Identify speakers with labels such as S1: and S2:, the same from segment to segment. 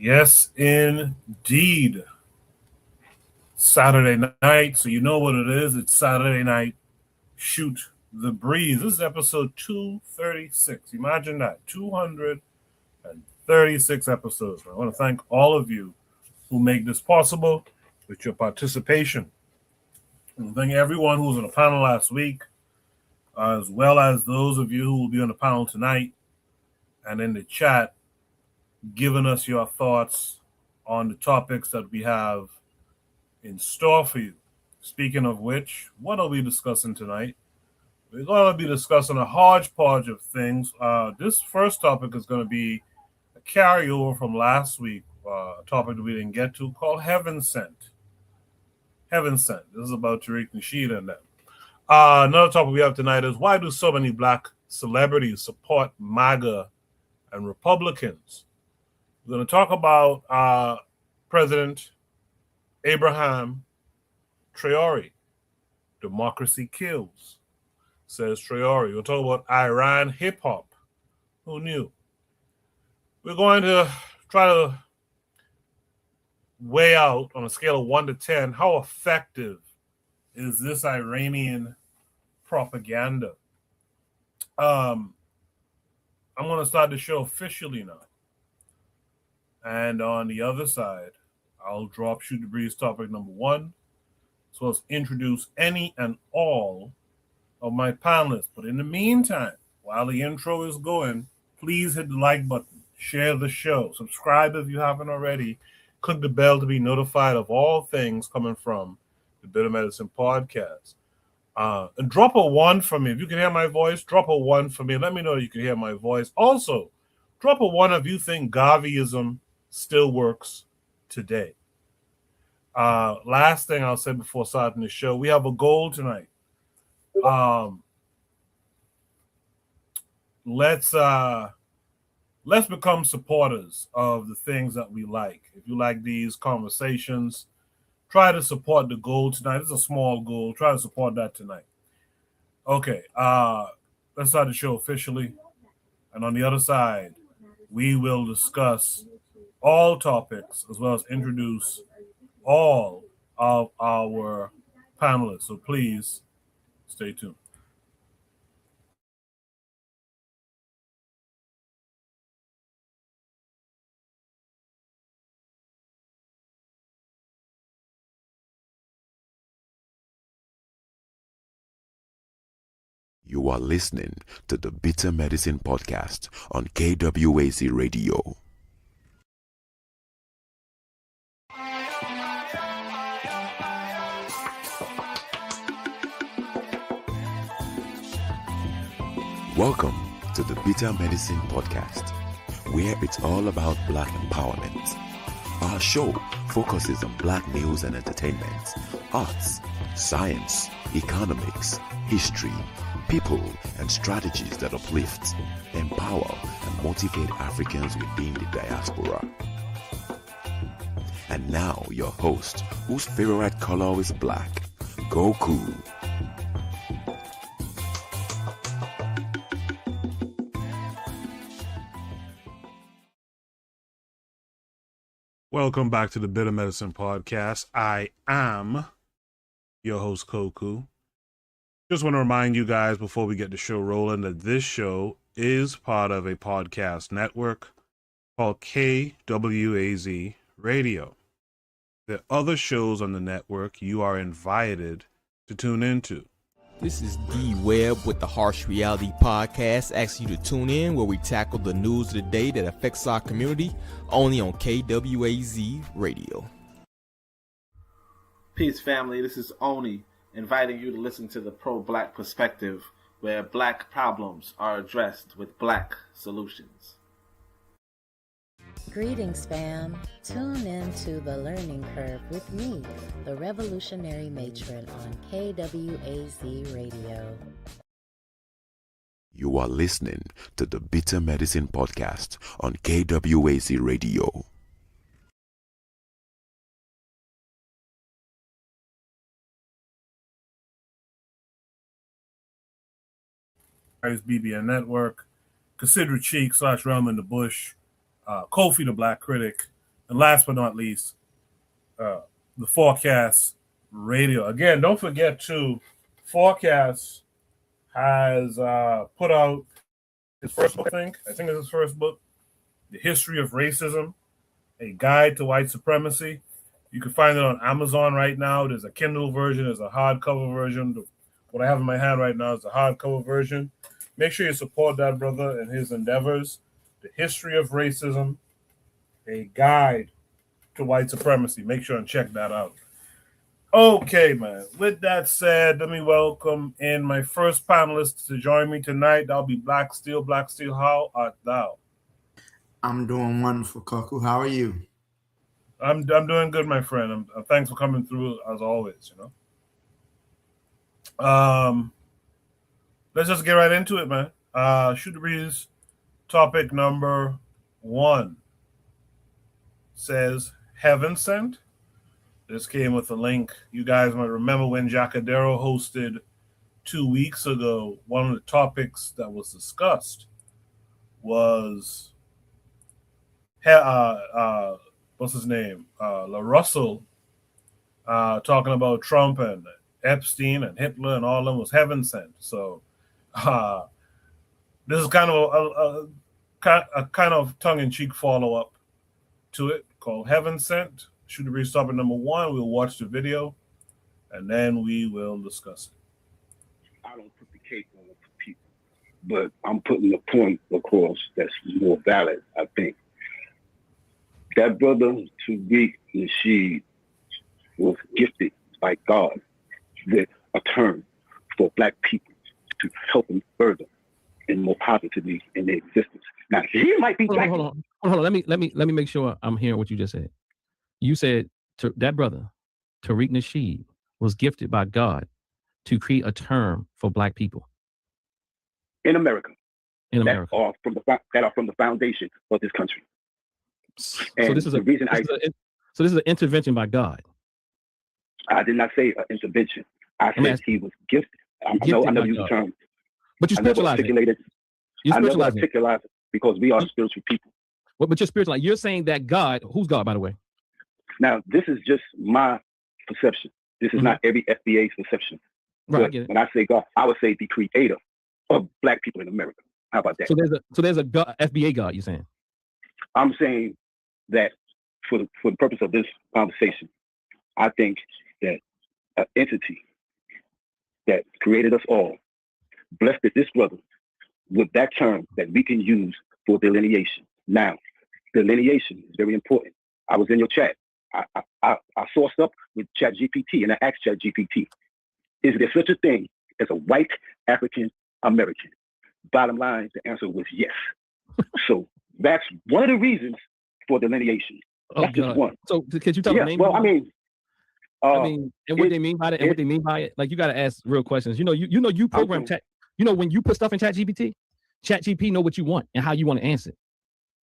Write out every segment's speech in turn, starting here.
S1: Yes, indeed. Saturday night, so you know what it is. It's Saturday night. Shoot the breeze. This is episode 236. Imagine that. 236 episodes. I want to thank all of you who make this possible with your participation. And thank everyone who was on the panel last week, as well as those of you who will be on the panel tonight and in the chat, giving us your thoughts on the topics that we have in store for you. Speaking of which, what are we discussing tonight? We're going to be discussing a hodgepodge of things. This first topic is going to be a carryover from last week, a topic that we didn't get to, called Heaven Sent. Heaven Sent. This is about Tariq Nasheed and them. Another topic we have tonight is, why do so many black celebrities support MAGA and Republicans? We're going to talk about President Abraham Traore. Democracy kills, says Traore. We'll talk about Iran hip-hop. Who knew? We're going to try to weigh out, on a scale of 1 to 10, how effective is this Iranian propaganda. I'm going to start the show officially now. And on the other side, I'll drop Shoot the Breeze topic number 1, as well as introduce any and all of my panelists. But in the meantime, while the intro is going, please hit the like button, share the show, subscribe if you haven't already, click the bell to be notified of all things coming from the Bitter Medicine Podcast. And drop a 1 for me. If you can hear my voice, drop a 1 for me. Let me know you can hear my voice. Also, drop a 1 if you think Garveyism still works today. Last thing I'll say before starting the show, we have a goal tonight. Let's become supporters of the things that we like. If you like these conversations, try to support the goal tonight. It's a small goal. Try to support that tonight. Okay, let's start the show officially. And on the other side, we will discuss all topics as well as introduce all of our panelists. So please stay tuned.
S2: You are listening to the Bitter Medicine Podcast on KWAZ Radio. Welcome to the Bitter Medicine Podcast, where it's all about Black empowerment. Our show focuses on Black news and entertainment, arts, science, economics, history, people, and strategies that uplift, empower, and motivate Africans within the diaspora. And now your host, whose favorite color is black, Goku.
S1: Welcome back to the Bitter Medicine Podcast. I am your host, Koku. Just want to remind you guys before we get the show rolling that this show is part of a podcast network called KWAZ Radio. There are other shows on the network you are invited to tune into.
S3: This is D Webb with the Harsh Reality Podcast, asking you to tune in where we tackle the news of the day that affects our community, only on KWAZ Radio.
S4: Peace, family. This is Oni, inviting you to listen to the Pro-Black Perspective, where Black problems are addressed with Black solutions.
S5: Greetings, fam. Tune in to The Learning Curve with me, the Revolutionary Matron on KWAZ Radio.
S2: You are listening to the Bitter Medicine Podcast on KWAZ Radio.
S1: BBN Network, Consider Cheek / Realm in the Bush, Kofi the Black Critic, And last but not least, the Forecast Radio. Again, don't forget to Forecast has put out his first book, I think it's his first book, The History of Racism, A Guide to White Supremacy. You can find it on Amazon right now. There's a Kindle version, there's a hardcover version. What I have in my hand right now is the hardcover version. Make sure you support that brother and his endeavors. The History of Racism, A Guide to White Supremacy. Make sure and check that out. Okay, man. With that said, let me welcome in my first panelist to join me tonight. That'll be Black Steel. Black Steel, how art thou?
S6: I'm doing wonderful, Koku. How are you?
S1: I'm doing good, my friend. Thanks for coming through as always. Let's just get right into it, man. Shoot the breeze. Topic number 1 says Heaven Sent. This came with a link. You guys might remember when Jacadero hosted 2 weeks ago. One of the topics that was discussed was what's his name? La Russell talking about Trump and Epstein and Hitler and all of them was heaven sent. So this is kind of a kind of tongue-in-cheek follow-up to it called Heaven Sent. Shoot the breeze topic number 1. We'll watch the video and then we will discuss it.
S7: I don't put the cake on for people, but I'm putting the point across that's more valid, I think. That brother Tariq Nasheed was gifted by God with a term for Black people to help them further and more positively in their existence. Now, he might be Black.
S8: Hold on. Let me make sure I'm hearing what you just said. You said that brother Tariq Nasheed was gifted by God to create a term for Black people
S7: in America.
S8: That
S7: are from the foundation of this country. And
S8: so this is this is an intervention by God.
S7: I did not say intervention. I said he was gifted. I know you use the term.
S8: But you spiritualize it.
S7: I never articulate it because we are spiritual people.
S8: But you're spiritual. You're saying that God, who's God, by the way?
S7: Now, this is just my perception. This is not every FBA's perception.
S8: Right. I get it.
S7: When I say God, I would say the creator of Black people in America. How about that?
S8: So there's a God, FBA God, you're saying?
S7: I'm saying that for the purpose of this conversation, I think that an entity that created us all blessed this brother with that term that we can use for delineation. Now, delineation is very important. I was in your chat. I sourced up with ChatGPT and I asked ChatGPT, is there such a thing as a white African American? Bottom line, the answer was yes. So that's one of the reasons for delineation. That's just one.
S8: So could you tell the name?
S7: Well,
S8: and what they mean by it, and what they mean by it, like you got to ask real questions. You program chat. When you put stuff in ChatGPT know what you want and how you want to answer it.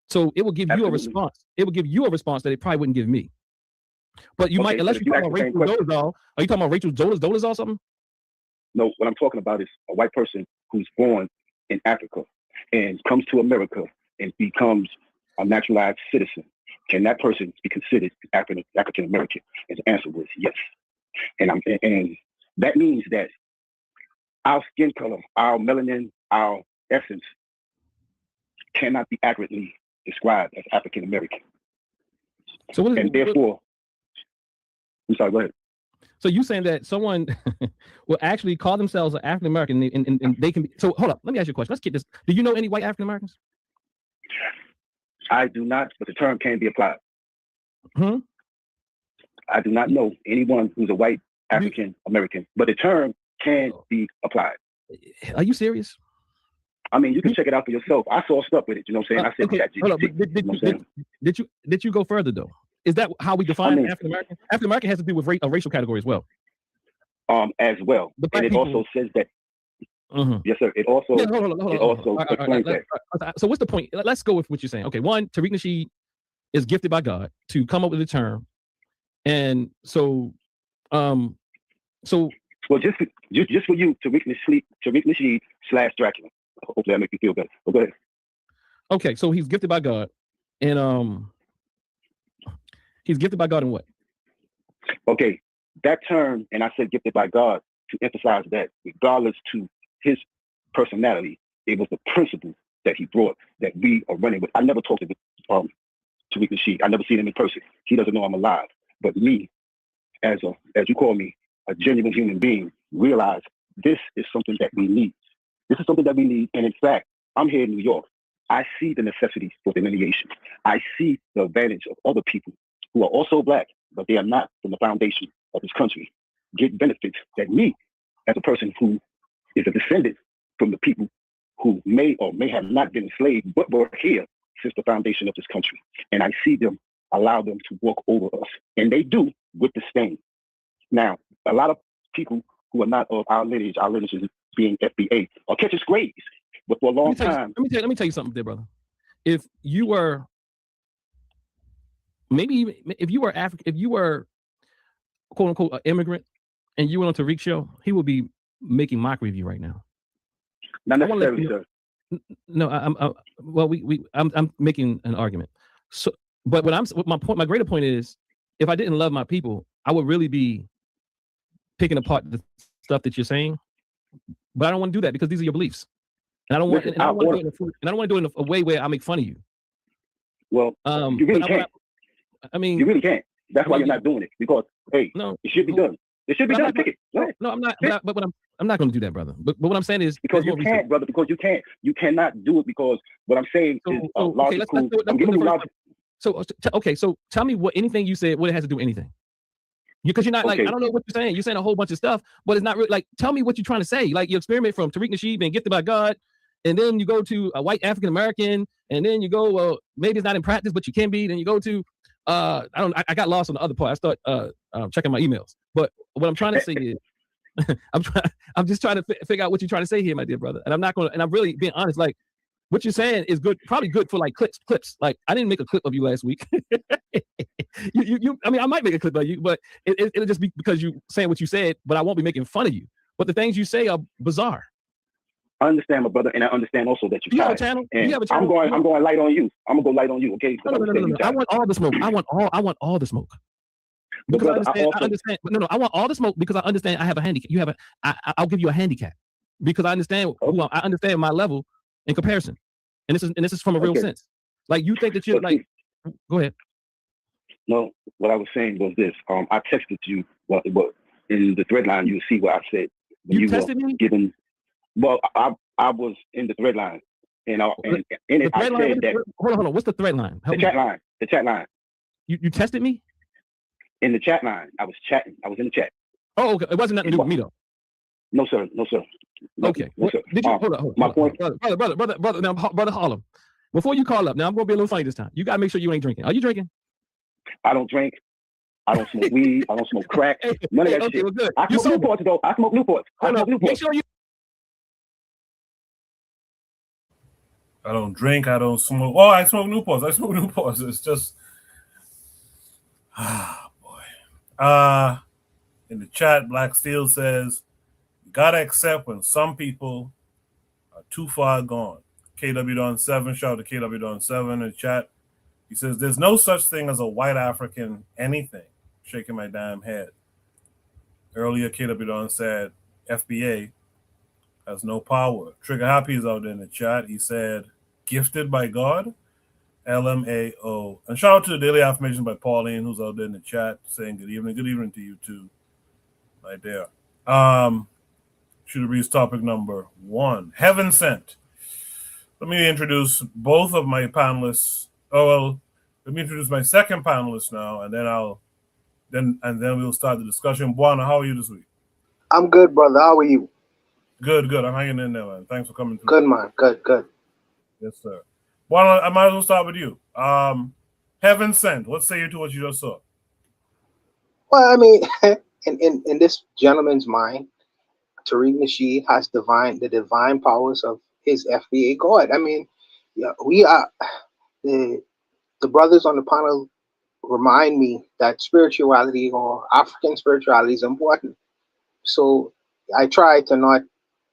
S8: So it will give you a response. It will give you a response that it probably wouldn't give me. But you might, unless you're talking about Rachel Dolezal. Are you talking about Rachel Dolezal or something?
S7: No, what I'm talking about is a white person who's born in Africa and comes to America and becomes a naturalized citizen. Can that person be considered African American? And the answer was yes. And that means that our skin color, our melanin, our essence cannot be accurately described as African American.
S8: So
S7: therefore, I'm sorry, go ahead.
S8: So you saying that someone will actually call themselves an African American and they can be, so hold up, let me ask you a question. Let's get this. Do you know any white African Americans?
S7: I do not, but the term can be applied.
S8: Hmm?
S7: I do not know anyone who's a white African American, but the term can be applied.
S8: Are you serious?
S7: I mean, you can check it out for yourself. I saw stuff with it. You know what I'm saying? I said ChatGPT.
S8: Did you go further though? Is that how we define African American? African American has to do with a racial category as well.
S7: As well, and it also says that. Yes, sir. It also explains that.
S8: So what's the point? Let's go with what you're saying. Okay, one, Tariq Nasheed is gifted by God to come up with a term, and so well,
S7: just for you, Tariq Nasheed / Dracula. Hopefully that makes you feel better. But go ahead.
S8: Okay, so he's gifted by God, and He's gifted by God in what?
S7: Okay, that term, and I said gifted by God to emphasize that regardless to his personality, it was the principle that he brought that we are running with. I never talked to Tariq Nasheed. I never seen him in person. He doesn't know I'm alive. But me, as you call me, a genuine human being, realize this is something that we need. This is something that we need. And in fact, I'm here in New York. I see the necessity for delineation. I see the advantage of other people who are also Black, but they are not from the foundation of this country, get benefits that me, as a person who is a descendant from the people who may or may have not been enslaved, but were here since the foundation of this country. And I see them allow them to walk over us. And they do with disdain. Now, a lot of people who are not of our lineage is being FBA, or catches grades. But for a long time.
S8: Let me tell you something there, brother. If you were, maybe if you were African, if you were quote unquote an immigrant and you went on Tariq's show, he would be making mockery of you right now.
S7: Not necessarily, sir.
S8: No, I'm making an argument. So, but my greater point is, if I didn't love my people, I would really be picking apart the stuff that you're saying. But I don't want to do that because these are your beliefs, and I don't want. And I don't want to do it in a way where I make fun of you.
S7: Well, you really can't.
S8: I mean,
S7: you really can't. That's why you're not doing it, because hey,
S8: no,
S7: it should be done. It should be done. Pick it.
S8: No, I'm not. But I'm not going to do that, brother. But what I'm saying is
S7: because you can't, brother. Because you can't. You cannot do it because what I'm saying is logical. I'm giving you logic.
S8: So tell me what anything you said, what it has to do with anything. Because you're not like, I don't know what you're saying. You're saying a whole bunch of stuff, but it's not really like, tell me what you're trying to say. Like, you experiment from Tariq Nasheed being gifted by God, and then you go to a white African American, and then you go, well, maybe it's not in practice, but you can be. Then you go to, I got lost on the other part. I start checking my emails. But what I'm trying to say is, I'm just trying to figure out what you're trying to say here, my dear brother. And I'm not going to, and I'm really being honest, like, what you're saying is good, probably good for like clips. Like, I didn't make a clip of you last week. I mean, I might make a clip of you, but it'll just be because you saying what you said, but I won't be making fun of you. But the things you say are bizarre.
S7: I understand, my brother, and I understand also that
S8: you have a channel.
S7: And you have a channel. I'm going light on you. I'm gonna go light on you, okay?
S8: No. I want all the smoke. I want all the smoke. Because brother, I understand. No, I want all the smoke because I understand I have a handicap. I'll give you a handicap because I understand I understand my level in comparison. And this is from a real sense. Like, you think that you're like, go ahead.
S7: No, what I was saying was this. I texted you what in the thread line, you see what I said.
S8: You texted me?
S7: Well, I was in the thread line. And in it, I said that.
S8: Hold on. What's the thread line?
S7: The chat line.
S8: You tested me?
S7: In the chat line. I was chatting. I was in the chat.
S8: Oh, okay. It wasn't nothing to do with me, though.
S7: No, sir. No,
S8: okay.
S7: No, sir.
S8: Did you hold on?
S7: My point,
S8: brother. Now, brother Harlem. Before you call up, now I'm gonna be a little funny this time. You gotta make sure you ain't drinking. Are you drinking?
S7: I don't drink. I don't smoke weed. I don't smoke crack. None of that shit. Well, good. I smoke Newports though. I smoke Newports.
S8: Make sure you.
S1: I don't drink. I don't smoke. Oh, I smoke Newports. It's just, boy. In the chat, Black Steel says, you gotta accept when some people are too far gone. KW Don 7, shout out to KW Don 7 in the chat. He says, there's no such thing as a white African anything. Shaking my damn head. Earlier, KW Don said, FBA has no power. Trigger Happy is out there in the chat. He said, gifted by God, LMAO. And shout out to the Daily Affirmation by Pauline, who's out there in the chat saying good evening. Good evening to you too. Right there. Shooter Breeze topic number 1. Heaven Sent. Let me introduce both of my panelists. Let me introduce my second panelist now, and then we'll start the discussion. Buana, how are you this week?
S9: I'm good, brother. How are you?
S1: Good. I'm hanging in there, man. Thanks for coming through.
S9: Good, man. Good.
S1: Yes, sir. Buana, I might as well start with you. Heaven Sent. What say you to what you just saw?
S9: Well, I mean, in this gentleman's mind, Tariq Nasheed has the divine powers of his FBA God. I mean, yeah, we are the brothers on the panel remind me that spirituality or African spirituality is important. So I try to not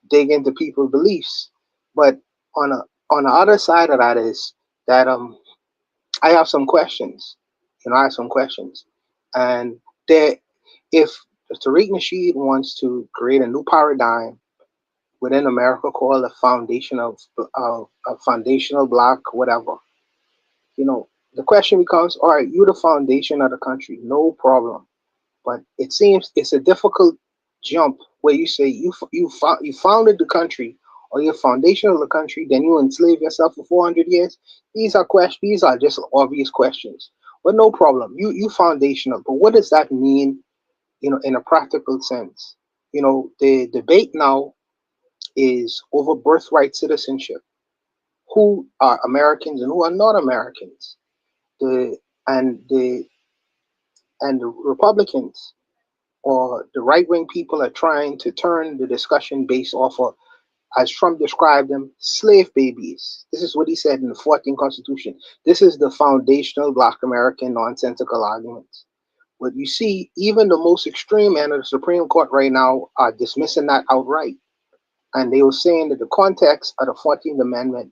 S9: dig into people's beliefs, but on the other side of that is that I have some questions. I have some questions. And there, if Tariq Nasheed wants to create a new paradigm within America called a foundation of a foundational block, whatever, the question becomes, all right, you're the foundation of the country, no problem. But it seems it's a difficult jump where you say you founded the country or you're foundation of the country, then you enslave yourself for 400 years. These are questions. These are just obvious questions. But no problem. You foundational. But what does that mean? In a practical sense. The debate now is over birthright citizenship. Who are Americans and who are not Americans? The and the and the Republicans or the right wing people are trying to turn the discussion based off of, as Trump described them, slave babies. This is what he said in the 14th Constitution. This is the foundational Black American nonsensical arguments. But you see, even the most extreme end of the Supreme Court right now are dismissing that outright. And they were saying that the context of the 14th Amendment,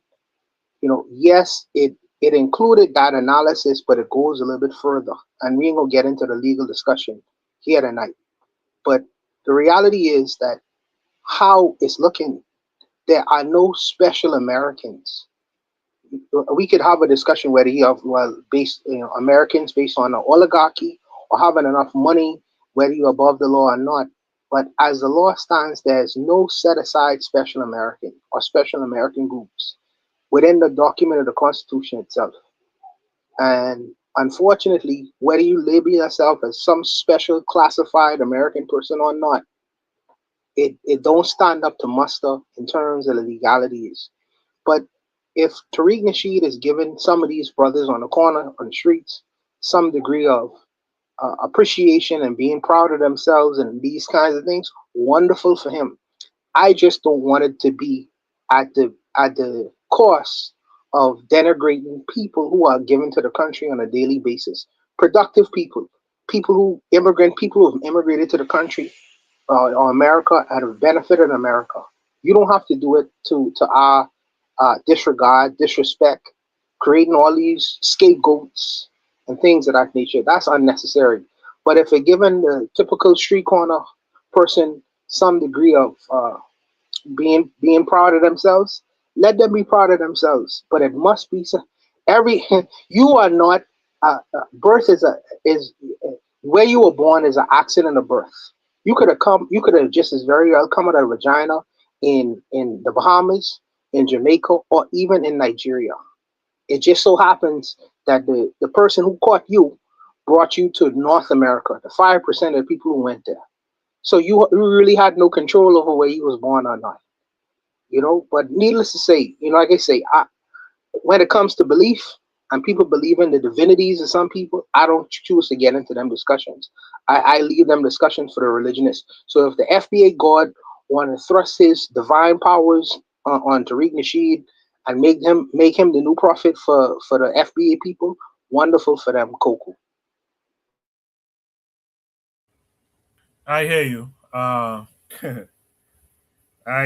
S9: yes, it included that analysis, but it goes a little bit further. And we ain't gonna get into the legal discussion here tonight. But the reality is that how it's looking, there are no special Americans. We could have a discussion whether you have Americans based on an oligarchy or having enough money, whether you're above the law or not. But as the law stands, there's no set aside special American or special American groups within the document of the Constitution itself. And unfortunately, whether you label yourself as some special classified American person or not, it don't stand up to muster in terms of the legalities. But if Tariq Nasheed is giving some of these brothers on the corner, on the streets, some degree of appreciation and being proud of themselves and these kinds of things, wonderful for him. I just don't want it to be at the cost of denigrating people who are given to the country on a daily basis. Productive people, people who have immigrated to the country or America and have benefited America. You don't have to do it to our disregard, disrespect, creating all these scapegoats and things of that nature. That's unnecessary. But if you're giving the typical street corner person some degree of being proud of themselves, let them be proud of themselves. But it must be you are not birth is where you were born is an accident of birth. You could have just as very well come out of a vagina in the Bahamas, in Jamaica, or even in Nigeria. It just so happens that the person who caught you brought you to North America, the 5% of the people who went there. So you really had no control over where you was born or not. But needless to say, like I say, when it comes to belief and people believe in the divinities of some people, I don't choose to get into them discussions. I leave them discussions for the religionists. So if the FBA God want to thrust his divine powers on Tariq Nasheed and make him the new prophet for the FBA people, wonderful for them, Coco.
S1: I hear you. I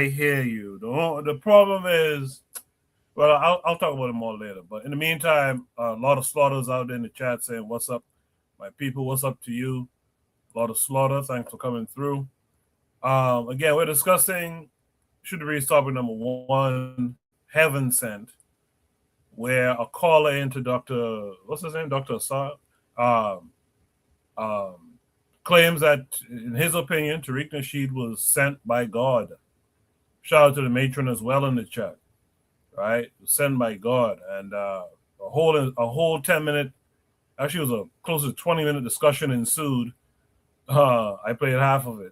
S1: hear you. The problem is, well, I'll talk about it more later. But in the meantime, a lot of slaughters out there in the chat saying, "What's up, my people? What's up to you?" A lot of slaughter. Thanks for coming through. Again, we're discussing should read topic number 1, Heaven Sent, where a caller into Dr. What's his name? Dr. Assad claims that, in his opinion, Tariq Nasheed was sent by God. Shout out to the matron as well in the chat, right? Sent by God. And a whole 10-minute, actually it was a close to 20-minute discussion ensued. I played half of it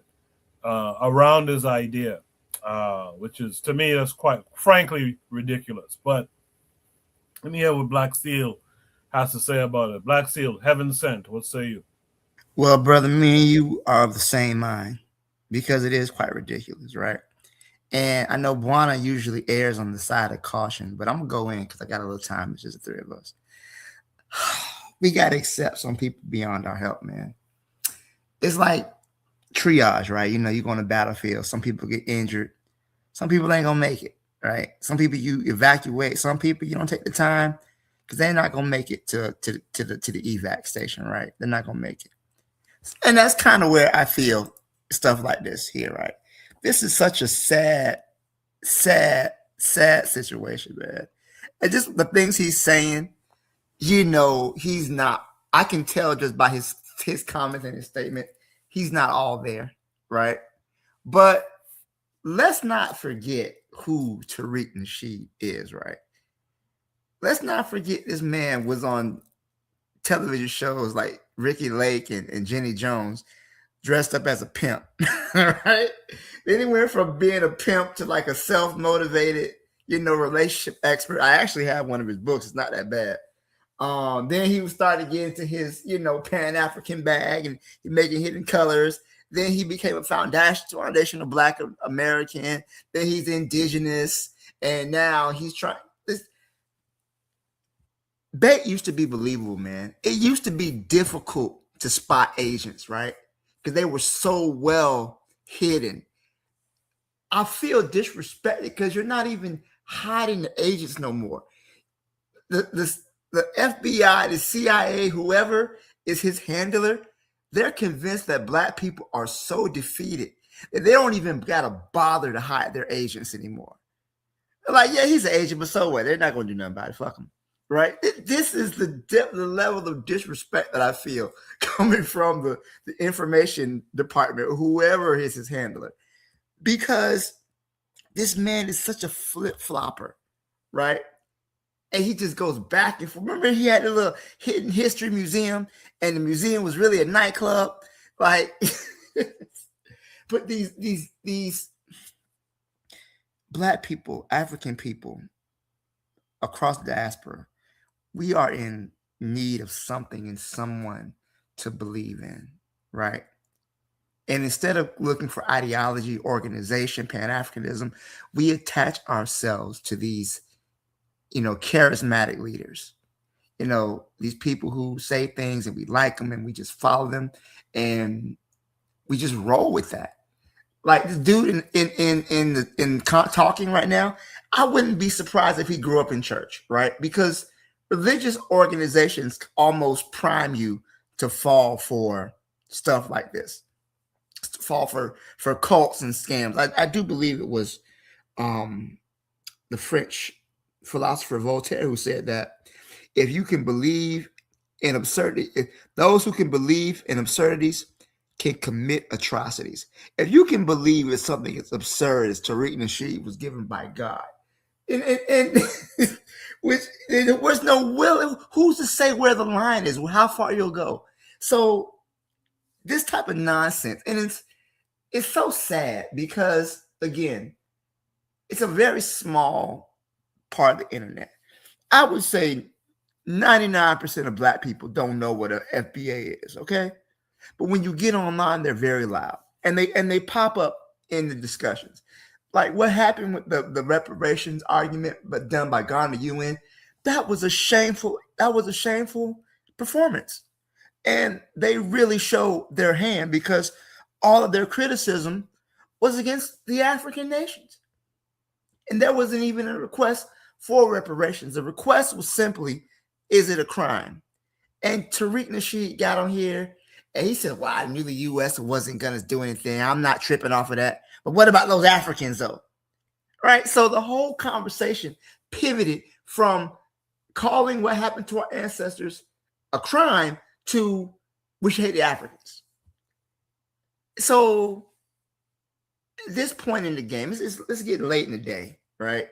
S1: around this idea, which is, to me, that's quite frankly ridiculous. But let me hear what Black Steel has to say about it. Black Steel, Heaven Sent, what say you?
S6: Well, brother, me and you are of the same mind because it is quite ridiculous, right? And I know Buana usually errs on the side of caution, but I'm going to go in because I got a little time. It's just the three of us. We got to accept some people beyond our help, man. It's like triage, right? You go on the battlefield. Some people get injured. Some people ain't going to make it, right? Some people you evacuate. Some people you don't take the time because they're not gonna make it to the evac station, right? They're not gonna make it, and that's kind of where I feel stuff like this here, right? This is such a sad situation, man. And just the things he's saying, he's not. I can tell just by his comments and his statement, he's not all there, right? But let's not forget who Tariq Nasheed is, right? Let's not forget this man was on television shows like Ricky Lake and Jenny Jones dressed up as a pimp, right? Then he went from being a pimp to like a self-motivated, relationship expert. I actually have one of his books. It's not that bad. Then he started getting into his, Pan-African bag and making hidden colors. Then he became a foundational Black American. Then he's indigenous. And now he's trying. Bait used to be believable, man. It used to be difficult to spot agents, right? Because they were so well hidden. I feel disrespected because you're not even hiding the agents no more. The FBI, the CIA, whoever is his handler, they're convinced that Black people are so defeated that they don't even gotta bother to hide their agents anymore. They're like, yeah, he's an agent, but so what? They're not gonna do nothing about it. Fuck him. Right? This is the depth, the level of disrespect that I feel coming from the information department, or whoever is his handler, because this man is such a flip-flopper, right? And he just goes back and forth. Remember, he had a little hidden history museum, and the museum was really a nightclub. Like, but these Black people, African people across the diaspora, we are in need of something and someone to believe in, right? And instead of looking for ideology, organization, Pan-Africanism, we attach ourselves to these, charismatic leaders. These people who say things and we like them and we just follow them and we just roll with that. Like this dude in talking right now, I wouldn't be surprised if he grew up in church, right? Because religious organizations almost prime you to fall for stuff like this, to fall for cults and scams. I do believe it was the French philosopher Voltaire who said that if you can believe in absurdity, those who can believe in absurdities can commit atrocities. If you can believe in something as absurd as Tariq Nasheed was given by God, and which there was no will. Who's to say where the line is, how far you'll go? So this type of nonsense, and it's so sad because, again, it's a very small part of the internet. I would say 99% of Black people don't know what an FBA is, okay? But when you get online, they're very loud, and they pop up in the discussions. Like what happened with the reparations argument, but done by Ghana UN, that was a shameful performance. And they really showed their hand because all of their criticism was against the African nations. And there wasn't even a request for reparations. The request was simply, is it a crime? And Tariq Nasheed got on here and he said, well, I knew the U.S. wasn't going to do anything. I'm not tripping off of that. But what about those Africans, though? Right? So the whole conversation pivoted from calling what happened to our ancestors a crime to we should hate the Africans. So at this point in the game, let's get late in the day, right?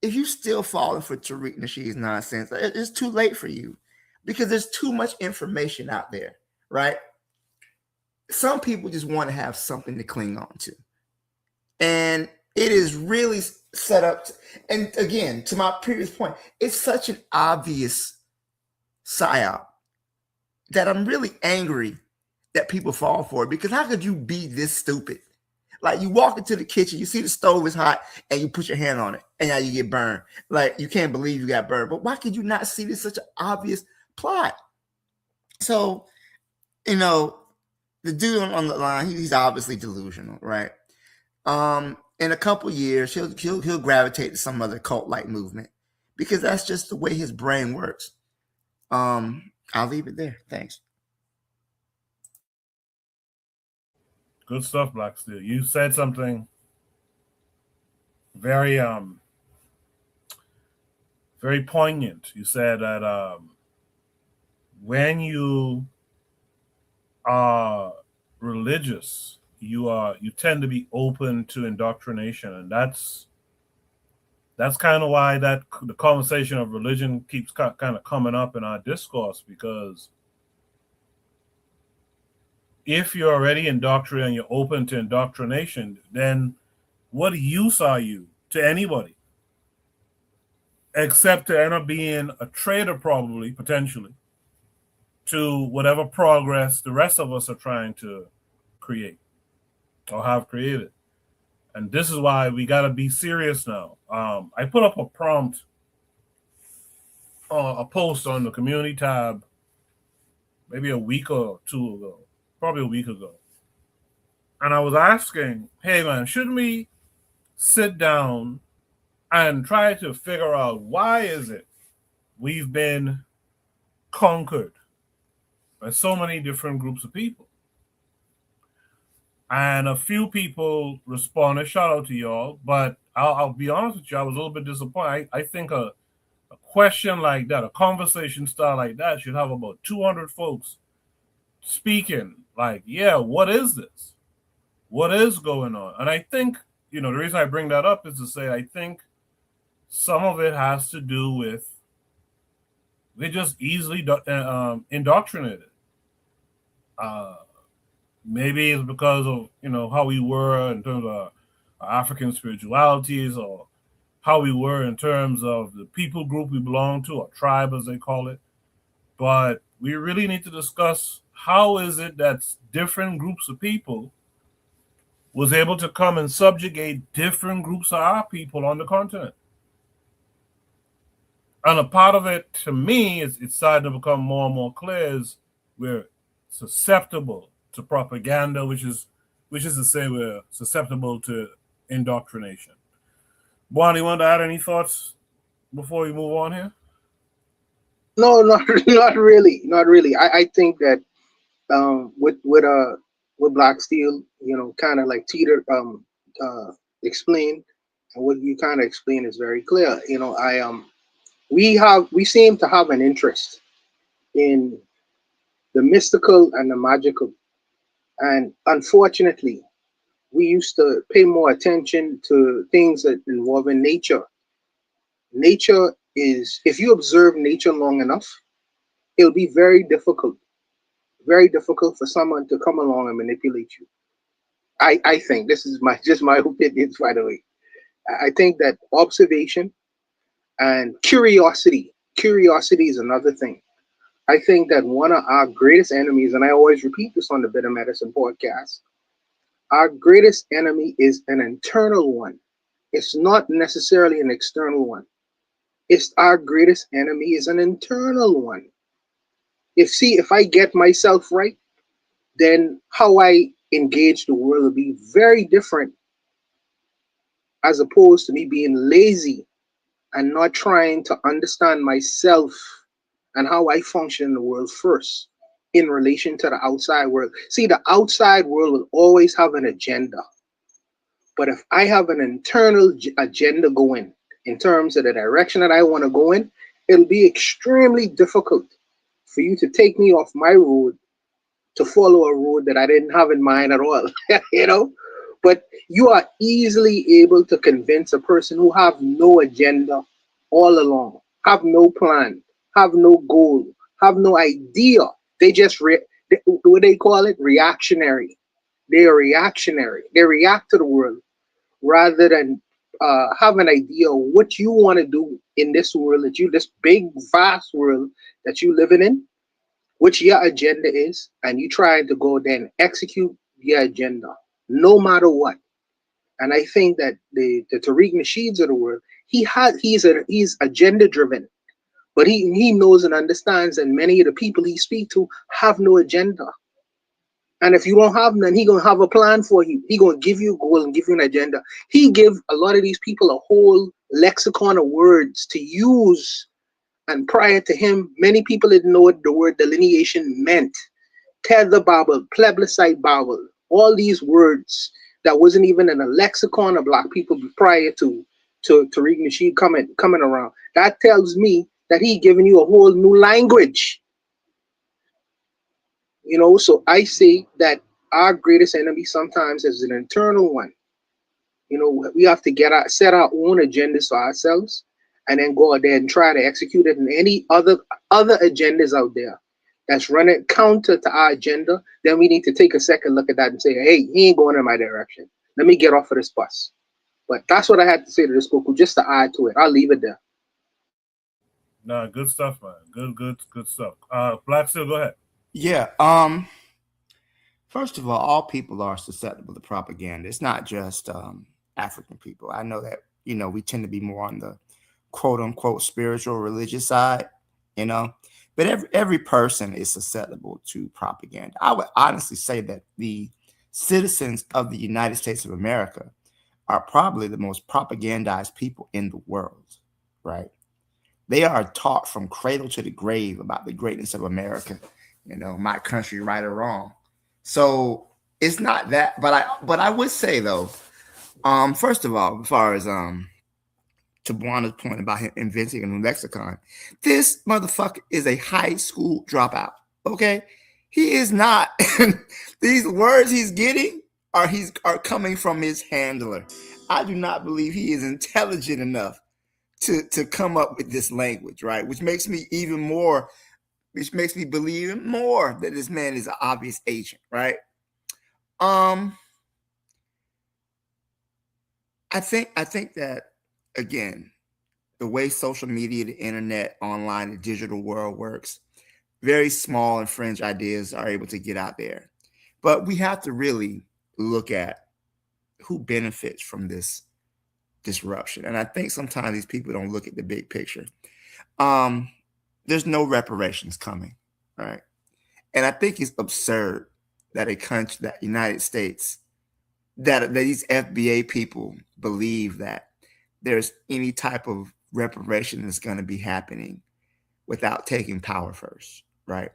S6: If you're still falling for Tariq Nasheed's nonsense, it's too late for you because there's too much information out there, right? Some people just want to have something to cling on to. And it is really set up. And again, to my previous point, it's such an obvious psyop that I'm really angry that people fall for it, because how could you be this stupid? Like you walk into the kitchen, you see the stove is hot and you put your hand on it and now you get burned. Like you can't believe you got burned. But why could you not see this such an obvious plot? So, the dude on the line, he's obviously delusional, right? In a couple years, he'll gravitate to some other cult-like movement because that's just the way his brain works. I'll leave it there. Thanks.
S1: Good stuff, Black Steel. You said something very very poignant. You said that when you are religious, you tend to be open to indoctrination, and that's kind of why the conversation of religion keeps kind of coming up in our discourse, because if you're already indoctrinated and you're open to indoctrination, then what use are you to anybody except to end up being a traitor, probably, potentially, to whatever progress the rest of us are trying to create or have created. And this is why we got to be serious now. I put up a prompt, a post on the community tab maybe a week or two ago, probably a week ago. And I was asking, hey man, shouldn't we sit down and try to figure out why is it we've been conquered by so many different groups of people? And a few people responded, shout out to y'all, but I'll be honest with you, I was a little bit disappointed. I think a question like that, a conversation style like that should have about 200 folks speaking like, yeah, what is this? What is going on? And I think, the reason I bring that up is to say, I think some of it has to do with they just easily indoctrinated. Maybe it's because of, how we were in terms of African spiritualities, or how we were in terms of the people group we belong to, or tribe as they call it. But we really need to discuss how is it that different groups of people was able to come and subjugate different groups of our people on the continent. And a part of it, to me, it's starting to become more and more clear, is we're susceptible to propaganda, which is to say we're susceptible to indoctrination. Bonnie, you want to add any thoughts before we move on here?
S9: No, not really. I think that with Black Steel, kind of like Teeter explained, and what you kind of explained is very clear. We seem to have an interest in the mystical and the magical, and unfortunately, we used to pay more attention to things that involve in nature. Nature is, if you observe nature long enough, it'll be very difficult for someone to come along and manipulate you. I think this is just my opinions, by the way. I think that observation and curiosity is another thing. I think that one of our greatest enemies, and I always repeat this on the Bitter Medicine podcast, our greatest enemy is an internal one. It's not necessarily an external one. It's our greatest enemy is an internal one. If I get myself right, then how I engage the world will be very different, as opposed to me being lazy and not trying to understand myself and how I function in the world first in relation to the outside world. See, the outside world will always have an agenda. But if I have an internal agenda going in terms of the direction that I want to go in, it'll be extremely difficult for you to take me off my road to follow a road that I didn't have in mind at all. But you are easily able to convince a person who have no agenda all along, have no plan, have no goal, have no idea. They just what they call it, reactionary. They are reactionary. They react to the world rather than have an idea of what you want to do in this world, this big vast world that you living in, which your agenda is, and you trying to go there and execute your agenda, no matter what. And I think that the Tariq Nasheeds of the world, he's agenda driven, but he knows and understands that many of the people he speaks to have no agenda. And if you don't have none, he gonna have a plan for you. He gonna give you a goal and give you an agenda. He give a lot of these people a whole lexicon of words to use. And prior to him, many people didn't know what the word delineation meant. Tether Babel, plebiscite Babel, all these words that wasn't even in a lexicon of black people prior to Tariq Nasheed coming around. That tells me that he giving you a whole new language. You know, so I say that our greatest enemy sometimes is an internal one. You know, we have to set our own agendas for ourselves and then go out there and try to execute it. And any other agendas out there that's running counter to our agenda, then we need to take a second look at that and say, hey, he ain't going in my direction. Let me get off of this bus. But that's what I had to say to this Goku, just to add to it. I'll leave it there.
S1: Nah, good stuff, man. Good stuff. Black Steel, go ahead.
S6: Yeah. First of all people are susceptible to propaganda. It's not just African people. I know that, you know, we tend to be more on the quote unquote spiritual religious side, you know, but every person is susceptible to propaganda. I would honestly say that the citizens of the United States of America are probably the most propagandized people in the world, right? They are taught from cradle to the grave about the greatness of America, you know, my country, right or wrong. So it's not that, but I would say though, first of all, as far as to Buana's point about him inventing a new lexicon, this motherfucker is a high school dropout. Okay, he is not. These words he's getting are coming from his handler. I do not believe he is intelligent enough to come up with this language, right? Which makes me believe more that this man is an obvious agent, right? I think that, again, the way social media, the internet, online, the digital world works, very small and fringe ideas are able to get out there. But we have to really look at who benefits from this disruption. And I think sometimes these people don't look at the big picture. There's no reparations coming, right? And I think it's absurd that a country, that United States, that these FBA people believe that there's any type of reparation that's going to be happening without taking power first, right?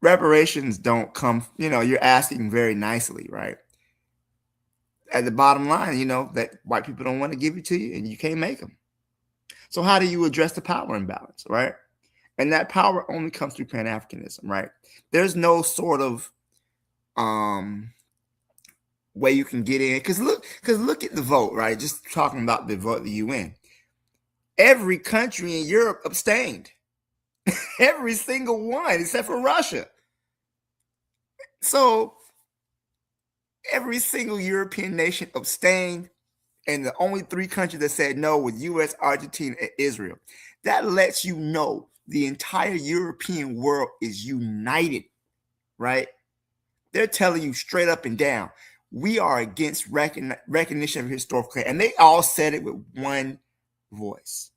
S6: Reparations don't come, you know, you're asking very nicely, right? At the bottom line, you know, that white people don't want to give it to you and you can't make them. So how do you address the power imbalance, right? And that power only comes through Pan-Africanism, right? There's no sort of way you can get in. Because look at the vote, right? Just talking about the vote, the UN. Every country in Europe abstained. Every single one, except for Russia. So every single European nation abstained. And the only 3 countries that said no were US, Argentina, and Israel. That lets you know the entire European world is united, right? They're telling you straight up and down, we are against recognition of historical claim. And they all said it with one voice.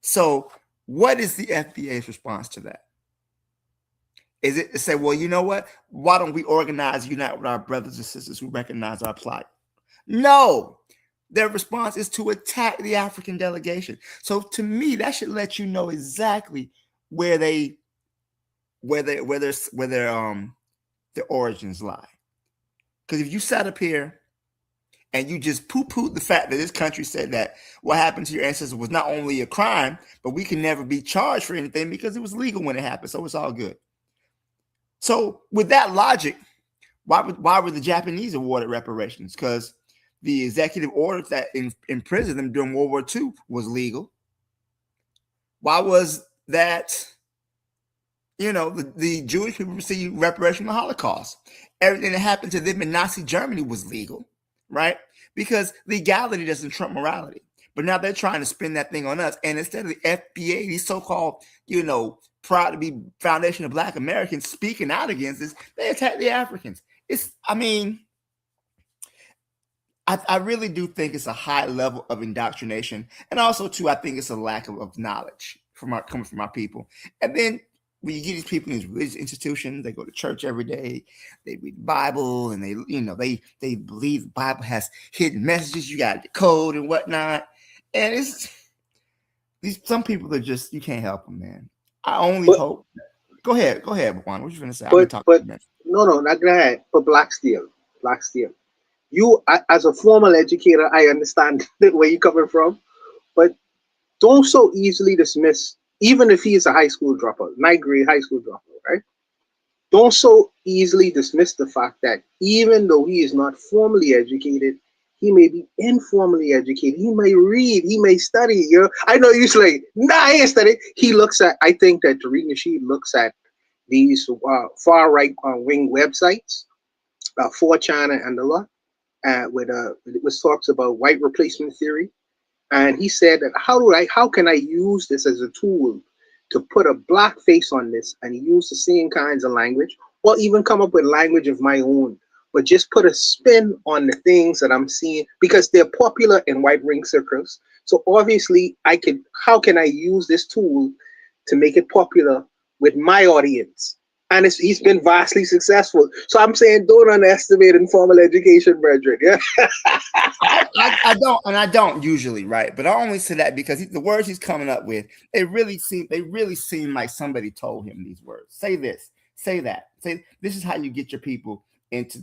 S6: So what is the FBA's response to that? Is it to say, well, you know what? Why don't we organize, unite with our brothers and sisters who recognize our plight? No. Their response is to attack the African delegation. So to me, that should let you know exactly where their origins lie. Because if you sat up here and you just poo-pooed the fact that this country said that what happened to your ancestors was not only a crime, but we can never be charged for anything because it was legal when it happened. So it's all good. So with that logic, why were the Japanese awarded reparations? Because the executive orders that imprisoned them during World War II was legal. Why was that, you know, the Jewish people received reparation from the Holocaust? Everything that happened to them in Nazi Germany was legal, right? Because legality doesn't trump morality. But now they're trying to spin that thing on us. And instead of the FBA, these so-called, you know, proud to be Foundation of Black Americans speaking out against this, they attack the Africans. I really do think it's a high level of indoctrination. And also, too, I think it's a lack of knowledge coming from our people. And then when you get these people in these religious institutions, they go to church every day, they read the Bible, and they believe the Bible has hidden messages. You got the code and whatnot, and it's some people are just, you can't help them, man. I only hope. Go ahead, Juan. What you gonna say? I've been talking.
S9: No, not go ahead. But Black Steel. You, as a formal educator, I understand where you're coming from, but don't so easily dismiss, even if he is a high school dropout, 9th grade high school dropout, right? Don't so easily dismiss the fact that even though he is not formally educated, he may be informally educated. He may read, he may study. I know you're like, nah, I ain't studying. I think that Tariq Nasheed looks at these far right wing websites, 4chan and the lot, which talks about white replacement theory. And he said that how can I use this as a tool to put a black face on this and use the same kinds of language, or even come up with language of my own, but just put a spin on the things that I'm seeing, because they're popular in white ring circles. So obviously how can I use this tool to make it popular with my audience? And he's been vastly successful. So I'm saying, don't underestimate informal education, brethren. Yeah.
S6: I don't usually, right? But I only say that because the words he's coming up with, they really seem like somebody told him these words. Say this, say that, say this is how you get your people into.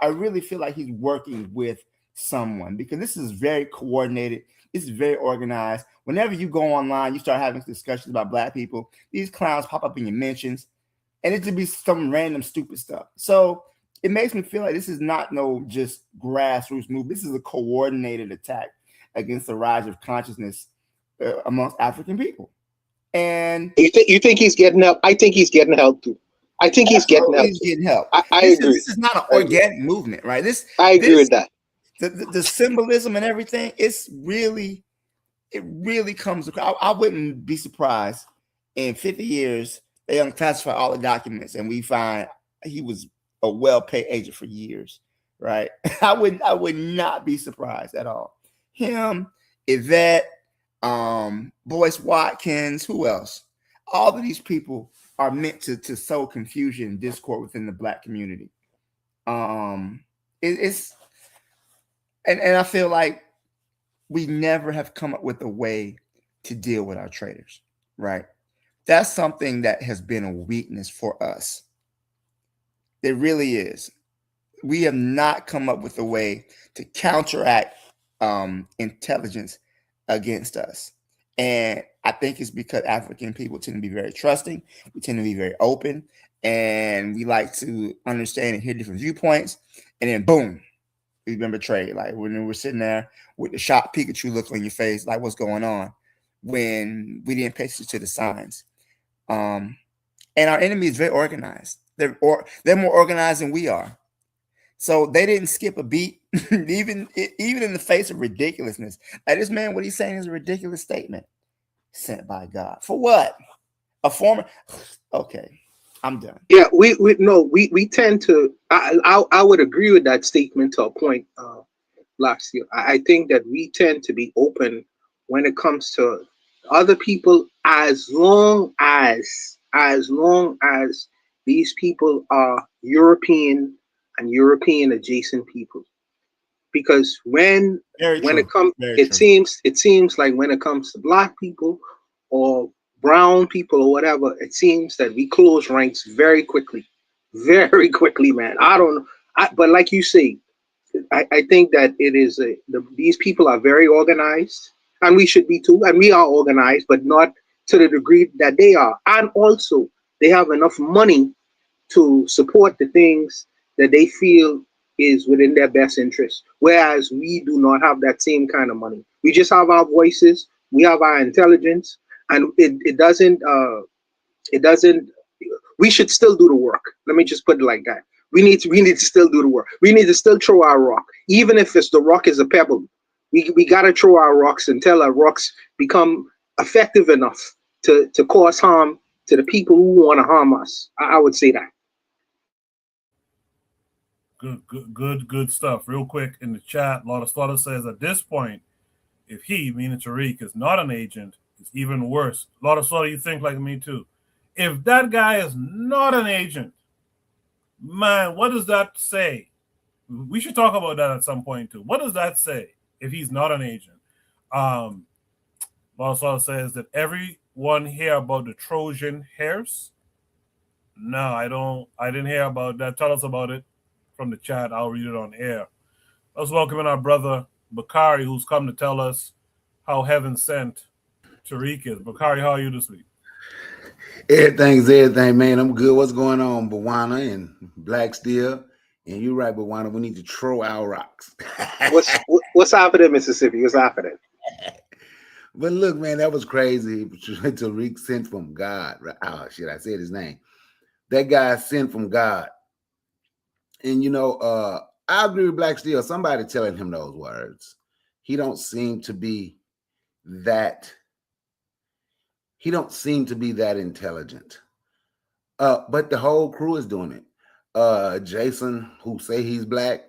S6: I really feel like he's working with someone, because this is very coordinated. This is very organized. Whenever you go online, you start having discussions about black people, these clowns pop up in your mentions. And it could be some random stupid stuff. So it makes me feel like this is not no just grassroots move. This is a coordinated attack against the rise of consciousness amongst African people. And
S9: you think he's getting help? I think he's getting help too. I think he's getting help.
S6: He's getting help.
S9: I agree.
S6: This is not an organic movement, right?
S9: I agree with that.
S6: The symbolism and everything, it really comes across. I wouldn't be surprised in 50 years they unclassify all the documents and we find he was a well-paid agent for years, right? I would not be surprised at all. Him, Yvette, Boyce Watkins, who else? All of these people are meant to sow confusion and discord within the black community. It's I feel like we never have come up with a way to deal with our traitors, right? That's something that has been a weakness for us. It really is. We have not come up with a way to counteract intelligence against us. And I think it's because African people tend to be very trusting. We tend to be very open, and we like to understand and hear different viewpoints. And then boom, we've been betrayed. Like when we're sitting there with the shocked Pikachu look on your face, like what's going on, when we didn't pay attention to the signs. And our enemy is very organized. They're more organized than we are. So they didn't skip a beat, even in the face of ridiculousness. Like this man, what he's saying is a ridiculous statement. Sent by God. For what? A former. Okay, I'm done.
S9: Yeah, we tend to. I would agree with that statement to a point, last year. I think that we tend to be open when it comes to other people, as long as these people are European and European adjacent people. Because when it comes, it seems like when it comes to black people or brown people or whatever, it seems that we close ranks very quickly, man. But like you say, I think that it is these people are very organized, and we should be too, and we are organized, but not to the degree that they are. And also, they have enough money to support the things that they feel is within their best interest. Whereas we do not have that same kind of money. We just have our voices, we have our intelligence, and it doesn't. We should still do the work. Let me just put it like that. We need to still do the work. We need to still throw our rock, even if the rock is a pebble. We gotta throw our rocks until our rocks become effective enough to cause harm to the people who want to harm us. I would say that.
S1: Good stuff. Real quick in the chat, a lot of Slaughter says at this point, if he, meaning Tariq, is not an agent, it's even worse. A lot of Slaughter, you think like me too. If that guy is not an agent, man, what does that say? We should talk about that at some point too. What does that say if he's not an agent? Also says that everyone hear about the Trojan horse. No, I didn't hear about that. Tell us about it from the chat. I'll read it on air. Let's welcome in our brother Bakari, who's come to tell us how heaven sent Tariq is. Bakari, how are you this week?
S10: Everything's everything, man. I'm good. What's going on, Bawana and Black Steel? And you're right, Bawana. We need to throw our rocks.
S9: What's happening, Mississippi? What's happening?
S10: But look, man, that was crazy. Tariq sent from God. Oh, shit, I said his name. That guy sent from God. And, you know, I agree with Black Steel. Somebody telling him those words. He don't seem to be that intelligent. But the whole crew is doing it. Jason, who say he's black,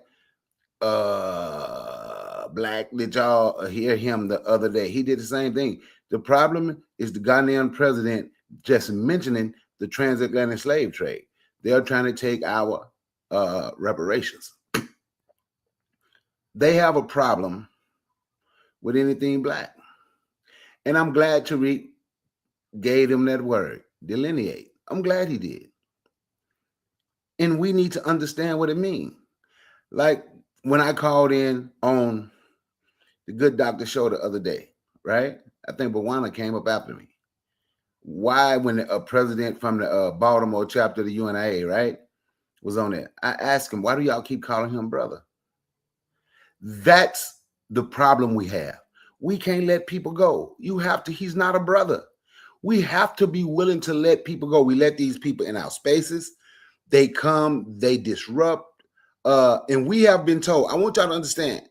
S10: did y'all hear him the other day? He did the same thing. The problem is the Ghanaian president just mentioning the transatlantic slave trade. They're trying to take our reparations. They have a problem with anything black. And I'm glad Tariq gave him that word, delineate. I'm glad he did. And we need to understand what it means. Like when I called in on the Good Doctor show the other day, right? I think Bawana came up after me. Why, when a president from the Baltimore chapter of the UNIA, right, was on there, I asked him, why do y'all keep calling him brother? That's the problem we have. We can't let people go. He's not a brother. We have to be willing to let people go. We let these people in our spaces. They come, they disrupt. And we have been told, I want y'all to understand,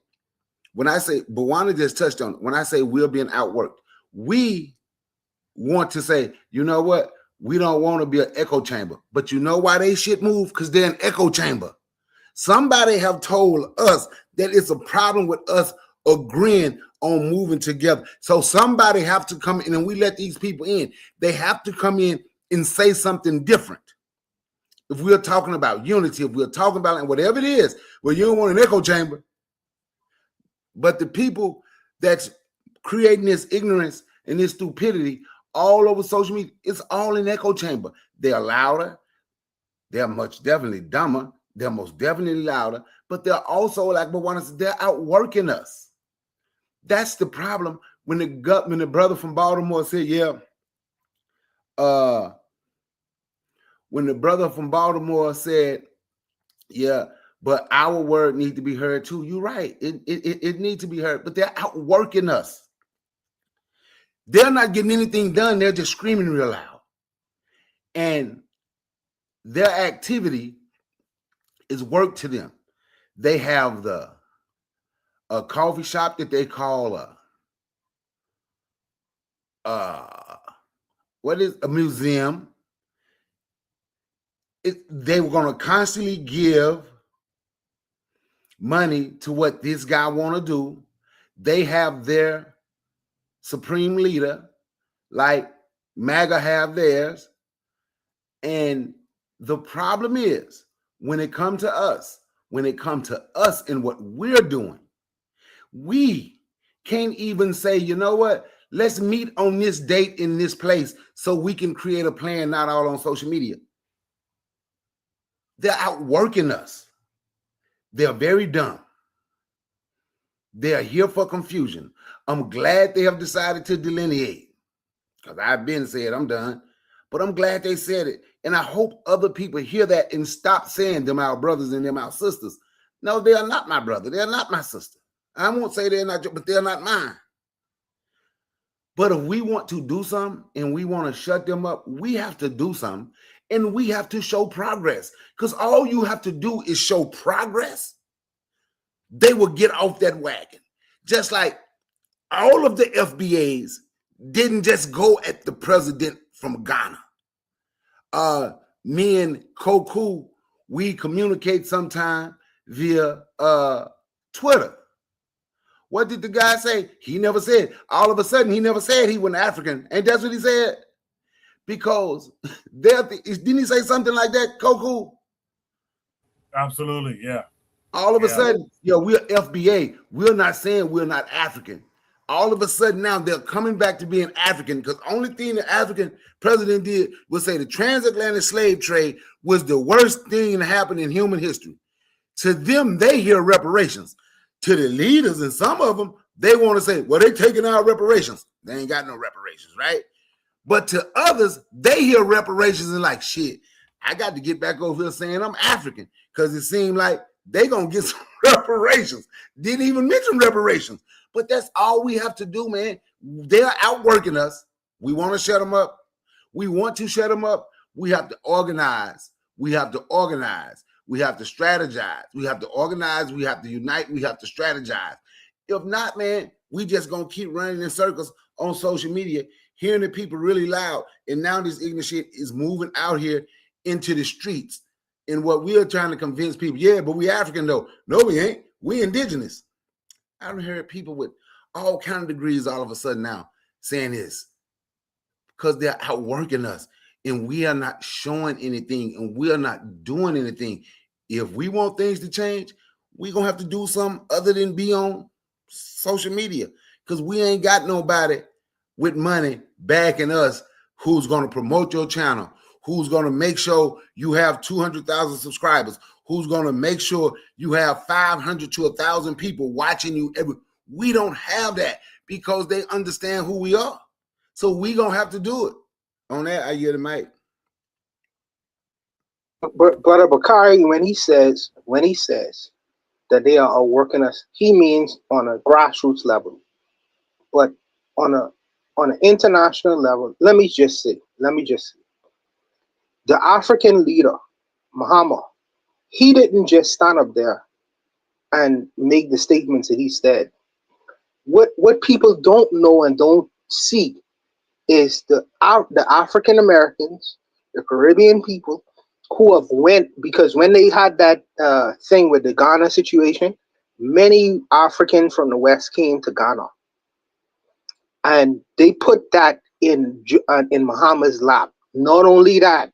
S10: when I say, Bawana just touched on it, when I say we're being outworked, we want to say, you know what? We don't want to be an echo chamber. But you know why they shit move? Because they're an echo chamber. Somebody have told us that it's a problem with us agreeing on moving together. So somebody have to come in, and we let these people in. They have to come in and say something different. If we're talking about unity, if we're talking about whatever it is, well, you don't want an echo chamber. But the people that's creating this ignorance and this stupidity all over social media, it's all in echo chamber. They're louder. They're much definitely dumber. They're most definitely louder. But they're also, like Bawana said, they're outworking us. That's the problem. When the brother from Baltimore said, when the brother from Baltimore said, yeah, but our word needs to be heard too. You're right. It needs to be heard, but they're outworking us. They're not getting anything done. They're just screaming real loud. And their activity is work to them. They have a coffee shop that they call a museum. They were going to constantly give money to what this guy want to do. They have their supreme leader, like MAGA have theirs. And the problem is, when it comes to us and what we're doing, we can't even say, you know what, let's meet on this date in this place so we can create a plan, not all on social media. They're outworking us. They're very dumb. They're here for confusion. I'm glad they have decided to delineate, because I've been said I'm done, but I'm glad they said it. And I hope other people hear that and stop saying them our brothers and them our sisters. No, they are not my brother. They're not my sister. I won't say they're not, but they're not mine. But if we want to do something and we want to shut them up, we have to do something, and we have to show progress. Because all you have to do is show progress. They will get off that wagon. Just like all of the FBAs didn't just go at the president from Ghana. Me and Koku, we communicate sometime via Twitter. What did the guy say? He never said. All of a sudden, he never said he was African. And that's what he said. because didn't he say something like that, Koku?
S1: Absolutely, yeah.
S10: All of a sudden, we're FBA. We're not saying we're not African. All of a sudden now they're coming back to being African because only thing the African president did was say the transatlantic slave trade was the worst thing that happened in human history. To them, they hear reparations. To the leaders, and some of them, they want to say, well, they're taking out reparations. They ain't got no reparations, right? But to others, they hear reparations and like, shit, I got to get back over here saying I'm African because it seemed like they going to get some reparations. Didn't even mention reparations. But that's all we have to do, man. They're outworking us. We want to shut them up. We want to shut them up. We have to organize. We have to organize. We have to strategize. We have to organize. We have to unite. We have to strategize. If not, man, we just going to keep running in circles on social media, hearing the people really loud. And now this ignorant shit is moving out here into the streets. And what we are trying to convince people, yeah, but we African though. No, we ain't. We indigenous. I've heard people with all kind of degrees all of a sudden now saying this because they're outworking us and we are not showing anything and we are not doing anything. If we want things to change, we're going to have to do something other than be on social media because we ain't got nobody with money backing us who's going to promote your channel, who's going to make sure you have 200,000 subscribers, who's going to make sure you have 500 to 1,000 people watching you. We don't have that because they understand who we are. So we going to have to do it. On that, I hear the mic.
S9: But Bakari, when he says that they are working us, he means on a grassroots level. But on an international level, let me just say, the African leader, Muhammad, he didn't just stand up there and make the statements that he said. What people don't know and don't see is the African Americans, the Caribbean people who have went, because when they had that thing with the Ghana situation, many Africans from the West came to Ghana, and they put that in Muhammad's lap. Not only that,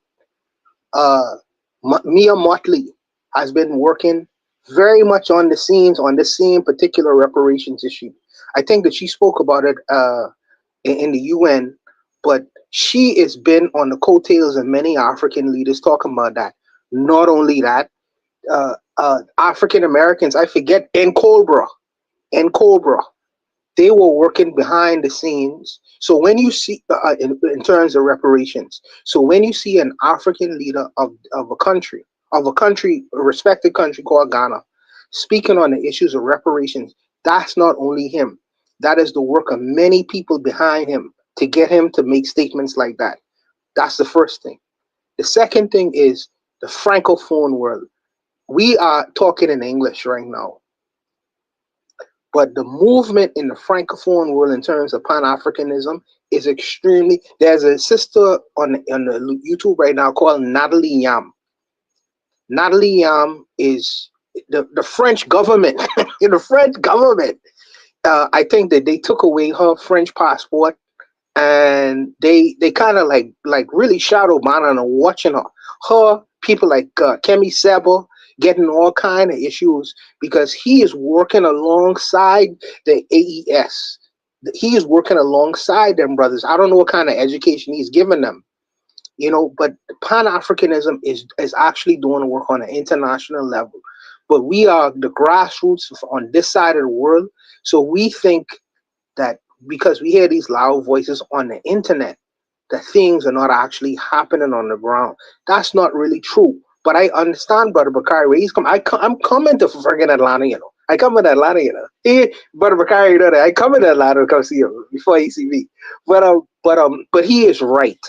S9: Mia Motley has been working very much on the scenes on the same particular reparations issue. I think that she spoke about it in the UN, but she has been on the coattails of many African leaders talking about that. Not only that, African Americans, I forget, in Cobra, they were working behind the scenes. So when you see, in terms of reparations, so when you see an African leader of a country, a respected country called Ghana, speaking on the issues of reparations, that's not only him. That is the work of many people behind him to get him to make statements like that. That's the first thing. The second thing is the Francophone world. We are talking in English right now. But the movement in the Francophone world in terms of Pan-Africanism is extremely... There's a sister on the YouTube right now called Natalie Yam. Natalie Yam is the French government. In the French government, I think that they took away her French passport, and they kind of like really shadow banning and watching her. Her people like Kemi Seba getting all kind of issues because he is working alongside the AES. He is working alongside them brothers. I don't know what kind of education he's giving them, but Pan-Africanism is actually doing work on an international level. But we are the grassroots on this side of the world. So we think that because we hear these loud voices on the internet, that things are not actually happening on the ground. That's not really true. But I understand Brother Bakari where he's come. I'm coming to friggin' Atlanta, I come in Atlanta, Brother Bakari, that I come in Atlanta to come see him before he see me. But he is right.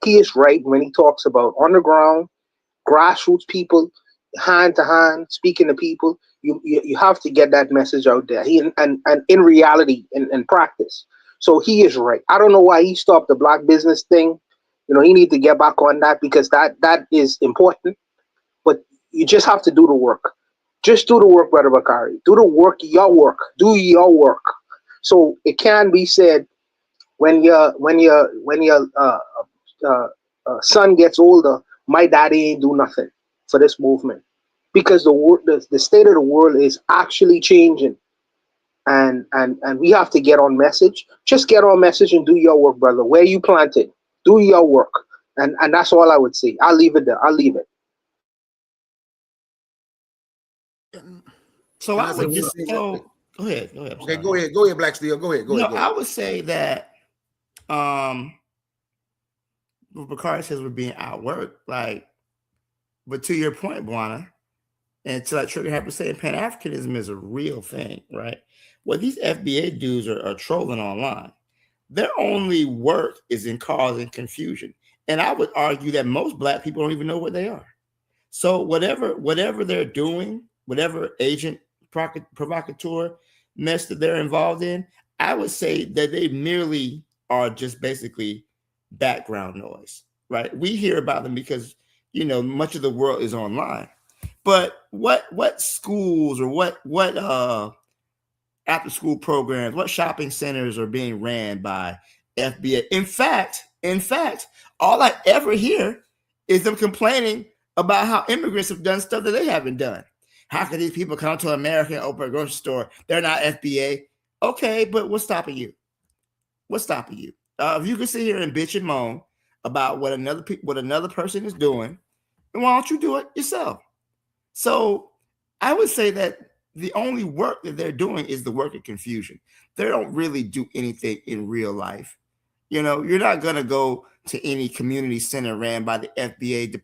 S9: He is right when he talks about on the ground, grassroots people, hand to hand, speaking to people. You have to get that message out there. And in reality, in practice. So he is right. I don't know why he stopped the black business thing. He need to get back on that because that is important. But you just have to do the work. Just do the work, Brother Bakari. Do the work, your work. Do your work. So it can be said when you're son gets older, my daddy ain't do nothing for this movement, because the state of the world is actually changing, and we have to get on message. Just get on message and do your work, brother. Where you planted, do your work, and that's all I would say. I'll leave it there. I'll leave it.
S6: So I would just go ahead.
S10: Okay, go ahead, Black Steel. Go ahead.
S6: I would say that Bakari says we're being outworked, but to your point, Buana, and to like Trigger Happy saying, Pan-Africanism is a real thing, right? Well, these FBA dudes are trolling online. Their only work is in causing confusion. And I would argue that most Black people don't even know what they are. So whatever they're doing, whatever agent provocateur mess that they're involved in, I would say that they merely are just basically background noise, right? We hear about them because, much of the world is online. But what schools or what after school programs, what shopping centers are being ran by FBA? In fact, all I ever hear is them complaining about how immigrants have done stuff that they haven't done. How can these people come to America and open a grocery store? They're not FBA. Okay, but what's stopping you? If you can sit here and bitch and moan about what another person is doing, then why don't you do it yourself? So I would say that the only work that they're doing is the work of confusion. They don't really do anything in real life. You're not going to go to any community center ran by the FBA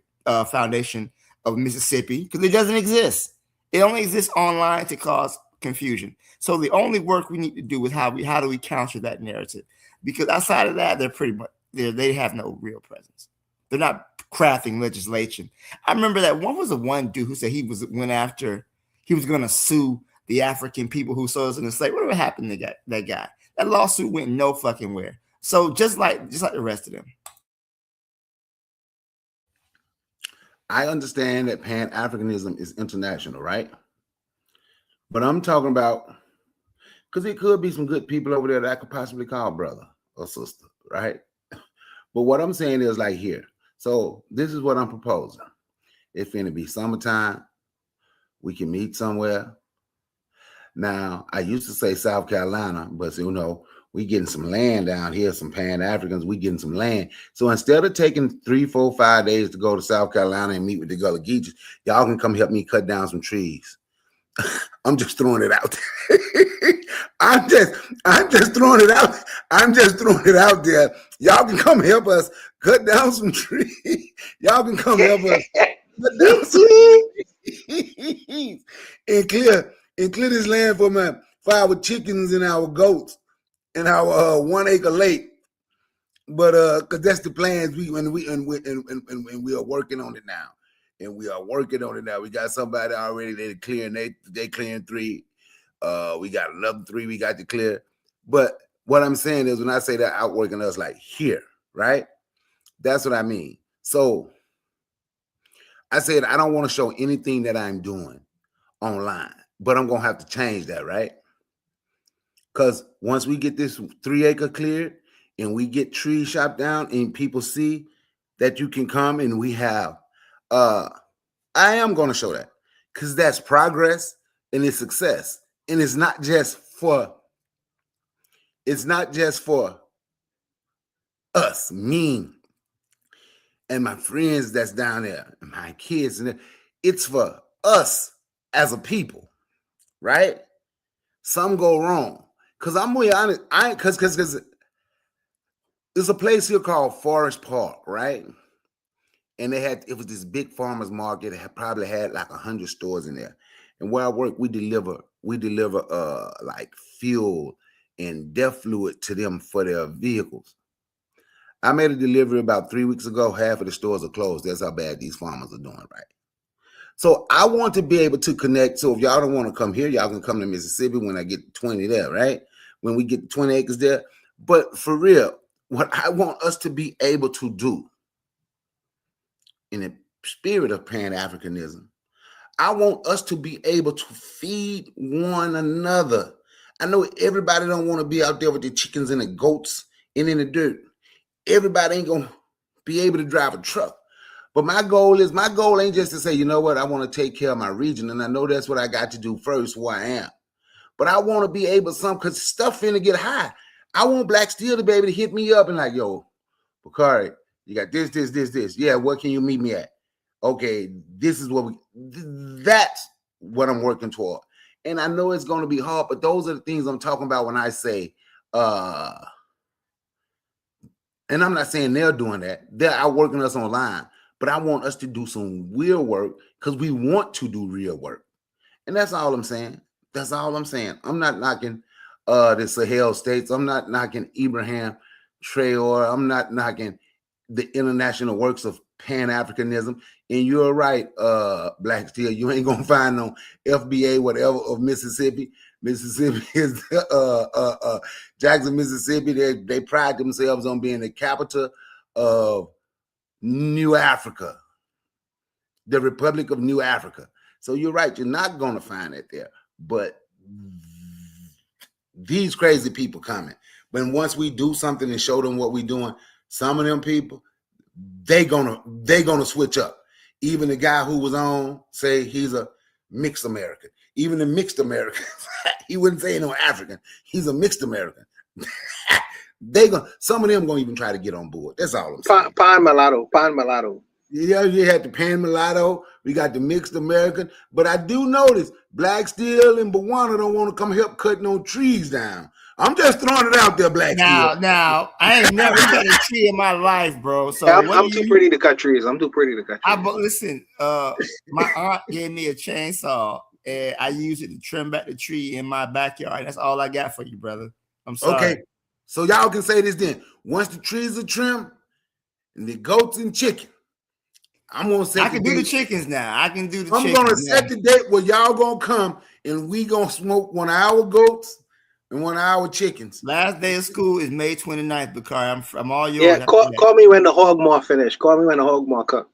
S6: Foundation of Mississippi because it doesn't exist. It only exists online to cause confusion. So the only work we need to do is how do we counter that narrative? Because outside of that, they're pretty much they have no real presence. They're not crafting legislation. I remember that one dude who said he was going to sue the African people who sold us in the slave. Whatever happened to that guy? That lawsuit went no fucking where. So just like the rest of them.
S10: I understand that Pan-Africanism is international, right? But I'm talking about, because it could be some good people over there that I could possibly call brother or sister, right? But what I'm saying is like here. So this is what I'm proposing. It's going to be summertime. We can meet somewhere. Now, I used to say South Carolina, but we getting some land down here, some Pan-Africans, we getting some land. So instead of taking 3, 4, 5 days to go to South Carolina and meet with the Gullah Geechees, y'all can come help me cut down some trees. I'm just throwing it out there. I'm just throwing it out. I'm just throwing it out there. Y'all can come help us cut down some trees. Y'all can come help us cut down some trees and clear this land for our chickens and our goats and our 1 acre lake. But because that's the plans we are working on it now. And we are working on it now. We got somebody already. They clearing 3. We got another 3 we got to clear. But what I'm saying is when I say that outworking us, like here, right? That's what I mean. So I said I don't want to show anything that I'm doing online, but I'm gonna have to change that, right? Because once we get this 3 acre cleared and we get trees chopped down and people see that you can come and we have I am going to show that because that's progress and it's success. And it's not just for us, me and my friends that's down there and my kids. And it's for us as a people, right? Some go wrong. Because I'm really honest, because there's a place here called Forest Park, right? And it was this big farmer's market. It probably had like 100 stores in there. And where I work, we deliver like fuel and death fluid to them for their vehicles. I made a delivery about 3 weeks ago. Half of the stores are closed. That's how bad these farmers are doing, right? So I want to be able to connect. So if y'all don't want to come here, y'all can come to Mississippi when I get 20 there, right? When we get 20 acres there. But for real, what I want us to be able to do in the spirit of Pan-Africanism, I want us to be able to feed one another. I know everybody don't want to be out there with the chickens and the goats and in the dirt. Everybody ain't going to be able to drive a truck. But my goal ain't just to say, you know what, I want to take care of my region. And I know that's what I got to do first, where I am. But I want to be able because stuff finna get high. I want Black Steel to be able to hit me up and like, yo, Bakari, you got this. Yeah, what can you meet me at? Okay, this is that's what I'm working toward. And I know it's going to be hard, but those are the things I'm talking about when I say, and I'm not saying they're doing that. They're outworking us online, but I want us to do some real work because we want to do real work. And that's all I'm saying. That's all I'm saying. I'm not knocking the Sahel states. I'm not knocking Ibrahim Traore. I'm not knocking the international works of Pan-Africanism. And you're right, Black Steel. You ain't gonna find no FBA whatever of Mississippi. Mississippi is Jackson, Mississippi. They pride themselves on being the capital of New Africa, the Republic of New Africa. So you're right. You're not gonna find it there. But these crazy people coming. But once we do something and show them what we're doing, some of them people, they gonna switch up. Even the guy who was on, say he's a mixed American. Even the mixed American, he wouldn't say no African. He's a mixed American. Some of them gonna even try to get on board. That's all I'm saying.
S9: Pan mulatto.
S10: Yeah, you had the Pan mulatto. We got the mixed American. But I do notice Black Steel and Bawana don't want to come help cut no trees down. I'm just throwing it out there, Black Steel.
S6: Now, I ain't never cut a tree in my life, bro. So
S9: yeah, I'm too pretty to cut trees.
S6: But listen, my aunt gave me a chainsaw, and I use it to trim back the tree in my backyard. That's all I got for you, brother. I'm sorry.
S10: Okay, so y'all can say this then. Once the trees are trimmed, and the goats and chicken, I'm gonna set.
S6: I can do the chickens now. I'm
S10: gonna set the date where y'all gonna come and we gonna smoke 1 hour goats and 1 hour chickens.
S6: Last day of school is May 29th, Bakari. I'm all yours.
S9: Yeah, call me when the hog maw finish. Call me when the hog maw cook.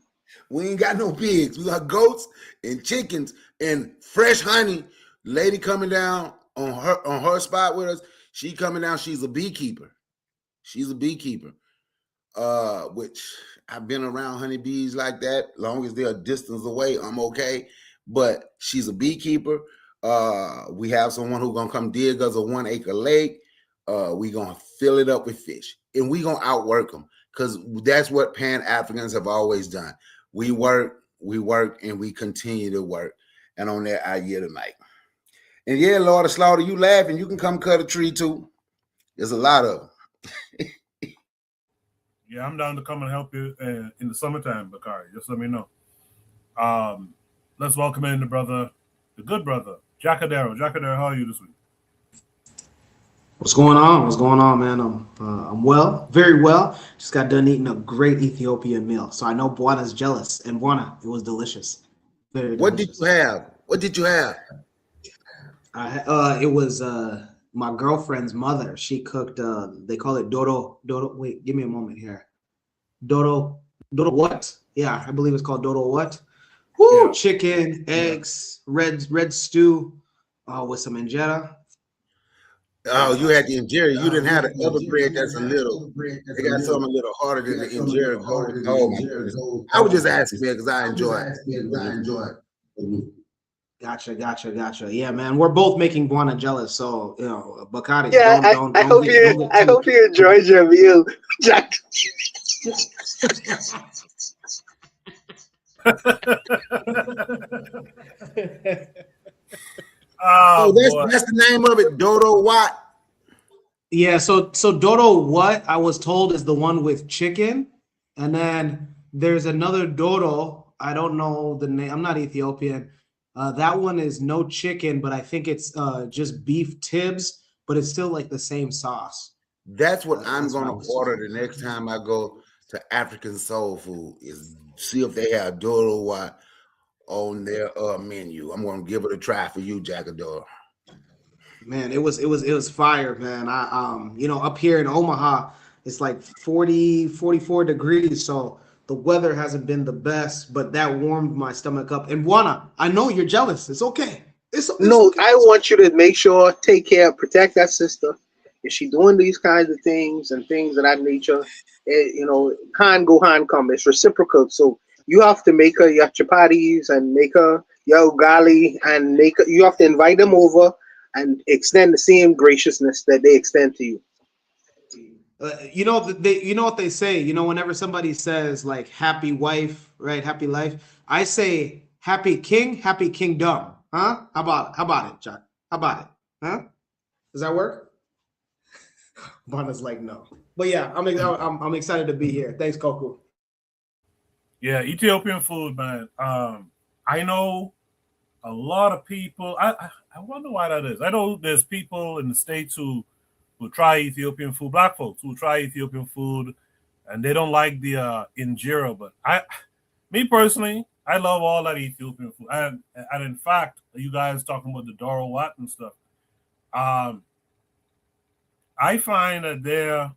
S10: We ain't got no pigs. We got goats and chickens and fresh honey. Lady coming down on her spot with us. She coming down. She's a beekeeper. Which I've been around honeybees like that. Long as they're a distance away, I'm okay. But she's a beekeeper. We have someone who's gonna come dig us a 1 acre lake. We gonna fill it up with fish, and we gonna outwork them because that's what Pan-Africans have always done. We work, and we continue to work. And on that, I yield the mic. And yeah, Lord of Slaughter, you laughing? You can come cut a tree too. There's a lot of them.
S1: Yeah, I'm down to come and help you in the summertime, Bakari. Just let me know. Let's welcome in the good brother, Jacadero. Jacadero, how are you this week?
S11: What's going on, man? I'm well, very well. Just got done eating a great Ethiopian meal. So I know Buana's jealous. And Buana, it was delicious. Very delicious.
S10: What did you have?
S11: It was my girlfriend's mother. She cooked, they call it Dodo. Wait, give me a moment here. Dodo what? Yeah, I believe it's called Dodo what? Woo! Yeah. Chicken, eggs, red stew with some injera.
S10: Oh, you had the injera. You didn't have the other bread that's a little. They got something a little harder than the injera. Oh my goodness! I was just asking because I enjoy it.
S11: Gotcha. Yeah, man, we're both making Buana jealous. So Bakari.
S9: Yeah, I hope you enjoyed your meal, Jack.
S10: That's the name of it, Dodo what?
S11: Yeah, so Dodo what I was told is the one with chicken, and then there's another Dodo. I don't know the name. I'm not Ethiopian. That one is no chicken, but I think it's just beef tibs, but it's still like the same sauce.
S10: That's what I'm gonna order the next time I go to African soul food. Is see if they have Dodo what on their menu. I'm gonna give it a try for you, Jacador.
S11: Man, it was fire, man. I up here in Omaha, it's like 44 degrees, so the weather hasn't been the best, but that warmed my stomach up. And Buana, I know you're jealous. It's okay. It's
S9: no,
S11: okay.
S9: I want you to make sure, take care, protect that sister, Is she doing these kinds of things and things of that nature? Hand go hand come. It's reciprocal. So you have to make her your chapatis and make her your ugali and you have to invite them over and extend the same graciousness that they extend to you.
S11: You know what they say. Whenever somebody says like happy wife, right? Happy life. I say happy king, happy kingdom. Huh? How about it, Chuck? How about it? Huh? Does that work? Bona's like no. But yeah, I'm excited to be here. Thanks, Koku.
S1: Yeah, Ethiopian food, man. I know a lot of people. I wonder why that is. I know there's people in the States who try Ethiopian food, black folks who try Ethiopian food, and they don't like the injera. But me personally, I love all that Ethiopian food. And in fact, you guys talking about the Doro Wat and stuff. I find that their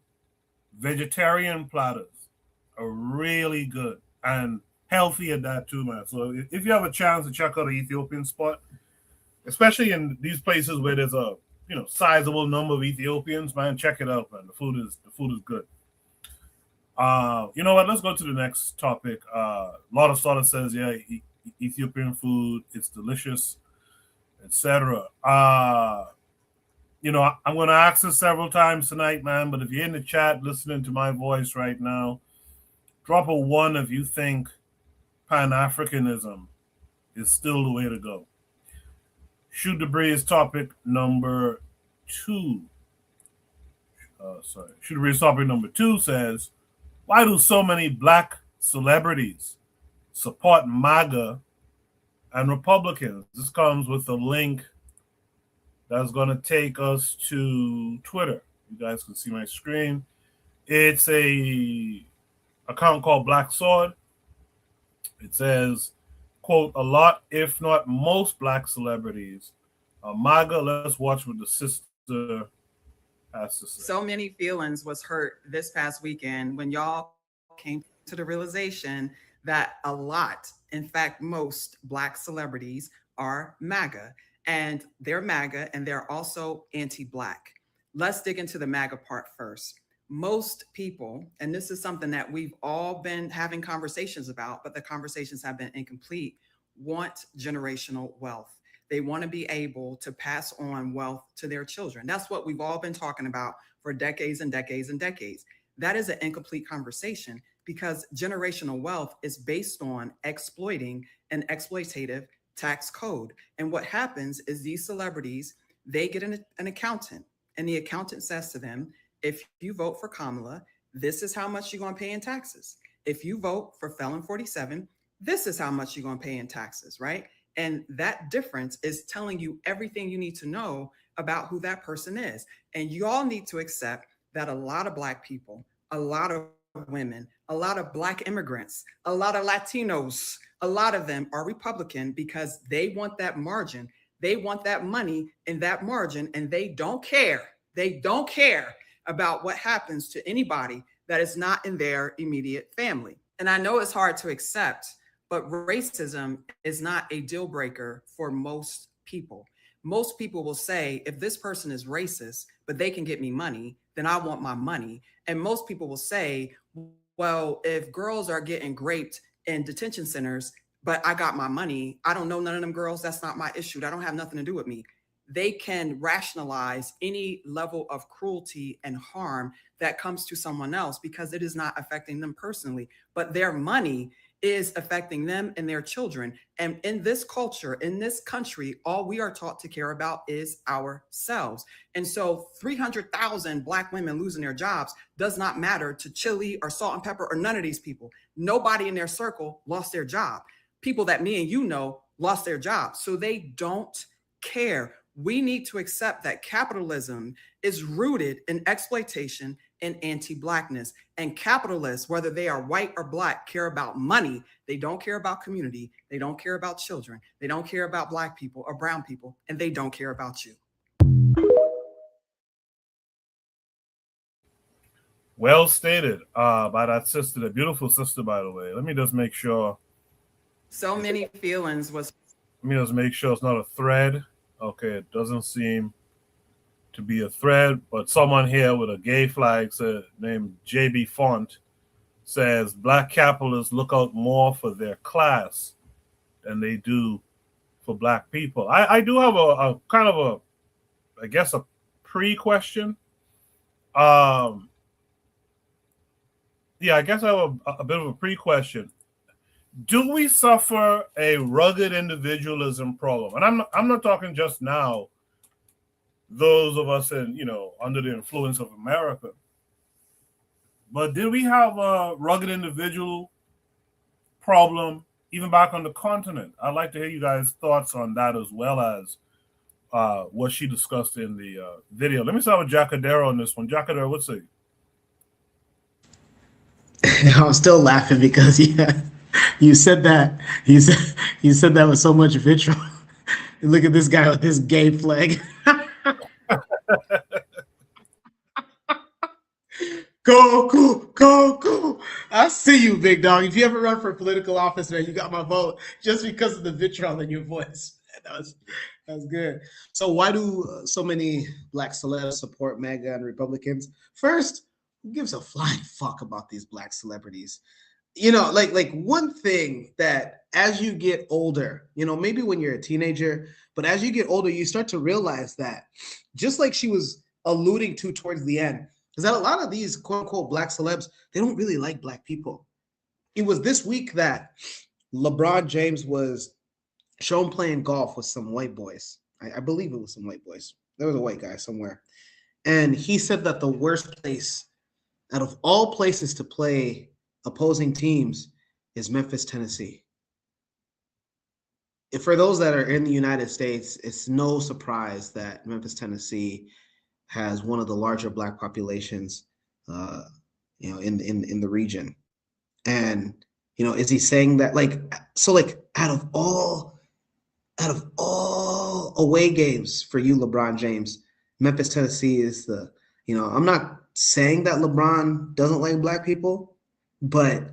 S1: vegetarian platters are really good and healthy at that too, man. So if you have a chance to check out an Ethiopian spot, especially in these places where there's a sizable number of Ethiopians, man, check it out, man. The food is good. You know what? Let's go to the next topic. Lot of sort of says, yeah, Ethiopian food, it's delicious, etc. I'm going to ask this several times tonight, man, but if you're in the chat listening to my voice right now, drop a 1 if you think Pan-Africanism is still the way to go. Shoot the Breeze topic number 2. Shoot the Breeze topic number 2 says, why do so many black celebrities support MAGA and Republicans? This comes with a link that's going to take us to Twitter. You guys can see my screen. It's a account called Black Sword. It says, quote, a lot, if not most black celebrities are MAGA. Let's watch what the sister has to say.
S12: So many feelings was hurt this past weekend when y'all came to the realization that a lot, in fact, most black celebrities are MAGA. And they're MAGA and they're also anti-black. Let's dig into the MAGA part first. Most people, and this is something that we've all been having conversations about, but the conversations have been incomplete, want generational wealth. They want to be able to pass on wealth to their children. That's what we've all been talking about for decades and decades and decades. That is an incomplete conversation because generational wealth is based on exploiting an exploitative tax code. And what happens is these celebrities, they get an accountant, and the accountant says to them, if you vote for Kamala, this is how much you're going to pay in taxes. If you vote for Felon 47, this is how much you're going to pay in taxes, right? And that difference is telling you everything you need to know about who that person is. And you all need to accept that a lot of black people, a lot of women, a lot of black immigrants, a lot of Latinos, a lot of them are Republican because they want that margin. They want that money in that margin, and they don't care. They don't care about what happens to anybody that is not in their immediate family. And I know it's hard to accept, but racism is not a deal breaker for most people. Most people will say, if this person is racist, but they can get me money, then I want my money. And most people will say, well, if girls are getting raped in detention centers, but I got my money, I don't know none of them girls, that's not my issue. That don't have nothing to do with me. They can rationalize any level of cruelty and harm that comes to someone else because it is not affecting them personally, but their money is affecting them and their children. And in this culture, in this country, all we are taught to care about is ourselves. And so 300,000 black women losing their jobs does not matter to Chili or Salt and Pepper or none of these people. Nobody in their circle lost their job. People that me and you know lost their jobs. So they don't care. We need to accept that capitalism is rooted in exploitation and anti-blackness. And capitalists, whether they are white or black, care about money. They don't care about community. They don't care about children. They don't care about black people or brown people, and they don't care about you.
S1: Well stated by that sister, the beautiful sister, by the way. Let me just make sure.
S12: So many feelings was.
S1: Let me just make sure it's not a thread. Okay, it doesn't seem to be a thread, but someone here with a gay flag named JB Font says black capitalists look out more for their class than they do for black people. I do have a kind of a, I guess, a pre-question. Yeah, I guess I have a bit of a pre-question. Do we suffer a rugged individualism problem? And I'm not talking just now, those of us in, under the influence of America. But did we have a rugged individual problem even back on the continent? I'd like to hear you guys' thoughts on that, as well as what she discussed in the video. Let me start with Jacadero on this one. Jacadero, what's it?
S11: I'm still laughing because you said that you said that with so much vitriol. Look at this guy with his gay flag. Go. I see you, big dog. If you ever run for political office, man, you got my vote just because of the vitriol in your voice. That was good. So why do so many black celebs support MAGA and Republicans? First, who gives a flying fuck about these black celebrities? Like one thing that as you get older, maybe when you're a teenager, but as you get older, you start to realize that, just like she was alluding to towards the end, is that a lot of these quote unquote black celebs, they don't really like black people. It was this week that LeBron James was shown playing golf with some white boys. I believe it was some white boys. There was a white guy somewhere. And he said that the worst place out of all places to play opposing teams is Memphis, Tennessee. For those that are in the United States, it's no surprise that Memphis, Tennessee has one of the larger black populations, in the region. And, is he saying that out of all away games for you, LeBron James, Memphis, Tennessee is I'm not saying that LeBron doesn't like black people, but,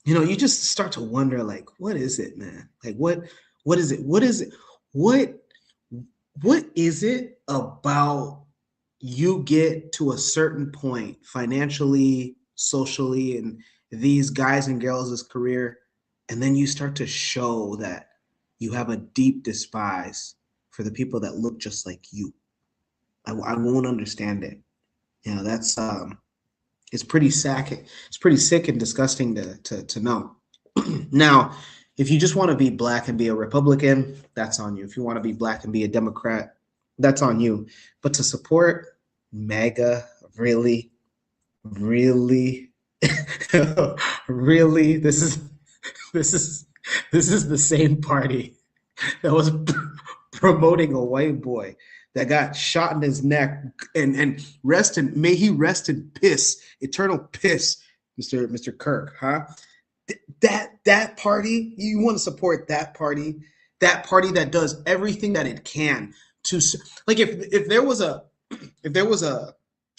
S11: you just start to wonder, what is it, man? What is it? What is it about you get to a certain point financially, socially, and these guys and girls' career, and then you start to show that you have a deep despise for the people that look just like you? I won't understand it. That's it's pretty sick. It's pretty sick and disgusting to know. Now, if you just want to be black and be a Republican, that's on you. If you want to be black and be a Democrat, that's on you. But to support MAGA, really, really, this is the same party that was promoting a white boy that got shot in his neck and may he rest in piss, eternal piss, Mr. Kirk, huh? That party, you want to support that party that does everything that it can to, if there was a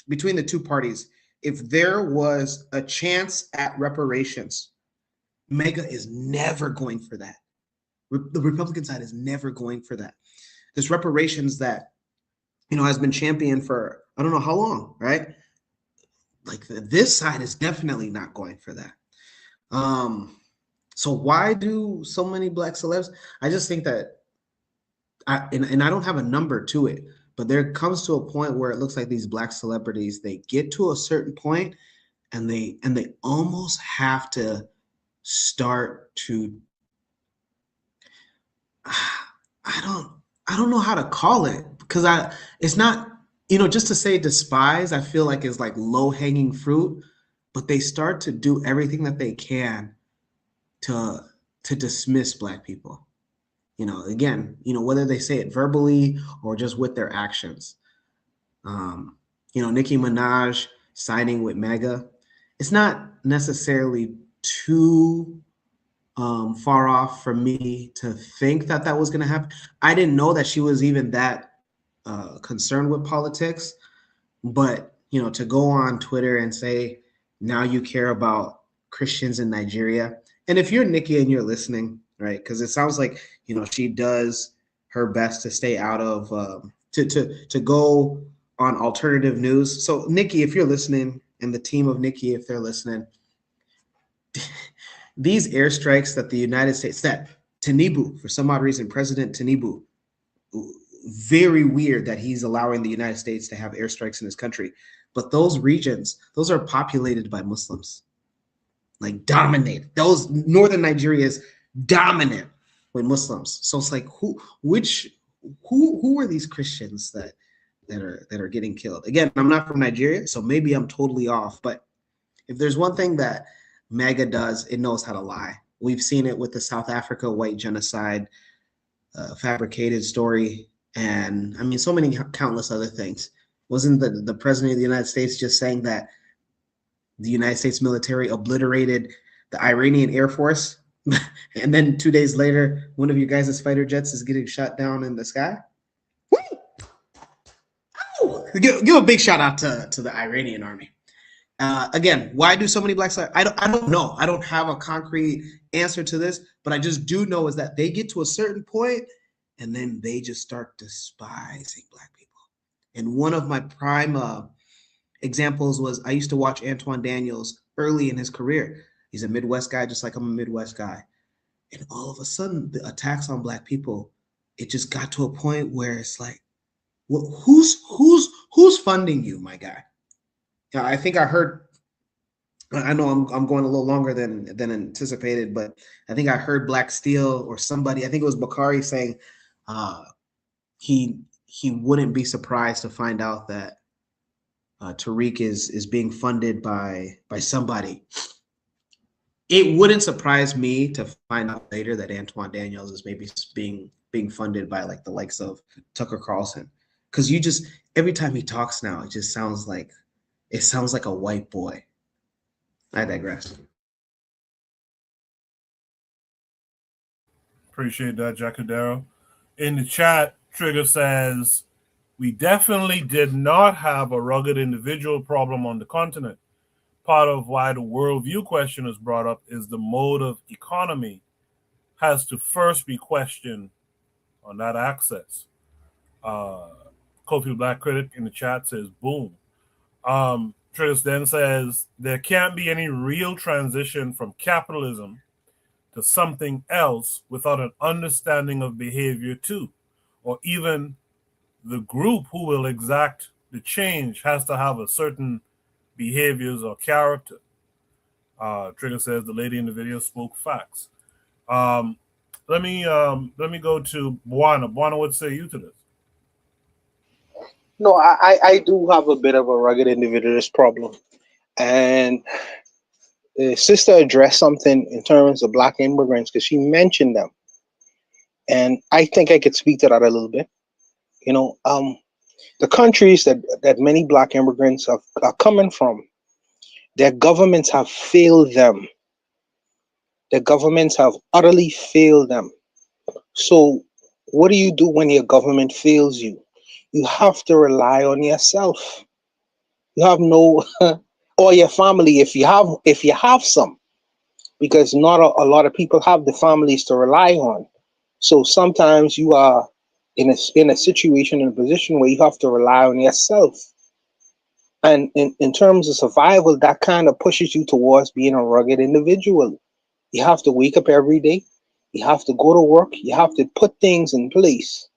S11: between the two parties, if there was a chance at reparations, MAGA is never going for that. The Republican side is never going for that. There's reparations that has been championed for I don't know how long, right? This side is definitely not going for that. So why do so many black celebs? I just think that I don't have a number to it, but there comes to a point where it looks like these black celebrities, they get to a certain point and they almost have to start to I don't know how to call it, because it's not, just to say despise, I feel like is like low-hanging fruit, but they start to do everything that they can to dismiss black people. Again, whether they say it verbally or just with their actions. Nicki Minaj signing with MAGA, it's not necessarily too far off for me to think that was going to happen. I didn't know that she was even that concerned with politics, but to go on Twitter and say now you care about Christians in Nigeria, and if you're Nicki and you're listening, right, because it sounds like she does her best to stay out of to go on alternative news. So Nikki, if you're listening, and the team of Nikki, if they're listening, these airstrikes that the United States, that Tinubu, for some odd reason, President Tinubu, very weird that he's allowing the United States to have airstrikes in his country. But those regions, those are populated by Muslims, like dominated. Those northern Nigeria is dominant with Muslims. So it's like who are these Christians that are getting killed? Again, I'm not from Nigeria, so maybe I'm totally off. But if there's one thing that MAGA does, it knows how to lie. We've seen it with the South Africa white genocide, fabricated story, and I mean so many countless other things. Wasn't the president of the United States just saying that the United States military obliterated the Iranian Air Force, and then 2 days later, one of you guys' fighter jets is getting shot down in the sky? Give a big shout out to the Iranian army. Again, why do so many blacks? I don't know. I don't have a concrete answer to this, but I just do know is that they get to a certain point and then they just start despising black people. And one of my prime examples was I used to watch Antoine Daniels early in his career. He's a Midwest guy, just like I'm a Midwest guy. And all of a sudden, the attacks on black people, it just got to a point where it's like, well, who's funding you, my guy? I think I heard, I know I'm going a little longer than anticipated, but I think I heard Black Steel or somebody, I think it was Bakari, saying he wouldn't be surprised to find out that Tariq is being funded by somebody. It wouldn't surprise me to find out later that Antoine Daniels is maybe being funded by like the likes of Tucker Carlson, because you just, every time he talks now, it just sounds like a white boy. I digress.
S1: Appreciate that, Jacadero. In the chat, Trigger says, we definitely did not have a rugged individual problem on the continent. Part of why the worldview question is brought up is the mode of economy has to first be questioned on that access. Kofi Black Critic in the chat says, boom. Tris then says, there can't be any real transition from capitalism to something else without an understanding of behavior too, or even the group who will exact the change has to have a certain behaviors or character. Trigger says the lady in the video spoke facts. Let me go to Buana. Buana, what say you to this?
S9: No, I do have a bit of a rugged individualist problem. And the sister addressed something in terms of black immigrants because she mentioned them. And I think I could speak to that a little bit. You know, the countries that many black immigrants are coming from, their governments have failed them. Their governments have utterly failed them. So what do you do when your government fails you? You have to rely on yourself. You have no, or your family if you have some, because not a lot of people have the families to rely on. So sometimes you are in a situation, in a position where you have to rely on yourself. And in terms of survival, that kind of pushes you towards being a rugged individual. You have to wake up every day. You have to go to work. You have to put things in place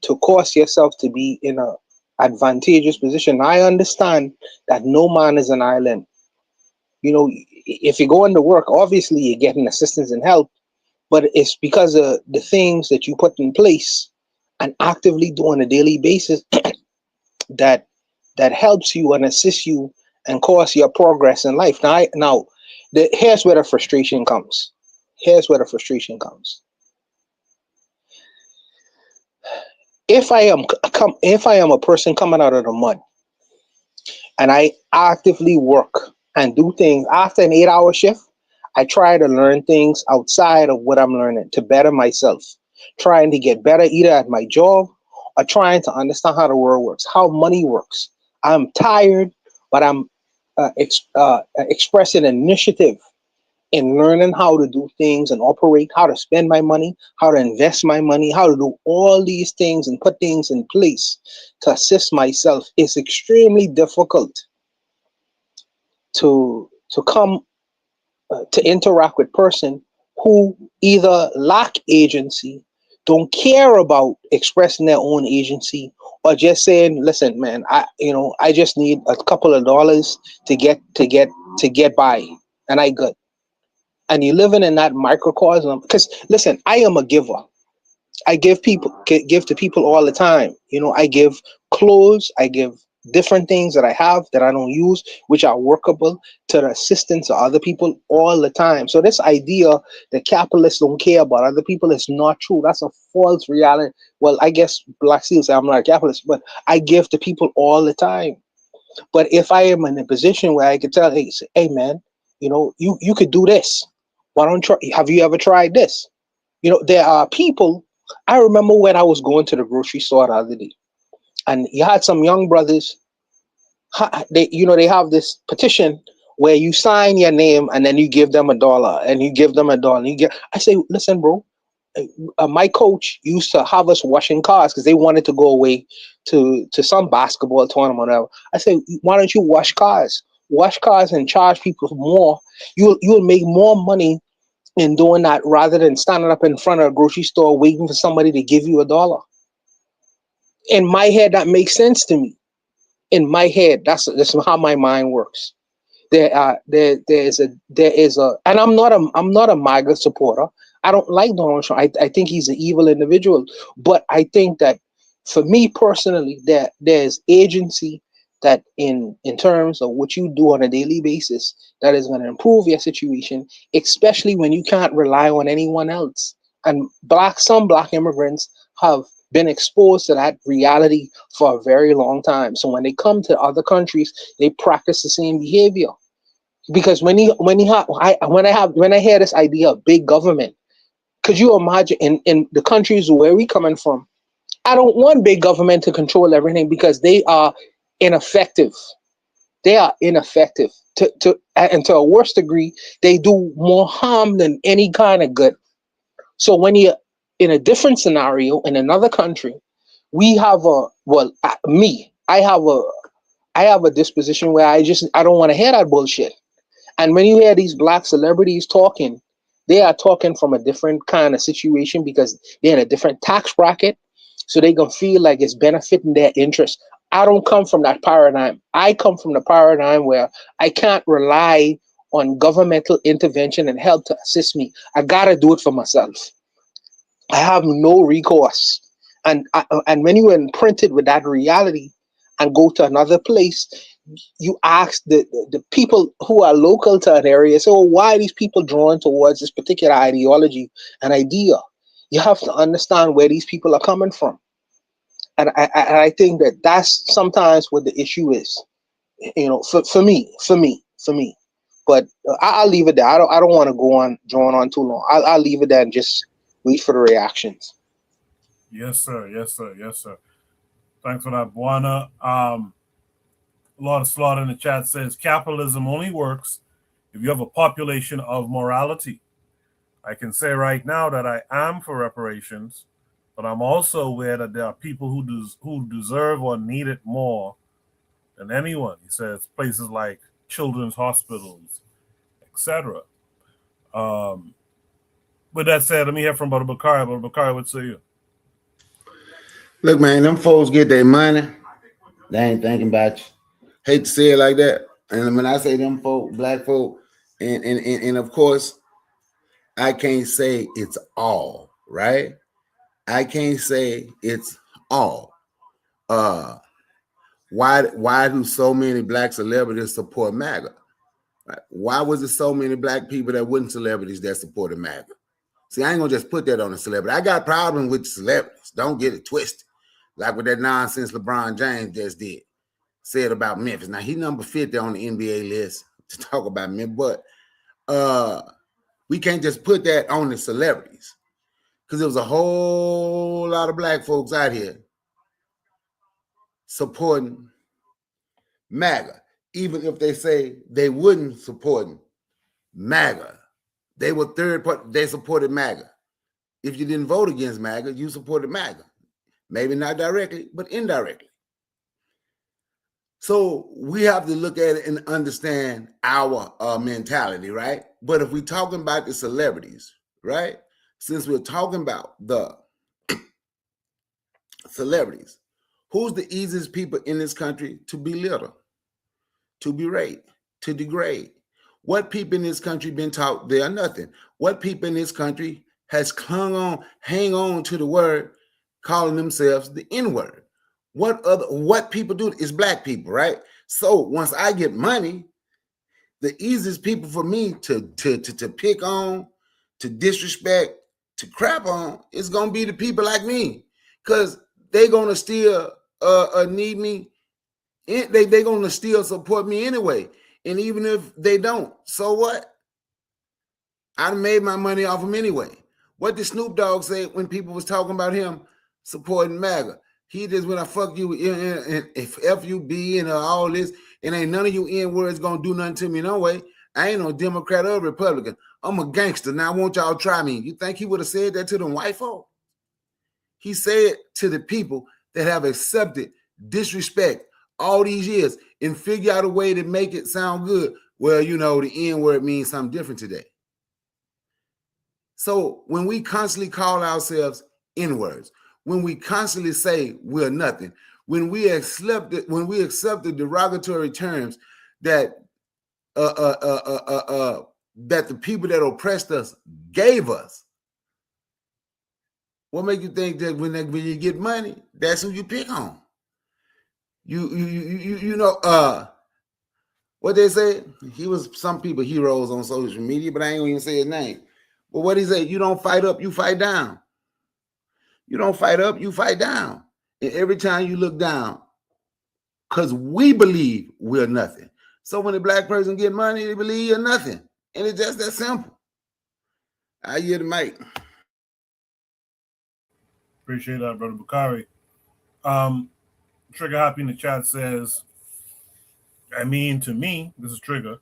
S9: to cause yourself to be in a advantageous position. I understand that no man is an island. You know, if you go into work, obviously you're getting assistance and help, but it's because of the things that you put in place and actively do on a daily basis that helps you and assists you and cause your progress in life. Here's where the frustration comes. Here's where the frustration comes. If I am a person coming out of the mud and I actively work and do things after an 8-hour shift, I try to learn things outside of what I'm learning to better myself, trying to get better either at my job or trying to understand how the world works, how money works. I'm tired, but I'm expressing initiative in learning how to do things and operate, how to spend my money, how to invest my money, how to do all these things and put things in place to assist myself, it's extremely difficult to come to interact with person who either lack agency, don't care about expressing their own agency, or just saying, listen, man, I just need a couple of dollars to get by, and I good. And you're living in that microcosm, because listen, I am a giver. I give to people all the time. I give clothes, I give different things that I have that I don't use, which are workable, to the assistance of other people all the time. So this idea that capitalists don't care about other people is not true. That's a false reality. Well, I guess Black Seal say I'm not a capitalist, but I give to people all the time. But if I am in a position where I could tell, hey man, you could do this. Why don't try? Have you ever tried this? There are people. I remember when I was going to the grocery store the other day, and you had some young brothers. They have this petition where you sign your name and then you give them $1, and you give them $1. And I say, listen, bro. My coach used to have us washing cars because they wanted to go away to some basketball tournament or whatever. I say, why don't you wash cars? Wash cars and charge people more. You'll make more money in doing that rather than standing up in front of a grocery store waiting for somebody to give you $1. In my head, that makes sense to me. In my head, that's how my mind works. There is a, and I'm not a MAGA supporter. I don't like Donald Trump. I think he's an evil individual. But I think that for me personally, there's agency that in terms of what you do on a daily basis that is going to improve your situation, especially when you can't rely on anyone else. And some black immigrants have been exposed to that reality for a very long time. So when they come to other countries, they practice the same behavior. Because when I hear this idea of big government, could you imagine in the countries where we coming from? I don't want big government to control everything because they are ineffective. They are ineffective. And to a worse degree, they do more harm than any kind of good. So when you're in a different scenario in another country, we have I have a disposition where I don't want to hear that bullshit. And when you hear these black celebrities talking, they are talking from a different kind of situation because they're in a different tax bracket. So they gonna feel like it's benefiting their interest. I don't come from that paradigm. I come from the paradigm where I can't rely on governmental intervention and help to assist me. I gotta do it for myself. I have no recourse. And when you are imprinted with that reality and go to another place, you ask the people who are local to an area, so why are these people drawn towards this particular ideology and idea? You have to understand where these people are coming from. And I think that's sometimes what the issue is, for me. But I'll leave it there. I don't want to go on drawing on too long. I'll leave it there and just wait for the reactions.
S1: Yes, sir. Yes, sir. Yes, sir. Thanks for that, Buana. Lord of Slaughter in the chat says capitalism only works if you have a population of morality. I can say right now that I am for reparations, but I'm also aware that there are people who deserve or need it more than anyone. He says places like children's hospitals, etc. With that said, let me hear from Brother Bakari. Brother Bakari, what say you?
S10: Look, man, them folks get their money. They ain't thinking about you. Hate to say it like that. And when I say them folk, black folk, and of course, I can't say it's all, right? I can't say it's all. Why do so many black celebrities support MAGA? Right? Why was there so many black people that weren't celebrities that supported MAGA? See, I ain't gonna just put that on a celebrity. I got problems with celebrities. Don't get it twisted. Like what that nonsense LeBron James just did, said about Memphis. Now he number 50 on the NBA list to talk about Memphis, but we can't just put that on the celebrities because there was a whole lot of black folks out here supporting MAGA, even if they say they wouldn't support MAGA. They were third party. They supported MAGA. If you didn't vote against MAGA, you supported MAGA. Maybe not directly, but indirectly. So we have to look at it and understand our mentality, right? But if we're talking about the celebrities, right? Since we're talking about the celebrities, who's the easiest people in this country to belittle, to berate, to degrade? What people in this country been taught they are nothing? What people in this country has hang on to the word, calling themselves the N-word? What people do is black people, right? So once I get money, the easiest people for me to pick on, to disrespect, to crap on is gonna be the people like me, because they're gonna still need me. They're gonna still support me anyway. And even if they don't, so what? I made my money off them anyway. What did Snoop Dogg say when people was talking about him supporting MAGA? He just, when I fuck you, and if FUB and all this, and ain't none of you N-words gonna do nothing to me no way. I ain't no Democrat or Republican. I'm a gangster. Now I want y'all to try me. You think he would have said that to them white folk? He said to the people that have accepted disrespect all these years and figure out a way to make it sound good. Well, you know, the N-word means something different today. So when we constantly call ourselves N-words, when we constantly say we're nothing, when we accept the derogatory terms that that the people that oppressed us gave us, what makes you think that when you get money, that's who you pick on? You know what they say? He was some people heroes on social media, but I ain't gonna even say his name. But what he say? You don't fight up, you fight down. You don't fight up, you fight down. And every time you look down, because we believe we're nothing. So when a black person get money, they believe you're nothing. And it's just that simple. I hear the mic.
S1: Appreciate that, Brother Bakari. Trigger Happy in the chat says, I mean, to me, this is Trigger,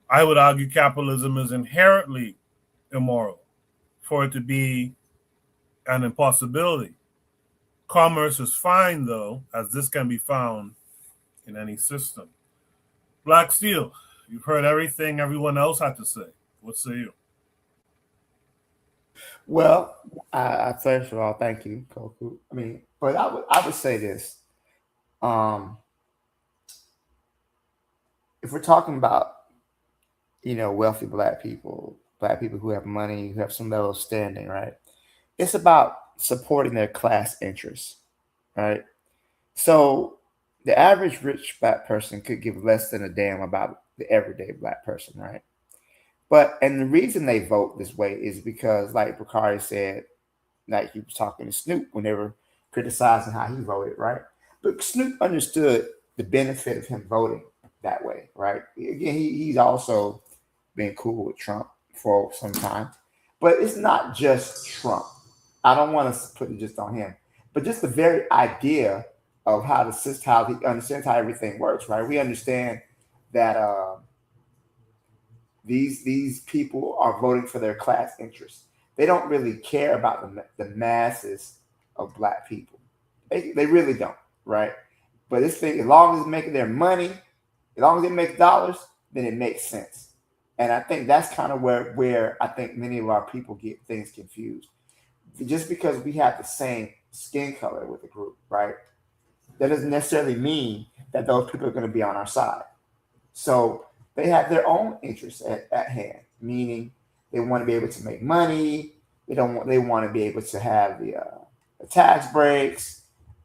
S1: I would argue capitalism is inherently immoral for it to be an impossibility. Commerce is fine, though, as this can be found in any system. Black Steel, you've heard everything everyone else had to say. What say you?
S6: Well, I first of all, thank you, Koku. I mean, but I would say this. If we're talking about, wealthy black people who have money, who have some level of standing, right? It's about supporting their class interests, right? So the average rich black person could give less than a damn about the everyday black person, right? And the reason they vote this way is because, like Bakari said, like he was talking to Snoop when they were criticizing how he voted, right? But Snoop understood the benefit of him voting that way, right? Again, he's also been cool with Trump for some time, but it's not just Trump. I don't want to put it just on him, but just the very idea of how he understands how everything works, right? We understand that these people are voting for their class interests. They don't really care about the masses of black people. They really don't, right? But this thing, as long as it's making their money, as long as it makes dollars, then it makes sense. And I think that's kind of where I think many of our people get things confused. Just because we have the same skin color with a group, right? That doesn't necessarily mean that those people are going to be on our side. So they have their own interests at hand, meaning they want to be able to make money. They want to be able to have the tax breaks.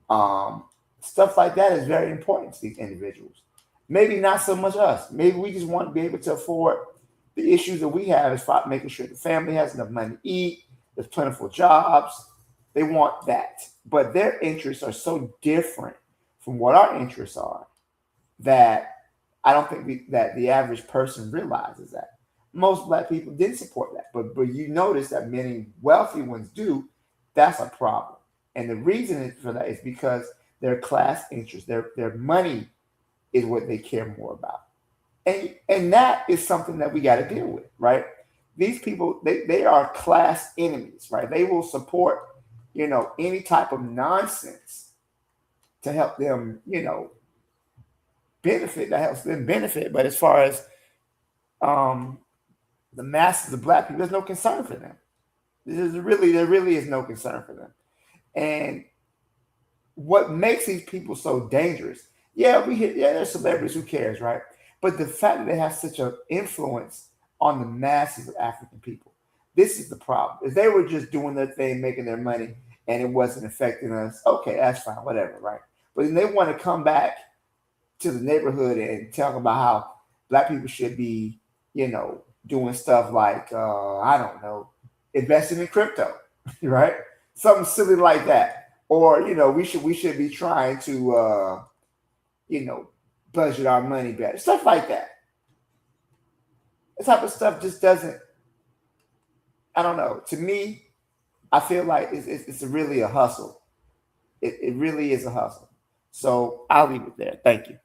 S6: Stuff like that is very important to these individuals. Maybe not so much us. Maybe we just want to be able to afford the issues that we have is making sure the family has enough money to eat, there's plentiful jobs. They want that. But their interests are so different from what our interests are that I don't think that the average person realizes that. Most black people didn't support that. But you notice that many wealthy ones do. That's a problem. And the reason for that is because their class interests, their money is what they care more about. And that is something that we got to deal with, right? these people, they are class enemies, right? They will support, any type of nonsense to help them, benefit, that helps them benefit. But as far as the masses of black people, there's no concern for them. There really is no concern for them. And what makes these people so dangerous? They're celebrities, who cares, right? But the fact that they have such an influence on the masses of African people, this is the problem. If they were just doing their thing, making their money, and it wasn't affecting us, okay, that's fine, whatever, right? But then they want to come back to the neighborhood and talk about how black people should be, doing stuff like, I don't know, investing in crypto, right? Something silly like that. Or, we should be trying to, budget our money better. Stuff like that. This type of stuff just doesn't, I don't know. To me, I feel like it's really a hustle. It really is a hustle. So I'll leave it there. Thank you.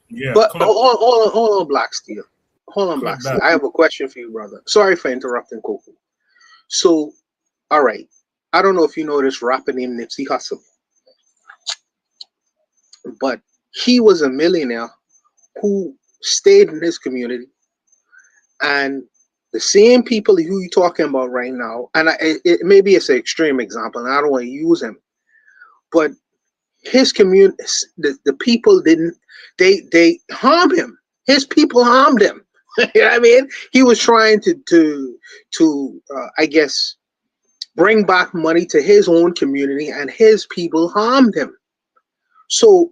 S1: Yeah.
S9: But hold on, Black Steel. Hold on, Black Steel. I have a question for you, brother. Sorry for interrupting, Coco. So, all right. I don't know if you know this rapper named Nipsey Hussle, but he was a millionaire who stayed in his community, and the same people who you're talking about right now, and maybe it's an extreme example, and I don't want to use him, but his community, the people didn't, they harmed him. His people harmed him. You know what I mean? He was trying to I guess, bring back money to his own community, and his people harmed him. So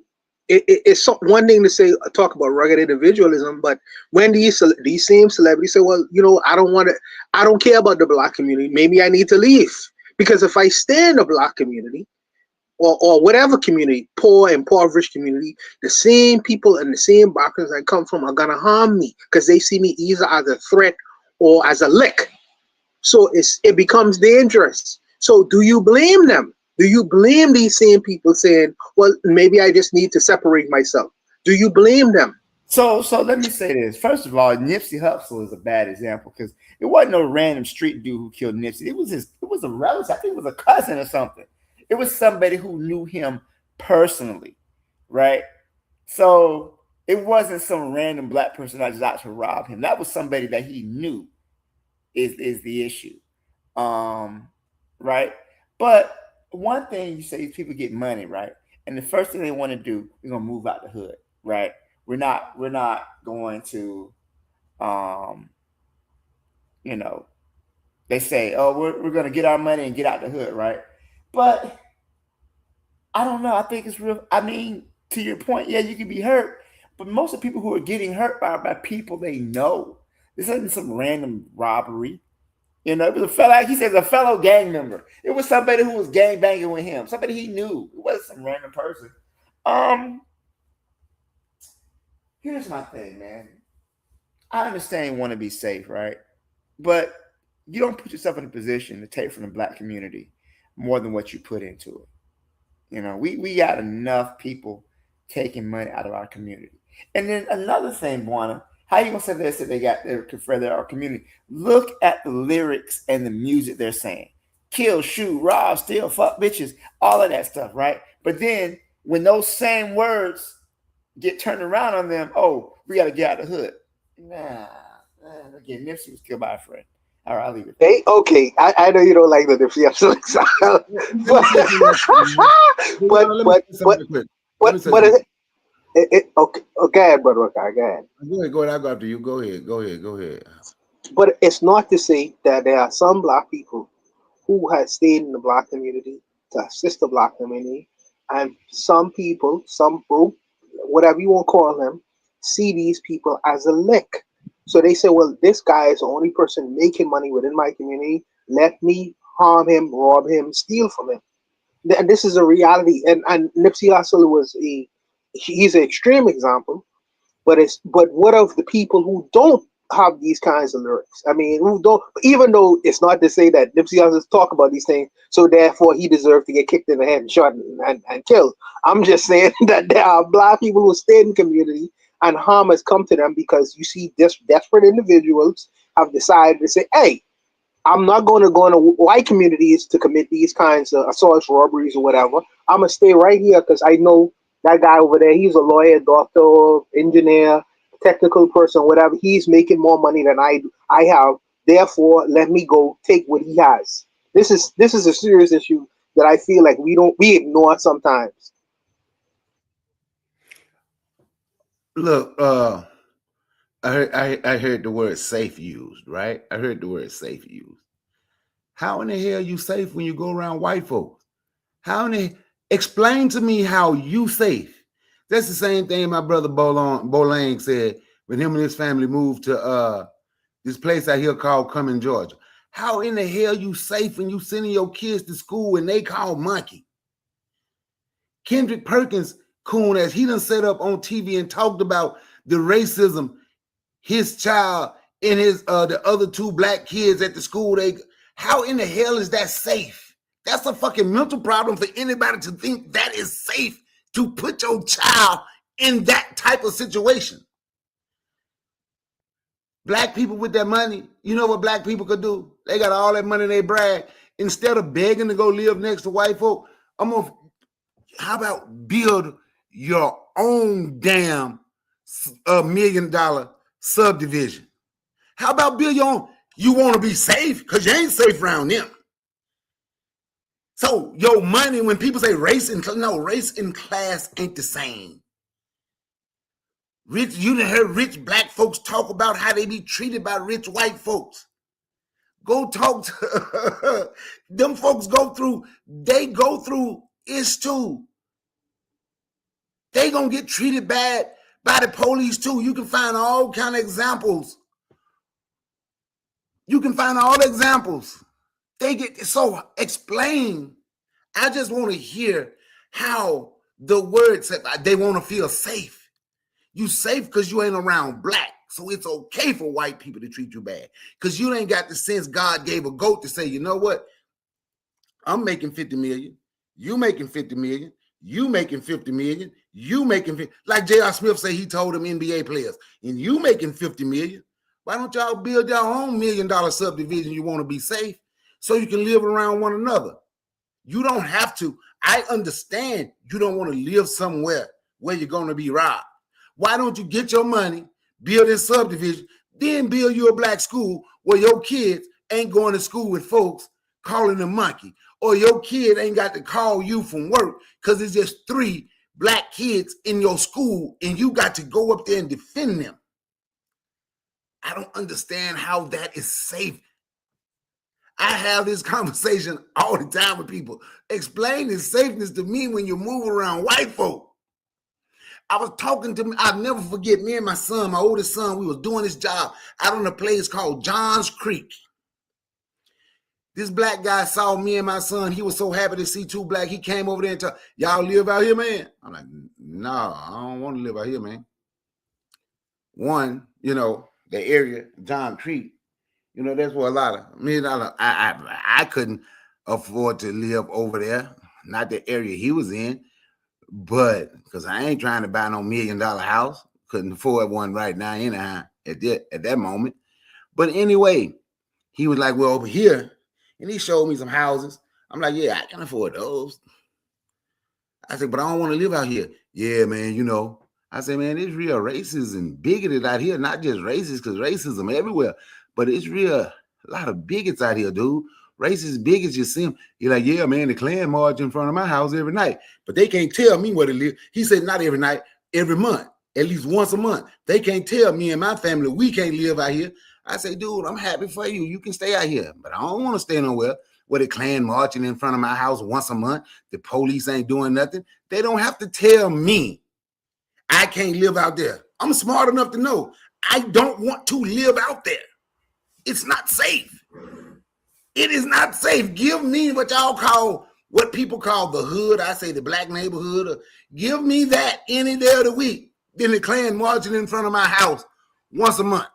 S9: it's one thing to talk about rugged individualism, but when these same celebrities say, well, I don't care about the black community, maybe I need to leave, because if I stay in the black community or whatever community, poor, impoverished community, the same people and the same backgrounds I come from are gonna harm me because they see me either as a threat or as a lick. So it becomes dangerous. So do you blame them? Do you blame these same people saying, well, maybe I just need to separate myself? Do you blame them?
S6: So let me say this. First of all, Nipsey Hussle is a bad example because it wasn't no random street dude who killed Nipsey. It was a relative. I think it was a cousin or something. It was somebody who knew him personally, right? So it wasn't some random black person that just out to rob him. That was somebody that he knew is the issue. Right? But one thing you say is people get money, right? And the first thing they want to do, we're gonna move out the hood, right? We're not going to they say, oh, we're gonna get our money and get out the hood, right? But I don't know. I think it's real. I mean, to your point, yeah, you can be hurt, but most of the people who are getting hurt by people they know. This isn't some random robbery. It was a fellow, he says, a fellow gang member. It was somebody who was gang banging with him, somebody he knew. It wasn't some random person. Here's my thing, man. I understand you want to be safe, right? But you don't put yourself in a position to take from the black community more than what you put into it. We got enough people taking money out of our community. And then another thing, Buana, how you gonna say this that they're for our community? Look at the lyrics and the music they're saying. Kill, shoot, rob, steal, fuck bitches, all of that stuff, right? But then when those same words get turned around on them, oh, we gotta get out of the hood. Nah. Again, Nipsey was killed by a friend. All right, I'll leave it.
S9: Hey, okay. I know you don't like the Nipsey Hussle example, okay, go ahead, brother. Okay, go ahead.
S10: Go ahead. I'll go after you. Go ahead.
S9: But it's not to say that there are some black people who have stayed in the black community to assist the black community, and some people, some group, whatever you want to call them, see these people as a lick. So they say, well, this guy is the only person making money within my community. Let me harm him, rob him, steal from him. And this is a reality. And Nipsey Hussle he's an extreme example, but what of the people who don't have these kinds of lyrics? I mean, who don't, even though it's not to say that Nipsey Hussle talk about these things, so therefore he deserves to get kicked in the head and shot and killed. I'm just saying that there are black people who stay in the community and harm has come to them because you see desperate individuals have decided to say, hey, I'm not going to go into white communities to commit these kinds of assaults, robberies, or whatever. I'm going to stay right here because I know that guy over there, he's a lawyer, doctor, engineer, technical person, whatever. He's making more money than I have. Therefore, let me go take what he has. This is a serious issue that I feel like we ignore sometimes.
S10: Look, I heard the word safe used, right? I heard the word safe used. How in the hell you safe when you go around white folks? Explain to me how you safe. That's the same thing my brother Bolang said when him and his family moved to this place out here called Cumming, Georgia. How in the hell you safe when you sending your kids to school and they call monkey? Kendrick Perkins, coon as he done set up on TV and talked about the racism his child and his the other two black kids at the school. How in the hell is that safe? That's a fucking mental problem for anybody to think that is safe to put your child in that type of situation. Black people with that money, you know what black people could do? They got all that money, they brag. Instead of begging to go live next to white folk, how about build your own damn $1 million subdivision? How about build your own? You want to be safe because you ain't safe around them. So your money, when people say race and class ain't the same. You done heard rich black folks talk about how they be treated by rich white folks. Go talk to them folks. They go through it too. They gonna get treated bad by the police too. You can find all kind of examples. They get so explain. I just want to hear how the words they want to feel safe. You safe because you ain't around black. So it's okay for white people to treat you bad. Because you ain't got the sense God gave a goat to say, you know what? I'm making 50 million. You making 50 million. You making 50 million. You making 50. Like J.R. Smith say he told them NBA players, and you making 50 million. Why don't y'all build your own $1 million subdivision you want to be safe so you can live around one another? You don't have to. I understand you don't want to live somewhere where you're going to be robbed. Why don't you get your money, build this subdivision, then build you a black school where your kids ain't going to school with folks calling them monkey, or your kid ain't got to call you from work because it's just 3 black kids in your school and you got to go up there and defend them. I don't understand how that is safe. I have this conversation all the time with people. Explain the safeness to me when you move around white folk. I was talking to me. I'll never forget me and my son, my oldest son, we was doing this job out on a place called Johns Creek. This black guy saw me and my son. He was so happy to see 2 black. He came over there and told, y'all live out here, man? I'm like, no, I don't want to live out here, man. One, the area, John Creek, that's where a lot of I couldn't afford to live over there, not the area he was in. But because I ain't trying to buy no $1 million house, couldn't afford one right now anyhow at that moment. But anyway, he was like, well, over here, and he showed me some houses. I'm like, yeah, I can afford those. I said, but I don't want to live out here. Yeah, man, I said, man, it's real racist and bigoted out here. Not just racist, because racism everywhere, but it's real a lot of bigots out here, dude. Racist bigots, you see them. You're like, yeah, man, the Klan march in front of my house every night. But they can't tell me where to live. He said, not every night, every month, at least once a month. They can't tell me and my family we can't live out here. I say, dude, I'm happy for you. You can stay out here. But I don't want to stay nowhere where the Klan marching in front of my house once a month. The police ain't doing nothing. They don't have to tell me I can't live out there. I'm smart enough to know I don't want to live out there. It's not safe. It is not safe. Give me what people call the hood. I say the black neighborhood. Give me that any day of the week. Then the Klan marching in front of my house once a month.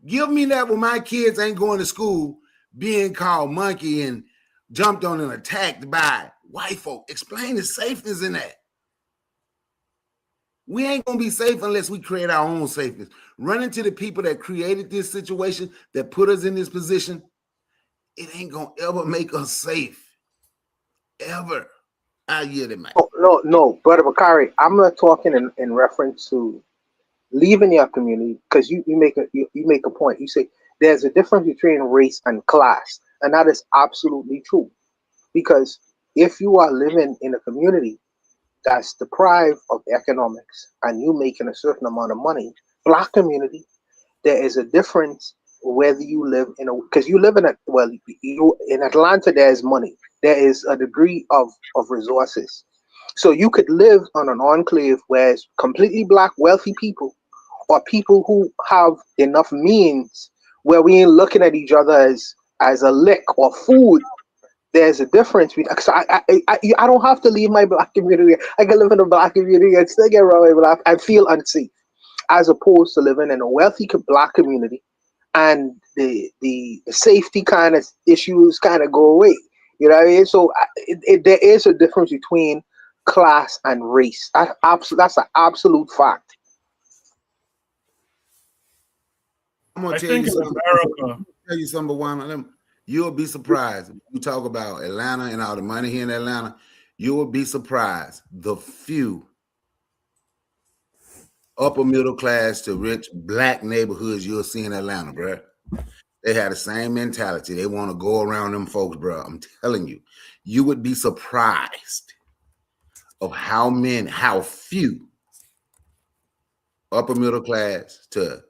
S10: Give me that when my kids ain't going to school being called monkey and jumped on and attacked by white folk. Explain the safeness in that. We ain't gonna be safe unless we create our own safeness. Running to the people that created this situation, that put us in this position, it ain't gonna ever make us safe. Ever. I yield it, man.
S9: No, Brother Bakari, I'm not talking in reference to leaving your community, because you make a point. You say there's a difference between race and class, and that is absolutely true. Because if you are living in a community that's deprived of economics and you making a certain amount of money, black community, there is a difference whether you live in a, because you live in a, well, you in Atlanta, there's money, there is a degree of resources, so you could live on an enclave where it's completely black wealthy people, or people who have enough means where we ain't looking at each other as a lick or food. There's a difference between, so I don't have to leave my black community. I can live in a black community and still get around my black and feel unsafe, as opposed to living in a wealthy black community and the safety kind of issues kind of go away. You know what I mean? So there is a difference between class and race. That's an absolute fact.
S10: I'm gonna
S1: I
S10: tell
S1: think
S10: you
S1: in
S10: something.
S1: America,
S10: Tell you something, one of them. You'll be surprised. You talk about Atlanta and all the money here in Atlanta. You will be surprised the few upper middle class to rich black neighborhoods you'll see in Atlanta, bro. They have the same mentality. They want to go around them folks, bro. I'm telling you, you would be surprised of how few upper middle class to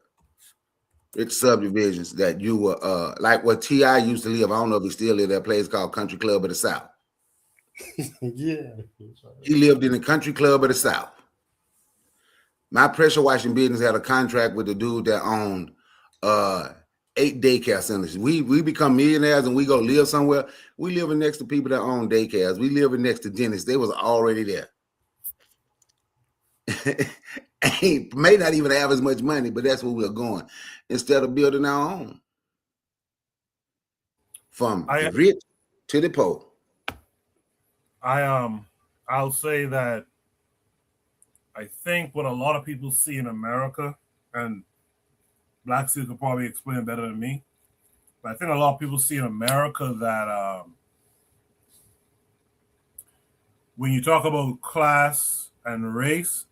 S10: rich subdivisions that you were like what T.I. used to live. I don't know if he still lives, that place called Country Club of the South.
S6: Yeah.
S10: He lived in the Country Club of the South. My pressure washing business had a contract with the dude that owned 8 daycare centers. We become millionaires and we go live somewhere. We living next to people that own daycares. We living next to dentists. They was already there. May not even have as much money, but that's where we're going. Instead of building our own. From the rich to the poor.
S1: I'll say that I think what a lot of people see in America, and Black Steel could probably explain better than me, but I think a lot of people see in America that when you talk about class and race,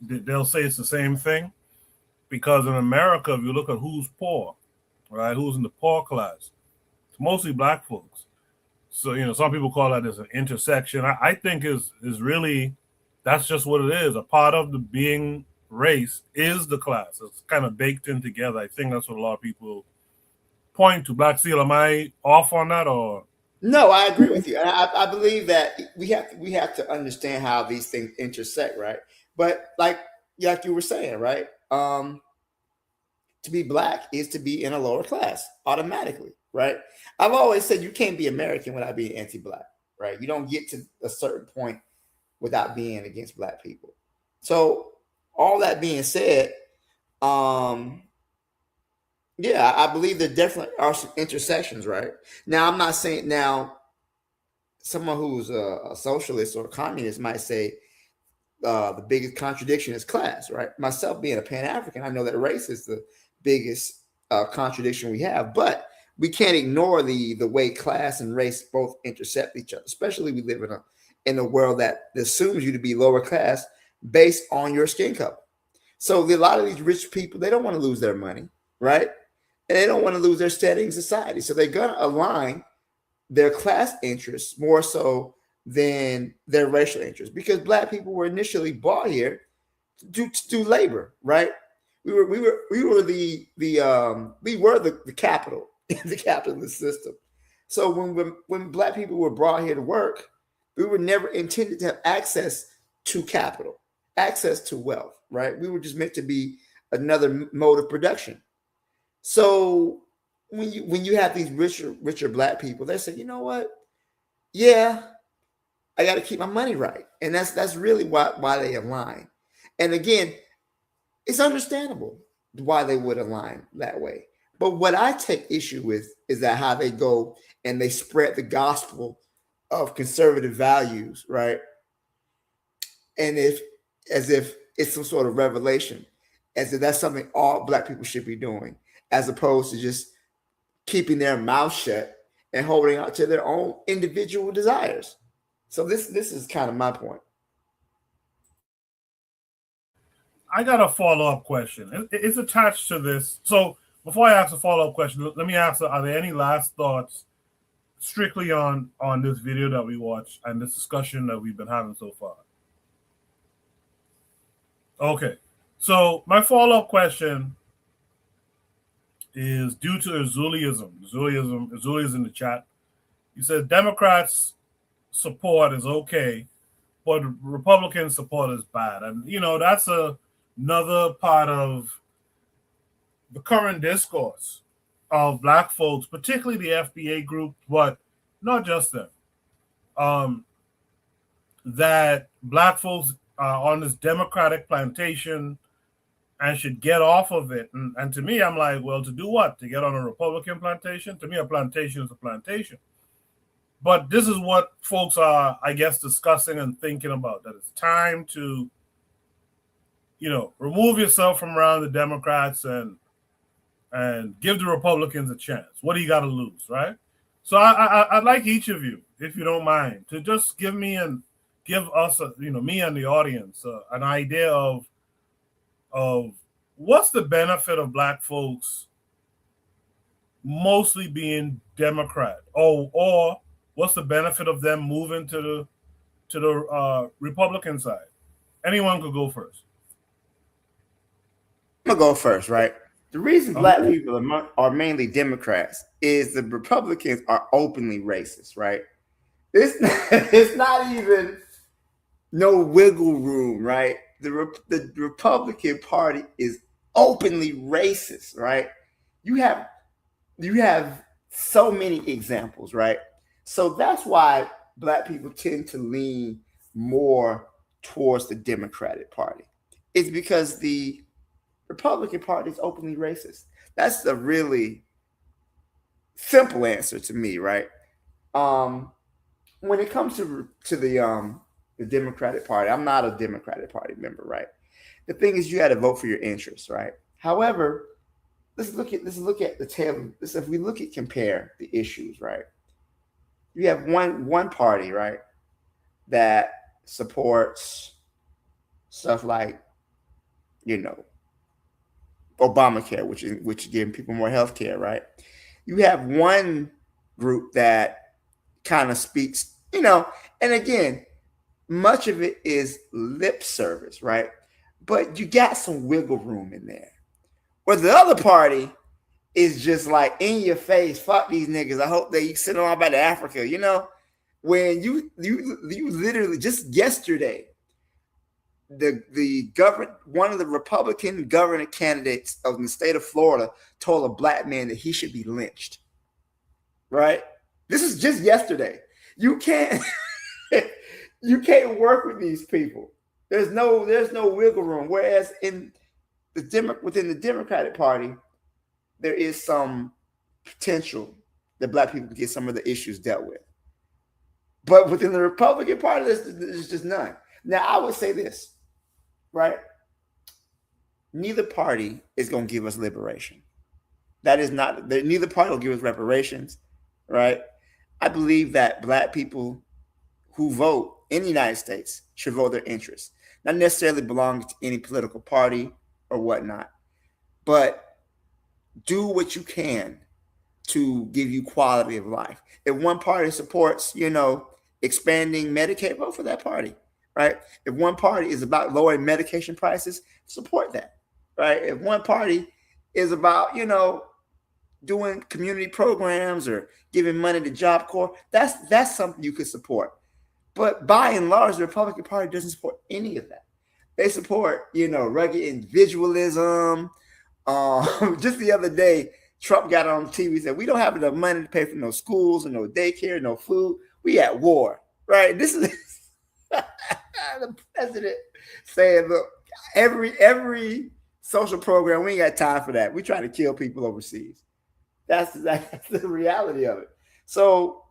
S1: they'll say it's the same thing, because in America, if you look at who's poor, right, who's in the poor class, it's mostly black folks. So, some people call that as an intersection. I think is really, that's just what it is. A part of the being race is the class. It's kind of baked in together. I think that's what a lot of people point to. Black Seal, am I off on that, or?
S6: No, I agree with you. And I believe that we have to understand how these things intersect, right? But like you were saying, right? To be black is to be in a lower class automatically, right? I've always said you can't be American without being anti-black, right? You don't get to a certain point without being against black people. So all that being said, yeah, I believe there definitely are some intersections, right? Now, I'm not saying someone who's a socialist or a communist might say the biggest contradiction is class, right? Myself being a Pan-African, I know that race is the biggest contradiction we have, but we can't ignore the way class and race both intercept each other, especially we live in a world that assumes you to be lower class based on your skin color. So a lot of these rich people, they don't want to lose their money, right? And they don't want to lose their standing in society. So they're going to align their class interests more so than their racial interests, because black people were initially brought here to do labor, right? We were the capital in the capitalist system. So when black people were brought here to work, we were never intended to have access to capital, access to wealth, right? We were just meant to be another mode of production. So when you have these richer black people, they say, you know what? Yeah, I got to keep my money right, and that's really why they align. And again, it's understandable why they would align that way. But what I take issue with is that how they go and they spread the gospel of conservative values, right? And if as if it's some sort of revelation, as if that's something all Black people should be doing, as opposed to just keeping their mouth shut and holding out to their own individual desires. So this is kind of my point.
S1: I got a follow-up question. It's attached to this. So before I ask a follow-up question, let me ask, are there any last thoughts strictly on this video that we watched and this discussion that we've been having so far? Okay. So my follow-up question is due to Azuliism. Azuli is in the chat. He said Democrats' support is okay, but Republican support is bad. And, that's another part of the current discourse of Black folks, particularly the FBA group, but not just them. That Black folks are on this Democratic plantation and should get off of it. And to me, I'm like, well, to do what? To get on a Republican plantation? To me, a plantation is a plantation. But this is what folks are, I guess, discussing and thinking about, that it's time to, remove yourself from around the Democrats and give the Republicans a chance. What do you got to lose, right? So I'd like each of you, if you don't mind, to just give us, me and the audience, an idea of what's the benefit of Black folks mostly being Democrat, or what's the benefit of them moving to the Republican side? Anyone could go first.
S6: I'm gonna go first, right? The reason Black people are mainly Democrats is the Republicans are openly racist, right? It's not even no wiggle room, right? The Republican Party is openly racist, right? You have so many examples, right? So that's why Black people tend to lean more towards the Democratic Party. It's because the Republican Party is openly racist. That's the really simple answer to me, right? When it comes to the Democratic Party, I'm not a Democratic Party member, right? The thing is, you got to vote for your interests, right? However, let's look at the tail. If we compare the issues, right? You have one party, right, that supports stuff like, Obamacare, which is giving people more health care, right? You have one group that kind of speaks, and again, much of it is lip service, right? But you got some wiggle room in there. Where the other party is just like in your face, fuck these niggas. I hope they sit on by the Africa, when you literally just yesterday, one of the Republican governor candidates of the state of Florida told a Black man that he should be lynched. Right? This is just yesterday. You can't work with these people. There's no wiggle room. Whereas within the Democratic Party, there is some potential that Black people can get some of the issues dealt with. But within the Republican Party, there's just none. Now, I would say this, right? Neither party is going to give us liberation. Neither party will give us reparations, right? I believe that Black people who vote in the United States should vote their interests, not necessarily belong to any political party or whatnot, but do what you can to give you quality of life. If one party supports, expanding Medicaid, vote for that party, right? If one party is about lowering medication prices, support that, right? If one party is about, doing community programs or giving money to Job Corps, that's something you could support. But by and large, the Republican Party doesn't support any of that. They support, rugged individualism. Just the other day, Trump got on TV and said, we don't have enough money to pay for no schools and no daycare, no food. We at war, right? This is the president saying, look, every social program, we ain't got time for that. We trying to kill people overseas. That's the reality of it. So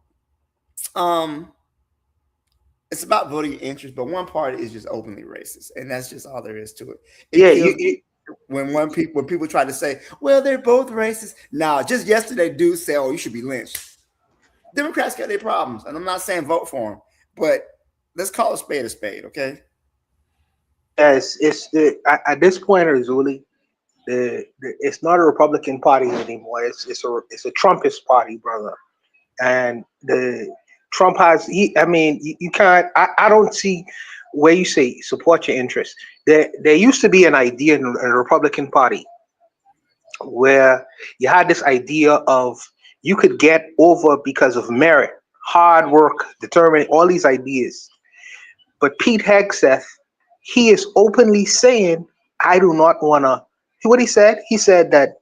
S6: it's about voting interest, but one party is just openly racist, and that's just all there is to it. It
S9: Yeah,
S6: kills me when people try to say, well, they're both racist. Now, just yesterday, dudes say, oh, you should be lynched. Democrats got their problems, and I'm not saying vote for them, but let's call a spade, okay?
S9: yes, at this point, Razuli, it's not a Republican Party anymore. It's a Trumpist party, brother. And the Trump has I mean, you can't. I don't see where you say support your interests. There used to be an idea in the Republican Party where you had this idea of you could get over because of merit, hard work, determined, all these ideas. But Pete Hegseth, he is openly saying, I do not want to. What he said? He said that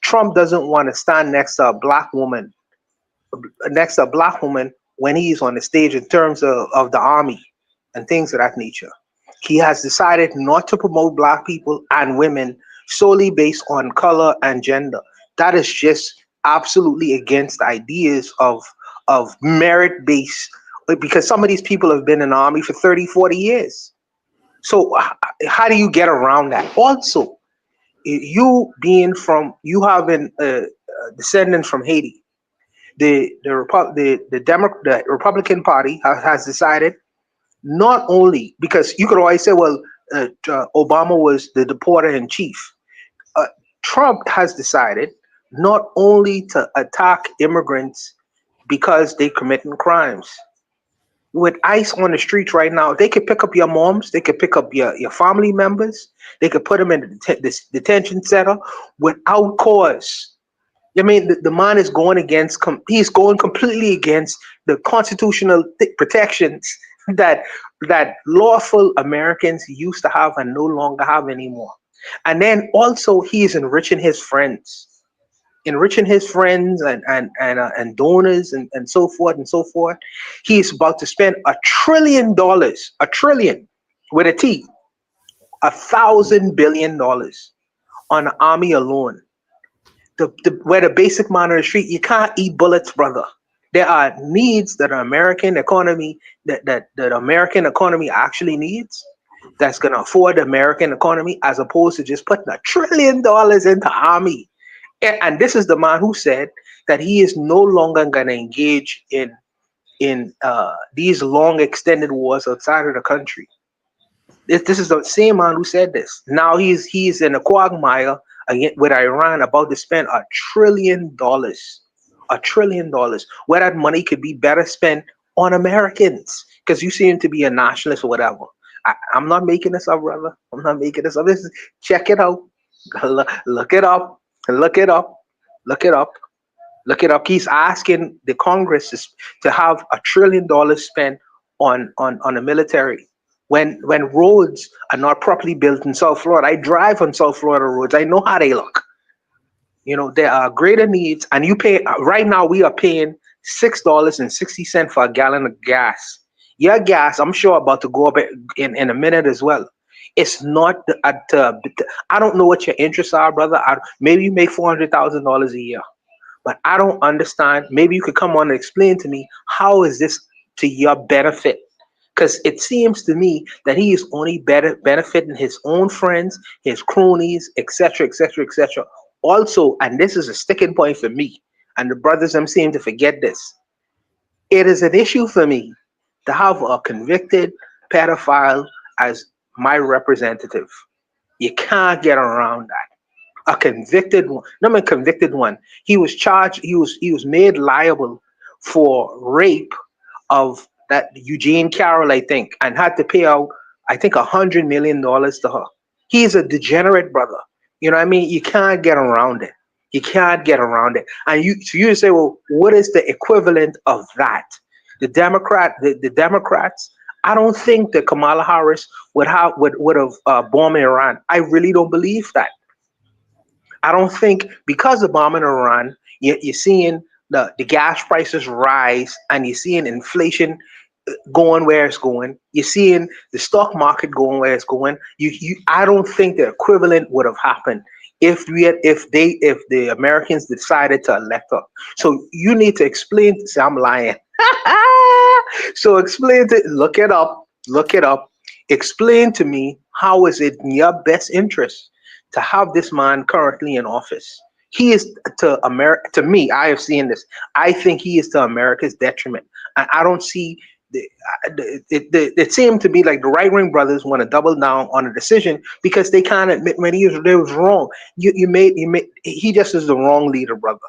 S9: Trump doesn't want to stand next to a black woman, when he's on the stage in terms of the army and things of that nature. He has decided not to promote black people and women solely based on color and gender. That is just absolutely against the ideas of merit based, because some of these people have been in the army for 30, 40 years. So how do you get around that? Also, you having a descendant from Haiti, the Republican Party has decided, not only because you could always say, well, Obama was the deporter in chief. Trump has decided not only to attack immigrants because they committing crimes. With ICE on the streets right now, they could pick up your moms, they could pick up your family members, they could put them in this detention center without cause. I mean, the man is going he's going completely against the constitutional protections that lawful Americans used to have and no longer have anymore. And then also he is enriching his friends and donors and so forth and so forth. He's about to spend $1 trillion, a trillion with a T, $1,000 billion on the army alone. Where the basic man on the street, you can't eat bullets, brother. There are needs that the American economy actually needs, that's gonna afford the American economy, as opposed to just putting $1 trillion into army. And this is the man who said that he is no longer gonna engage in these long extended wars outside of the country. This is the same man who said this. Now he's in a quagmire with Iran, about to spend $1 trillion. $1 trillion. Where that money could be better spent on Americans. Because you seem to be a nationalist or whatever. I'm not making this up, brother. I'm not making this up. Check it out. Look it up. Look it up. Look it up. Look it up. He's asking the Congress to have $1 trillion spent on the military. When roads are not properly built in South Florida, I drive on South Florida roads. I know how they look. You know, there are greater needs, and you pay right now. We are paying $6.60 for a gallon of gas. Your gas, I'm sure, about to go up in a minute as well. It's not. I don't know what your interests are, brother. Maybe you make $400,000 a year, but I don't understand. Maybe you could come on and explain to me, how is this to your benefit? Because it seems to me that he is only benefiting his own friends, his cronies, etc., etc., etc. Also, and this is a sticking point for me, and the brothers seem to forget this. It is an issue for me to have a convicted pedophile as my representative. You can't get around that. A convicted one, not a convicted one. He was charged. He was made liable for rape of that Eugene Carroll, I think, and had to pay out, I think, $100 million to her. He's a degenerate, brother. You know what I mean? You can't get around it. You can't get around it. And you say, well, what is the equivalent of that? The Democrats. I don't think that Kamala Harris would have bombed Iran. I really don't believe that. I don't think, because of bombing Iran, you're seeing the gas prices rise, and you're seeing inflation going where it's going. You're seeing the stock market going where it's going. I don't think the equivalent would have happened if the Americans decided to elect her. So you need to explain. Say I'm lying. So explain to look it up. Look it up. Explain to me how is it in your best interest to have this man currently in office? He is to America. To me, I have seen this. I think he is to America's detriment. I don't see. It seemed to be like the right wing brothers want to double down on a decision because they can't admit when they was wrong. He just is the wrong leader, brother.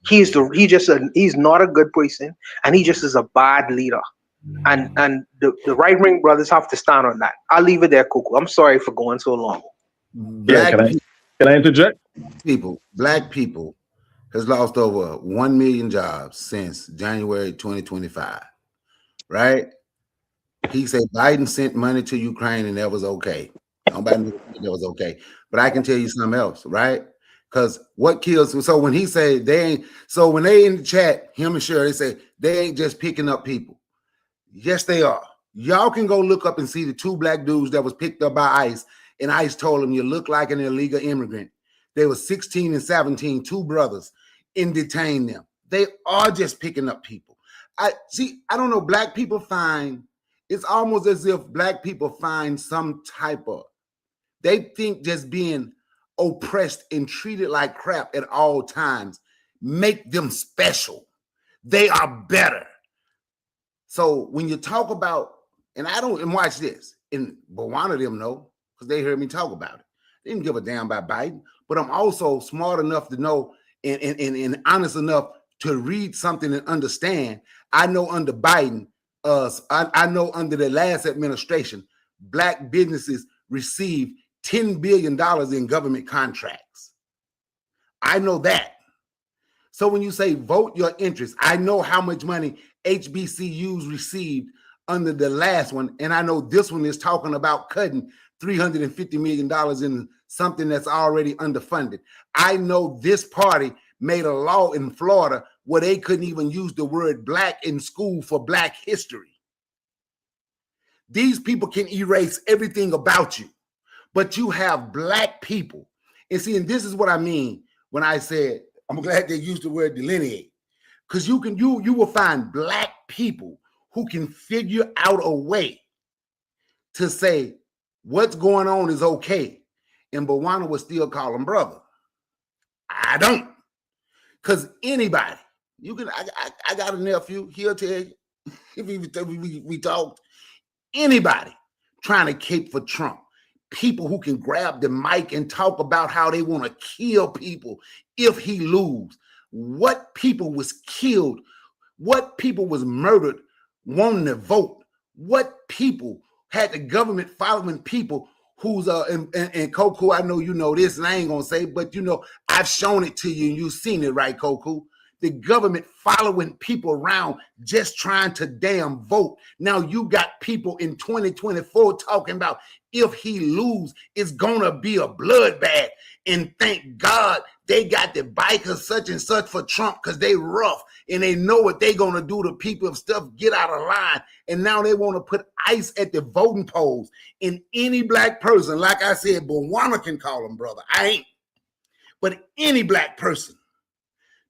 S9: He's not a good person, and he just is a bad leader. And the right wing brothers have to stand on that. I'll leave it there, Cuckoo. I'm sorry for going so long.
S10: Black
S13: can I interject?
S10: Black people has lost over 1 million jobs since January 2025. Right? He said Biden sent money to Ukraine and that was okay. Nobody knew that was okay. But I can tell you something else, right? Because what kills, so when he say they ain't, so when they in the chat, him and Shirley, they say they ain't just picking up people. Yes, they are. Y'all can go look up and see the 2 black dudes that was picked up by ICE, and ICE told them you look like an illegal immigrant. They were 16 and 17, 2 brothers, and detained them. They are just picking up people. I don't know, black people find, it's almost as if black people find some type of, they think just being oppressed and treated like crap at all times make them special. They are better. So when you talk about, and watch this, but one of them know, because they heard me talk about it. They didn't give a damn about Biden, but I'm also smart enough to know and honest enough to read something and understand. I know under Biden, I know under the last administration, black businesses received $10 billion in government contracts. I know that. So when you say vote your interest, I know how much money HBCUs received under the last one. And I know this one is talking about cutting $350 million in something that's already underfunded. I know this party made a law in Florida where they couldn't even use the word black in school for black history. These people can erase everything about you, but you have black people. And see, and this is what I mean when I said, I'm glad they used the word delineate, because you will find black people who can figure out a way to say what's going on is okay. And Bawana would still call him brother. I don't. Because anybody, I got a nephew, he'll tell you, if we talked, anybody trying to cape for Trump, people who can grab the mic and talk about how they want to kill people if he lose. What people was killed, what people was murdered wanting to vote, what people had the government following people who's and Koku, I know you know this, and I ain't gonna say, but you know, I've shown it to you and you've seen it, right, Koku? The government following people around just trying to damn vote. Now you got people in 2024 talking about if he lose, it's gonna be a bloodbath. And thank God they got the bikers such and such for Trump because they rough and they know what they gonna do to people if stuff get out of line. And now they want to put ICE at the voting polls. And any black person, like I said, Bawana can call him brother. I ain't. But any black person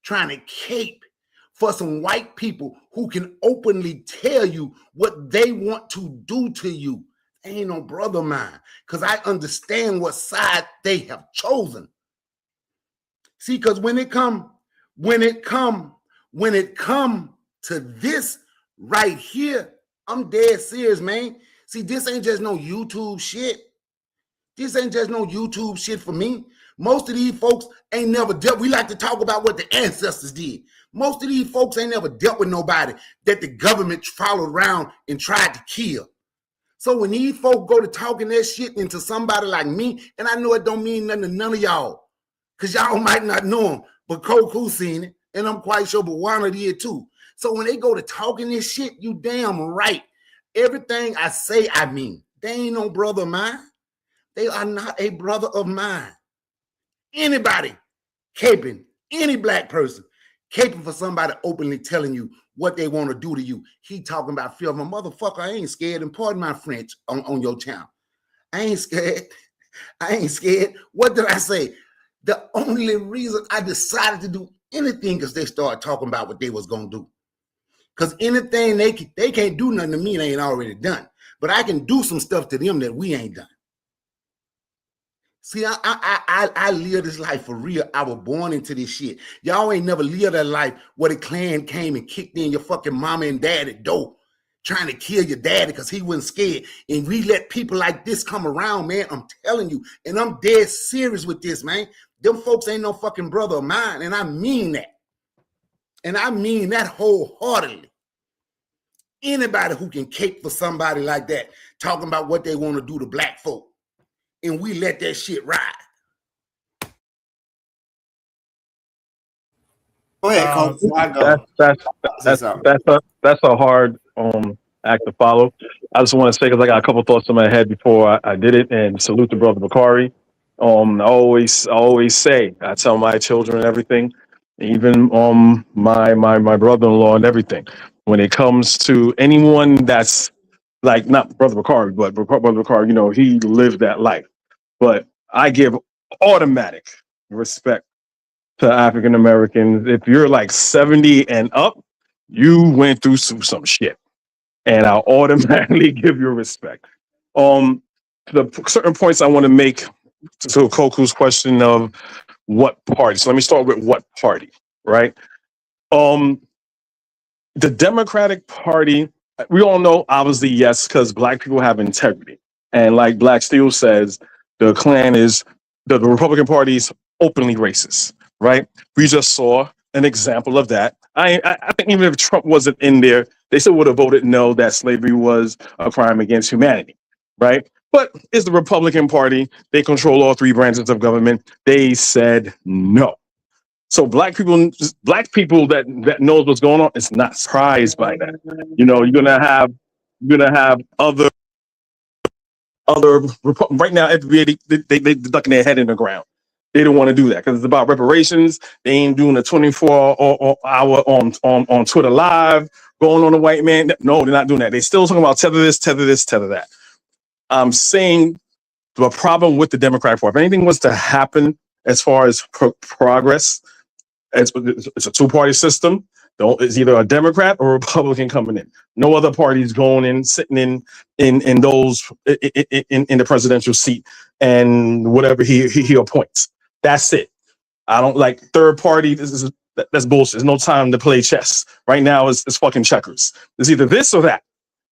S10: trying to cape for some white people who can openly tell you what they want to do to you, ain't no brother of mine, because I understand what side they have chosen. See, because when it come to this right here, I'm dead serious, man. See, this ain't just no YouTube shit. This ain't just no YouTube shit for me. Most of these folks ain't never dealt. We like to talk about what the ancestors did. Most of these folks ain't never dealt with nobody that the government followed around and tried to kill. So when these folks go to talking that shit into somebody like me, and I know it don't mean nothing to none of y'all, because y'all might not know him, but Koku seen it, and I'm quite sure Bawana did too. So when they go to talking this shit, you damn right. Everything I say, I mean. They ain't no brother of mine. They are not a brother of mine. Anybody caping, any black person caping for somebody openly telling you what they want to do to you. He talking about fear of a motherfucker. I ain't scared, and pardon my French on your channel. I ain't scared. I ain't scared. What did I say? The only reason I decided to do anything is they started talking about what they was going to do. Because anything they can't do nothing to me they ain't already done. But I can do some stuff to them that we ain't done. See, I live this life for real. I was born into this shit. Y'all ain't never lived that life where the Klan came and kicked in your fucking mama and daddy door, trying to kill your daddy because he wasn't scared. And we let people like this come around, man. I'm telling you. And I'm dead serious with this, man. Them folks ain't no fucking brother of mine. And I mean that. And I mean that wholeheartedly. Anybody who can cape for somebody like that, talking about what they want to do to black folk, and we let that shit ride.
S6: Go ahead, Coach. I go.
S13: That's a hard act to follow. I just want to say, because I got a couple thoughts in my head before I did it, and salute to Brother Bakari. I always say, I tell my children and everything, even my brother-in-law and everything, when it comes to anyone that's like, not Brother Bakari, but Brother Bakari, you know, he lived that life. But I give automatic respect to African Americans. If you're like 70 and up, you went through some shit, and I'll automatically give you respect. The certain points I want to make to Koku's question of what party. So let me start with what party, right? The Democratic Party, we all know, obviously, yes, because black people have integrity. And like Black Steel says, the Klan is, the Republican Party is openly racist, right? We just saw an example of that. I think even if Trump wasn't in there, they still would have voted no, that slavery was a crime against humanity, right? But it's the Republican Party. They control all three branches of government. They said no. So black people that knows what's going on is not surprised by that. You know, you're gonna have other right now. Everybody they ducking their head in the ground. They don't want to do that because it's about reparations. They ain't doing a 24 hour on Twitter live going on a white man. No, they're not doing that. They still talking about tether this, tether that. I'm saying the problem with the Democratic Party, if anything was to happen as far as progress. It's a two-party system. It's either a Democrat or a Republican coming in. No other parties going in, sitting in those in the presidential seat and whatever he appoints. That's it. I don't like third party. That's bullshit. There's no time to play chess. Right now it's fucking checkers. It's either this or that,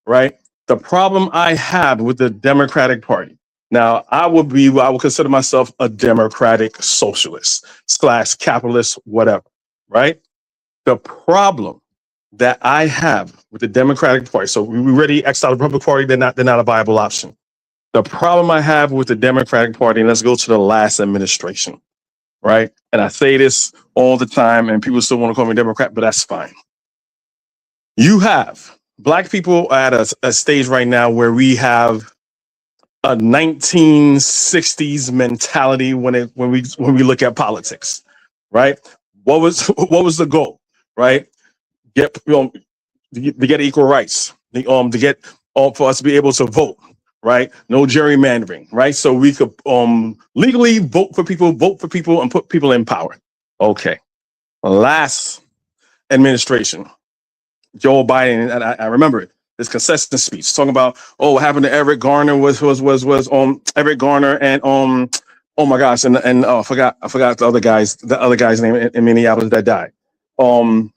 S13: right? The problem I have with the Democratic Party. Now, I would consider myself a democratic socialist / capitalist, whatever, right? The problem that I have with the Democratic Party, so we already X'd out the Republican Party, they're not a viable option. The problem I have with the Democratic Party, and let's go to the last administration, right? And I say this all the time, and people still want to call me Democrat, but that's fine. You have black people at a stage right now where we have a 1960s mentality when we look at politics, right? What was the goal, right? To get equal rights, to get for us to be able to vote, right? No gerrymandering, right? So we could legally vote for people, and put people in power. Okay. Last administration, Joe Biden, and I remember it. This concession speech talking about what happened to Eric Garner was Eric Garner and oh my gosh and I forgot the other guy's name in Minneapolis that died. Oh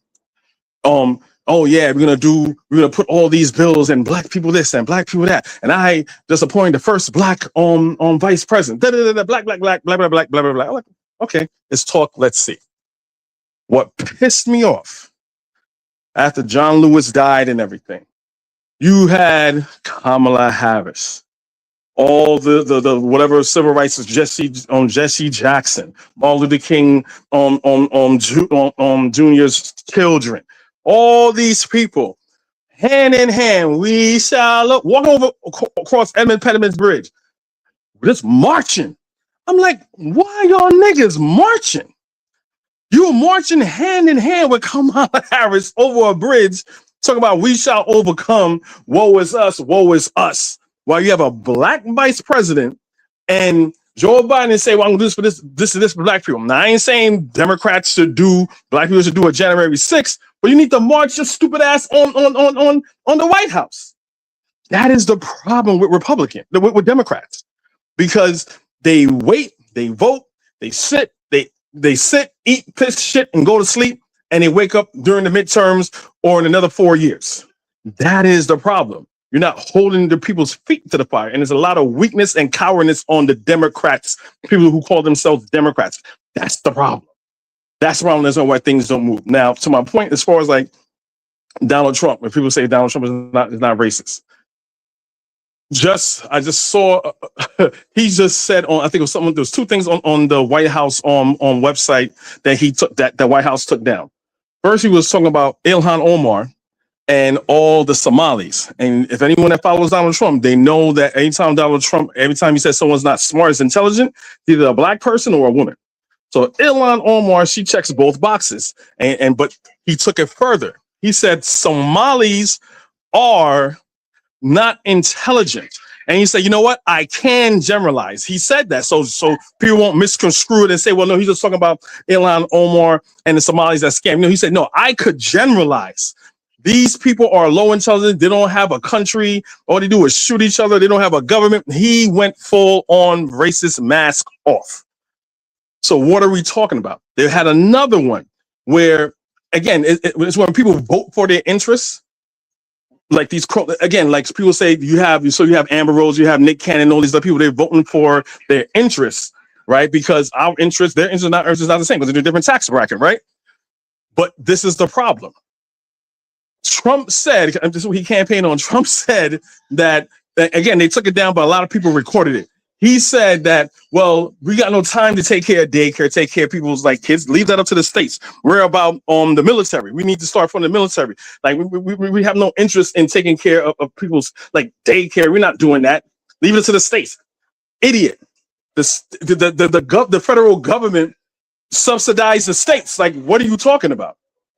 S13: yeah, we're gonna put all these bills and black people this and black people that, and I just appointed the first black vice president. Black. Okay, let's talk. Let's see. What pissed me off after John Lewis died and everything. You had Kamala Harris, all the whatever civil rights is Jesse Jackson, Martin Luther King Jr.'s children, all these people, hand in hand, we shall look, walking over across Edmund Pettiman's Bridge, just marching. I'm like, why y'all niggas marching? You were marching hand in hand with Kamala Harris over a bridge, talking about we shall overcome, woe is us, while you have a black vice president and Joe Biden say, well, I'm gonna do this for black people. Now, I ain't saying Democrats should do, black people should do a January 6th, but you need to march your stupid ass on the White House. That is the problem with with Democrats, because they wait, they vote, they sit, eat, piss, shit, and go to sleep, and they wake up during the midterms or in another 4 years. That is the problem. You're not holding the people's feet to the fire. And there's a lot of weakness and cowardice on the Democrats, people who call themselves Democrats. That's the problem. That's the problem. That's why things don't move. Now, to my point, as far as like Donald Trump, when people say Donald Trump is not racist. I just saw he just said on, I think it was something, there was two things on the White House on website that he took, that the White House took down. First, he was talking about Ilhan Omar and all the Somalis. And if anyone that follows Donald Trump, they know that every time he says someone's not smart, is intelligent, either a black person or a woman. So Ilhan Omar, she checks both boxes. But he took it further. He said Somalis are not intelligent. And he said, you know what? I can generalize. He said that. So people won't misconstrue it and say, well, no, he's just talking about Ilhan Omar and the Somalis that scam. No, he said, no, I could generalize. These people are low intelligence. They don't have a country. All they do is shoot each other. They don't have a government. He went full on racist mask off. So what are we talking about? They had another one where, again, it's when people vote for their interests. Like these, again, like people say, you have Amber Rose, you have Nick Cannon, all these other people, they're voting for their interests, right? Because their interests are not the same, because they're in a different tax bracket, right? But this is the problem. Trump said, this is what he campaigned on. Trump said that, again, they took it down, but a lot of people recorded it. He said that, well, we got no time to take care of daycare, take care of people's like kids. Leave that up to the states. We're about the military. We need to start from the military. Like we have no interest in taking care of people's like daycare. We're not doing that. Leave it to the states. Idiot. The federal government subsidizes the states. Like, what are you talking about?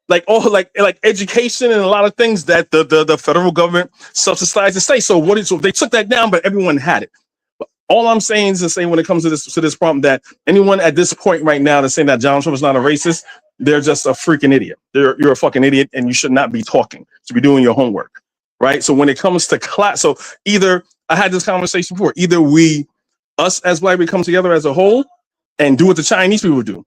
S13: Like all like education and a lot of things that the federal government subsidizes the states. So they took that down, but everyone had it. All I'm saying is to say when it comes to this problem, that anyone at this point right now that's saying that Donald Trump is not a racist, they're just a freaking idiot. You're a fucking idiot, and you should not be talking. You should be doing your homework, right? So when it comes to class, so either I had this conversation before, either us as black people come together as a whole and do what the Chinese people do.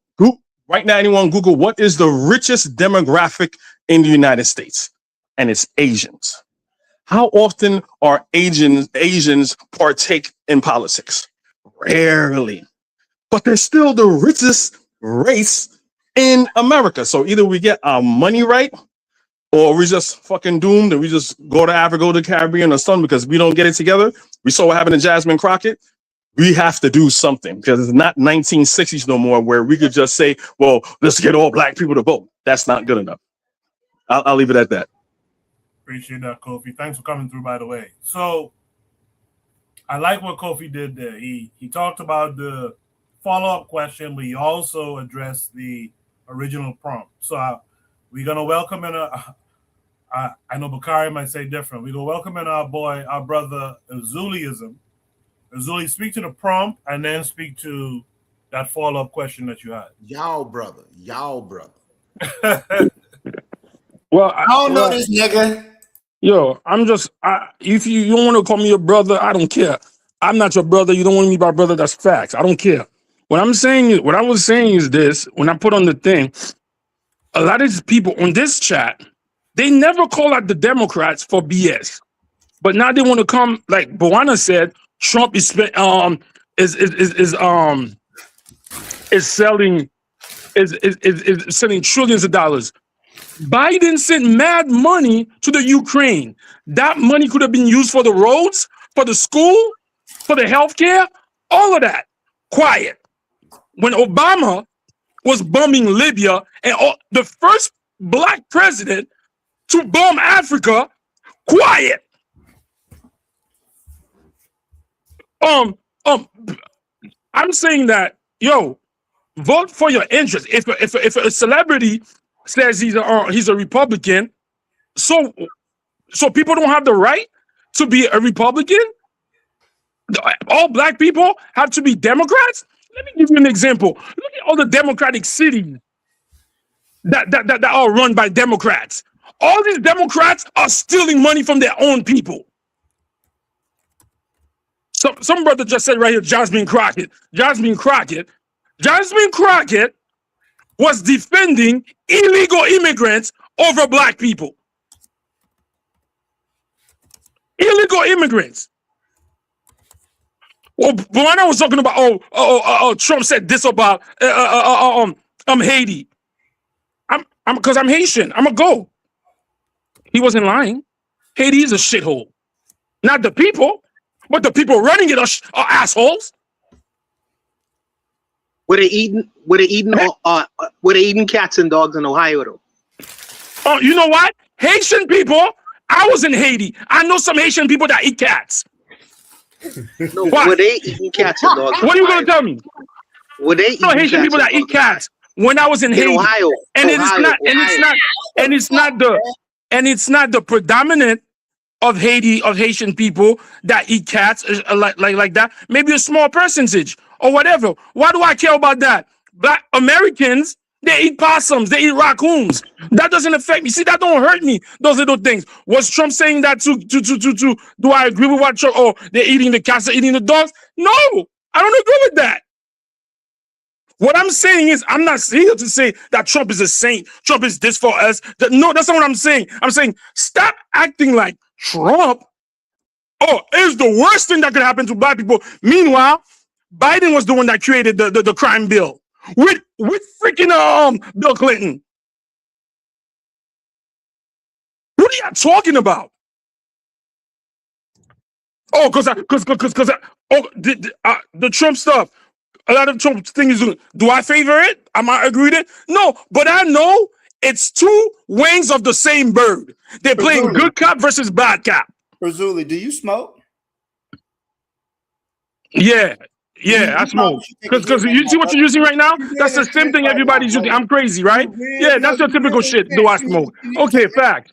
S13: Right now, anyone Google what is the richest demographic in the United States, and it's Asians. How often are Asians partake in politics? Rarely. But they're still the richest race in America. So either we get our money right, or we just fucking doomed and we just go to Africa, go to the Caribbean or something, because we don't get it together. We saw what happened to Jasmine Crockett. We have to do something, because it's not 1960s no more where we could just say, well, let's get all black people to vote. That's not good enough. I'll leave it at that.
S1: Appreciate that, Kofi. Thanks for coming through, by the way. So I like what Kofi did there. He talked about the follow-up question, but he also addressed the original prompt. So we're going to welcome in I know Bakari might say different. We're going to welcome in our brother, Azuliism. Azuli, speak to the prompt and then speak to that follow-up question that you had.
S10: Y'all brother.
S14: Well,
S6: I don't know this nigga.
S14: Yo, if you don't want to call me your brother, I don't care. I'm not your brother. You don't want me my brother. That's facts. I don't care. What I was saying is this: when I put on the thing, a lot of these people on this chat, they never call out the Democrats for BS, but now they want to come, like Boana said, Trump is selling trillions of dollars. Biden sent mad money to the Ukraine. That money could have been used for the roads, for the school, for the healthcare, all of that. Quiet. When Obama was bombing Libya, and the first black president to bomb Africa, quiet. I'm saying that, yo, vote for your interest. If a celebrity says he's a Republican, so people don't have the right to be a Republican? All black people have to be Democrats? Let me give you an example. Look at all the Democratic cities that are run by Democrats. All these Democrats are stealing money from their own people. Some brother just said right here, Jasmine Crockett was defending illegal immigrants over black people. Illegal immigrants. Well, when I was talking about, Trump said this about Haiti. Because I'm Haitian. I'm a go. He wasn't lying. Haiti is a shithole. Not the people, but the people running it are assholes.
S9: Were they eating cats and dogs in Ohio though?
S14: Oh, you know what? Haitian people. I was in Haiti. I know some Haitian people that eat cats.
S9: No, were they eating cats and dogs?
S14: What are you gonna tell me?
S9: Were they eating
S14: Haitian people that eat cats? When I was in Haiti,
S9: Ohio,
S14: and it's not the predominant of Haitian people that eat cats like that. Maybe a small percentage or whatever. Why do I care about that? Black Americans, they eat possums, they eat raccoons. That doesn't affect me. See, that don't hurt me. Those little things. Was Trump saying that to do I agree with what Trump? Oh, they're eating the cats, they're eating the dogs? No, I don't agree with that. What I'm saying is, I'm not here to say that Trump is a saint. Trump is this for us. No, that's not what I'm saying. I'm saying stop acting like Trump is the worst thing that could happen to black people. Meanwhile, Biden was the one that created the crime bill with freaking Bill Clinton. What are you talking about? Oh, because the Trump stuff. A lot of Trump things. Do I favor it? Am I agree with it? No, but I know it's two wings of the same bird. They're playing good cop versus bad cop.
S6: Razuli, do you smoke?
S14: Yeah, I smoke. Because you see what you're using right now? That's the same thing everybody's using. I'm crazy, right? Yeah, that's your typical shit. Do I smoke? Okay, fact.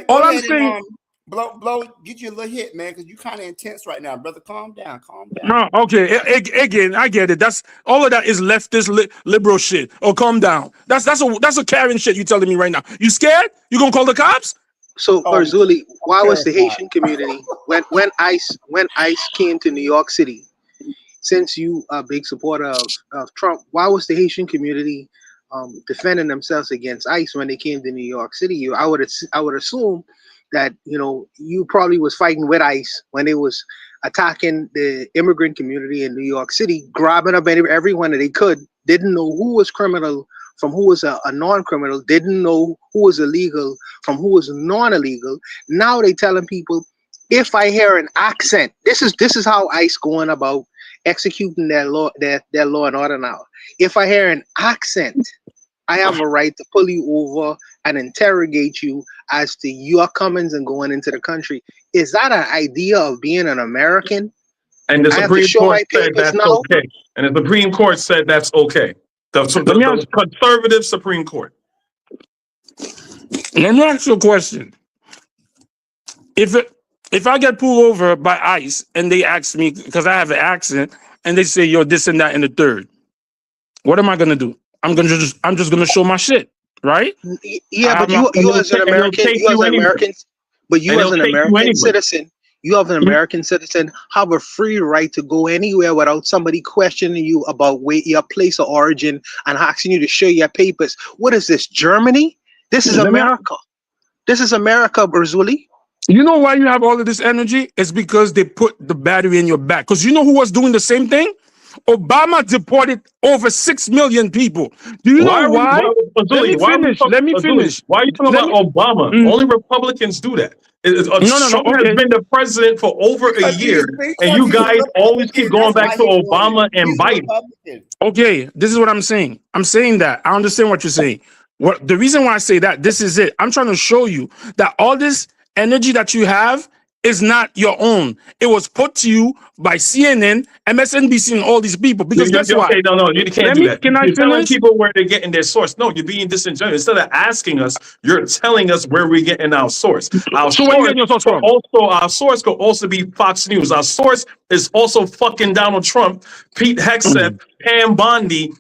S14: All I'm saying.
S6: Blow, get you a little hit, man, because you kind of intense right now, brother. Calm down.
S14: No, okay. Again, I get it. That's all of that is leftist liberal shit. Oh, calm down. That's a Karen shit you telling me right now. You scared? You gonna call the cops?
S9: So, Zuli, why was the Haitian community when ICE came to New York City? Since you are a big supporter of Trump, why was the Haitian community defending themselves against ICE when they came to New York City? I would assume that you probably was fighting with ICE when they was attacking the immigrant community in New York City, grabbing up everyone that they could. Didn't know who was criminal from who was a non-criminal. Didn't know who was illegal from who was non-illegal. Now they telling people, if I hear an accent, this is how ICE going about executing their law and order now. If I hear an accent, I have a right to pull you over and interrogate you as to your comings and going into the country. Is that an idea of being an American?
S13: And the Supreme Court said that's okay. And the Supreme Court said that's okay. The conservative Supreme Court.
S14: Let me ask you a question. If I get pulled over by ICE and they ask me, because I have an accent, and they say you're this and that and the third, what am I gonna do? I'm just gonna show my shit, right?
S9: Yeah, but you as an American citizen, you have an American citizen have a free right to go anywhere without somebody questioning you about your place of origin and asking you to show your papers. What is this, Germany? This is America. This is America, Razuli.
S14: You know why you have all of this energy? It's because they put the battery in your back. Because you know who was doing the same thing? Obama deported over 6 million people. Do you know why? Let me finish.
S13: Why are you talking about Obama? Only Republicans do that. Trump has been the president for over a year, and you guys always keep going back to Obama and Biden.
S14: Okay, this is what I'm saying. I'm saying that. I understand what you're saying. The reason why I say that, this is it. I'm trying to show you that all this energy that you have is not your own. It was put to you by CNN, MSNBC, and all these people. Because guess what?
S13: Okay, no, you can't
S14: Let
S13: do
S14: me.
S13: that.
S14: Can I
S13: You're telling
S14: finish?
S13: people where they're getting their source. No, you're being disingenuous. Instead of asking us, you're telling us where we're getting our source. Our
S14: So where you getting your source from?
S13: Our source could also be Fox News. Our source is also fucking Donald Trump, Pete Hegseth, Pam Bondi,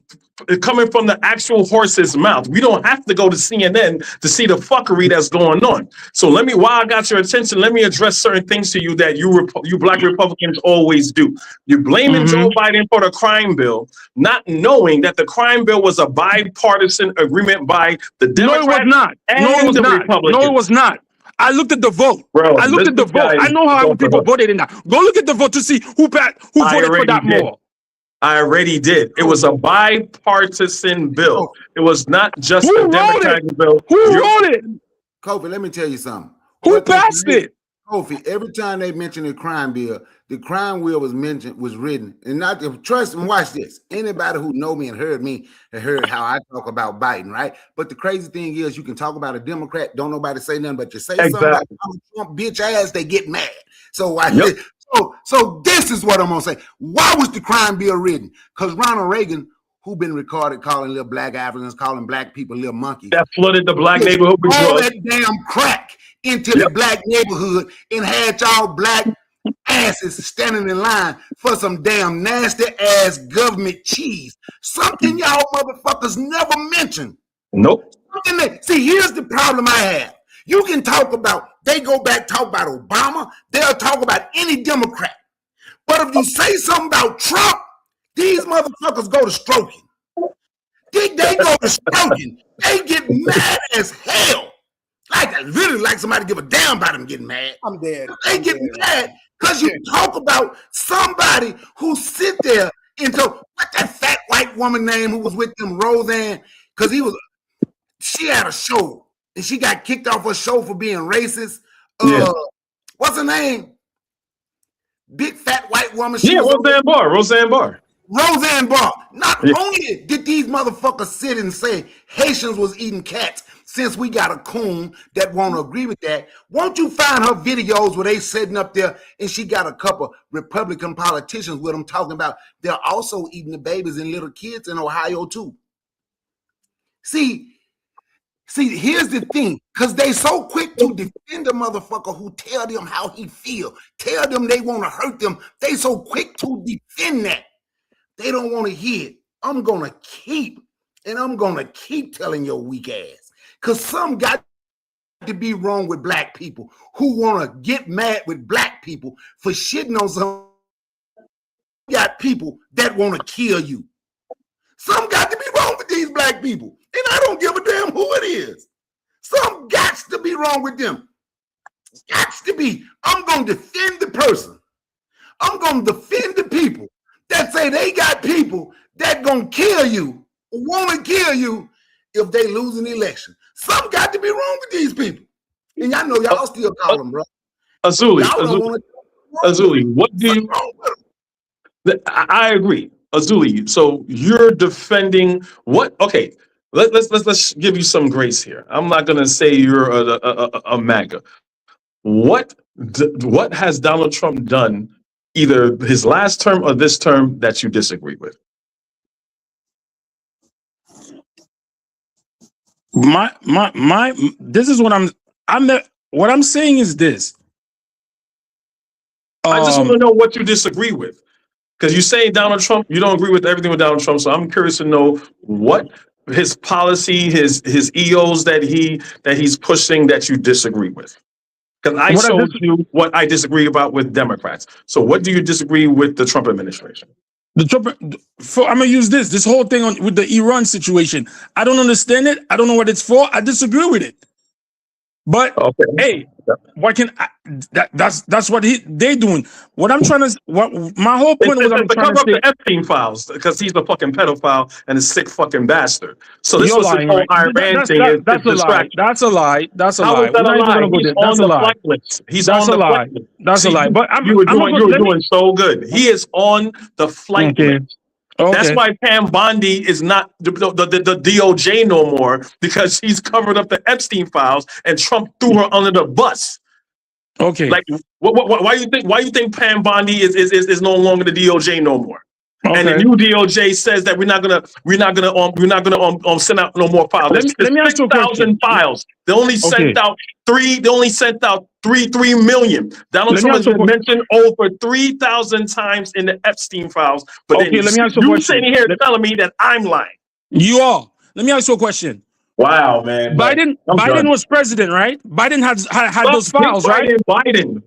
S13: coming from the actual horse's mouth. We don't have to go to CNN to see the fuckery that's going on. So while I got your attention, let me address certain things to you that you black Republicans always do. You're blaming Joe Biden for the crime bill, not knowing that the crime bill was a bipartisan agreement by the Democrats.
S14: No, it was not.
S13: And
S14: No, it was
S13: the
S14: not.
S13: Republicans.
S14: No, it was not. I looked at the vote.
S13: Bro,
S14: I looked at the vote. I know how people voted in that. Go look at the vote to see who voted for that more.
S13: I already did. It was a bipartisan bill. It was not just a Democratic bill.
S14: Who wrote it?
S10: Kofi, let me tell you something.
S14: Who passed it?
S10: Kofi, every time they mention the crime bill was written, and not trust and watch this. Anybody who know me and heard me and heard how I talk about Biden, right? But the crazy thing is, you can talk about a Democrat, don't nobody say nothing, but you say something about Trump bitch ass, they get mad. So So this is what I'm gonna say. Why was the crime bill written? Because Ronald Reagan, who been recorded calling little black Africans, calling black people little monkeys,
S13: that flooded the black neighborhood with
S10: all
S13: drugs.
S10: that damn crack into the black neighborhood and had y'all black asses standing in line for some damn nasty ass government cheese. Something y'all motherfuckers never mentioned.
S13: Nope.
S10: See, here's the problem I have. You can talk about, they go back, talk about Obama, they'll talk about any Democrat. But if you say something about Trump, these motherfuckers go to stroking. They go to stroking. They get mad as hell. Literally like somebody give a damn about them getting mad.
S9: I'm dead.
S10: They get mad because you talk about somebody who sit there and so what that fat white woman name who was with them, Roseanne, because she had a show and she got kicked off her show for being racist. What's her name? Big fat white woman.
S13: Roseanne Barr.
S10: Roseanne Barr. Not only did these motherfuckers sit and say Haitians was eating cats, since we got a coon that won't agree with that, won't you find her videos where they sitting up there and she got a couple Republican politicians with them talking about they're also eating the babies and little kids in Ohio too. See, here's the thing, because they so quick to defend a motherfucker who tell them how he feel, tell them they want to hurt them. They so quick to defend that. They don't want to hear it. I'm going to keep telling your weak ass. Because some got to be wrong with black people who want to get mad with black people for shitting on some. Got people that want to kill you. Some got to be wrong with these black people. And I don't give a damn who it is. Some got to be wrong with them. Got to be. I'm going to defend the person. I'm going to defend the people that say they got people that going to kill you, want to kill you if they lose an election. Some got to be wrong with these people. And y'all know y'all still call them, bro.
S13: Azuli, what do you... I agree. Azuli, so you're defending what? Okay, let's give you some grace here. I'm not going to say you're a MAGA. What has Donald Trump done, either his last term or this term, that you disagree with?
S14: This is what what I'm saying is this.
S13: I just want to know what you disagree with, because you say Donald Trump, you don't agree with everything with Donald Trump. So I'm curious to know what his policy, his EOs that he's pushing that you disagree with. Because I showed you what I disagree about with Democrats. So what do you disagree with the Trump administration?
S14: I'm gonna use this whole thing with the Iran situation. I don't understand it. I don't know what it's for. I disagree with it. But hey, why can that's what they doing? What I'm trying to my whole point was I'm trying to say
S13: the Epstein files, because he's a fucking pedophile and a sick fucking bastard. So this was
S14: lying,
S13: the whole
S14: right?
S13: Iran thing.
S14: That's a lie. That's a lie. That's a lie.
S13: He's on the flight list. He's on the flight list.
S14: That's a lie. But
S13: you were doing so good. He is on the flight list. That's why Pam Bondi is not the DOJ no more, because she's covered up the Epstein files and Trump threw her under the bus.
S14: Okay.
S13: Like, why you think Pam Bondi is no longer the DOJ no more?
S14: Okay.
S13: And the new DOJ says that we're not gonna send out no more files.
S14: Let me ask you a
S13: 6,000
S14: question.
S13: files. They only sent out three. They only sent out 3 million. Donald Trump has been mentioned over 3,000 times in the Epstein files. But then
S14: let me ask you a
S13: you
S14: question.
S13: sitting here telling me that I'm lying.
S14: You are. Let me ask you a question.
S13: Wow, man.
S14: Biden was president, right? Biden had those files, right?
S13: Biden.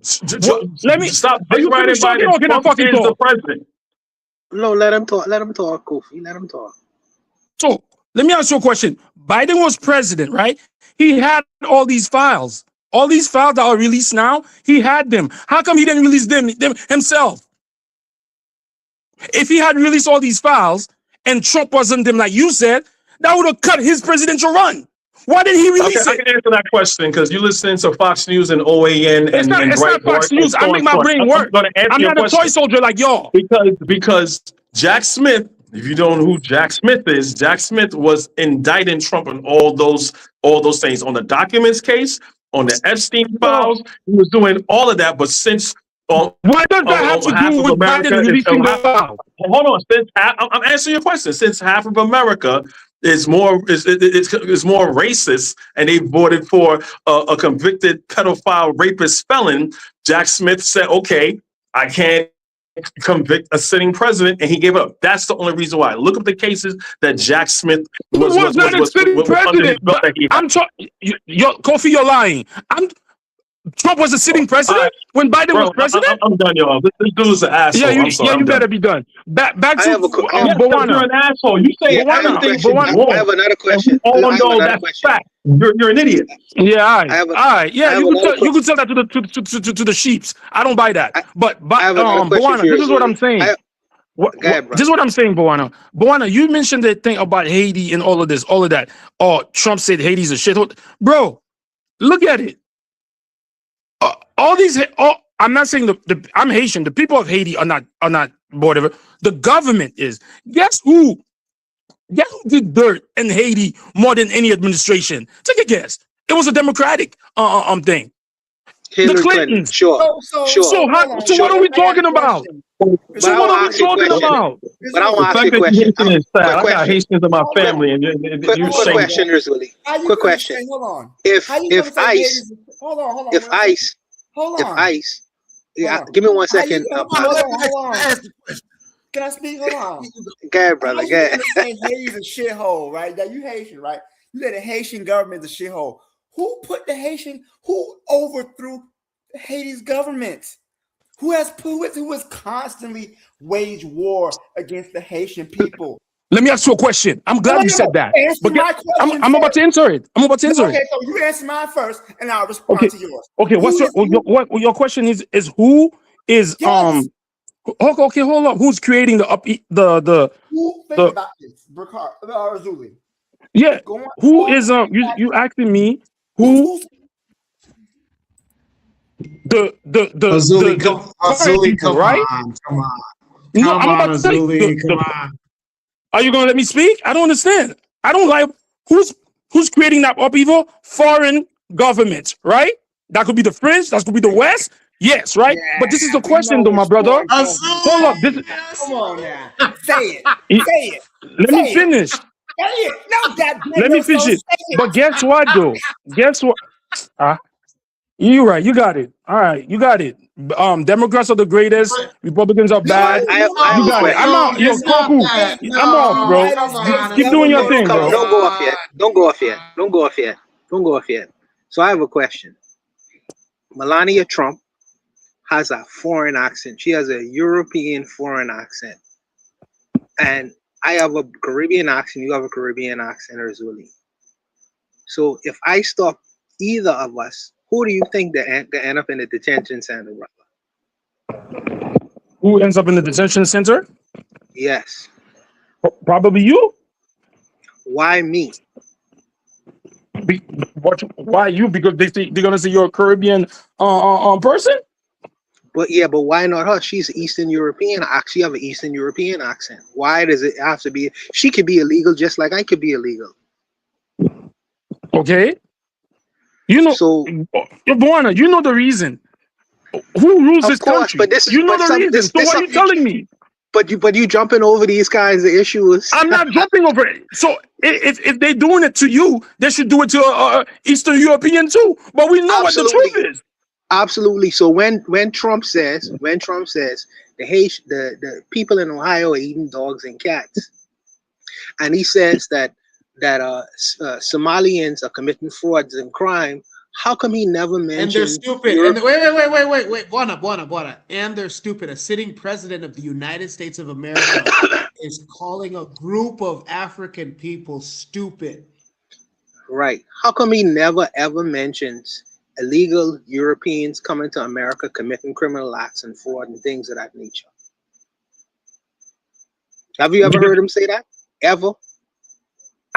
S14: Let me
S13: stop.
S14: Are you finished talking or can I fucking
S13: talk?
S14: talk?
S13: The president.
S9: No, let him talk. Let him talk, Kofi. Let him talk.
S14: So let me ask you a question. Biden was president, right? He had all these files. All these files that are released now, he had them. How come he didn't release them himself? If he had released all these files and Trump wasn't them, like you said, that would have cut his presidential run. Why didn't he release it?
S13: I can answer that question because you listen to Fox News and OAN and
S14: it's not Fox News. I make my brain work. I'm not a toy soldier like y'all.
S13: Because Jack Smith, if you don't know who Jack Smith is, Jack Smith was indicting Trump on all those things on the documents case, on the Epstein files. He was doing all of that. But since
S14: why does that have to do with Biden releasing the file?
S13: Hold on, I'm answering your question. Since half of America is more racist, and they voted for a convicted pedophile, rapist, felon, Jack Smith said, "Okay, I can't convict a sitting president," and he gave up. That's the only reason why. Look up the cases that Jack Smith was
S14: not a sitting president. Kofi, you're lying. Trump was a sitting president when Biden was president.
S13: I'm done, y'all. This dude's an asshole.
S14: You better be done. Back to
S13: Bowana. You're an asshole. You say
S9: I have another question.
S13: Oh no, that's fact. You're an idiot.
S14: Yeah, all right. Yeah, you can tell that to the sheeps. I don't buy that. But Bowana, this is what I'm saying. This is what I'm saying, Bowana. Bowana, you mentioned the thing about Haiti and all of that. Oh, Trump said Haiti's a shithole. Bro, look at it. I'm not saying I'm Haitian. The people of Haiti are not whatever. The government is. Guess who did dirt in Haiti more than any administration? Take a guess. It was a Democratic thing.
S9: Hillary
S14: the Clintons.
S9: Sure.
S14: So what are we talking about? So what are we talking about?
S9: But I want to ask you a question.
S13: I got Haitians in my family, and you
S9: quick question, Rizuli. Quick question. If ICE, yeah, give me 1 second.
S15: Can I speak? Hold on.
S9: Go ahead, brother. Go ahead.
S15: Haiti's a shithole, right? Now you Haitian, right? You said the Haitian government is a shithole. Who overthrew Haiti's government? Who has constantly waged war against the Haitian people?
S14: Let me ask you a question. I'm glad you said that. I'm about to answer it. Okay,
S15: so you answer mine first, and I'll respond to yours.
S14: Okay, what your question is who is Okay, hold on. Who's creating
S15: Who think about this? Arzuli.
S14: Yeah. Who is you asking me who
S11: Arzuli, come
S14: right?
S11: on, come on.
S14: No, I'm about to say come on. Are you gonna let me speak? I don't understand. I don't like who's creating that upheaval? Foreign governments, right? That could be the French, that could be the West. Yes, right? Yeah, but this is the question, though, my brother. Hold up.
S15: Come on now. Say it.
S14: Let me finish.
S15: Say it. No, that
S14: let me finish it. But guess what, though? Guess what? You're right. You got it. All right. You got it. Democrats are the greatest. Republicans are bad. You got it. I'm out. Yo, Koku. I'm off, bro. Keep doing your thing, bro.
S9: Don't go off yet. So I have a question. Melania Trump has a foreign accent. She has a European foreign accent. And I have a Caribbean accent. You have a Caribbean accent, Arzuli. So if I stop either of us, who do you think that end up in the detention center, brother?
S14: Who ends up in the detention center?
S9: Yes.
S14: Probably you.
S9: Why me?
S14: Why you? Because they're gonna say you're a Caribbean person.
S9: But why not her? She's Eastern European. She have an Eastern European accent. Why does it have to be? She could be illegal just like I could be illegal.
S14: Okay. You know, so Bowana, you know the reason Who rules
S9: Of
S14: this
S9: course,
S14: country?
S9: but this is
S14: You know
S9: but
S14: the
S9: some
S14: reason.
S9: this
S14: So
S9: this
S14: why are you
S9: something.
S14: telling me?
S9: But you jumping over these kinds of issues.
S14: I'm not jumping over it. So if they're doing it to you, they should do it to Eastern European too. But we know what the truth is.
S9: Absolutely. So when Trump says the people in Ohio are eating dogs and cats, and he says that Somalians are committing frauds and crime, how come he never mentioned?
S11: And they're stupid.
S9: Europe?
S11: And wait. Buona. And they're stupid. A sitting president of the United States of America is calling a group of African people stupid.
S9: Right. How come he never ever mentions illegal Europeans coming to America committing criminal acts and fraud and things of that nature? Have you ever heard him say that? Ever?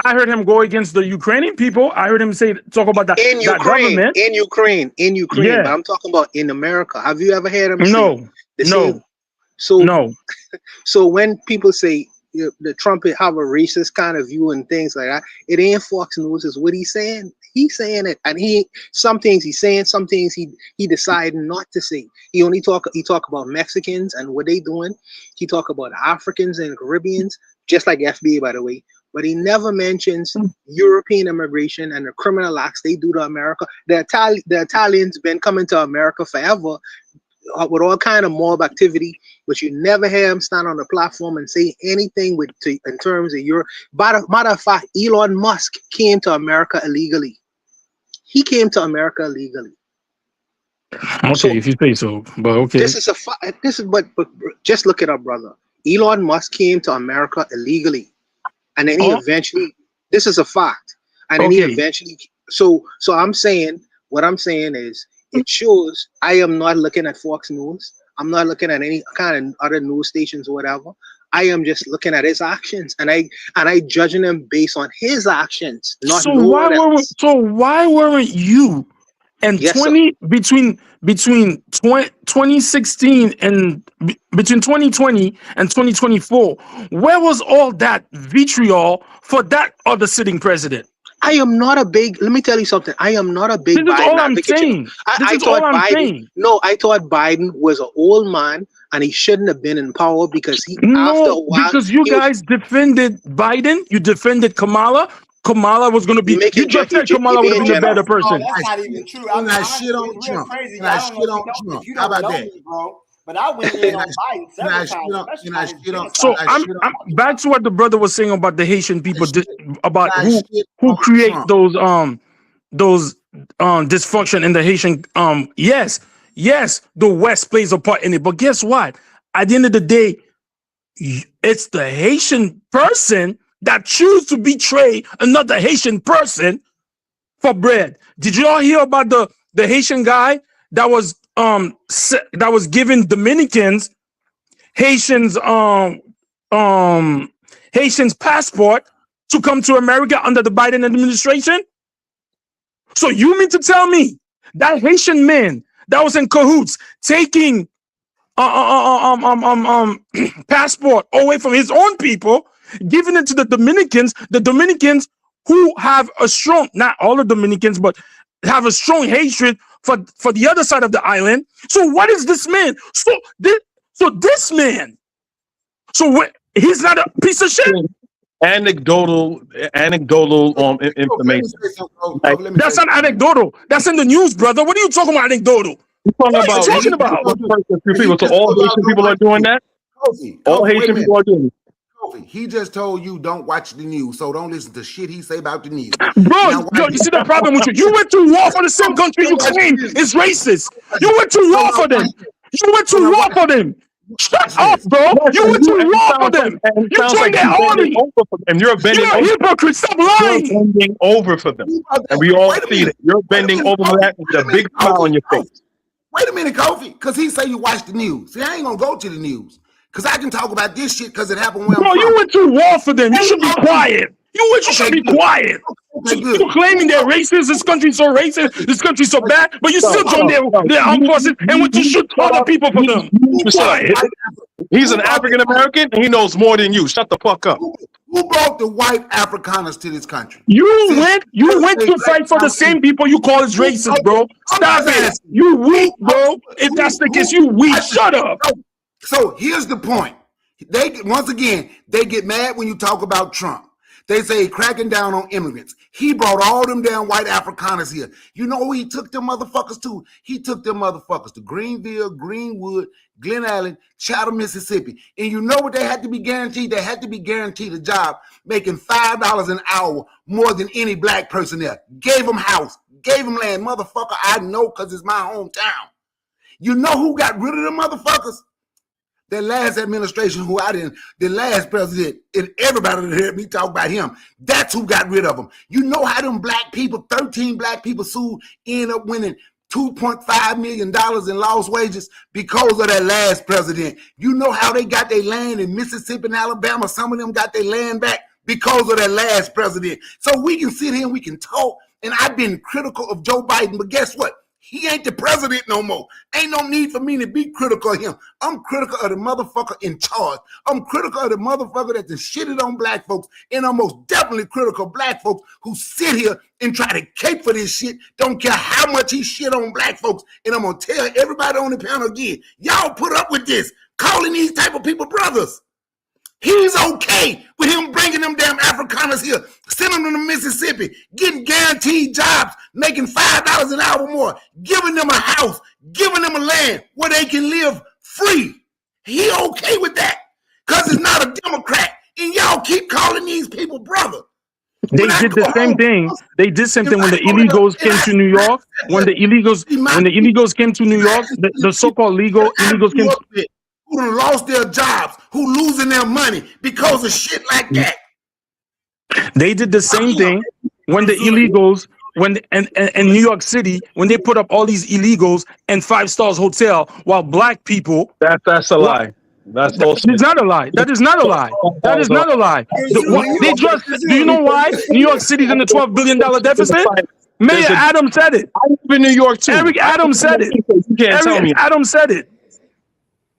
S14: I heard him go against the Ukrainian people. I heard him talk about that
S9: In
S14: government.
S9: Ukraine.
S14: Yeah.
S9: But I'm talking about in America. Have you ever heard him
S14: No.
S9: say So when people say the Trump have a racist kind of view and things like that, it ain't Fox News is what he's saying. He's saying it, and some things he's saying, some things he decided not to say. He talk about Mexicans and what they doing. He talk about Africans and Caribbeans, just like FBA, by the way. But he never mentions European immigration and the criminal acts they do to America. The Italians been coming to America forever with all kind of mob activity, but you never hear him stand on the platform and say anything in terms of Europe. Matter of fact, Elon Musk came to America illegally. He came to America illegally.
S14: Okay, so, if you say so, but okay.
S9: But just look it up, brother. Elon Musk came to America illegally, and then he eventually. This is a fact, and then he eventually. So I'm saying what I'm saying is. It shows I am not looking at Fox News. I'm not looking at any kind of other news stations or whatever. I am just looking at his actions, and I judging him based on his actions, not no one else.
S14: So why weren't you and between 2016 and between 2020 and 2024? Where was all that vitriol for that other sitting president?
S9: I am not a big. Let me tell you something. I am not a big Biden advocate. I thought Biden. No, I thought Biden was an old man and he shouldn't have been in power because after a while.
S14: Because you guys defended Biden. You defended Kamala. Kamala was going to be. You just said Kamala would have been a better person.
S15: No, that's not even true. I mean, shit on Trump.
S11: Crazy.
S15: I don't know if you don't know me, bro. But I went in on Biden several times.
S14: So I'm back to what the brother was saying about the Haitian people, about who create those dysfunction in the Haitian. Yes, the West plays a part in it, but guess what? At the end of the day, it's the Haitian person that choose to betray another Haitian person for bread. Did you all hear about the Haitian guy that was giving Dominicans Haitians passport to come to America under the Biden administration? So you mean to tell me that Haitian man that was in cahoots taking passport away from his own people, giving it to the Dominicans who have a strong, not all the Dominicans, but have a strong hatred for the other side of the island. So what is this man? So this man, he's not a piece of shit.
S13: Anecdotal information.
S14: That's not anecdotal. That's in the news, brother. What are you talking about anecdotal? What are you talking about?
S13: So all Haitian people are doing that? All Haitian people are doing it.
S10: He just told you don't watch the news, so don't listen to shit he say about the news.
S14: Bro, you see the problem with you? You went to war for the same country you claim is racist. You went to war for them. Shut up, bro. You went to war for them. You joined their army.
S13: You're bending
S14: over. You're a hypocrite. Stop lying.
S13: You're bending over for them. And we all see that. You're bending over for that with a big smile on your face.
S10: Wait a minute, Kofi, because he say you watch the news. See, I ain't gonna go to the news. Because I can talk about this shit because it happened when I'm from.
S14: You went to war for them. You should be quiet. You should be quiet. You're claiming they're racist. This country's so racist. This country's so bad. But you still joined their armed forces and went to shoot other people for them. Quiet.
S13: He's an African American and he knows more than you. Shut the fuck up.
S10: Who brought the white Afrikaners to this country?
S14: You went to fight for the same people you call as racist, bro. Stop it. You weak, bro. If that's the case, you weak. Shut up.
S10: So here's the point. Once again, they get mad when you talk about Trump. They say cracking down on immigrants. He brought all them damn white Afrikaners here. You know who he took them motherfuckers to? He took them motherfuckers to Greenville, Greenwood, Glen Allen, Chatham, Mississippi. And you know what they had to be guaranteed? They had to be guaranteed a job making $5 an hour more than any black person there. Gave them house, gave them land. Motherfucker, I know because it's my hometown. You know who got rid of them motherfuckers? The last administration, the last president, and everybody that heard me talk about him, that's who got rid of them. You know how them black people, 13 black people sued, end up winning $2.5 million in lost wages because of that last president. You know how they got their land in Mississippi and Alabama. Some of them got their land back because of that last president. So we can sit here and we can talk, and I've been critical of Joe Biden, but guess what? He ain't the president no more. Ain't no need for me to be critical of him. I'm critical of the motherfucker in charge. I'm critical of the motherfucker that's shitted on black folks. And I'm most definitely critical of black folks who sit here and try to cape for this shit. Don't care how much he shit on black folks. And I'm going to tell everybody on the panel again, y'all put up with this, calling these type of people brothers. He's okay with him bringing them damn Afrikaners here, sending them to Mississippi, getting guaranteed jobs, making $5 an hour more, giving them a house, giving them a land where they can live free. He okay with that because it's not a Democrat. And y'all keep calling these people brother.
S14: They did the same thing. They did same thing when the illegals came to New York. When the illegals came to New York, the so-called illegals came.
S10: Who done lost their jobs, who losing their money because of shit like that.
S14: They did the same thing when the illegals, in New York City, when they put up all these illegals and 5 Stars Hotel, while black people.
S13: That's a lie. That's
S14: not a lie. That is not a lie. That is not a lie. They just. Do you know why New York City's in the $12 billion deficit? Mayor Adams said it.
S13: I live in New York too.
S14: Eric Adams said it.
S13: You can't tell me.
S14: Adams said it.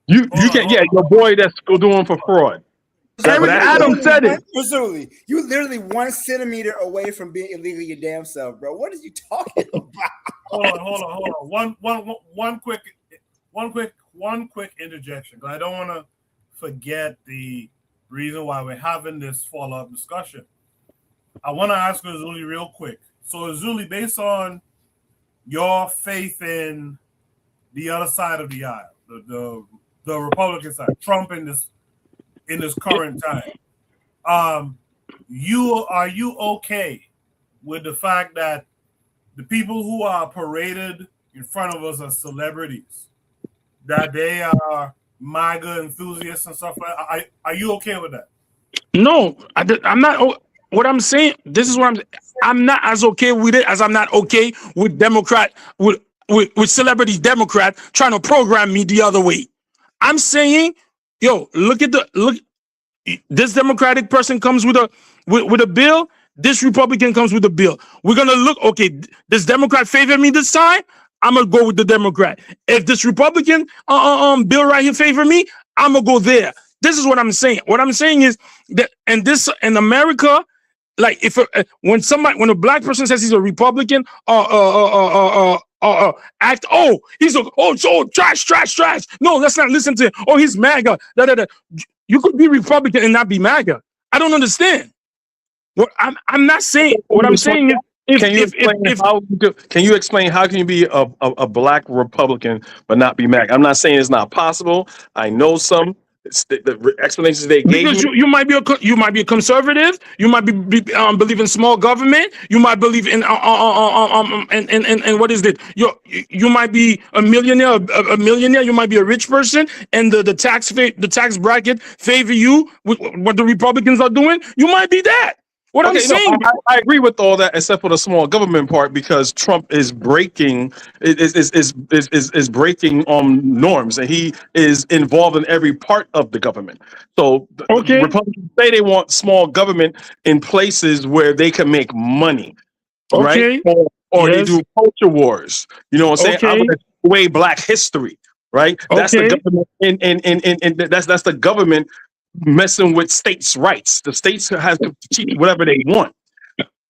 S13: You can't, your boy that's doing for fraud.
S14: Eric Adams said it.
S15: Absolutely. You literally 1 centimeter away from being illegal your damn self, bro. What are you talking about?
S1: Hold on. One quick interjection. I don't want to forget the reason why we're having this follow-up discussion. I want to ask Azuli real quick. So Azuli, based on your faith in the other side of the aisle, the Republican side, Trump in this current time, are you okay with the fact that the people who are paraded in front of us as celebrities, that they are MAGA enthusiasts and stuff like that? Are you okay with that?
S14: No, I'm not. What I'm saying, this is what I'm not as okay with it as I'm not okay with with celebrity Democrat trying to program me the other way. I'm saying, yo, look. This Democratic person comes with a bill. This Republican comes with a bill. We're gonna look. Okay, this Democrat favor me this time. I'm gonna go with the Democrat. If this Republican bill right here favor me, I'm gonna go there. This is what I'm saying. What I'm saying is that, and this in America, like when a black person says he's a Republican, act, trash. No, let's not listen to him. Oh, he's MAGA. You could be Republican and not be MAGA. I don't understand. What I'm not saying. What I'm saying is,
S13: can you explain how can you be a black Republican but not be MAGA? I'm not saying it's not possible. I know some. The explanations they gave
S14: because you might be a conservative, you might be believe in small government, you might believe in and what is it? You might be a millionaire, you might be a rich person, and the tax bracket favor you with what the Republicans are doing. You might be that. What I'm saying,
S13: I agree with all that, except for the small government part, because Trump is breaking breaking norms, and he is involved in every part of the government. So Republicans say they want small government in places where they can make money, right? Or they do culture wars. You know what I'm saying? I'm going to take away Black history, right? That's the government, and that's the government messing with states' rights. The states have to teach whatever they want.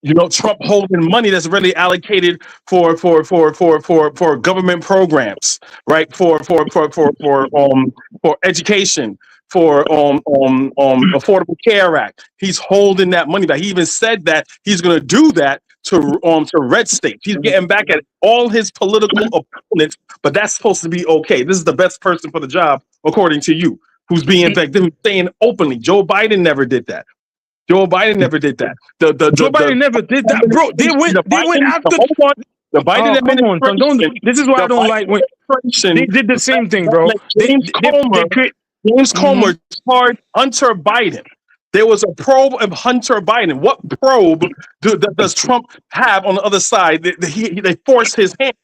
S13: You know, Trump holding money that's really allocated for government programs, right? For education, for Affordable Care Act. He's holding that money back. He even said that he's going to do that to red states. He's getting back at all his political opponents, but that's supposed to be okay. This is the best person for the job, according to you, who's being who's saying openly. Joe Biden never did that. Joe Biden never did that.
S14: Joe Biden never did that, bro. They went after
S13: the Biden
S14: come on, son. This is why I don't like when they did the same thing, bro.
S13: James Comer charged Hunter Biden. There was a probe of Hunter Biden. What probe does Trump have on the other side? They forced his hand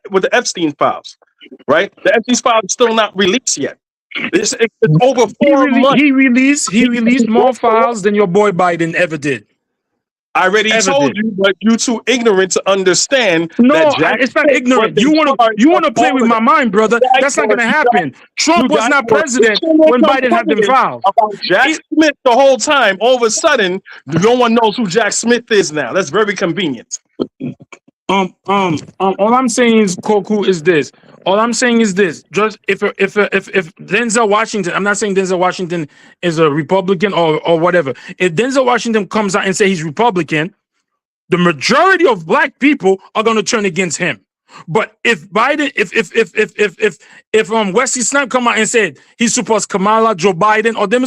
S13: with the Epstein files, right? The Epstein files are still not released yet. It's over 4 months.
S14: He released more files than your boy Biden ever did.
S13: I already told you, but you too ignorant to understand.
S14: No, it's not ignorant. You want to play with my mind, brother. That's not going to happen. Trump was not president when Biden had them files.
S13: Jack Smith the whole time. All of a sudden, no one knows who Jack Smith is now. That's very convenient.
S14: All I'm saying is, Koku, is this. All I'm saying is this. Just if Denzel Washington, I'm not saying Denzel Washington is a Republican or whatever. If Denzel Washington comes out and say he's Republican, the majority of black people are going to turn against him. But if Biden, if Wesley Snipes come out and said he supports Kamala, Joe Biden, or them,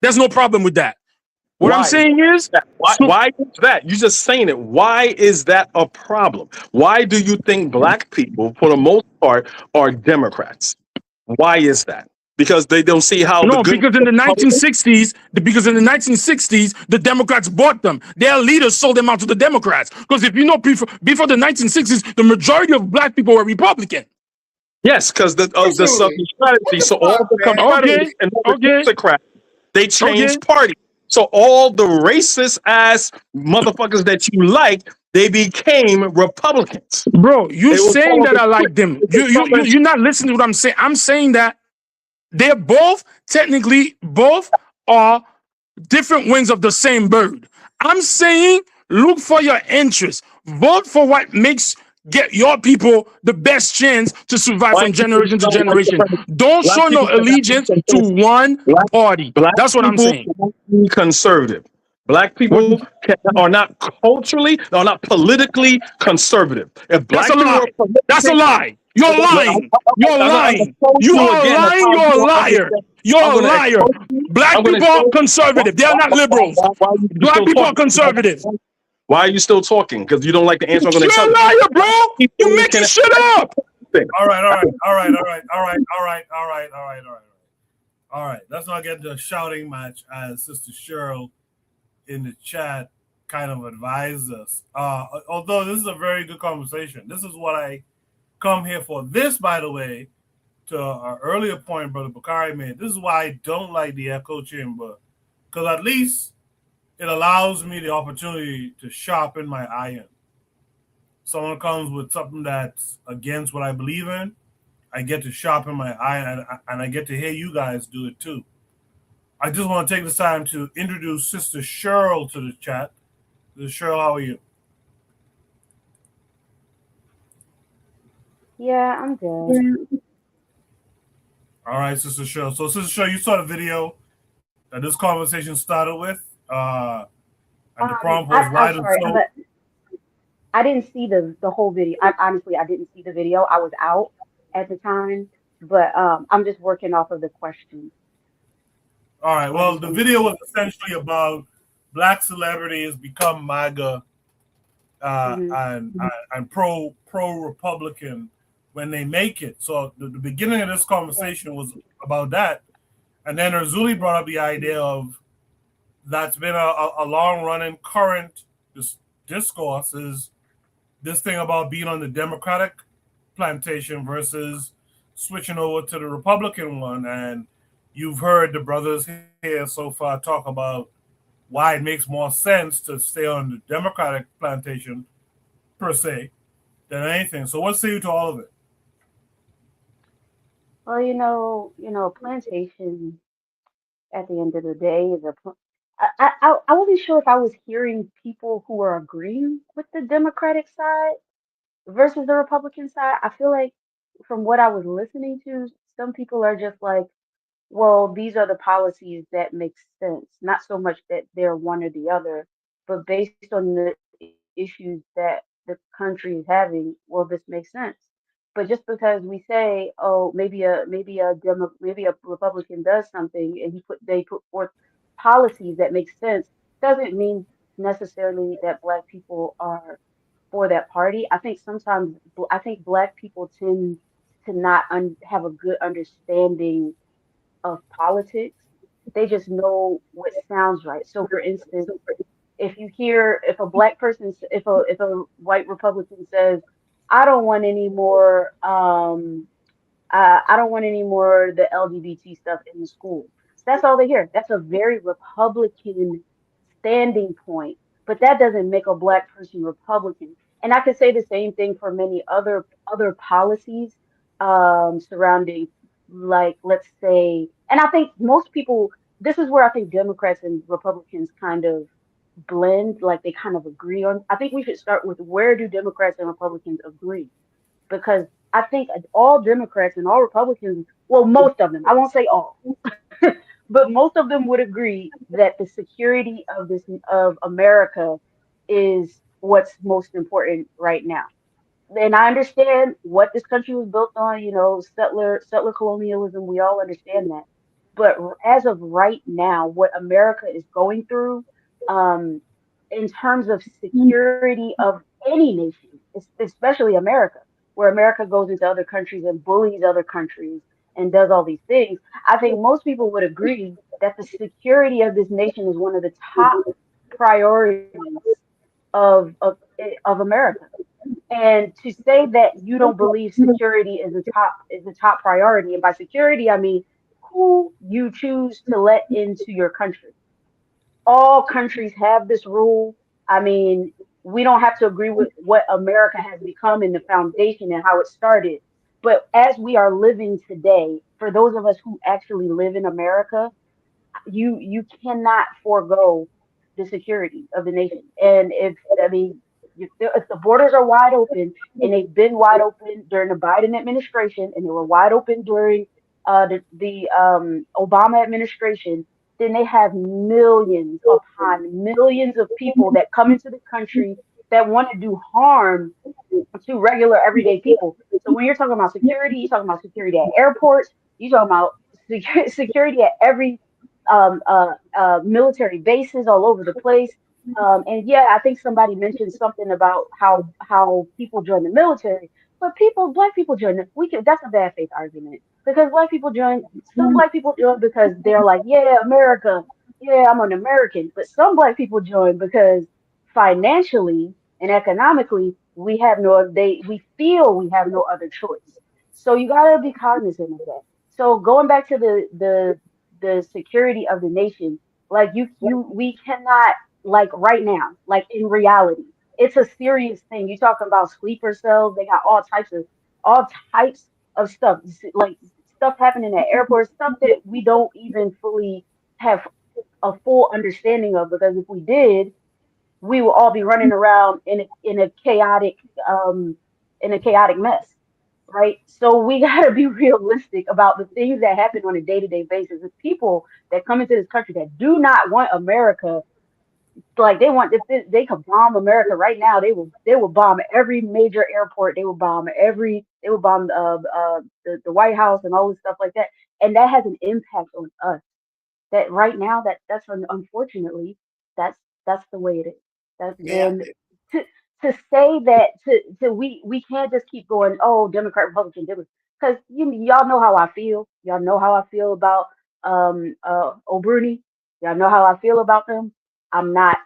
S14: there's no problem with that. What I'm saying is,
S13: why is that? You're just saying it. Why is that a problem? Why do you think black people, for the most part, are Democrats? Why is that? Because they don't see how.
S14: Because in the 1960s, the Democrats bought them. Their leaders sold them out to the Democrats. Because if you know, before the 1960s, the majority of black people were Republican.
S13: Yes, because of the Southern strategy. So all the Confederates and the Democrats, they changed parties. So all the racist ass motherfuckers that you like, they became Republicans.
S14: Bro, you saying that I like them. You're not listening to what I'm saying. I'm saying that they're both are different wings of the same bird. I'm saying look for your interests. Vote for what get your people the best chance to survive from generation to generation. Don't show no allegiance to one party. That's what I'm saying.
S13: Conservative. Black people are not culturally, are not politically conservative. If
S14: That's a lie. That's a lie. You're lying. You're lying. You are lying. You're a liar. You're a liar. Black people are conservative. They are not liberals. Black people are conservative.
S13: Why are you still talking? Because you don't like the answer I'm going to tell you.
S14: You're a liar, bro. You making shit up.
S1: All right. Let's not get the shouting match as Sister Cheryl in the chat kind of advised us. Although this is a very good conversation. This is what I come here for. This, by the way, to our earlier point Brother Bakari made, this is why I don't like the echo chamber. Because at least it allows me the opportunity to sharpen my iron. Someone comes with something that's against what I believe in, I get to sharpen my iron, and I get to hear you guys do it too. I just want to take this time to introduce Sister Cheryl to the chat. Sister Cheryl, how are you?
S16: Yeah, I'm good.
S1: All right, Sister Cheryl. So, Sister Cheryl, you saw the video that this conversation started with. And the prompt was
S16: I'm sorry, but I didn't see the whole video. Honestly, I didn't see the video. I was out at the time, but I'm just working off of the questions.
S1: All right. Well, the video was essentially about black celebrities become MAGA and pro-Republican when they make it. So the beginning of this conversation was about that. And then Erzuli brought up the idea of that's been a long-running current discourse is this thing about being on the Democratic plantation versus switching over to the Republican one. And you've heard the brothers here so far talk about why it makes more sense to stay on the Democratic plantation per se than anything. So what say you to all of it?
S16: Well, plantation, at the end of the day is I wasn't sure if I was hearing people who are agreeing with the Democratic side versus the Republican side. I feel like from what I was listening to, some people are just like, well, these are the policies that make sense. Not so much that they're one or the other, but based on the issues that the country is having, well, this makes sense. But just because we say, oh, maybe a Republican does something and they put forth policies that make sense, doesn't mean necessarily that Black people are for that party. I think sometimes I think Black people tend to not have a good understanding of politics. They just know what sounds right. So, for instance, if a Black person, if a white Republican says, "I don't want any more, I don't want any more the LGBT stuff in the school," that's all they hear. That's a very Republican standing point, but that doesn't make a Black person Republican. And I could say the same thing for many other policies surrounding, like, let's say, and I think most people, this is where I think Democrats and Republicans kind of blend, like they kind of agree on. I think we should start with, where do Democrats and Republicans agree? Because I think all Democrats and all Republicans, well, most of them, I won't say all, but most of them would agree that the security of America is what's most important right now. And I understand what this country was built on, settler colonialism. We all understand that. But as of right now, what America is going through, um, in terms of security of any nation, especially America, where America goes into other countries and bullies other countries and does all these things, I think most people would agree that the security of this nation is one of the top priorities of America. And to say that you don't believe security is the top priority, and by security I mean who you choose to let into your country. All countries have this rule. I mean, we don't have to agree with what America has become in the foundation and how it started. But as we are living today, for those of us who actually live in America, you cannot forego the security of the nation. And if I mean, if the borders are wide open, and they've been wide open during the Biden administration, and they were wide open during the Obama administration, then they have millions upon millions of people that come into the country that want to do harm to regular everyday people. So when you're talking about security, you're talking about security at airports, you're talking about security at every military bases all over the place. And yeah, I think somebody mentioned something about how people join the military, but Black people join. That's a bad faith argument, because some Black people join because they're like, yeah, America, yeah, I'm an American. But some Black people join because financially and economically we feel we have no other choice. So you gotta be cognizant of that. So going back to the security of the nation, like we cannot, like right now, like in reality, it's a serious thing. You talking about sleeper cells, they got all types of stuff, like stuff happening at airports, stuff that we don't even fully have a full understanding of, because if we did, we will all be running around um in a chaotic mess, right? So we got to be realistic about the things that happen on a day-to-day basis. There's people that come into this country that do not want America. Like, if they could bomb America right now, they will bomb every major airport. They will bomb the White House and all this stuff like that, and that has an impact on us. That right now, unfortunately, that's that's the way it is.
S6: Yeah.
S16: And to to say that, we can't just keep going, oh, Democrat, Republican, Democrat, because y'all know how I feel. Y'all know how I feel about O'Bruni. Y'all know how I feel about them. I'm not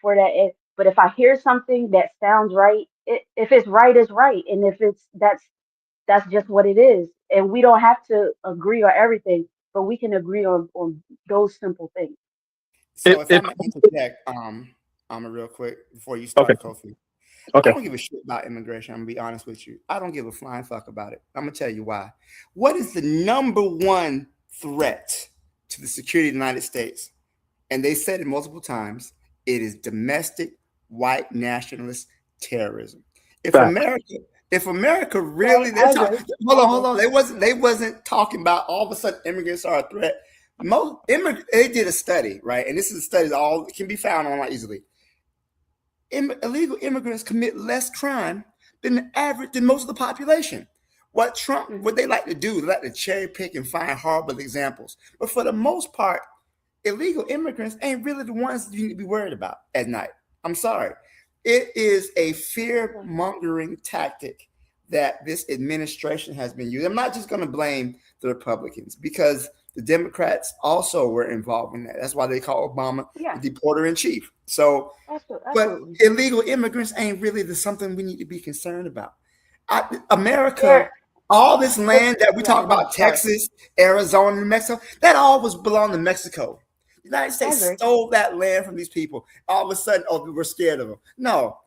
S16: for that. But if I hear something that sounds right, if it's right, it's right, and if it's that's just what it is. And we don't have to agree on everything, but we can agree on those simple things.
S6: So if I'm gonna interject, I'm real quick before you start, Kofi. I don't give a shit about immigration. I'm gonna be honest with you. I don't give a flying fuck about it. I'm gonna tell you why. What is the number one threat
S15: to the security of the United States. And they said it multiple times. It is domestic white nationalist terrorism. If America really, hold on. They wasn't talking about all of a sudden immigrants are a threat. They did a study, right? And this is a study that all can be found online easily. Illegal immigrants commit less crime than most of the population. What they like to do, they like to cherry pick and find horrible examples. But for the most part, illegal immigrants ain't really the ones you need to be worried about at night. I'm sorry. It is a fear-mongering tactic that this administration has been using. I'm not just going to blame the Republicans, because the Democrats also were involved in that. That's why they call Obama the deporter-in-chief. So, but illegal immigrants ain't really something we need to be concerned about. America, all this land that we talk about, Texas, Arizona, New Mexico, that all was belonged to Mexico. The United States stole that land from these people. All of a sudden, we're scared of them. No.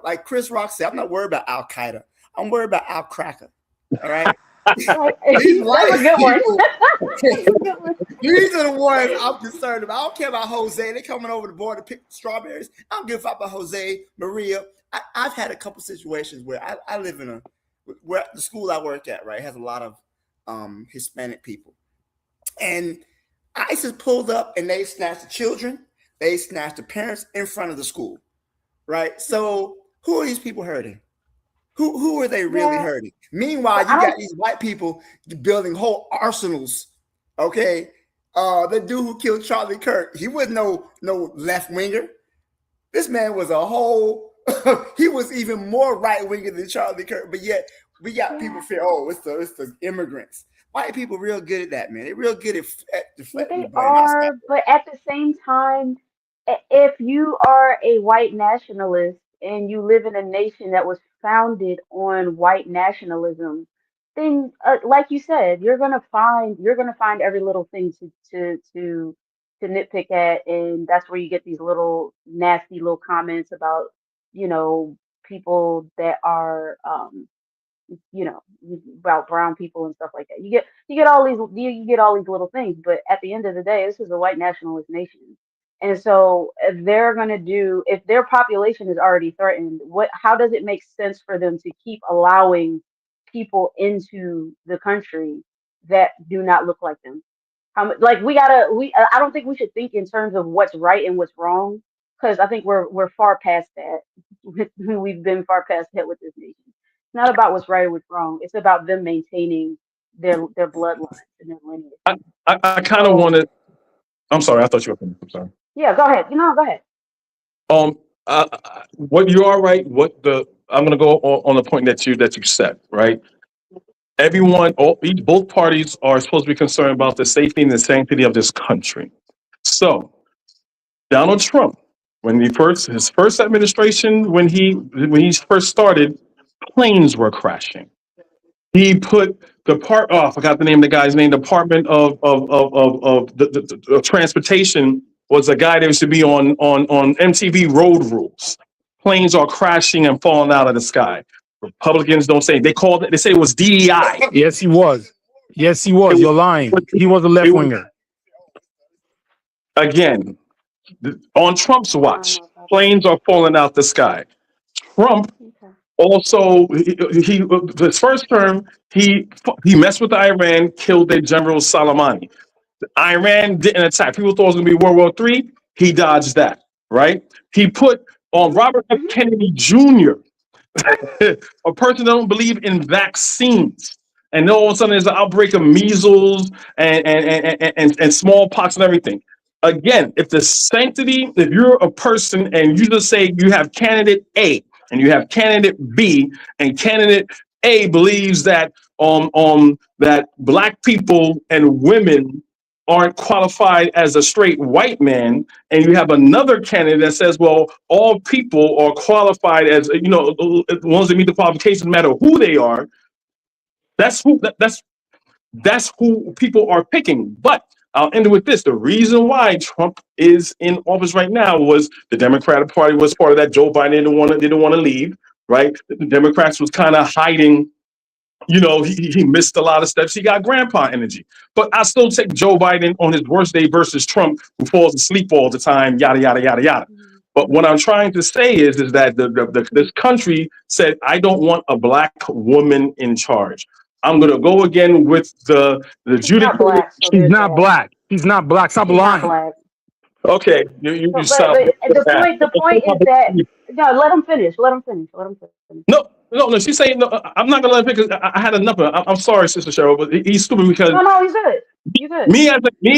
S15: Like Chris Rock said, I'm not worried about Al Qaeda. I'm worried about Al Cracker. All right. These white people, these are the ones I'm concerned about. I don't care about Jose. They're coming over the border to pick strawberries. I don't give a fuck about Jose, Maria. I've had a couple situations where I live where the school I work at, right, has a lot of Hispanic people. And ICE has pulled up and they snatched the children, they snatched the parents in front of the school, right? So who are these people hurting? Who are they really hurting? Meanwhile, you got these white people building whole arsenals, okay? The dude who killed Charlie Kirk, he was no left winger. This man was a whole, he was even more right winger than Charlie Kirk, but yet we got people fear, it's the immigrants. White people real good at that, man. They're real good at deflecting the blame.
S16: But at the same time, if you are a white nationalist and you live in a nation that was founded on white nationalism, then, like you said, you're gonna find every little thing to nitpick at, and that's where you get these little nasty little comments about people that are about brown people and stuff like that. You get all these little things, but at the end of the day, this is a white nationalist nation. And so if they're going to if their population is already threatened, how does it make sense for them to keep allowing people into the country that do not look like them? I don't think we should think in terms of what's right and what's wrong, because I think we're far past that. We've been far past that with this nation. It's not about what's right or what's wrong. It's about them maintaining their bloodlines and their lineage.
S13: I kind of wanted. I'm sorry. I thought you were finished. I'm sorry.
S16: Yeah, go ahead. Go ahead.
S13: What you are right. I'm going to go on the point that you said, right? Everyone, both parties are supposed to be concerned about the safety and the sanctity of this country. So, Donald Trump, his first administration, when he first started, planes were crashing. He put I forgot the name of the guy's name. Department of the Transportation was a guy that used to be on MTV Road Rules. Planes are crashing and falling out of the sky. Republicans don't say. They say it was DEI.
S14: Yes, he was. You're lying. He was a left winger.
S13: Again, on Trump's watch, planes are falling out the sky. Trump also, his first term, he messed with Iran, killed their general Soleimani. Iran didn't attack. People thought it was going to be World War III. He dodged that, right? He put on Robert F. Kennedy Jr., a person that don't believe in vaccines. And then all of a sudden there's an outbreak of measles and smallpox and everything. Again, if you're a person and you just say you have candidate A and you have candidate B, and candidate A believes that that black people and women aren't qualified as a straight white man, and you have another candidate that says, well, all people are qualified as, the ones that meet the qualifications, no matter who they are. That's who people are picking. But I'll end it with this. The reason why Trump is in office right now was the Democratic Party was part of that. Joe Biden didn't want to leave, right? The Democrats was kind of hiding You know, he missed a lot of steps. He got grandpa energy. But I still take Joe Biden on his worst day versus Trump, who falls asleep all the time, yada, yada, yada, yada. But what I'm trying to say is that this country said, I don't want a black woman in charge. I'm going to go again with the
S16: She's not
S13: judicature.
S16: black, so
S14: He's
S16: there's
S14: not
S16: that.
S14: black. He's not black. Stop
S16: She's not
S14: lying.
S16: black.
S13: Okay, you
S16: But
S13: stop.
S16: the point is that no, let him finish. Let him finish.
S13: No. She's saying no. I'm not gonna let him pick. I had enough. I'm sorry, Sister Cheryl, but he's stupid because
S16: No, he's good. You good.
S13: me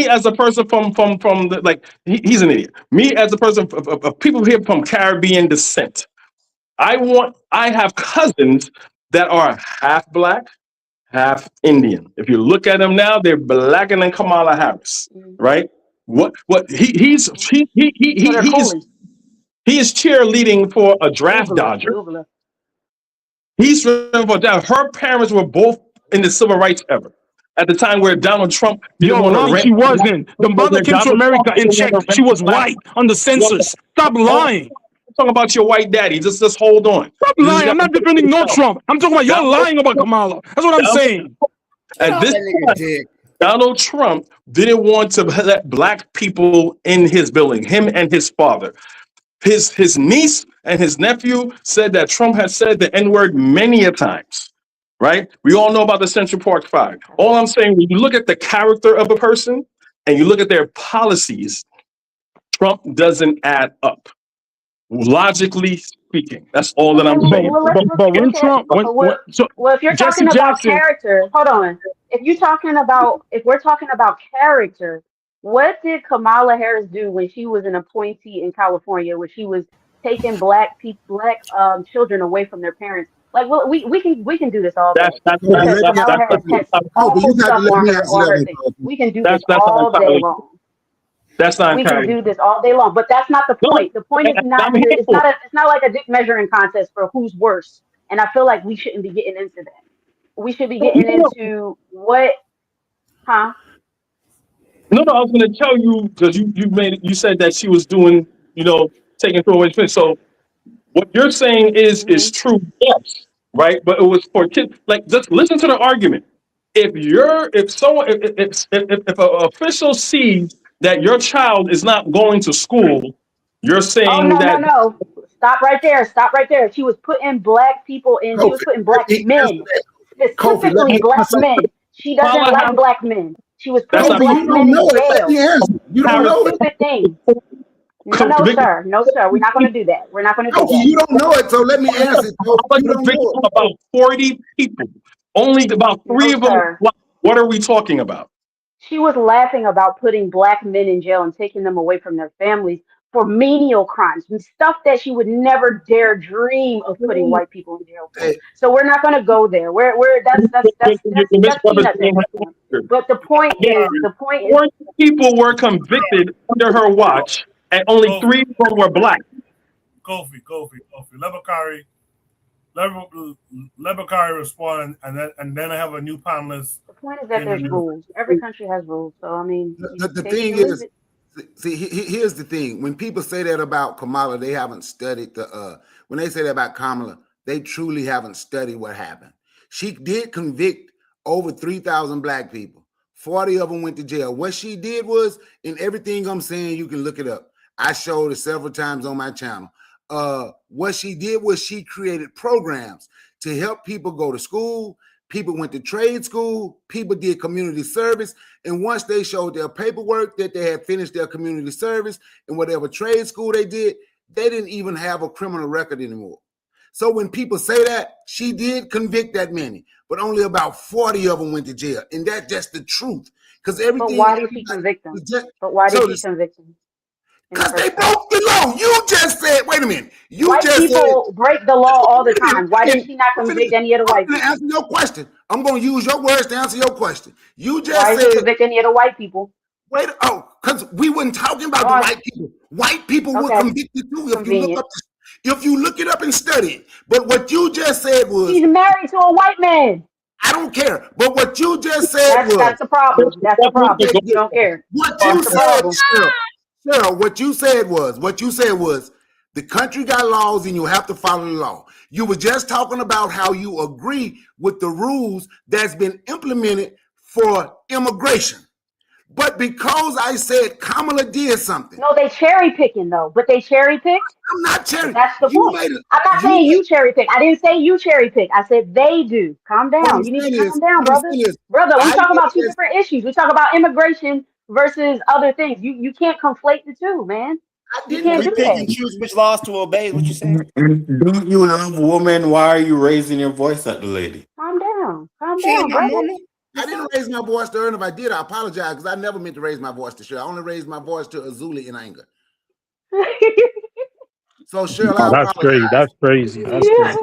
S13: as a person from the like he's an idiot. Me as a person of people here from Caribbean descent, I have cousins that are half black, half Indian. If you look at them now, they're blacker than Kamala Harris, right? What he is cheerleading for a draft dodger. He's running for that. Her parents were both in the civil rights era. At the time where Donald Trump didn't want to
S14: lying,
S13: rent.
S14: she wasn't. The mother came to America and checked. She was white on the census. Stop lying.
S13: I'm talking about your white daddy. Just hold on.
S14: Stop lying. I'm not defending no Trump. I'm talking about you're lying about Kamala. That's what I'm saying.
S13: At this time, Donald Trump didn't want to let black people in his building, him and his father. His niece and his nephew said that Trump had said the N-word many a times, right? We all know about the Central Park Five. All I'm saying, when you look at the character of a person and you look at their policies, Trump doesn't add up. Logically speaking, that's all that I'm saying.
S14: But when Trump,
S16: well, if you're
S14: Jesse
S16: talking about
S14: Jackson,
S16: character, hold on. If we're talking about character, what did Kamala Harris do when she was an appointee in California, when she was taking black children away from their parents? Like, well, we can do this all day. Because Kamala Harris has awful stuff on her thing. We can do this all day long.
S13: That's not
S16: we can do this all day long, but that's not the point. The point is not. It's not like a dick measuring contest for who's worse. And I feel like we shouldn't be getting into that. We should be getting into what, huh?
S13: No, I was going to tell you because you said that she was doing, taking away. So what you're saying is true, yes, right? But it was for kids. Like, just listen to the argument. If an official sees that your child is not going to school, you're saying
S16: No. Stop right there. She was putting black people in. She was putting black men, specifically black men. She doesn't like black men. She was putting black men in jail.
S10: You don't know it.
S16: Stupid thing. No, sir. We're not going to do that.
S10: You don't know it, so let me answer it. You don't know it.
S13: About 40 people. Only about 3 of them. What are we talking about?
S16: She was laughing about putting black men in jail and taking them away from their families for menial crimes and stuff that she would never dare dream of putting white people in jail for. So we're not going to go there. That's peanuts. But the point is,
S13: 40 people were convicted under her watch, and only 3 of them were black.
S1: Kofi. Lebakari respond, and then I have a new panelist.
S16: The point is that there's rules. Every country has rules. So I mean,
S10: the thing is, see, here's the thing. When people say that about Kamala, they haven't studied when they say that about Kamala, they truly haven't studied what happened. She did convict over 3,000 black people. 40 of them went to jail. What she did was, in everything I'm saying, you can look it up. I showed it several times on my channel. What she did was she created programs to help people go to school. People went to trade school. People did community service. And once they showed their paperwork that they had finished their community service and whatever trade school they did, they didn't even have a criminal record anymore. So when people say that, she did convict that many, but only about 40 of them went to jail. And that's just the truth. Because everything.
S16: But why did she convict them?
S10: Because they broke the law. You just said, wait a minute.
S16: White people break the law all the time. Why did she not convict any of the white people?
S10: I'm going to answer your question. I'm going to use your words to answer your question. You just
S16: said. Why
S10: did
S16: she convict any of the white people?
S10: Because we weren't talking about the white people. White people were convicted too. If you look it up and study it. But what you just said was.
S16: She's married to a white man.
S10: I don't care. But what you just said was.
S16: That's the problem. You don't care.
S10: What you said, Cheryl, what you said was The country got laws and you have to follow the law. You were just talking about how you agree with the rules that's been implemented for immigration. But because I said Kamala did something.
S16: No, they cherry picking though, but they cherry pick.
S10: I'm not cherry.
S16: That's the point. I'm not saying you cherry pick. I didn't say you cherry pick. I said they do. Calm down. You need to calm down, brother. Brother, we talk about two different issues. We talk about immigration versus other things. You can't conflate the two, man. You can't do
S15: pick
S16: that.
S15: and choose which laws to obey. What you saying?
S2: Don't you love women? Why are you raising your voice at the lady?
S16: Calm down. Calm
S10: She ain't
S16: down,
S10: my
S16: brother.
S10: mama. I didn't raise my voice to her, and if I did, I apologize because I never meant to raise my voice to Cheryl. I only raised my voice to Azuli in anger. So Cheryl, I
S14: that's crazy.
S10: apologize.
S14: That's crazy. That's crazy.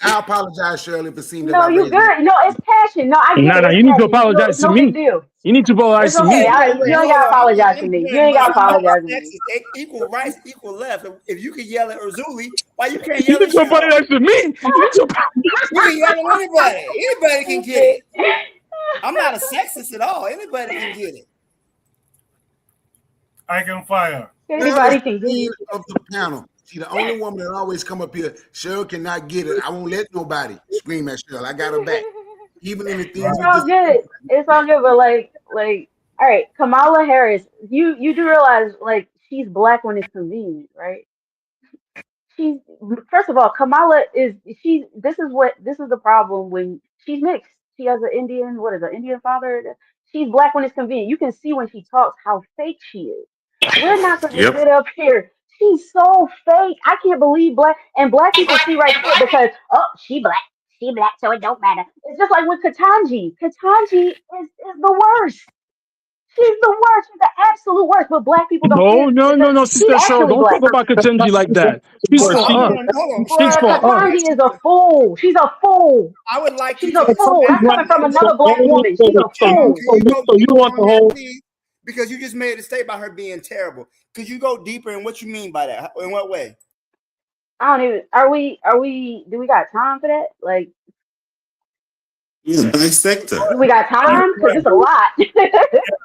S10: I apologize, Cheryl, if it seemed that
S16: No,
S10: I
S16: you
S10: raised
S16: good. No, it's passion. No, I get
S14: Nah,
S16: it. It's
S14: you need to
S16: passion.
S14: apologize
S16: It's
S14: to
S16: no
S14: me.
S16: big deal.
S14: You need to apologize
S16: It's
S14: to me.
S16: okay. You ain't gotta apologize to me. You ain't gotta apologize to me.
S15: Texas, equal rights, equal left. If you can yell at Urzuli, why you can't
S14: You
S15: yell
S14: need
S15: at
S14: to
S15: Cheryl?
S14: apologize to me. You need to
S15: You can yell at anybody. Anybody can get it. I'm not a sexist at all. Anybody can get it.
S1: I can fire.
S16: Anybody can get
S10: Queen
S16: it.
S10: of the panel. She's the only woman that always come up here. Cheryl cannot get it. I won't let nobody scream at Cheryl. I got her back. Even in the things
S16: It's
S10: we
S16: all
S10: just
S16: good. It's all good. But like, all right, Kamala Harris. You do realize like she's black when it's convenient, right? She's first of all, Kamala is she. This is the problem when she's mixed. She has an Indian, what is an Indian father. She's black when it's convenient. You can see when she talks how fake she is. We're not gonna
S2: Yep.
S16: sit up here. She's so fake. I can't believe black people see right through it because she black, so it don't matter. It's just like with Katanji. Katanji is the worst. She's the worst. She's the absolute worst. But black people don't see it
S14: No,
S16: because she's
S14: Sister Cheryl,
S16: actually
S14: don't
S16: black.
S14: talk about Katenji like that. She's for us. She's
S16: Bruh,
S14: for us.
S16: Katanji is a fool. She's a fool.
S15: I would like
S16: She's
S15: you
S16: a
S15: to
S16: fool. That's coming from another black woman. She's a
S15: Can
S16: fool.
S15: you go
S14: So you
S15: deeper
S14: want the
S15: on that,
S14: whole?
S15: please? Because you just made a statement about her being terrible. Could you go deeper in what you mean by that? In what way?
S16: I don't even. Are we? Do we got time for that? Like,
S2: Yeah, dissect her.
S16: do we got time? Because it's a lot.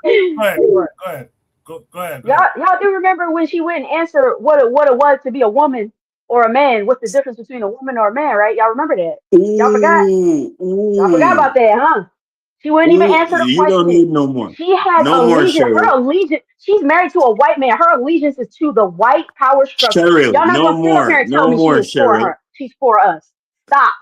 S1: Go ahead. Go ahead.
S16: Y'all do remember when she wouldn't answer what it was to be a woman or a man? What's the difference between a woman or a man? Right? Y'all remember that? Y'all forgot? Y'all forgot about that, huh? She wouldn't even answer the
S2: You don't
S16: question.
S2: need no more.
S16: She has
S2: No more,
S16: allegiance. Her
S2: Cheryl.
S16: allegiance. She's married to a white man. Her allegiance is to the white power structure.
S2: Cheryl,
S16: Y'all not
S2: no
S16: gonna sit up here
S2: more.
S16: and tell
S2: No
S16: me she
S2: more,
S16: is for
S2: Cheryl.
S16: her. She's for us. Stop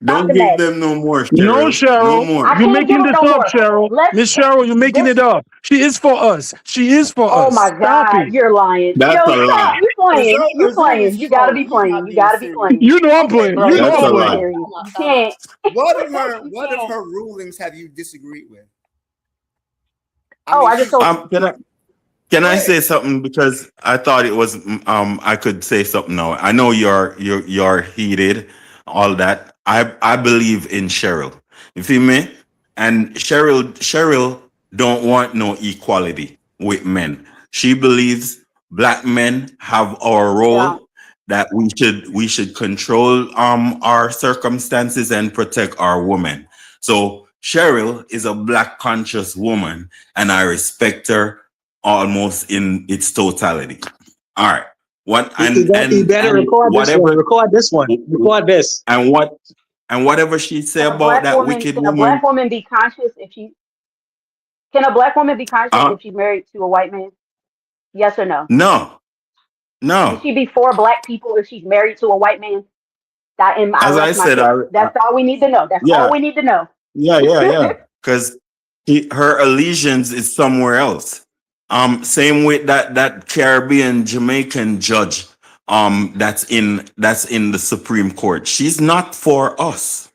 S2: Don't
S16: the
S2: give
S16: madness.
S2: them no more, Cheryl.
S14: No,
S2: No
S14: Cheryl.
S2: more.
S16: I
S14: You're
S16: can't
S14: making
S16: give her
S14: this
S16: no
S14: up,
S16: more.
S14: Cheryl. Miss Cheryl, you're making it up. She is for us. She is for
S16: Oh
S14: us.
S16: my
S14: Stop
S16: God,
S14: it.
S16: you're lying.
S2: That's
S16: Yo,
S2: a
S16: stop.
S2: lie.
S16: You playing. You playing. You gotta be playing. You gotta be playing.
S14: You know I'm playing.
S16: Bro,
S14: You
S16: you
S14: know
S2: That's
S14: I'm
S2: a
S16: can't be
S2: lie.
S14: playing.
S16: serious. You can't.
S15: What of her rulings have you disagreed with?
S16: I just told
S2: Can I say something, because I thought it was I could say something now. I know you're heated, all that. I believe in Cheryl. You feel me? And Cheryl don't want no equality with men. She believes black men have our role, that we should control our circumstances and protect our women. So Cheryl is a black conscious woman, and I respect her almost in its totality. All right. What
S17: You better record
S2: whatever
S17: this one. Record this.
S2: and whatever she say about that wicked
S16: Can a black
S2: woman.
S16: woman be conscious if she? Can a black woman be conscious if she's married to a white man? Yes or no?
S2: No.
S16: Can she be for black people if she's married to a white man? I
S2: As I
S16: rest my
S2: said,
S16: case. That's all we need to know. That's all we need to know.
S2: Yeah. Because her allegiance is somewhere else. Same with that Caribbean Jamaican judge. That's in the Supreme Court. She's not for us.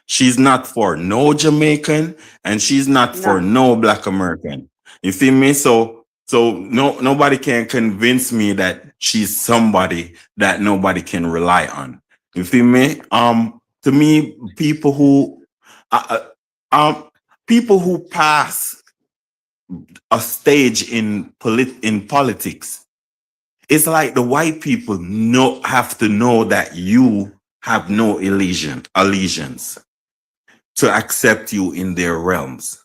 S2: She's not for no Jamaican, and she's not for no Black American. You feel me? So nobody can convince me that she's somebody that nobody can rely on. You feel me? To me, people who pass a stage in politics, it's like the white people have to know that you have no allegiance to accept you in their realms.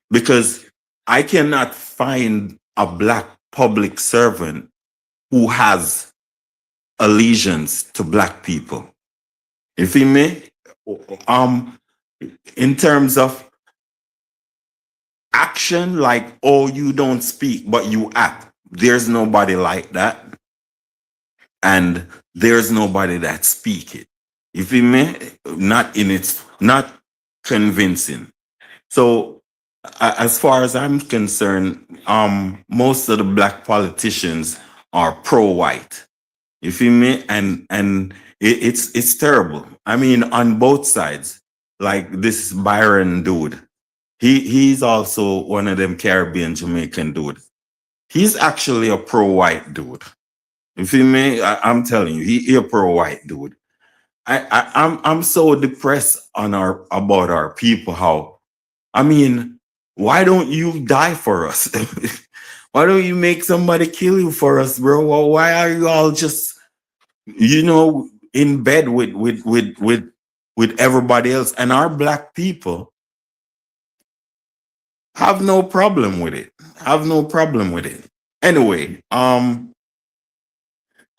S2: Because I cannot find a black public servant
S18: who has allegiance to black people. You feel me? In terms of action, like, oh, you don't speak, but you act. There's nobody like that. And there's nobody that speak it. You feel me? Not convincing. So as far as I'm concerned, most of the black politicians are pro-white. You feel me? And it's terrible. I mean, on both sides. Like this Byron dude. He's also one of them Caribbean Jamaican dude. He's actually a pro-white dude. You feel me? I'm telling you, he a pro-white dude. I'm so depressed about our people. How, I mean, why don't you die for us? Why don't you make somebody kill you for us, bro? Well, why are you all just, in bed with everybody else? And our black people have no problem with it. Anyway,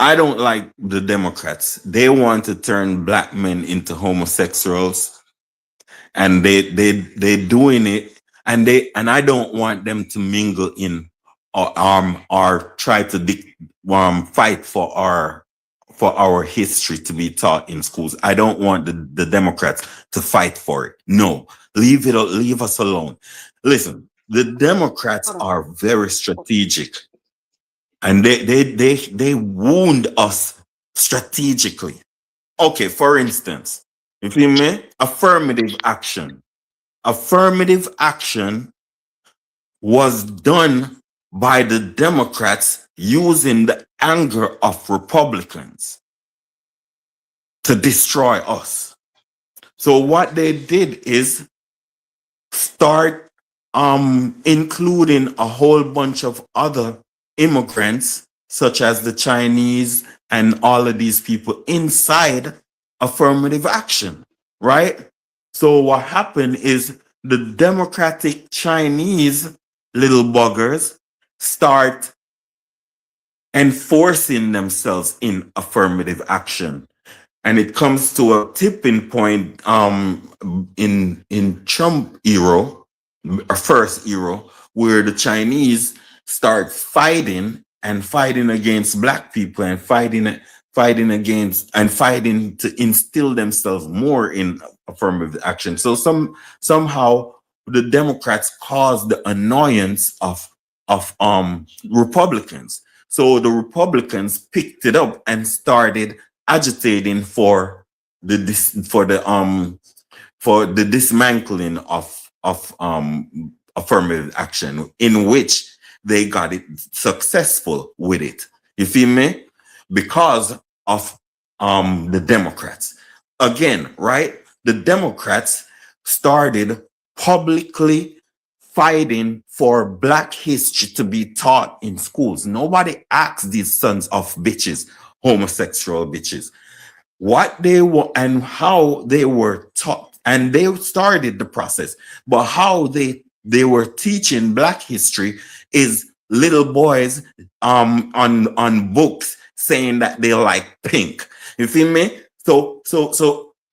S18: I don't like the Democrats. They want to turn black men into homosexuals, and they doing it, and I don't want them to mingle in or try to fight for our history to be taught in schools. I don't want the Democrats to fight for it. No, leave us alone. Listen, the Democrats are very strategic. And they wound us strategically. Okay, for instance, you feel me? Affirmative action. Affirmative action was done by the Democrats using the anger of Republicans to destroy us. So what they did is start including a whole bunch of other immigrants, such as the Chinese and all of these people inside affirmative action, right? So what happened is the Democratic Chinese little buggers start enforcing themselves in affirmative action. And it comes to a tipping point in Trump era, or first era, where the Chinese start fighting against black people and fighting to instill themselves more in affirmative action. So somehow the Democrats caused the annoyance of Republicans. So the Republicans picked it up and started agitating for the dismantling of affirmative action, in which they got it successful with it. You feel me? Because of the Democrats. Again, right? The Democrats started publicly fighting for Black history to be taught in schools. Nobody asked these sons of bitches, homosexual bitches, what they were and how they were taught. And they started the process. But how they were teaching Black history is little boys on books saying that they like pink. You feel me? So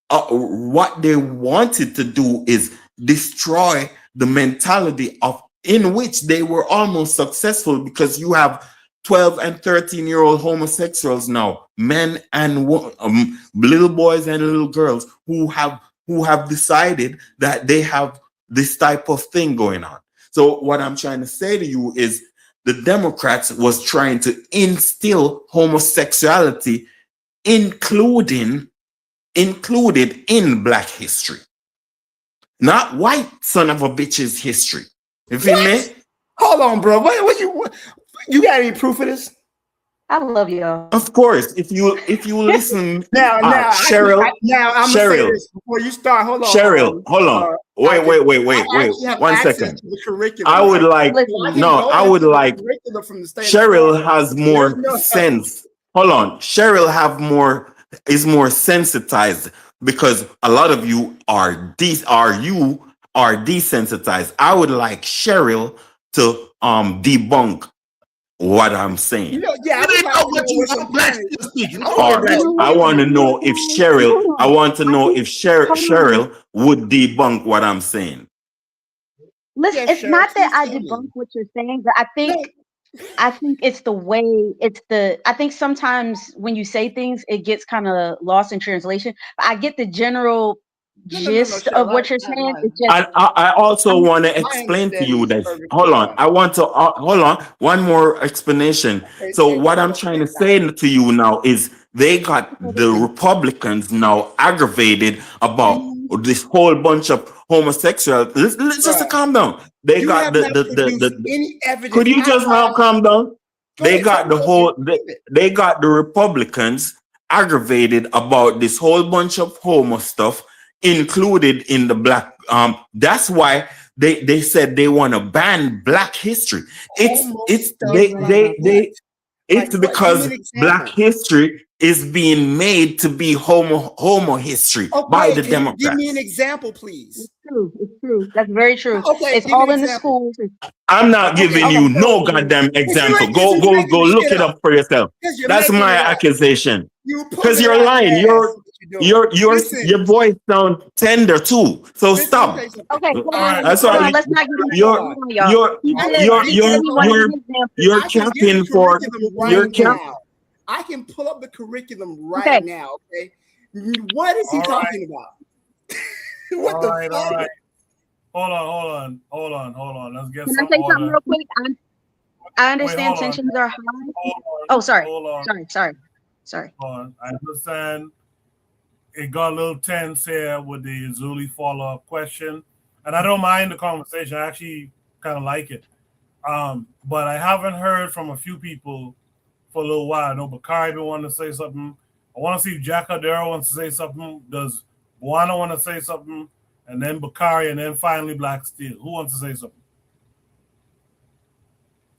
S18: what they wanted to do is destroy the mentality of in which they were almost successful, because you have 12 and 13-year-old homosexuals now, men and little boys and little girls who have decided that they have this type of thing going on. So what I'm trying to say to you is the Democrats was trying to instill homosexuality included in Black history, not white son of a bitch's history. You feel me?
S15: Hold on, bro. What you got any proof of this?
S16: I love y'all.
S18: Of course, if you listen
S15: now,
S18: Cheryl,
S15: I'm gonna say this before you start. Hold on,
S18: Cheryl, hold on. Wait. 1 second. I would like Cheryl has more sense. Hold on. Cheryl is more sensitized, because a lot of you are desensitized. I would like Cheryl to debunk what I'm saying.
S10: You know, yeah, I would like to know what some
S15: Black
S10: points.
S15: still speaking.
S18: Or I want to know if Cheryl. I want to know if Cheryl would debunk what I'm saying.
S16: Listen,
S10: Yes,
S16: it's
S10: Cheryl,
S16: not that
S10: please
S16: I
S10: tell me.
S16: debunk what you're saying, but I think it's the way I think sometimes when you say things, it gets kind of lost in translation. But I get the general gist of
S10: Cheryl,
S16: what you're saying. It's just
S18: I also want to
S10: my
S18: explain to
S10: understanding
S18: you
S10: is
S18: that.
S10: perfectly
S18: Hold on.
S10: fine.
S18: I want to hold on. One more explanation.
S10: Okay,
S18: So
S10: take
S18: what
S10: your
S18: I'm
S10: time,
S18: trying to
S10: take your
S18: say
S10: time.
S18: to you now is they got the Republicans now aggravated about this whole bunch of homosexuals. Let's just
S10: Bruh,
S18: calm down. They
S10: you
S18: got
S10: have not produced
S18: the
S10: any
S18: could
S10: evidence
S18: you
S10: at
S18: just now
S10: all.
S18: calm down?
S10: Go
S18: They
S10: ahead, tell
S18: got
S10: me
S18: the
S10: what it is.
S18: whole they got the Republicans aggravated about this whole bunch of homo stuff included in the black that's why they said they want to ban black history. It's
S10: Stuff like what?
S18: it's
S10: Like what? Give me
S18: because
S10: an
S18: black
S10: example.
S18: history is being made to be homo history by
S10: Okay,
S18: the
S10: can you give me an
S18: Democrats.
S10: example, please?
S16: it's true. That's very true.
S10: Okay,
S16: It's
S10: give me
S16: all
S10: an
S16: in the
S10: example.
S16: schools.
S18: I'm not
S10: Okay,
S18: giving
S10: okay.
S18: you no goddamn
S10: Because you
S18: example.
S10: ain't because you're
S18: Go
S10: making this
S18: look
S10: shit
S18: it
S10: up.
S18: up for yourself.
S10: Because you're
S18: That's
S10: making
S18: my
S10: it up.
S18: accusation.
S10: You
S18: Because
S10: pulling it
S18: you're
S10: out
S18: lying.
S10: your ass. What you doing? Listen,
S18: Your voice sounds tender too. So
S10: listen, let me tell
S18: stop.
S10: you something.
S16: Okay,
S1: All right.
S18: That's
S16: hold on.
S18: why
S16: Let's not get into
S10: Hold
S16: that.
S10: on.
S16: Hold on, y'all. He
S10: I
S16: said
S10: can
S16: he
S10: give
S16: said
S10: you
S16: he wanted an example.
S18: you're
S10: I can give the
S18: capping for
S10: curriculum
S18: you're
S10: right
S18: cap.
S10: now. I can pull up the curriculum right
S16: Okay.
S10: now. Okay, what is he
S1: All right.
S10: talking about? What
S1: All
S10: the
S1: right. All
S10: fuck?
S1: right. Hold on. Let's get
S16: Can I
S1: some
S16: say something
S1: order.
S16: real quick? I
S1: Wait,
S16: understand
S1: hold on.
S16: tensions are high.
S1: Hold on.
S16: Oh, sorry.
S1: Hold on.
S16: Sorry.
S1: Hold on. I understand it got a little tense here with the Zuli follow-up question. And I don't mind the conversation. I actually kind of like it. But I haven't heard from a few people for a little while. I know Bakari been wanting to say something. I want to see if Jack Adero wants to say something. Does Buana want to say something? And then Bakari, and then finally Black Steel. Who wants to say something?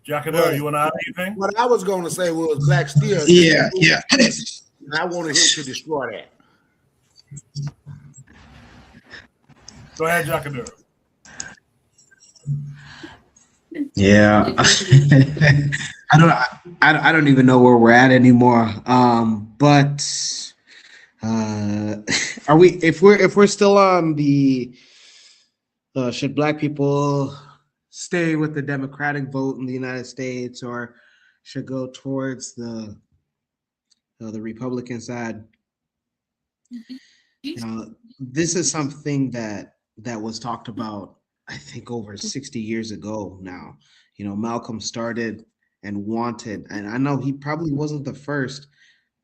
S1: Jack Adero,
S10: Well,
S1: you want to add anything?
S10: what I was going to say was Black Steel.
S15: Yeah.
S10: And I wanted him to destroy that.
S1: Go ahead, Jack Adero.
S17: Yeah. I don't even know where we're at anymore. But are we if we're still on the should black people stay with the Democratic vote in the United States or should go towards the Republican side? This is something that was talked about, I think, over 60 years ago now. Malcolm started and wanted, and I know he probably wasn't the first,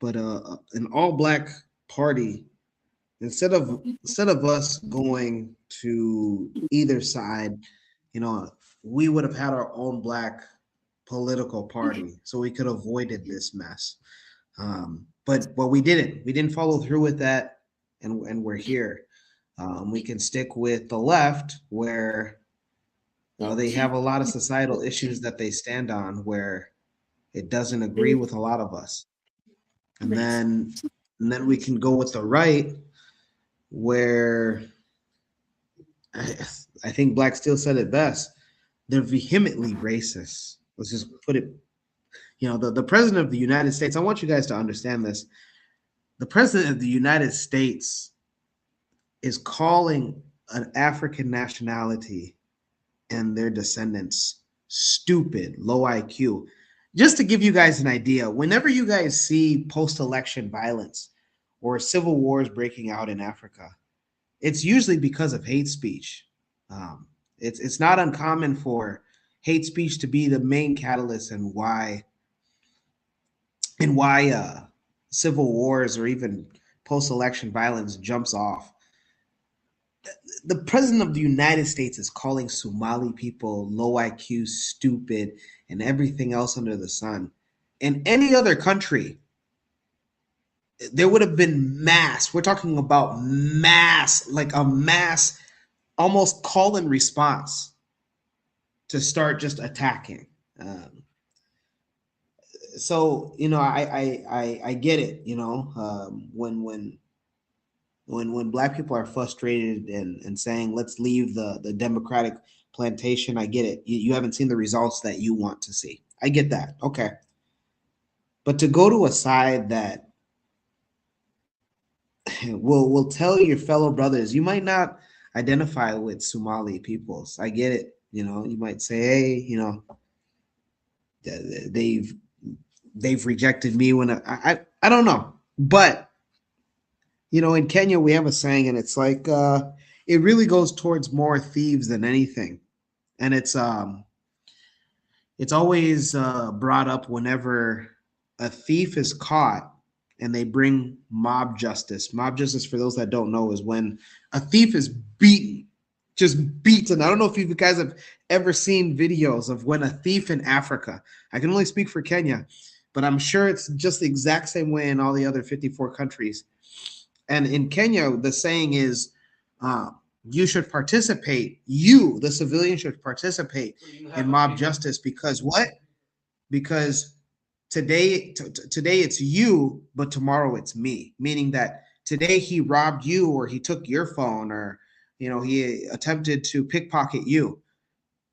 S17: but an all-black party, instead of us going to either side, we would have had our own black political party, so we could have avoided this mess. But we didn't. We didn't follow through with that, and we're here. We can stick with the left, where they have a lot of societal issues that they stand on, where it doesn't agree with a lot of us, and then we can go with the right, where I think Black Steel said it best. They're vehemently racist. Let's just put it. The president of the United States. I want you guys to understand this. The president of the United States is calling an African nationality and their descendants stupid, low IQ. Just to give you guys an idea, whenever you guys see post-election violence or civil wars breaking out in Africa, it's usually because of hate speech. It's not uncommon for hate speech to be the main catalyst and why civil wars or even post-election violence jumps off. The president of the United States is calling Somali people low IQ, stupid, and everything else under the sun. In any other country, there would have been mass. We're talking about mass, like a mass, almost call and response to start just attacking. So I get it. When black people are frustrated and saying let's leave the Democratic plantation, I get it. You haven't seen the results that you want to see. I get that. Okay. But to go to a side that will tell your fellow brothers, you might not identify with Somali peoples. I get it. You know, you might say, hey, you know, they've rejected me when I don't know. But you know, in Kenya we have a saying, and it's like it really goes towards more thieves than anything. And it's always brought up whenever a thief is caught and they bring mob justice. Mob justice, for those that don't know, is when a thief is beaten, just beaten. I don't know if you guys have ever seen videos of when a thief in Africa, I can only speak for Kenya, but I'm sure it's just the exact same way in all the other 54 countries. And in Kenya, the saying is, you should participate. You, the civilian, should participate in mob justice because what? Because today it's you, but tomorrow it's me. Meaning that today he robbed you, or he took your phone, or you know, he attempted to pickpocket you,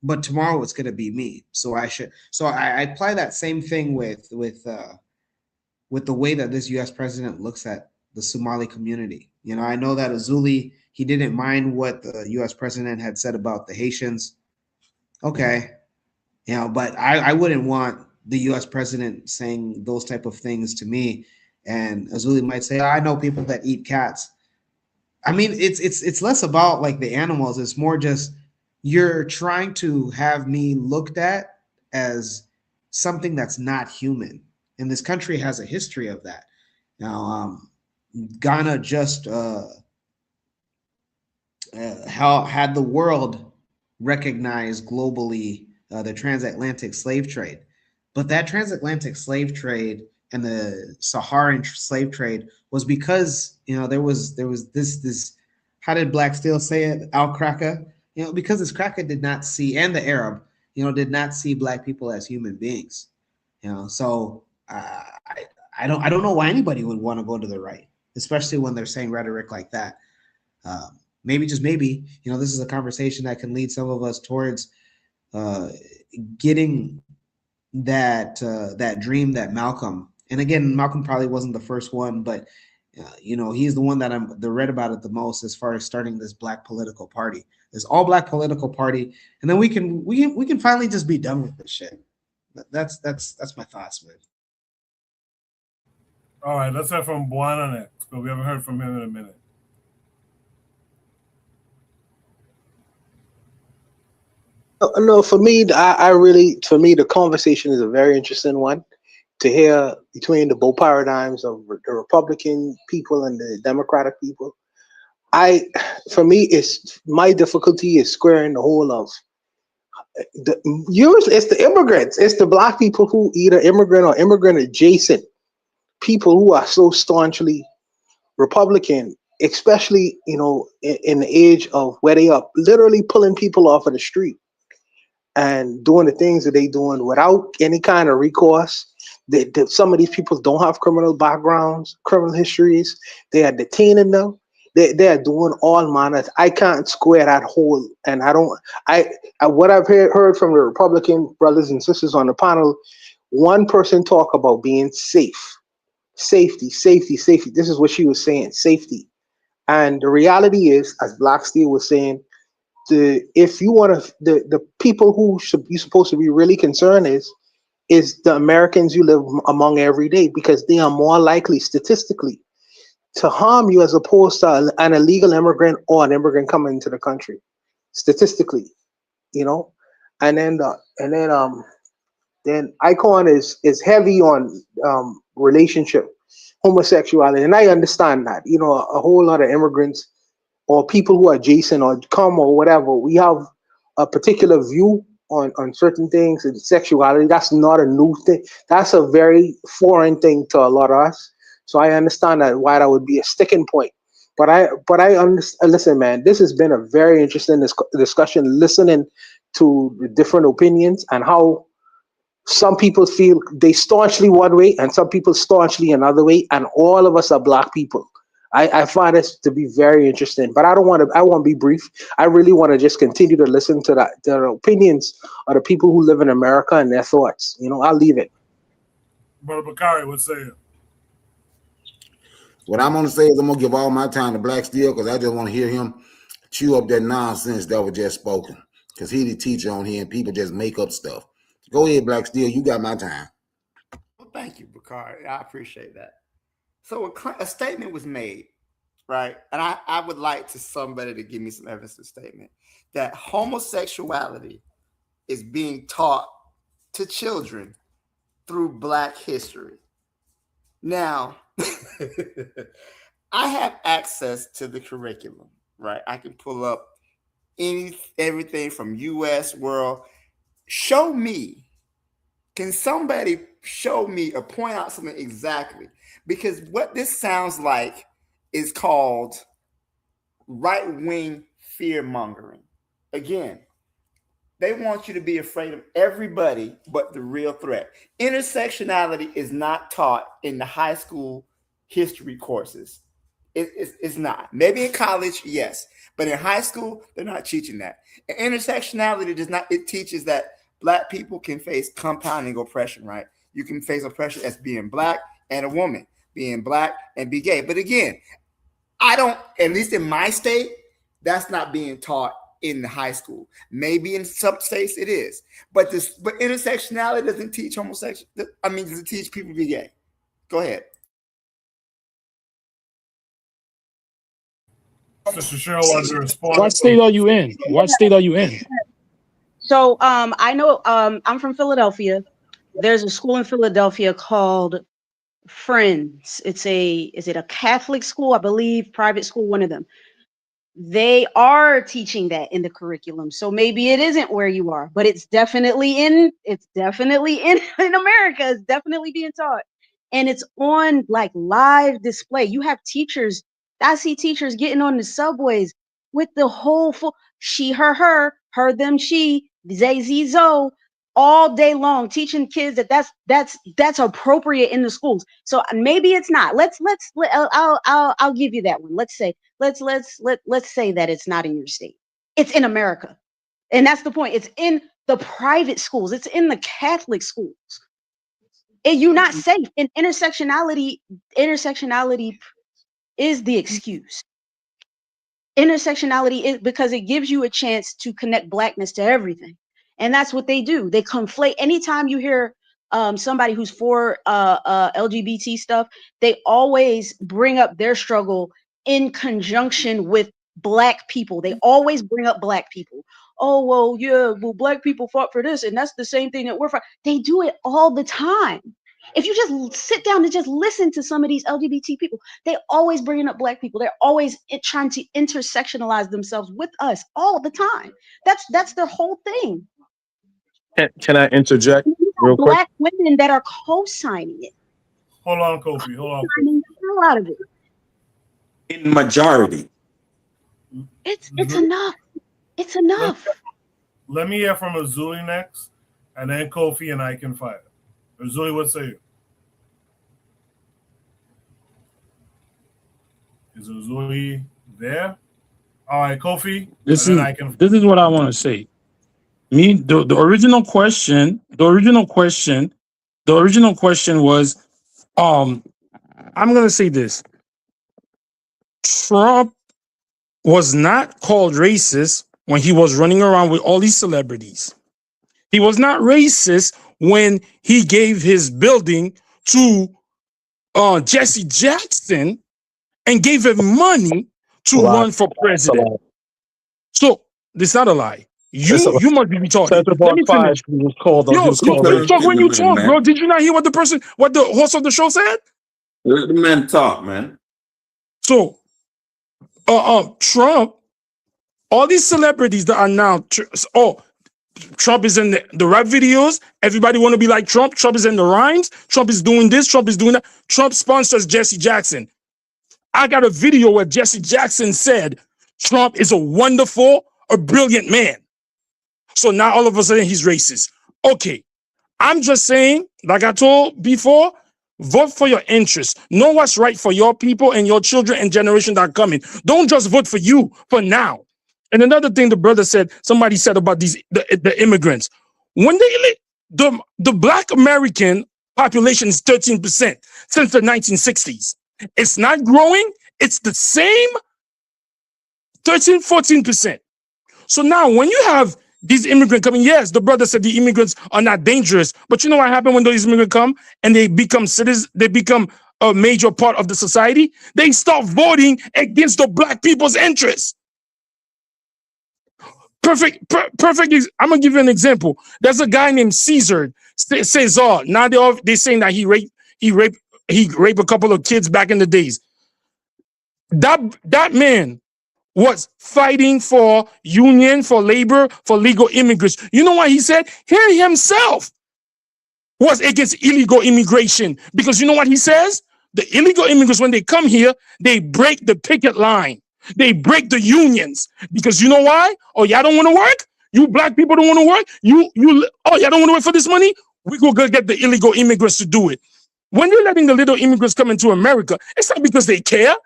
S17: but tomorrow it's going to be me. So I should. So I apply that same thing with the way that this U.S. president looks at the Somali community. You know, I know that Azuli, he didn't mind what the U.S. president had said about the Haitians. Okay, you know, but I wouldn't want the U.S. president saying those type of things to me. And Azuli might say, I know people that eat cats. I mean, it's less about like the animals. It's more just you're trying to have me looked at as something that's not human. And this country has a history of that. Now, Ghana just had the world recognize globally the transatlantic slave trade. But that transatlantic slave trade and the Saharan slave trade was because, you know, there was this how did Black Steel say it? Al Kraka, you know, because this Kraka did not see, and the Arab, you know, did not see Black people as human beings, you know. So I don't know why anybody would want to go to the right, especially when they're saying rhetoric like that. Maybe, just maybe, you know, this is a conversation that can lead some of us towards getting that dream that Malcolm, and again, Malcolm probably wasn't the first one, but you know, he's the one that I'm read about it the most as far as starting this Black political party, this all Black political party, and then we can finally just be done with this shit. That's my thoughts, man.
S1: All right, let's hear from Buana next, but we haven't heard from him in a minute.
S9: No, for me, the conversation is a very interesting one to hear between the both paradigms of the Republican people and the Democratic people. For me, it's my difficulty is squaring the whole of it's the immigrants, it's the Black people who either immigrant or immigrant adjacent people who are so staunchly Republican, especially, you know, in the age of where they are literally pulling people off of the street and doing the things that they doing without any kind of recourse. Some of these people don't have criminal backgrounds, criminal histories. They are detaining them. They are doing all manners. I can't square that whole, and what I've heard from the Republican brothers and sisters on the panel, one person talk about being safe. Safety. This is what she was saying, safety. And the reality is, as Black Steel was saying, if you want to, the people who should be supposed to be really concerned is the Americans you live among every day, because they are more likely statistically to harm you as opposed to an illegal immigrant or an immigrant coming into the country, statistically, you know. And then Icon is heavy on relationship, homosexuality, and I understand that, you know, a whole lot of immigrants or people who are adjacent or come or whatever, we have a particular view on certain things, and sexuality, that's not a new thing. That's a very foreign thing to a lot of us. So I understand that why that would be a sticking point. But I listen, man, this has been a very interesting discussion, listening to the different opinions and how some people feel they staunchly one way and some people staunchly another way, and all of us are Black people. I find this to be very interesting, but I won't be brief. I really want to just continue to listen to the opinions of the people who live in America and their thoughts. I'll leave it.
S1: Brother Bakari would say it.
S10: What I'm going to say is I'm going to give all my time to Black Steel because I just want to hear him chew up that nonsense that was just spoken. Because he's the teacher on here and people just make up stuff. Go ahead, Black Steel. You got my time.
S15: Well, thank you, Bakari. I appreciate that. So a statement was made, right? And I would like somebody to give me some evidence to the statement that homosexuality is being taught to children through Black history. Now, I have access to the curriculum, right? I can pull up everything from US world. Can somebody show me or point out something exactly? Because what this sounds like is called right-wing fear-mongering. Again, they want you to be afraid of everybody but the real threat. Intersectionality is not taught in the high school history courses. It's not. Maybe in college, yes. But in high school, they're not teaching that. And intersectionality does not. It teaches that Black people can face compounding oppression, right? You can face oppression as being Black and a woman, being Black and be gay. But again, at least in my state, that's not being taught in the high school. Maybe in some states it is. But intersectionality doesn't teach doesn't teach people to be gay. Go ahead.
S1: Sister Cheryl wants to respond.
S14: What state are you in? What state are you in?
S16: So I know I'm from Philadelphia. There's a school in Philadelphia called Friends. Is it a Catholic school? I believe private school, one of them. They are teaching that in the curriculum. So maybe it isn't where you are, but it's definitely in America. It's definitely being taught. And it's on like live display. You have teachers. I see teachers getting on the subways with the whole full she, her, them, she, they, ze, zo, all day long, teaching kids that's appropriate in the schools. So maybe it's not. I'll give you that one. Let's say that it's not in your state. It's in America, and that's the point. It's in the private schools. It's in the Catholic schools. And you're not safe. And intersectionality is the excuse. Intersectionality is because it gives you a chance to connect Blackness to everything. And that's what they do. They conflate. Anytime you hear somebody who's for LGBT stuff, they always bring up their struggle in conjunction with Black people. They always bring up Black people. Oh, well, yeah, well, Black people fought for this, and that's the same thing that we're for. They do it all the time. If you just sit down and just listen to some of these LGBT people, they always bringing up Black people. They're always trying to intersectionalize themselves with us all the time. That's their whole thing.
S14: Can I interject real quick?
S16: Black women that are co-signing it.
S1: Hold on, Kofi. Hold on.
S16: Signing the hell out of it.
S18: In majority.
S16: It's enough. It's enough.
S1: Let me hear from Azuli next, and then Kofi and I can fire. Azuli, what say you? Is Azuli there? All right, Kofi.
S14: This is what I want to say. The original question was, I'm gonna say this. Trump was not called racist when he was running around with all these celebrities. He was not racist when he gave his building to Jesse Jackson and gave him money to run for president. So this is not a lie. You must be retarded. Let me finish. When you talk, bro. Did you not hear what the host of the show said?
S18: Let the man talk, man.
S14: So, Trump, all these celebrities that are now, Trump is in the rap videos. Everybody want to be like Trump. Trump is in the rhymes. Trump is doing this. Trump is doing that. Trump sponsors Jesse Jackson. I got a video where Jesse Jackson said Trump is a brilliant man. So now all of a sudden he's racist. Okay, I'm just saying, like I told before, vote for your interests. Know what's right for your people and your children and generation that are coming. Don't just vote for you for now. And another thing the brother said, somebody said about the immigrants. When the Black American population is 13% since the 1960s. It's not growing. It's the same 13, 14%. So now when you have these immigrants coming, yes, the brother said the immigrants are not dangerous, but you know what happened when those immigrants come and they become citizens, they become a major part of the society? They start voting against the Black people's interests. Perfect. I'm gonna give you an example. There's a guy named Cesar. Now they're saying that he raped a couple of kids back in the days. That man was fighting for union, for labor, for legal immigrants. You know what he said? He himself was against illegal immigration, because you know what he says? The illegal immigrants, when they come here, they break the picket line. They break the unions, because you know why? Oh, y'all don't want to work? You Black people don't want to work? Y'all don't want to work for this money? We go get the illegal immigrants to do it. When you're letting the little immigrants come into America, it's not because they care.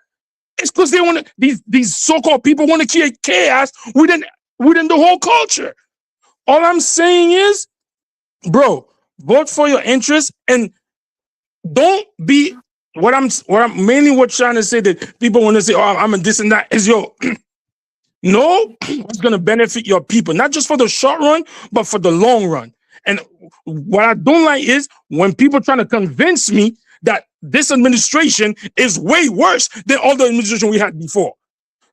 S14: It's because they want to. These so-called people want to create chaos within the whole culture. All I'm saying is, bro, vote for your interests and don't be. What I'm mainly trying to say, that people want to say, oh, I'm a this and that, is no, it's going to benefit your people, not just for the short run, but for the long run. And what I don't like is when people trying to convince me that this administration is way worse than all the administration we had before.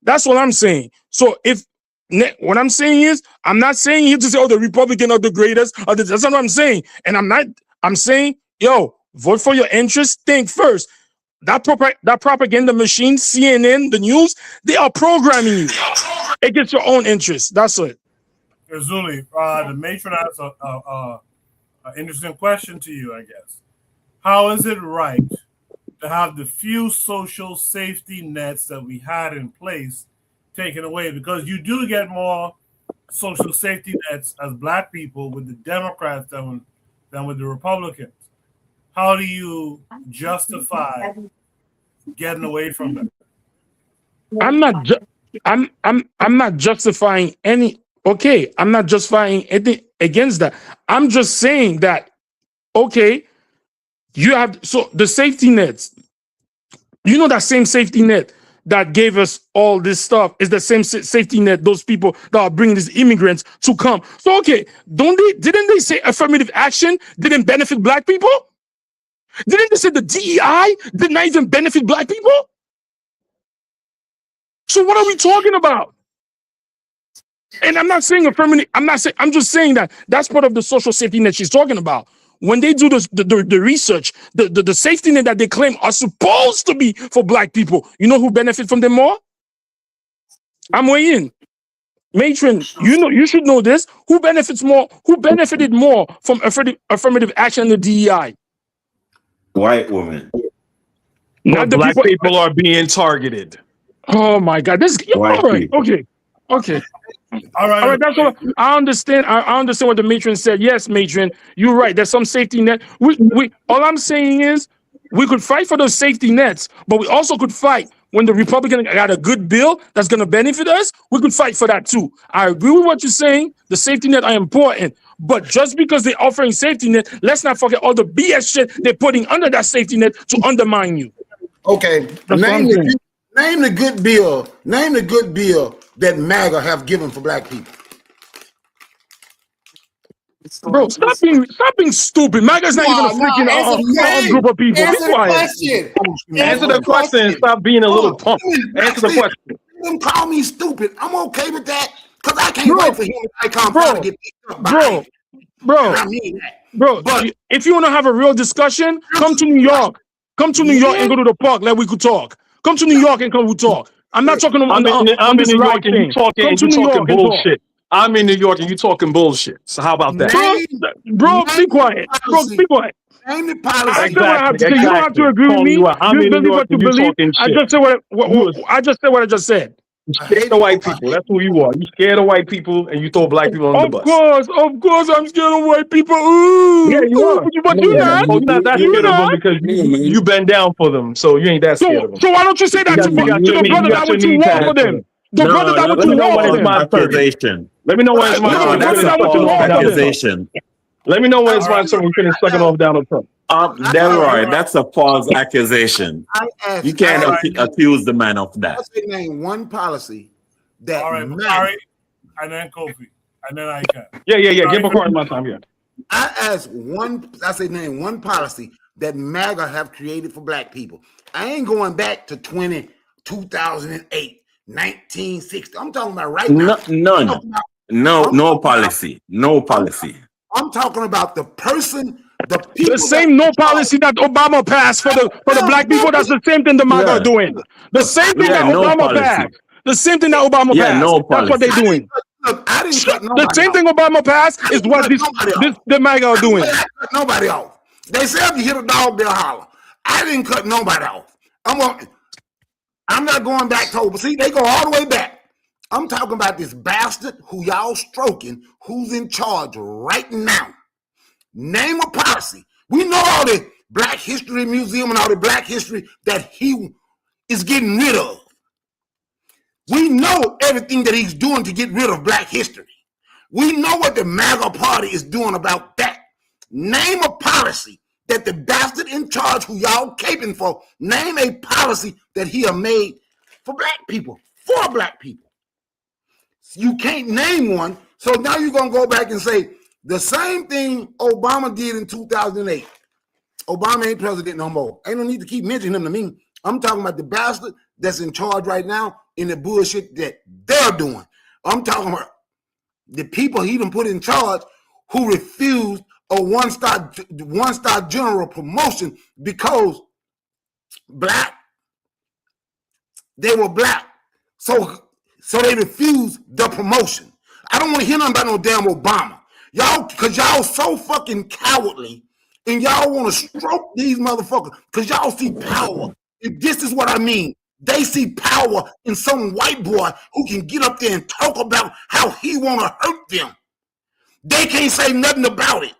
S14: That's what I'm saying. So what I'm saying is, I'm not saying here to say, oh, the Republican are the greatest. That's not what I'm saying. And I'm saying, yo, vote for your interests. Think first. That propaganda machine, CNN, the news, they are programming you against your own interests. That's it.
S1: Zuli, the matron has an interesting question to you, I guess. How is it right to have the few social safety nets that we had in place taken away? Because you do get more social safety nets as Black people with the Democrats than with the Republicans. How do you justify getting away from them?
S14: I'm not justifying any. Okay, I'm not justifying anything against that. I'm just saying that, okay, you have, so the safety nets, you know, that same safety net that gave us all this stuff is the same safety net those people that are bringing these immigrants to come. So, okay, didn't they say affirmative action didn't benefit Black people? Didn't they say the DEI did not even benefit Black people? So what are we talking about? And I'm not saying affirmative, I'm just saying that that's part of the social safety net she's talking about. When they do the research, the safety net that they claim are supposed to be for Black people, you know who benefit from them more? I'm weighing. Matron, you should know this. Who benefits more? Who benefited more from affirmative action in the DEI?
S18: White woman.
S14: Not the
S13: Black people are being targeted.
S14: Oh my God! All right. Okay. All right. That's all. I understand. I understand what the matron said. Yes, matron, you're right. There's some safety net. All I'm saying is, we could fight for those safety nets, but we also could fight when the Republican got a good bill that's going to benefit us. We could fight for that too. I agree with what you're saying. The safety net are important, but just because they're offering safety net, let's not forget all the BS shit they're putting under that safety net to undermine you.
S10: Okay, name the good bill. Name the good bill that MAGA have given for Black people.
S14: Bro, stop being stupid. MAGA's not even a freaking group of people.
S10: Answer the question.
S13: Answer the question and stop being a little punk. Answer the question.
S10: Them call me stupid. I'm okay with that because I can't wait for him to come trying to get picked up by
S14: Bro, if you want to have a real discussion, come to New York. Come to New York and go to the park. Like we could talk. Come to New York and come we talk. I'm not talking
S13: I'm in New York and you talking bullshit. I'm in New York and you talking bullshit. So how about that?
S14: Bro, be quiet. Bro, be quiet.
S10: Name the policy.
S14: I said what I have to say. You don't have to agree with me.
S13: I'm in New York and you talking shit.
S14: I just said what I just said.
S13: You scared of white people. That's who you are. You scared of white people and you throw black people on the bus.
S14: Of course, I'm scared of white people. Ooh,
S13: Yeah, you are.
S14: but you're not.
S13: Oh, you're not that scared of them because you bend down for them, so you ain't that scared of them.
S14: So why don't you say that to the brother that went to war for them? The brother that went to war for them.
S18: Accusation.
S13: Let me know when it's my turn.
S18: That's a false accusation.
S13: Let me know when it's my turn. We finish sucking off Donald Trump.
S18: Delroy, that's a false accusation. You can't accuse the man of that.
S10: Let's name one policy that.
S1: All right, Bakari, and then Kofi, and then I can.
S13: Yeah. Give Bakari my time. Yeah.
S10: I asked name one policy that MAGA have created for black people. I ain't going back to 2008, 1960. I'm talking about right now.
S18: No policy. No policy.
S10: I'm talking about the person, the people.
S14: The same no policy that Obama passed for the black people. That's the same thing the MAGA are doing. The same thing that Obama passed. The same thing that Obama passed.
S18: No policy.
S14: That's what they're doing.
S10: I didn't cut nobody
S14: The same thing Obama passed is what the MAGA are doing.
S10: I didn't cut nobody off. They say if you hit a dog, they'll holler. I didn't cut nobody off. I'm not going back to over. See, they go all the way back. I'm talking about this bastard who y'all stroking, who's in charge right now. Name a policy. We know all the Black History Museum and all the Black history that he is getting rid of. We know everything that he's doing to get rid of Black history. We know what the MAGA party is doing about that. Name a policy that the bastard in charge who y'all caping for, name a policy that he have made for black people, for black people. You can't name one, so now you're going to go back and say the same thing Obama did in 2008. Obama ain't president no more. Ain't no need to keep mentioning him to me. I'm talking about the bastard that's in charge right now in the bullshit that they're doing. I'm talking about the people he done put in charge who refused a one-star general promotion because they were black. So they refused the promotion. I don't want to hear nothing about no damn Obama. Y'all, because y'all so fucking cowardly and y'all want to stroke these motherfuckers because y'all see power. And this is what I mean. They see power in some white boy who can get up there and talk about how he want to hurt them. They can't say nothing about it.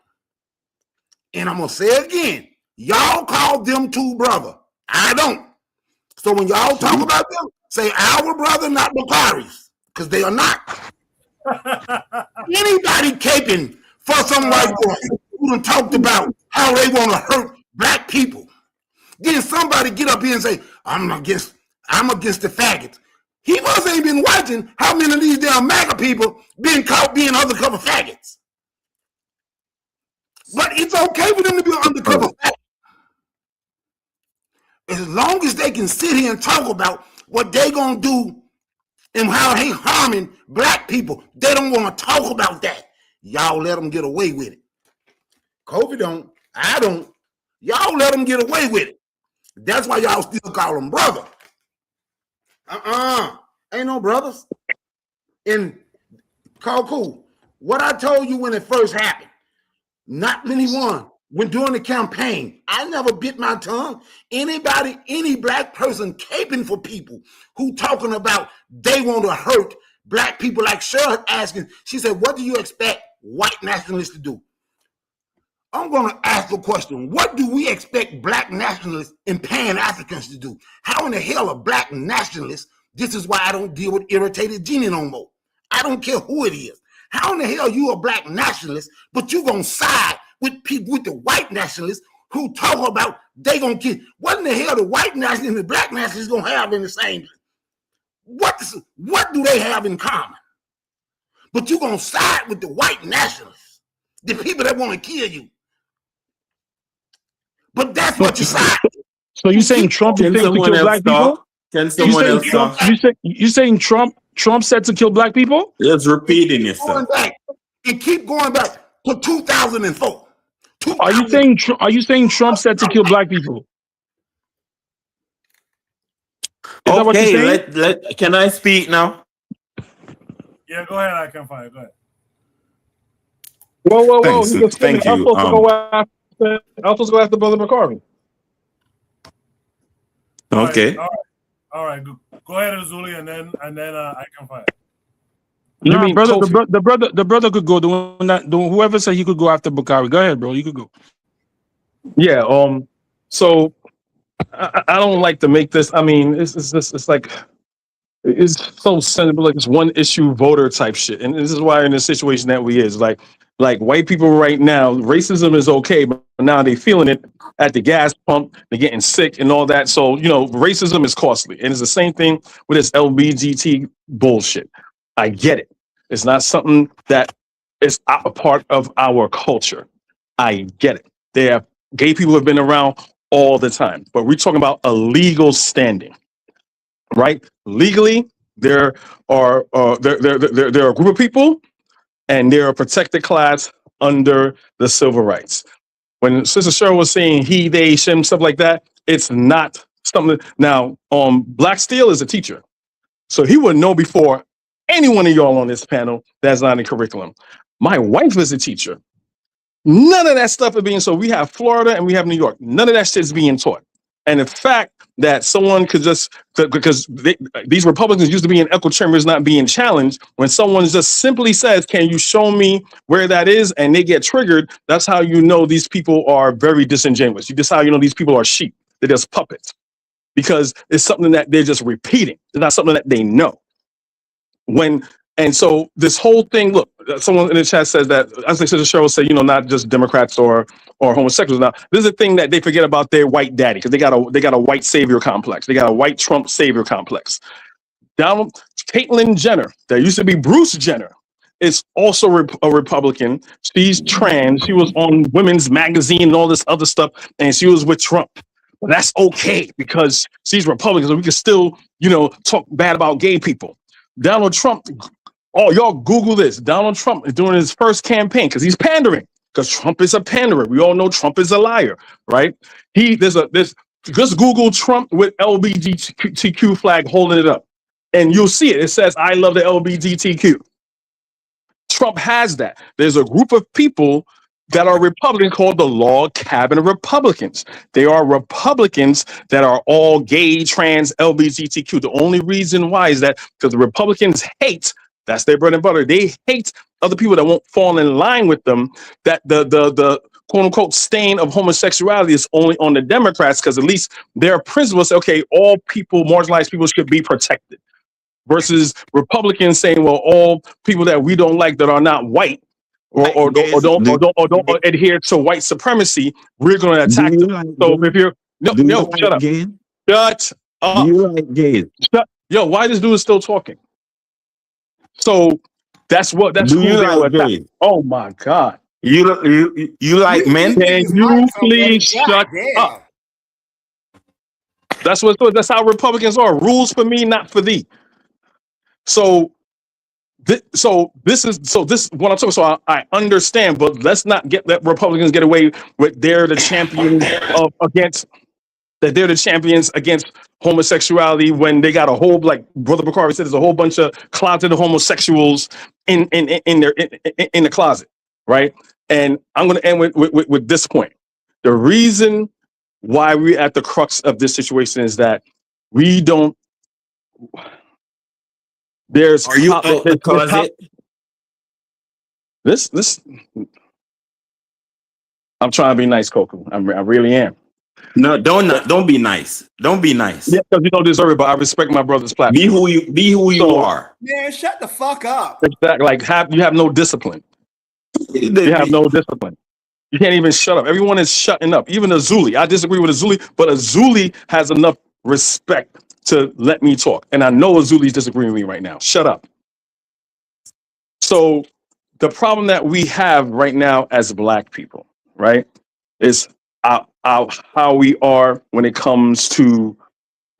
S10: And I'm going to say it again. Y'all call them two brother. I don't. So when y'all talk about them, say our brother, not Bakari's, because they are not. Anybody caping for some white boy who done talked about how they want to hurt black people. Then somebody get up here and say, I'm against the faggots. He must ain't been watching how many of these damn MAGA people been caught being undercover faggots. But it's okay for them to be undercover faggots. As long as they can sit here and talk about what they gonna do and how they harming black people, they don't want to talk about that. Y'all let them get away with it. Kobe don't. I don't. Y'all let them get away with it. That's why y'all still call them brother. Ain't no brothers. And cool. What I told you when it first happened, not many won. When during the campaign, I never bit my tongue. Anybody, any black person caping for people who talking about they want to hurt black people, like Cheryl asking, she said, what do you expect white nationalists to do? I'm going to ask the question, what do we expect black nationalists and Pan-Africans to do? How in the hell are black nationalists? This is why I don't deal with irritated Genie no more. I don't care who it is. How in the hell you a black nationalist, but you going to side with people, with the white nationalists who talk about they gonna kill? What in the hell the white nationalists and the black nationalists gonna have in the same? What do they have in common? But you gonna side with the white nationalists, the people that want to kill you. But that's what you side.
S14: So you saying Trump is saying to kill black people?
S18: Can someone else talk?
S14: You saying Trump said to kill black people?
S18: Just repeating yourself.
S10: And keep going back to 2004.
S14: Are you saying Trump said to kill black people?
S18: Okay, can I speak now?
S1: Yeah, go ahead. I can find it. Go ahead.
S14: Whoa.
S18: Thank you.
S14: I'm supposed to go after Brother McCarvey.
S18: Okay.
S1: All All right, go ahead, Azuli, and then I can find.
S14: You mean brother? The brother could go. Whoever said he could go after Bakari. Go ahead, bro. You could go.
S13: Yeah. So I don't like to make this. I mean, it's like it's so simple. Like it's one issue voter type shit, and this is why in the situation that we is like white people right now, racism is okay, but now they feeling it at the gas pump. They're getting sick and all that. So racism is costly, and it's the same thing with this LGBT bullshit. I get it. It's not something that is a part of our culture. I get it. Gay people have been around all the time, but we're talking about a legal standing, right? Legally, there are a group of people, and they're a protected class under the civil rights. When Sister Cheryl was saying he, they, him, stuff like that, it's not something. Now, Black Steel is a teacher, so he would know before any one of y'all on this panel that's not in curriculum. My wife is a teacher. None of that stuff is being, so we have Florida and we have New York. None of that shit is being taught. And the fact that someone could just, because these Republicans used to be in echo chambers not being challenged, when someone just simply says, can you show me where that is? And they get triggered, that's how you know these people are very disingenuous. That's how you know these people are sheep. They're just puppets. Because it's something that they're just repeating. It's not something that they know. And so this whole thing, look, someone in the chat says that, as Sister Cheryl said, not just Democrats or homosexuals. Now, this is a thing that they forget about their white daddy, because they got a white savior complex. They got a white Trump savior complex. Caitlyn Jenner, that used to be Bruce Jenner, is also a Republican. She's trans. She was on Women's Magazine and all this other stuff, and she was with Trump. But that's okay because she's Republican, so we can still, talk bad about gay people. Donald Trump. Oh, y'all Google this. Donald Trump is doing his first campaign because he's pandering. Because Trump is a panderer. We all know Trump is a liar, right? Just Google Trump with LGBTQ flag holding it up, and you'll see it. It says, "I love the LGBTQ." Trump has that. There's a group of people that are Republican called the Log Cabin Republicans. They are Republicans that are all gay, trans, LGBTQ. The only reason why is that because the Republicans hate. That's their bread and butter. They hate other people that won't fall in line with them. That the quote unquote stain of homosexuality is only on the Democrats because at least their principles say, okay, all people, marginalized people should be protected. Versus Republicans saying, well, all people that we don't like that are not white or don't adhere to white supremacy, we're going to attack them. So if you're shut up. Shut up.
S18: Do you like gays?
S13: Why this dude is still talking? So that's who they were attacking. Oh my God.
S18: You like men?
S13: Can you please shut up? That's how Republicans are. Rules for me, not for thee. So this is what I'm talking. So I understand, but let's not let Republicans get away with they're the champions against homosexuality when they got a whole, like Brother Bakari said, there's a whole bunch of closeted homosexuals in the closet, right? And I'm going to end with this point. The reason why we're at the crux of this situation is that we don't.
S18: Are you out the closet?
S13: This. I'm trying to be nice, Coco. I really am.
S18: No, don't be nice. Don't be nice.
S13: Yeah, because you don't deserve it, but I respect my brother's platform.
S18: Be who you are.
S15: Man, shut the fuck up.
S13: Exactly. Like you have no discipline. You have no discipline. You can't even shut up. Everyone is shutting up. Even Azuli. I disagree with Azuli, but Azuli has enough respect to let me talk. And I know Azuli's disagreeing with me right now. Shut up. So the problem that we have right now as Black people, right, is how we are when it comes to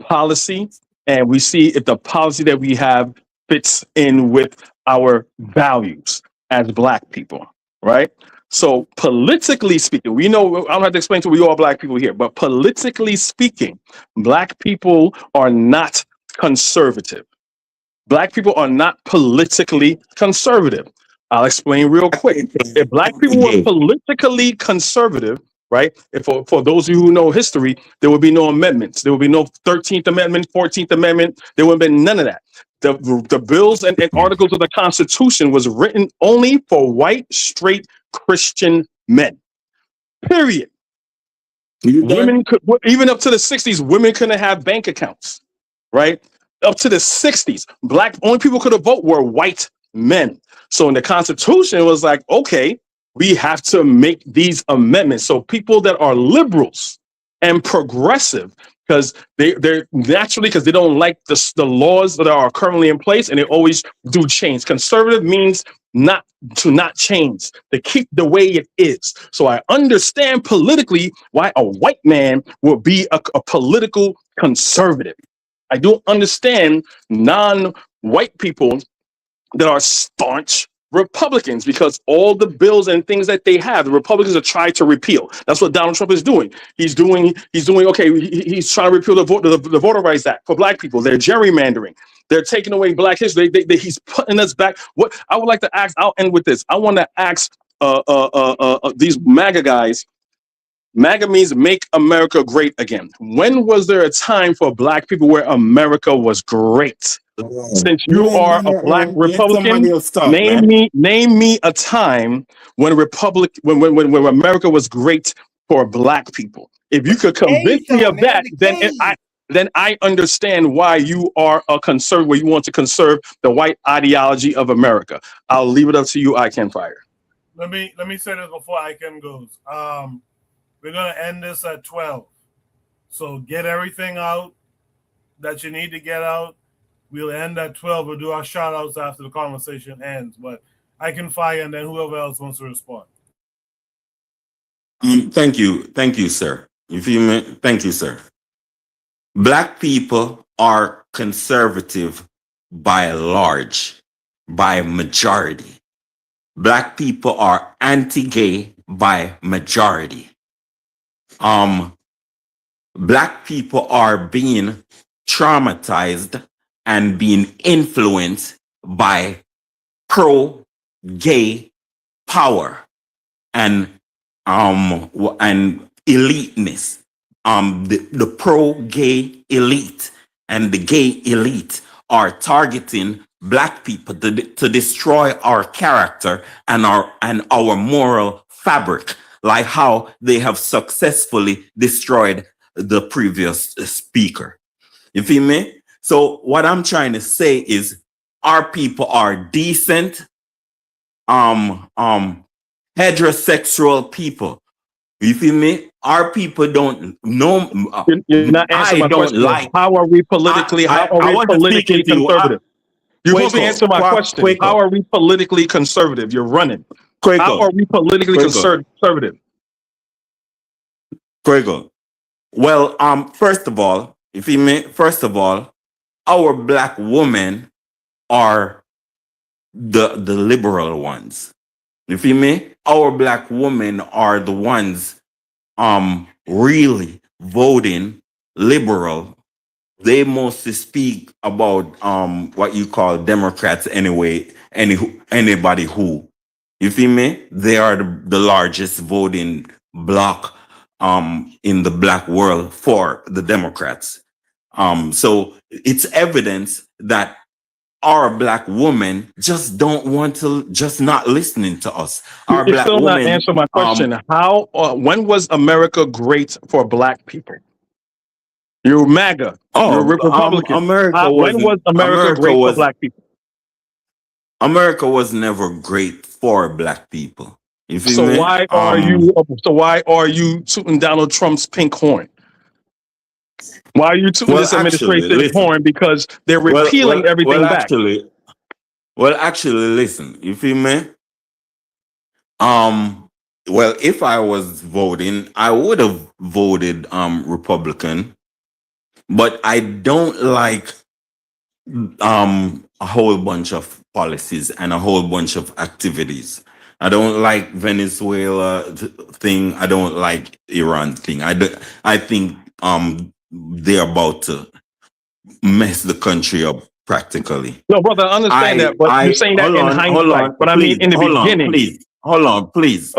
S13: policy, and we see if the policy that we have fits in with our values as Black people, right? So politically speaking, we know, I don't have to explain to you, we all Black people here, but politically speaking, Black people are not conservative. Black people are not politically conservative. I'll explain real quick. If Black people were politically conservative, right? If for those of you who know history, there would be no amendments. There would be no 13th Amendment, 14th Amendment. There would have been none of that. The bills and articles of the Constitution was written only for white, straight Christian men. Period. Women could, even up to the 60s, women couldn't have bank accounts, right? Up to the 60s, only people could have voted were white men. So in the Constitution, it was like, okay, we have to make these amendments. So people that are liberals and progressive, because they're naturally, because they don't like the laws that are currently in place, and they always do change. Conservative means not change, to keep the way it is. So I understand politically why a white man will be a political conservative. I don't understand non-white people that are staunch Republicans, because all the bills and things that they have, the Republicans are trying to repeal. That's what Donald Trump is doing. He's doing okay. He's trying to repeal the Voter Rights Act for black people. They're gerrymandering. They're taking away black history. He's putting us back. What I would like to ask, I'll end with this. I want to ask these MAGA guys. MAGA means make America great again. When was there a time for black people where America was great? Since you are a black Republican, name me a time when when America was great for black people. If you could convince me of that, then I understand why you are a conservative, where you want to conserve the white ideology of America. I'll leave it up to you, I Can Fire.
S1: Let me say this before I Can goes. We're gonna end this at 12. So get everything out that you need to get out. We'll end at 12. We'll do our shout outs after the conversation ends. But I Can Fire, and then whoever else wants to respond.
S18: Thank you, sir. You feel me? Thank you, sir. Black people are conservative by large, by majority. Black people are anti-gay by majority. Black people are being traumatized and being influenced by pro-gay power and eliteness. The pro-gay elite and the gay elite are targeting black people to destroy our character and our moral fabric, like how they have successfully destroyed the previous speaker. You feel me? So what I'm trying to say is our people are decent, heterosexual people. You feel me? Our people don't know.
S13: You're not answering my question. How are we politically? How are we politically conservative? You're supposed to answer my question. How are we politically conservative? You're running. How are we politically conservative?
S18: Quago. Well, first of all, if you may, first of all, our black women are the liberal ones. You feel me? Our black women are the ones really voting liberal. They mostly speak about what you call Democrats anyway, anybody who. You feel me? They are the largest voting bloc in the black world for the Democrats. So it's evidence that our black women just don't want to, just not listening to us. Our
S13: You're
S18: black
S13: still
S18: women,
S13: not answering my question. When was America great for black people? You're MAGA. You're a Republican. When was America great for black people?
S18: America was never great for black people. You feel me?
S13: Why are you tooting Donald Trump's pink horn? Why are you tooting this administration's horn? Because they're repealing everything back.
S18: Actually, listen. You feel me? Well, if I was voting, I would have voted Republican, but I don't like a whole bunch of policies and a whole bunch of activities. I don't like Venezuela thing. I don't like Iran thing. I think they're about to mess the country up practically.
S13: No, brother, I understand that, but you're saying that in hindsight. But I mean, in the beginning.
S18: Hold on, please.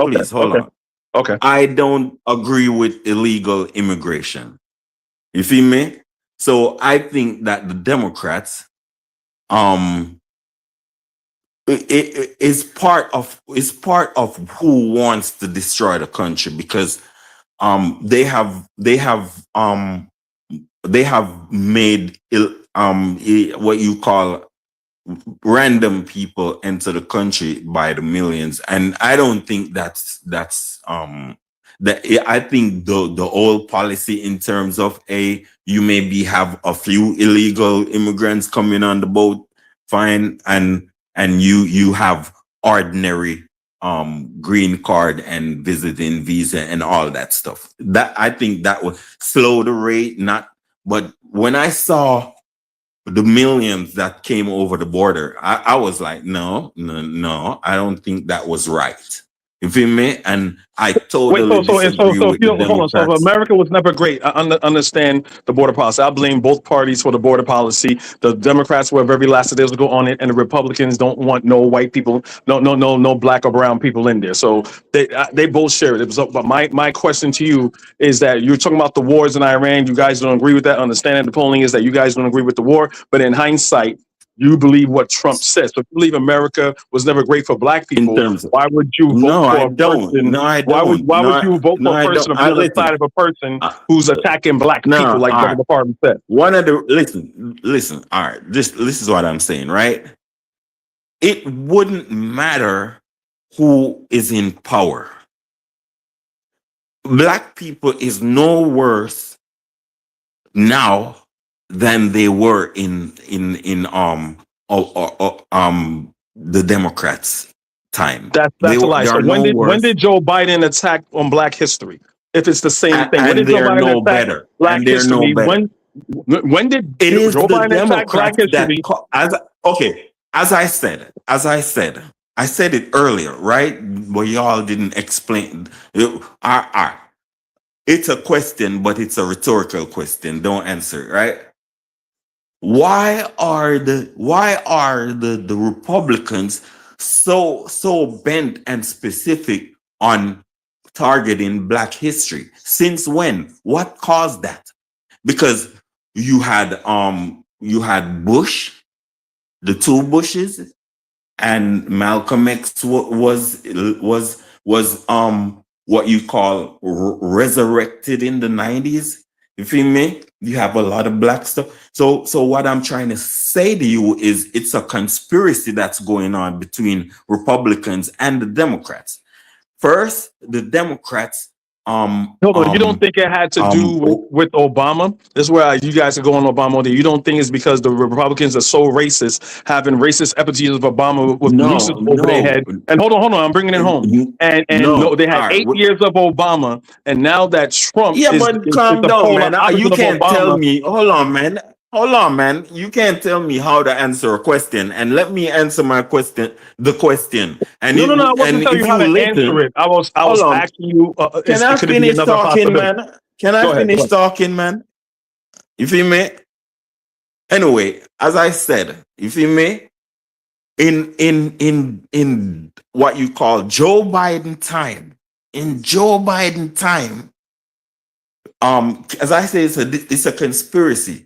S13: Okay.
S18: I don't agree with illegal immigration. You feel me? So I think that the Democrats, is part of who wants to destroy the country, because they have made what you call random people enter the country by the millions, and I don't think that's that. I think the old policy in terms of you maybe have a few illegal immigrants coming on the boat, fine, and you have ordinary green card and visiting visa and all that stuff. That I think that would slow the rate, not. But when I saw the millions that came over the border, I was like, no, I don't think that was right. You feel me? And I totally disagree with the
S13: hold on. So if
S18: Democrats.
S13: America was never great, I understand the border policy. I blame both parties for the border policy. The Democrats were very lackadaisical on it, and the Republicans don't want no white people, no black or brown people in there. So they both share it. But my question to you is that you're talking about the wars in Iran. You guys don't agree with that. Understanding the polling is that you guys don't agree with the war, but in hindsight, you believe what Trump says. So if you believe America was never great for black people, why would you vote for a person? Why would you vote for a person or be on the side of a person who's attacking black people, like Governor Parton said?
S18: One of the listen. All right, this is what I'm saying, right? It wouldn't matter who is in power. Black people is no worse now than they were in the Democrats' time.
S13: That's a lie. So when did Joe Biden attack on Black history? If it's the same thing, when did Joe Biden attack Black history? When did Joe Biden attack Black history?
S18: As I said it earlier, right? But y'all didn't explain. It's a question, but it's a rhetorical question. Don't answer, right? Why are the Republicans so bent and specific on targeting Black history? Since when? What caused that? Because you had Bush, the two Bushes, and Malcolm X was what you call resurrected in the 90s. You feel me? You have a lot of black stuff. So what I'm trying to say to you is it's a conspiracy that's going on between Republicans and the Democrats. First, the Democrats.
S13: You don't think it had to do with Obama? This is where you guys are going Obama. You don't think it's because the Republicans are so racist, having racist epithets of Obama with nooses over their head? And hold on, I'm bringing it home. And they had 8 years of Obama, and now that Trump is
S18: calm
S13: the
S18: down,
S13: polar
S18: man. You can't
S13: Obama,
S18: tell me. Hold on, man. You can't tell me how to answer a question, and let me answer my question. The question. And
S13: no, I wasn't telling you how to answer it. I was asking you.
S18: Can I finish talking, man? Can I finish talking, man? You feel me? Anyway, as I said, you feel me? In what you call Joe Biden time. In Joe Biden time, as I say, it's a conspiracy.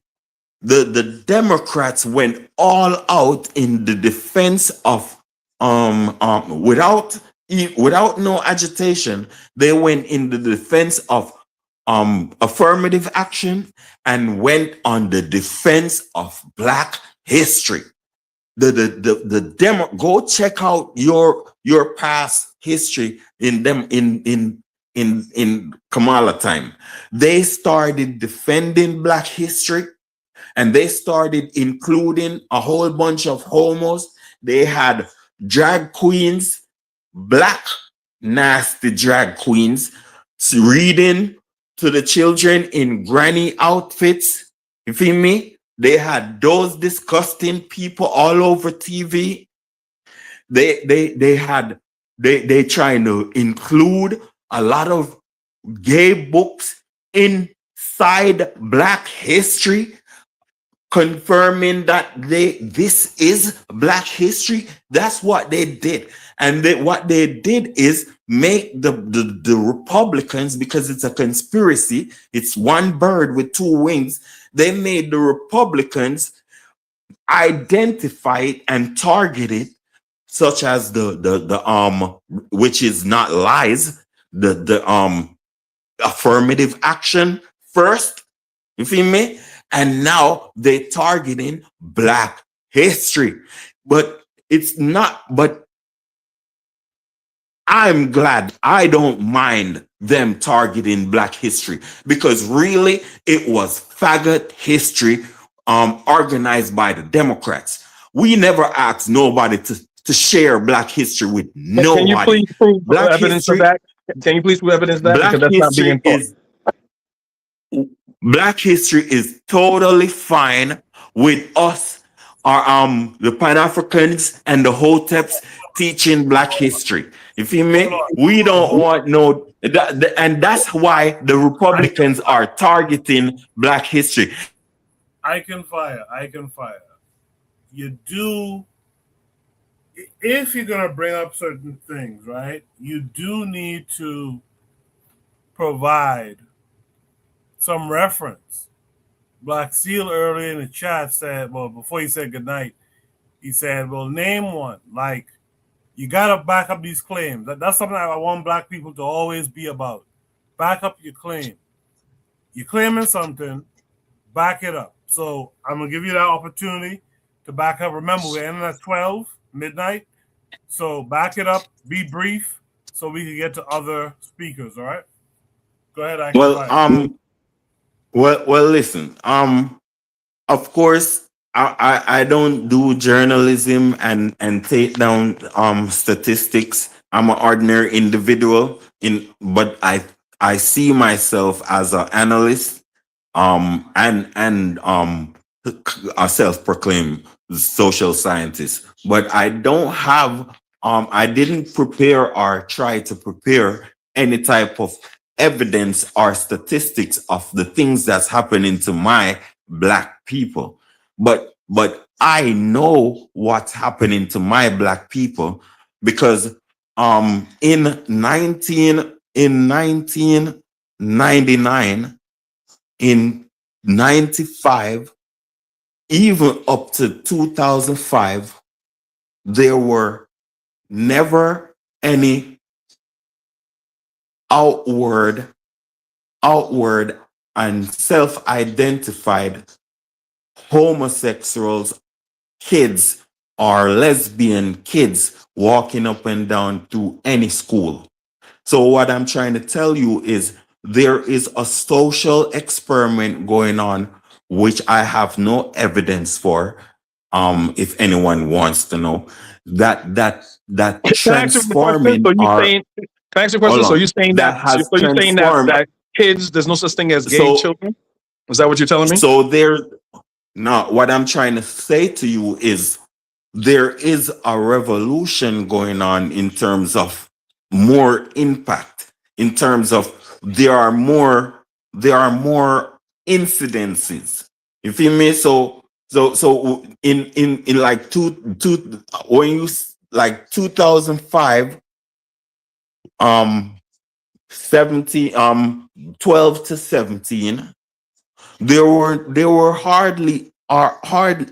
S18: The Democrats went all out in the defense of without no agitation. They went in the defense of affirmative action and went on the defense of Black history. The demo, go check out your past history in Kamala time. They started defending Black history. And they started including a whole bunch of homos. They had drag queens, Black nasty drag queens, reading to the children in granny outfits. You feel me? They had those disgusting people all over TV. They trying to include a lot of gay books inside Black history, confirming that this is Black history. That's what they did. And what they did is make the Republicans, because it's a conspiracy, it's one bird with two wings. They made the Republicans identify it and target it, such as the which is not lies, the affirmative action first, you feel me? And now they're targeting Black history. But it's not, but I'm glad, I don't mind them targeting Black history, because really it was faggot history organized by the Democrats. We never asked nobody to share Black history with nobody.
S13: Can you please prove
S18: Black
S13: evidence
S18: history,
S13: of that? Can you please prove evidence of that?
S18: Black
S13: Because that's not being
S18: history
S13: taught.
S18: Black history is totally fine with us, or the Pan-Africans and the Hoteps teaching Black history. You feel me? We don't want no, and that's why the Republicans are targeting Black history.
S1: I can fire. You do, if you're going to bring up certain things, right, you do need to provide some reference. Black Seal earlier in the chat said, well, before he said goodnight, he said, well, name one. Like, you got to back up these claims. That's something I want Black people to always be about. Back up your claim. You're claiming something, back it up. So I'm going to give you that opportunity to back up. Remember, we're ending at 12 midnight. So back it up, be brief, so we can get to other speakers, all right? Go ahead,
S18: Well, listen, of course, I don't do journalism and take down statistics. I'm an ordinary individual, but I see myself as an analyst, and a self-proclaimed social scientist. But I don't have I didn't prepare or try to prepare any type of evidence or statistics of the things that's happening to my Black people. But I know what's happening to my Black people, because in 1999, in 95, even up to 2005, there were never any outward and self-identified homosexuals kids or lesbian kids walking up and down through any school. So what I'm trying to tell you is there is a social experiment going on, which I have no evidence for. If anyone wants to know, that transforming our
S13: So you're saying that kids, there's no such thing as gay children? Is that what you're telling me?
S18: So what I'm trying to say to you is there is a revolution going on in terms of more impact, in terms of there are more incidences. You feel me? So in like when you like 2005, 12 to 17, there were hardly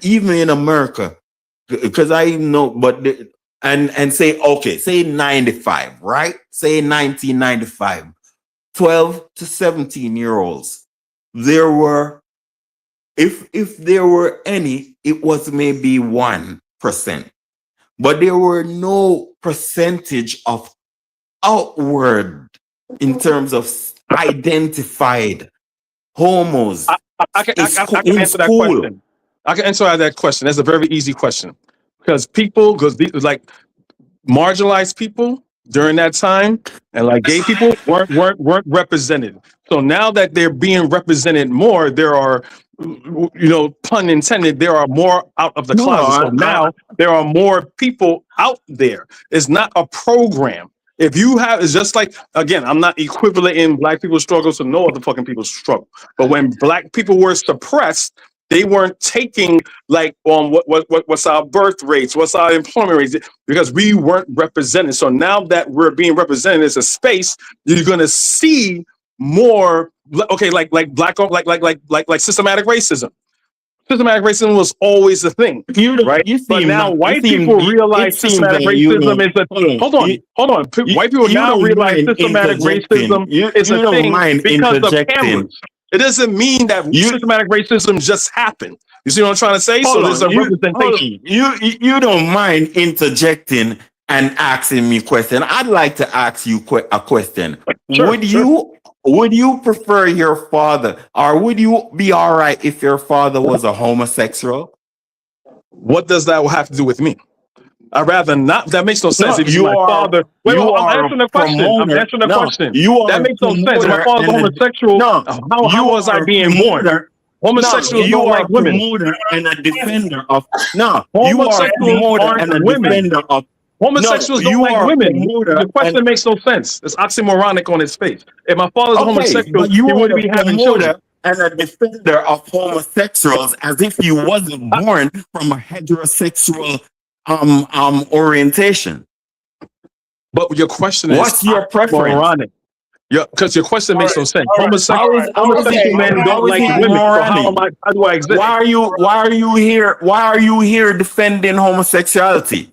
S18: even in America, because I know, but and say 95, right? Say 1995, 12 to 17-year-olds. There were, if there were any, it was maybe 1%, but there were no percentage of outward in terms of identified homos.
S13: I can answer that question. I can answer that question. That's a very easy question, because like marginalized people during that time and like gay people weren't represented. So now that they're being represented more, there are, pun intended, there are more out of the closet. So now there are more people out there. It's not a program. If you have, it's just like, again, I'm not equivalating Black people's struggles to no other fucking people's struggle. But when Black people were suppressed, They weren't taking like what's our birth rates, what's our employment rates, because we weren't represented. So now that we're being represented as a space, you're gonna see more. Okay, like systematic racism. Systematic racism was always a thing, right? But now white people realize systematic racism is a hold on. White people now realize systematic racism is a thing because of cameras. It doesn't mean that systematic racism just happened. You see what I'm trying to say? So there's a representation.
S18: You don't mind interjecting and asking me a question. I'd like to ask you a question.
S13: Sure,
S18: would you prefer your father, or would you be all right if your father was a homosexual?
S13: What does that have to do with me? I'd rather not. That makes no sense.
S18: No,
S13: If he's my father, I'm answering the question. I'm answering the question. That makes no sense. If my father's homosexual, how was I being born? Homosexuals don't like women.
S18: You are a promoter and a defender of.
S13: Homosexuals don't like women. The question makes no sense. It's oxymoronic on its face. If my father's homosexual, he wouldn't be having children.
S18: And a defender of homosexuals, as if you wasn't born from a heterosexual orientation.
S13: But your question is,
S18: what's your preference?
S13: Moronic. Yeah, because your question makes no sense. Homosexual men don't like women. So how do I exist?
S18: Why are you here defending homosexuality?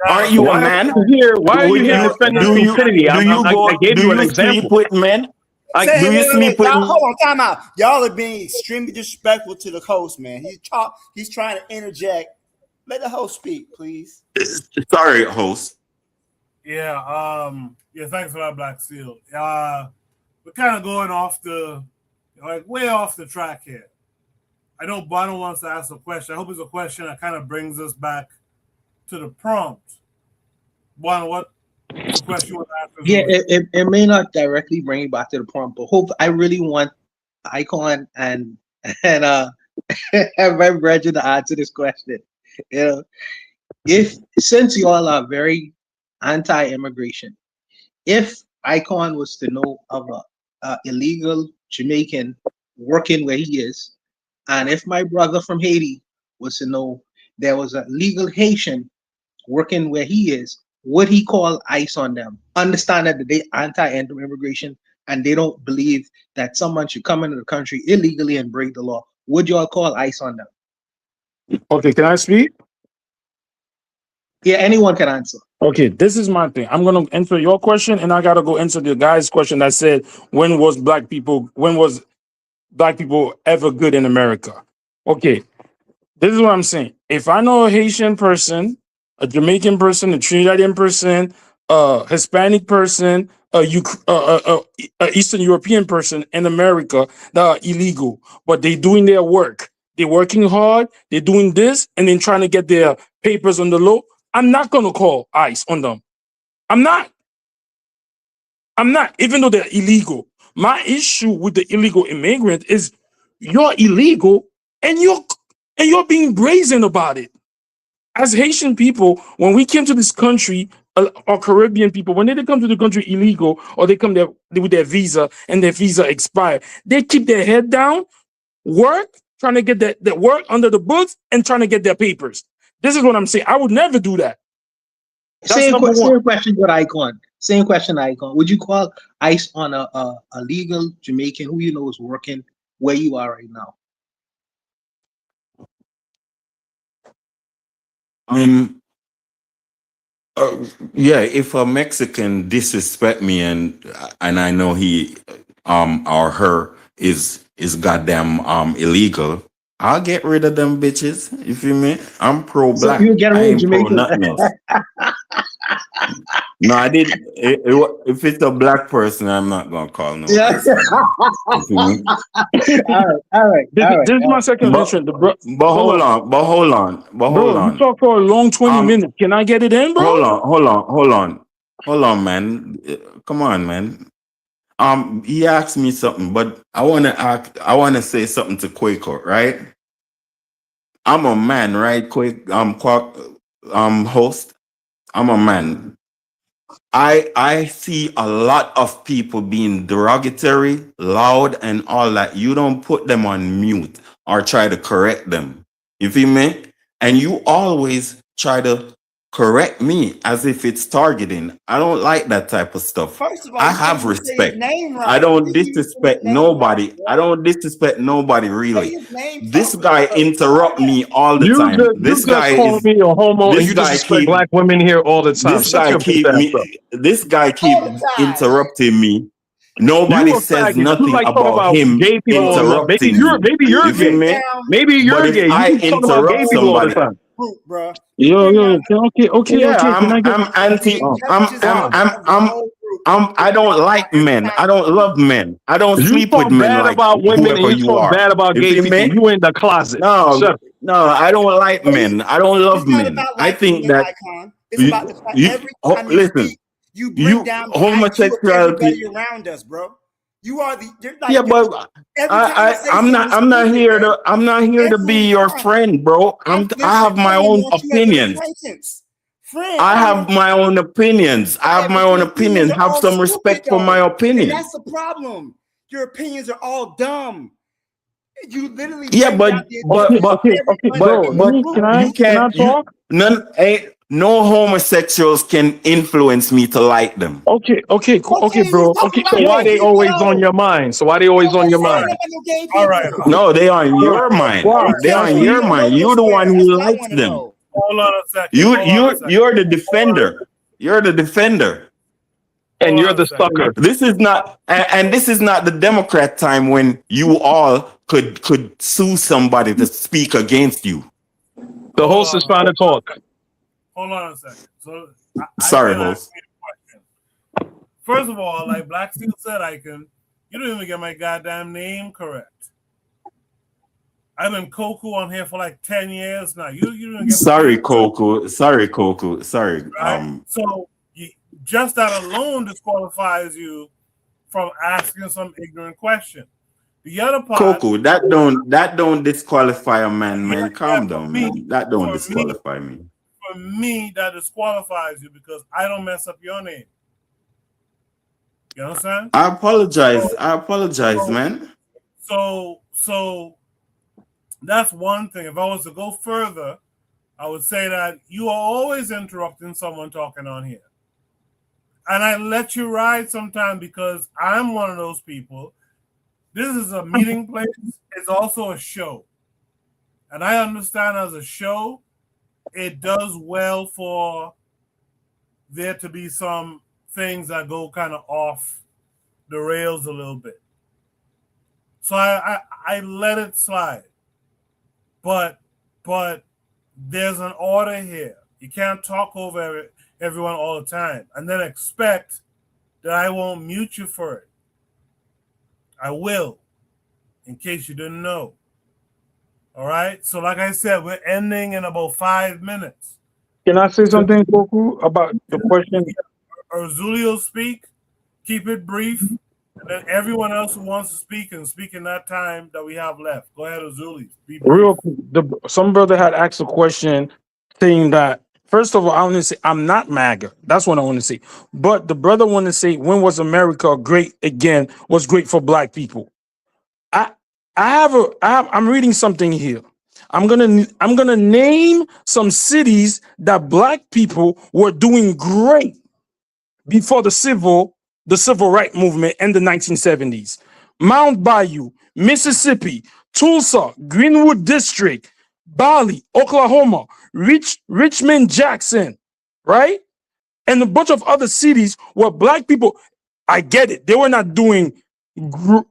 S18: Aren't you a man?
S13: Why are you here defending stupidity? I gave you an example.
S18: Sleep with men?
S15: Hold on, time out. Y'all are being extremely disrespectful to the host, man. He's trying to interject. Let the host speak, please.
S18: Sorry, host.
S1: Yeah, thanks for that, Black Seal. We're kind of going way off the track here. I know Bono wants to ask a question. I hope it's a question that kind of brings us back to the prompt. Bono, what question you want to ask?
S19: Yeah, it may not directly bring you back to the prompt, but I really want Icon and my brethren to answer this question. You know, since you all are very anti-immigration, if Icon was to know of a illegal Jamaican working where he is, and if my brother from Haiti was to know there was a legal Haitian working where he is, would he call ICE on them? Understand that they anti-immigration and they don't believe that someone should come into the country illegally and break the law. Would y'all call ICE on them?
S14: Okay, can I speak?
S19: Yeah, anyone can answer.
S14: Okay, this is my thing. I'm gonna answer your question, and I gotta go answer the guy's question that said, when was black people ever good in America? Okay, this is what I'm saying. If I know a Haitian person, a Jamaican person, a Trinidadian person, a Hispanic person, a Eastern European person in America that are illegal, but they doing their work. They're working hard, they're doing this, and then trying to get their papers on the low. I'm not going to call ICE on them. I'm not, even though they're illegal. My issue with the illegal immigrant is you're illegal and you're being brazen about it. As Haitian people, when we came to this country, or Caribbean people, when they come to the country illegal, or they come there with their visa and their visa expire, they keep their head down, work, trying to get that work under the books and trying to get their papers. This is what I'm saying. I would never do that.
S19: Same question with Icon. Same question, Icon. Would you call ICE on a legal Jamaican who you know is working where you are right now?
S18: Yeah, if a Mexican disrespect me and I know he or her is goddamn illegal, I'll get rid of them bitches. You feel me? I'm pro black.
S19: So you get rid of Jamaican.
S18: Nothing else. No, I did. If it's a black person, I'm not gonna call no.
S19: Yeah. All right.
S14: This is my second mention.
S18: But hold on.
S14: You talk for a long 20 minutes. Can I get it in, bro?
S18: Hold on, man. Come on, man. He asked me something, but I wanna say something to Quaker, right? I'm a man, right? Host. I'm a man. I see a lot of people being derogatory, loud, and all that. You don't put them on mute or try to correct them. You feel me? And you always try to correct me as if it's targeting. I don't like that type of stuff.
S15: First of all,
S18: I
S15: you can't
S18: have
S15: even say his
S18: respect.
S15: name right.
S18: I don't
S15: You can't even say his
S18: disrespect
S15: name
S18: nobody.
S15: right,
S18: I
S15: bro.
S18: don't disrespect nobody
S15: Say
S18: really.
S15: his name
S18: This
S15: properly
S18: guy
S15: first.
S18: interrupt me all the
S14: You
S18: time.
S14: just call me a homo and
S18: This
S14: you
S18: guy
S14: disrespect
S18: keep
S14: black women here all the time.
S18: this
S14: Shut
S18: guy
S14: your bitch
S18: keep
S14: ass up.
S18: me this guy keep
S15: All the time.
S18: interrupting me.
S14: You
S18: Nobody
S14: a
S18: says
S14: faggot. You
S18: nothing
S14: like talk
S18: about
S14: about
S18: him
S14: gay people all the time.
S18: interrupting me.
S14: Maybe
S15: Please
S14: you're
S18: You feel
S14: gay.
S15: sit
S18: me?
S15: down.
S14: Maybe
S18: But
S14: you're
S18: if
S14: gay. You
S18: I
S14: keep talking about gay
S18: interrupt
S14: people all the
S18: somebody,
S14: time.
S15: Group, bro.
S14: Yo,
S15: Bring
S18: yeah,
S14: Can I get
S18: I'm anti.
S15: the intelligence level of the whole group.
S18: I don't like men. I don't love men. I don't
S14: You
S18: sleep with
S14: talk
S18: men
S14: bad
S18: like
S14: about women and
S18: whoever
S14: you
S18: you
S14: talk
S18: are.
S14: bad about
S18: You
S14: gay
S18: feel
S14: people.
S18: me?
S14: You in the closet.
S18: No,
S14: Shut up.
S18: no, I don't like men. I don't love
S15: It's not
S18: men.
S15: about
S18: I
S15: liking
S18: think
S15: men,
S18: that
S15: Icon. It's about the fact every time you
S18: listen,
S15: speak, you bring down the IQ of everybody
S18: homosexuality.
S15: around us, bro. You are you're
S18: Yeah,
S15: like
S18: but
S15: every time I say something
S18: I'm not
S15: stupid,
S18: here
S15: man.
S18: to be
S15: Every
S18: your
S15: time.
S18: friend, bro. I
S15: Listen,
S18: have my
S15: I don't even
S18: own
S15: want you as an
S18: opinions.
S15: acquaintance. Friend,
S18: I
S15: I don't
S18: have
S15: want
S18: my own opinions. I
S15: yeah,
S18: have
S15: but
S18: my own
S15: your opinions
S18: opinion.
S15: are
S18: Have
S15: all
S18: some
S15: stupid
S18: respect for my
S15: though. And
S18: opinion.
S15: that's the problem. Your opinions are all dumb. You literally
S18: Yeah,
S15: bring
S18: but
S15: down the agenda of everybody in the group.
S18: you can't. No homosexuals can influence me to like them.
S14: Okay,
S15: Okay, let's
S14: bro.
S15: talk
S14: Okay,
S15: about
S14: so why
S15: gay
S14: they
S15: people
S14: always on
S15: though.
S14: your mind? So why they always on
S15: Nobody
S14: your
S15: said
S14: mind?
S15: anything about no gay
S1: All right.
S15: people.
S18: No, they on your mind.
S14: Why?
S18: They on your mind. You're the one
S15: That's
S18: who
S15: what I
S18: likes
S15: want to
S18: them.
S15: know.
S1: Hold on a second.
S18: You're the defender. You're the defender.
S14: And you're the sucker.
S18: This is not, and this is not the Democrat time when you all could sue somebody to speak against you.
S14: The host is trying to talk.
S1: Hold on a second. So
S18: Sorry,
S1: Icon
S18: host.
S1: asked me a question. First of all, like Black Steel said, Icon, you don't even get my goddamn name correct. I've been Koku on here for like 10 years now. You didn't get
S18: Sorry, Coco. Sorry, Coco. Sorry.
S1: right? So just that alone disqualifies you from asking some ignorant question. The other part,
S18: Coco, that don't disqualify a man. Calm down, man. That don't disqualify me.
S1: For me, that disqualifies you because I don't mess up your name. You understand?
S18: I apologize, man.
S1: So that's one thing. If I was to go further, I would say that you are always interrupting someone talking on here. And I let you ride sometime because I'm one of those people. This is a meeting place. It's also a show. And I understand as a show, it does well for there to be some things that go kind of off the rails a little bit. So I let it slide. But there's an order here. You can't talk over everyone all the time and then expect that I won't mute you for it. I will, in case you didn't know. All right? So like I said, we're ending in about 5 minutes.
S14: Can I say something, Goku, about the question?
S1: Zulio speak, keep it brief, and then everyone else who wants to speak and speak in that time that we have left. Go ahead, Azuli. Be brief.
S14: Real quick, some brother had asked a question saying that, first of all, I want to say I'm not MAGA. That's what I want to say. But the brother wanted to say, when was America great again? Was great for black people? I'm reading something here. I'm gonna name some cities that black people were doing great before the civil rights movement in the 1970s. Mount Bayou, Mississippi, Tulsa, Greenwood District, Bali, Oklahoma, Richmond, Jackson, right? And a bunch of other cities where black people, I get it, they were not doing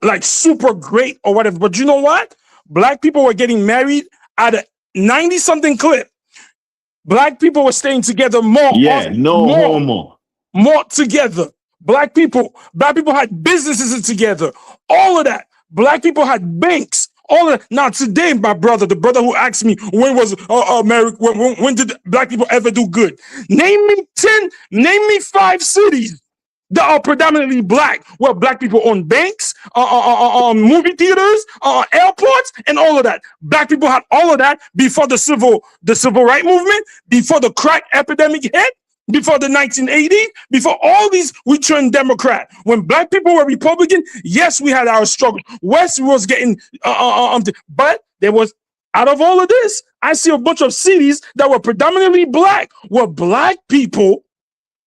S14: like super great or whatever, but you know what? Black people were getting married at a 90-something clip. Black people were staying together more.
S18: Yeah, no homo.
S14: More together. Black people had businesses together. All of that. Black people had banks. All of that. Now today, my brother, the brother who asked me when was America, when did black people ever do good? Name me 5 cities that are predominantly black, where black people own banks, movie theaters, airports, and all of that. Black people had all of that before the civil rights movement, before the crack epidemic hit. before the 1980s, before all these, we turned Democrat. When black people were Republican, yes, we had our struggle. West was getting, but there was, out of all of this, I see a bunch of cities that were predominantly black, where black people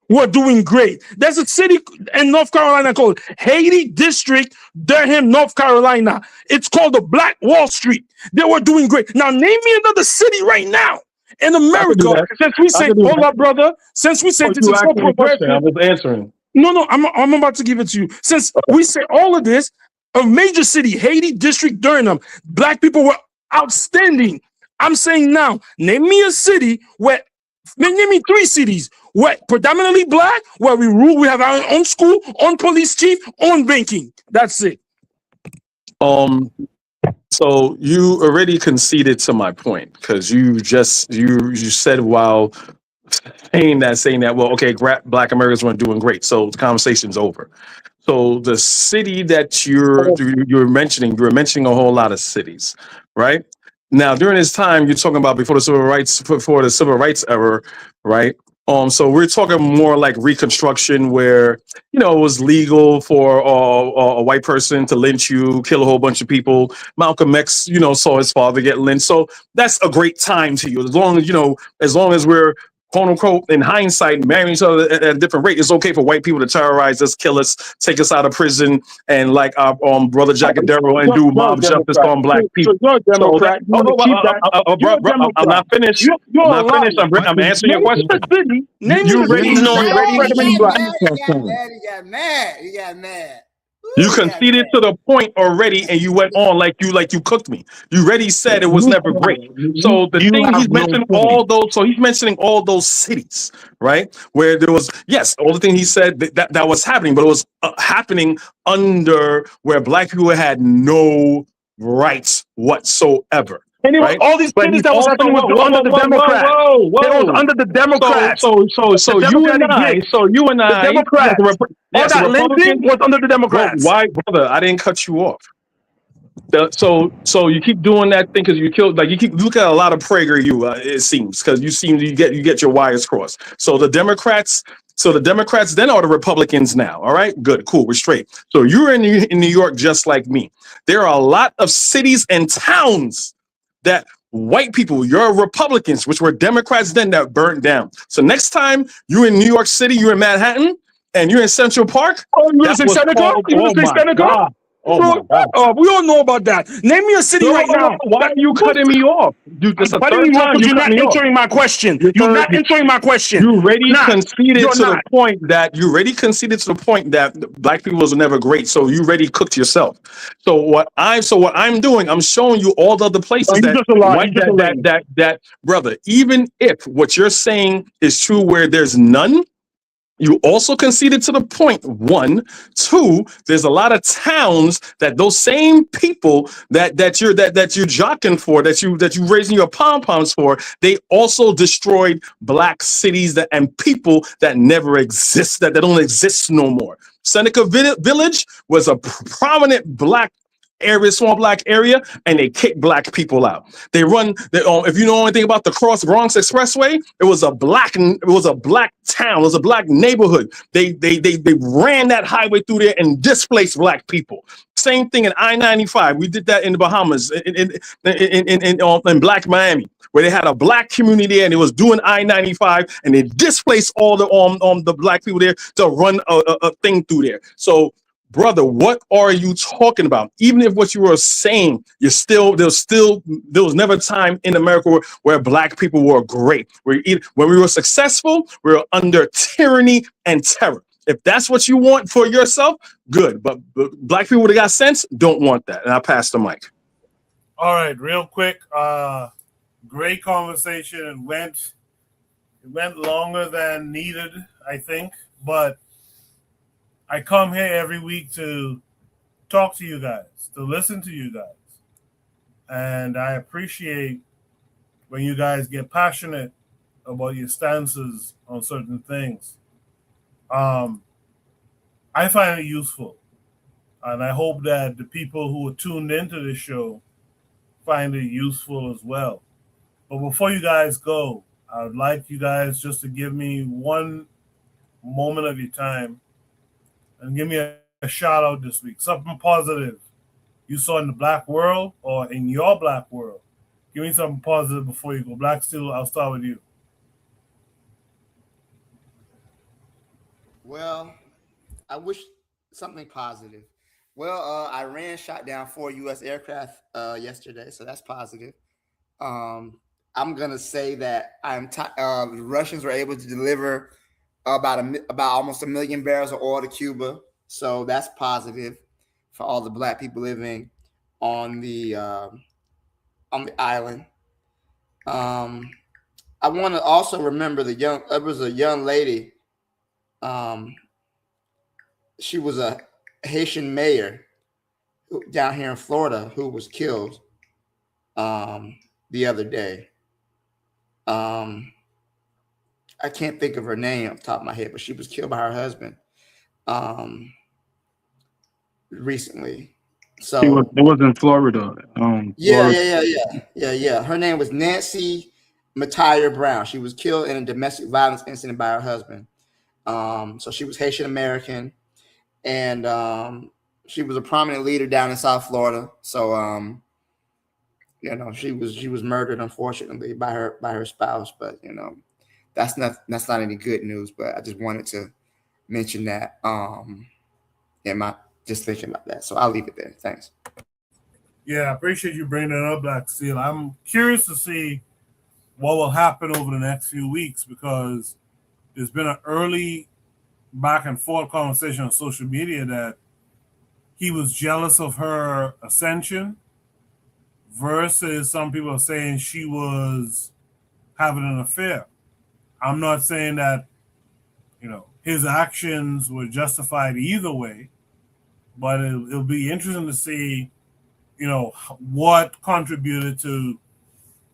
S14: were doing great. There's a city in North Carolina called Haiti District, Durham, North Carolina. It's called the Black Wall Street. They were doing great. Now, name me another city right now in America. Since we say, hold up, brother. Since we say this is so progressive.
S13: I was answering.
S14: No, I'm about to give it to you. Since we say all of this, a major city, Haiti District, Durham, black people were outstanding. I'm saying now, name me a city where, name me 3 cities where predominantly black, where we rule, we have our own school, own police chief, own banking. That's it.
S13: So you already conceded to my point, because you said while saying that, well, okay, black Americans weren't doing great, so the conversation's over. So the city that you're mentioning a whole lot of cities, right? Now, during this time, you're talking about before the civil rights era, right? So we're talking more like Reconstruction, where it was legal for a white person to lynch you, kill a whole bunch of people. Malcolm X, saw his father get lynched, so that's a great time to you. As long as we're, quote unquote, in hindsight, marrying each other at a different rate, it's okay for white people to terrorize us, kill us, take us out of prison, and like our brother Jack Darrow, and do mob justice on black people.
S14: So you're a Democrat.
S13: I'm not finished. I'm answering your question. You
S15: got mad.
S13: You conceded to the point already, and you went on like you cooked me. You already said it was never great. So the thing he's mentioning all those. So he's mentioning all those cities, right? Where there was, yes, all the thing he said that was happening, but it was happening under where black people had no rights whatsoever.
S14: Anyway, all these cities that was happening was under the Democrats. It was under the Democrats.
S13: So you and I,
S14: the Democrats. All that lynching was under the Democrats.
S13: Why, brother? I didn't cut you off. So you keep doing that thing because you keep looking at a lot of PragerU. It seems because you get your wires crossed. So the Democrats then are the Republicans now. All right, good, cool, we're straight. So you're in New York just like me. There are a lot of cities and towns that white people, you're Republicans, which were Democrats then, that burnt down. So next time you're in New York City, you're in Manhattan, and you're in Central Park.
S14: Oh, you want to say Seneca? You want to say Seneca?
S13: Oh my God.
S14: We all know about that. Name me a city right now.
S13: Why are you cutting me off? You're
S14: not answering my question. You're not answering my question.
S13: You already conceded to the point that black people was never great. So you already cooked yourself. So what I'm doing, I'm showing you all the other places that brother, even if what you're saying is true where there's none, you also conceded to the point. 1, 2. There's a lot of towns that those same people that you're jockeying for, that you raising your pom poms for, they also destroyed black cities and people that never exist, that don't exist no more. Seneca Village was a prominent black area, small black area, and they kick black people out. If you know anything about the Cross Bronx Expressway, it was a black town, it was a black neighborhood. They ran that highway through there and displaced black people. Same thing in I-95. We did that in the Bahamas, in Black Miami, where they had a black community there and it was doing I-95, and they displaced all the black people there to run a thing through there. So, brother, what are you talking about? Even if what you were saying, there was never a time in America where black people were great. When we were successful, we were under tyranny and terror. If that's what you want for yourself, good. But black people that got sense don't want that. And I pass the mic.
S1: All right, real quick. Great conversation. It went longer than needed, I think, but I come here every week to talk to you guys, to listen to you guys. And I appreciate when you guys get passionate about your stances on certain things. I find it useful. And I hope that the people who are tuned into this show find it useful as well. But before you guys go, I would like you guys just to give me one moment of your time and give me a shout out this week. Something positive you saw in the black world or in your black world. Give me something positive before you go. Black Steel, I'll start with you.
S15: Well, I wish something positive. Well, Iran shot down 4 U.S. aircraft yesterday, so that's positive. I'm gonna say that the Russians were able to deliver about almost 1 million barrels of oil to Cuba, so that's positive for all the black people living on the island. I want to also remember there was a young lady. She was a Haitian mayor down here in Florida who was killed the other day. I can't think of her name off the top of my head, but she was killed by her husband recently. So
S14: it was in Florida.
S15: Yeah. Her name was Nancy Matire Brown. She was killed in a domestic violence incident by her husband. So she was Haitian American, and she was a prominent leader down in South Florida. So she was murdered, unfortunately, by her spouse. But that's not any good news. But I just wanted to mention that. Just thinking about that. So I'll leave it there. Thanks.
S1: Yeah, I appreciate you bringing that up, Black Steel. I'm curious to see what will happen over the next few weeks because there's been an early back and forth conversation on social media that he was jealous of her ascension versus some people are saying she was having an affair. I'm not saying that, his actions were justified either way, but it'll be interesting to see, what contributed to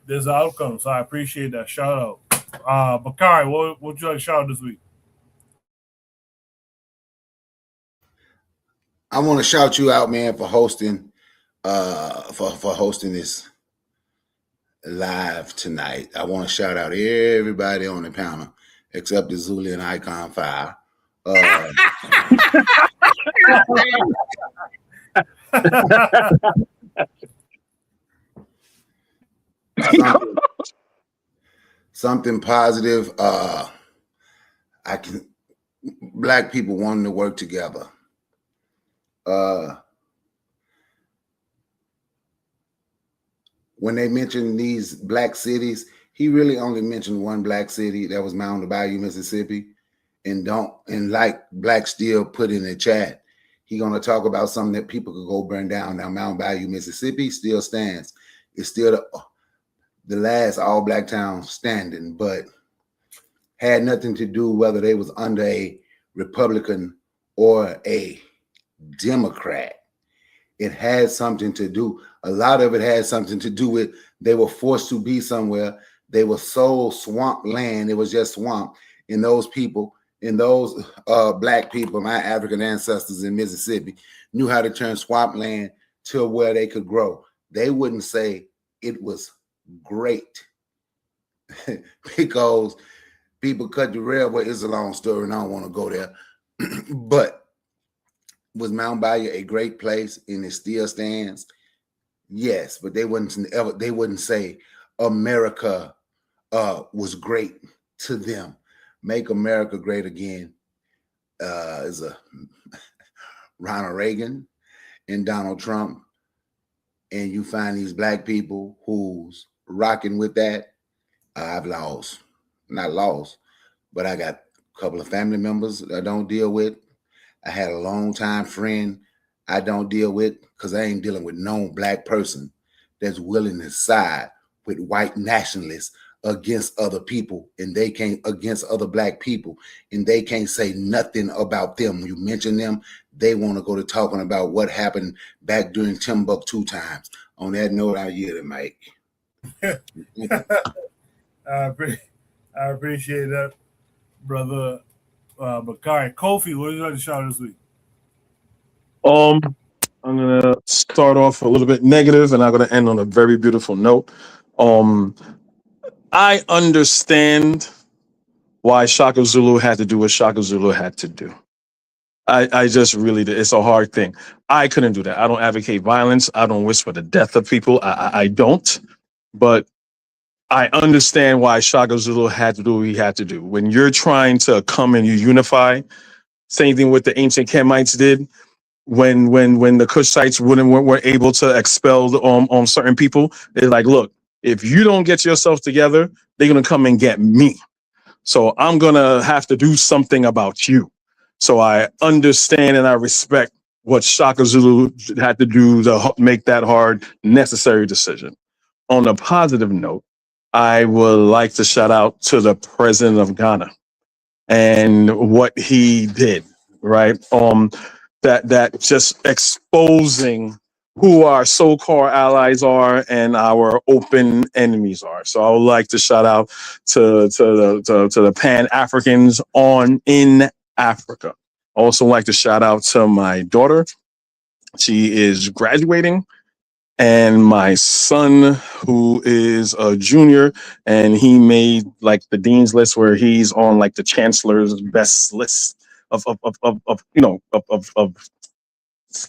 S1: this outcome. So I appreciate that shout out. Bakari, what would you like to shout out this week?
S10: I want to shout you out, man, for hosting for hosting this live tonight. I want to shout out everybody on the panel except the Zulian Icon Fire. Something positive. Black people wanting to work together. When they mentioned these black cities, he really only mentioned one black city, that was Mountain Bayou, Mississippi. And like Black Steel put in the chat, he gonna talk about something that people could go burn down. Now Mountain Bayou, Mississippi still stands. It's still the last all black town standing, but had nothing to do whether they was under a Republican or a Democrat. It had something to do. A lot of it had something to do with they were forced to be somewhere. They were sold swamp land. It was just swamp. And those people, black people, my African ancestors in Mississippi, knew how to turn swamp land to where they could grow. They wouldn't say it was great because people cut the railway. It's a long story, and I don't want to go there. But was Mount Bayou a great place and it still stands? Yes, but they wouldn't say America was great to them. Make America Great Again is a Ronald Reagan and Donald Trump, and you find these black people who's rocking with that. I've not lost, but I got a couple of family members I don't deal with. I had a long-time friend I don't deal with because I ain't dealing with no black person that's willing to side with white nationalists against other people, and they can't against other black people, and they can't say nothing about them. You mention them, they want to go to talking about what happened back during Timbuktu times. On that note, I yield it, Mike.
S1: I appreciate that, brother Bakari. Kofi, what would you like to shout out this week?
S13: I'm gonna start off a little bit negative, and I'm gonna end on a very beautiful note. I understand why Shaka Zulu had to do what Shaka Zulu had to do. I just really did. It's a hard thing. I couldn't do that. I don't advocate violence. I don't wish for the death of people. I don't. But I understand why Shaka Zulu had to do what he had to do. When you're trying to come and you unify, same thing what the ancient Kemites did. When the Cushites weren't able to expel on certain people, they're like, look, if you don't get yourself together, they're gonna come and get me. So I'm gonna have to do something about you. So I understand and I respect what Shaka Zulu had to do to make that hard, necessary decision. On a positive note, I would like to shout out to the president of Ghana and what he did, right? That just exposing who our so-called allies are and our open enemies are. So I would like to shout out to the Pan Africans in Africa. I also like to shout out to my daughter. She is graduating, and my son, who is a junior, and he made like the dean's list where he's on like the chancellor's best list of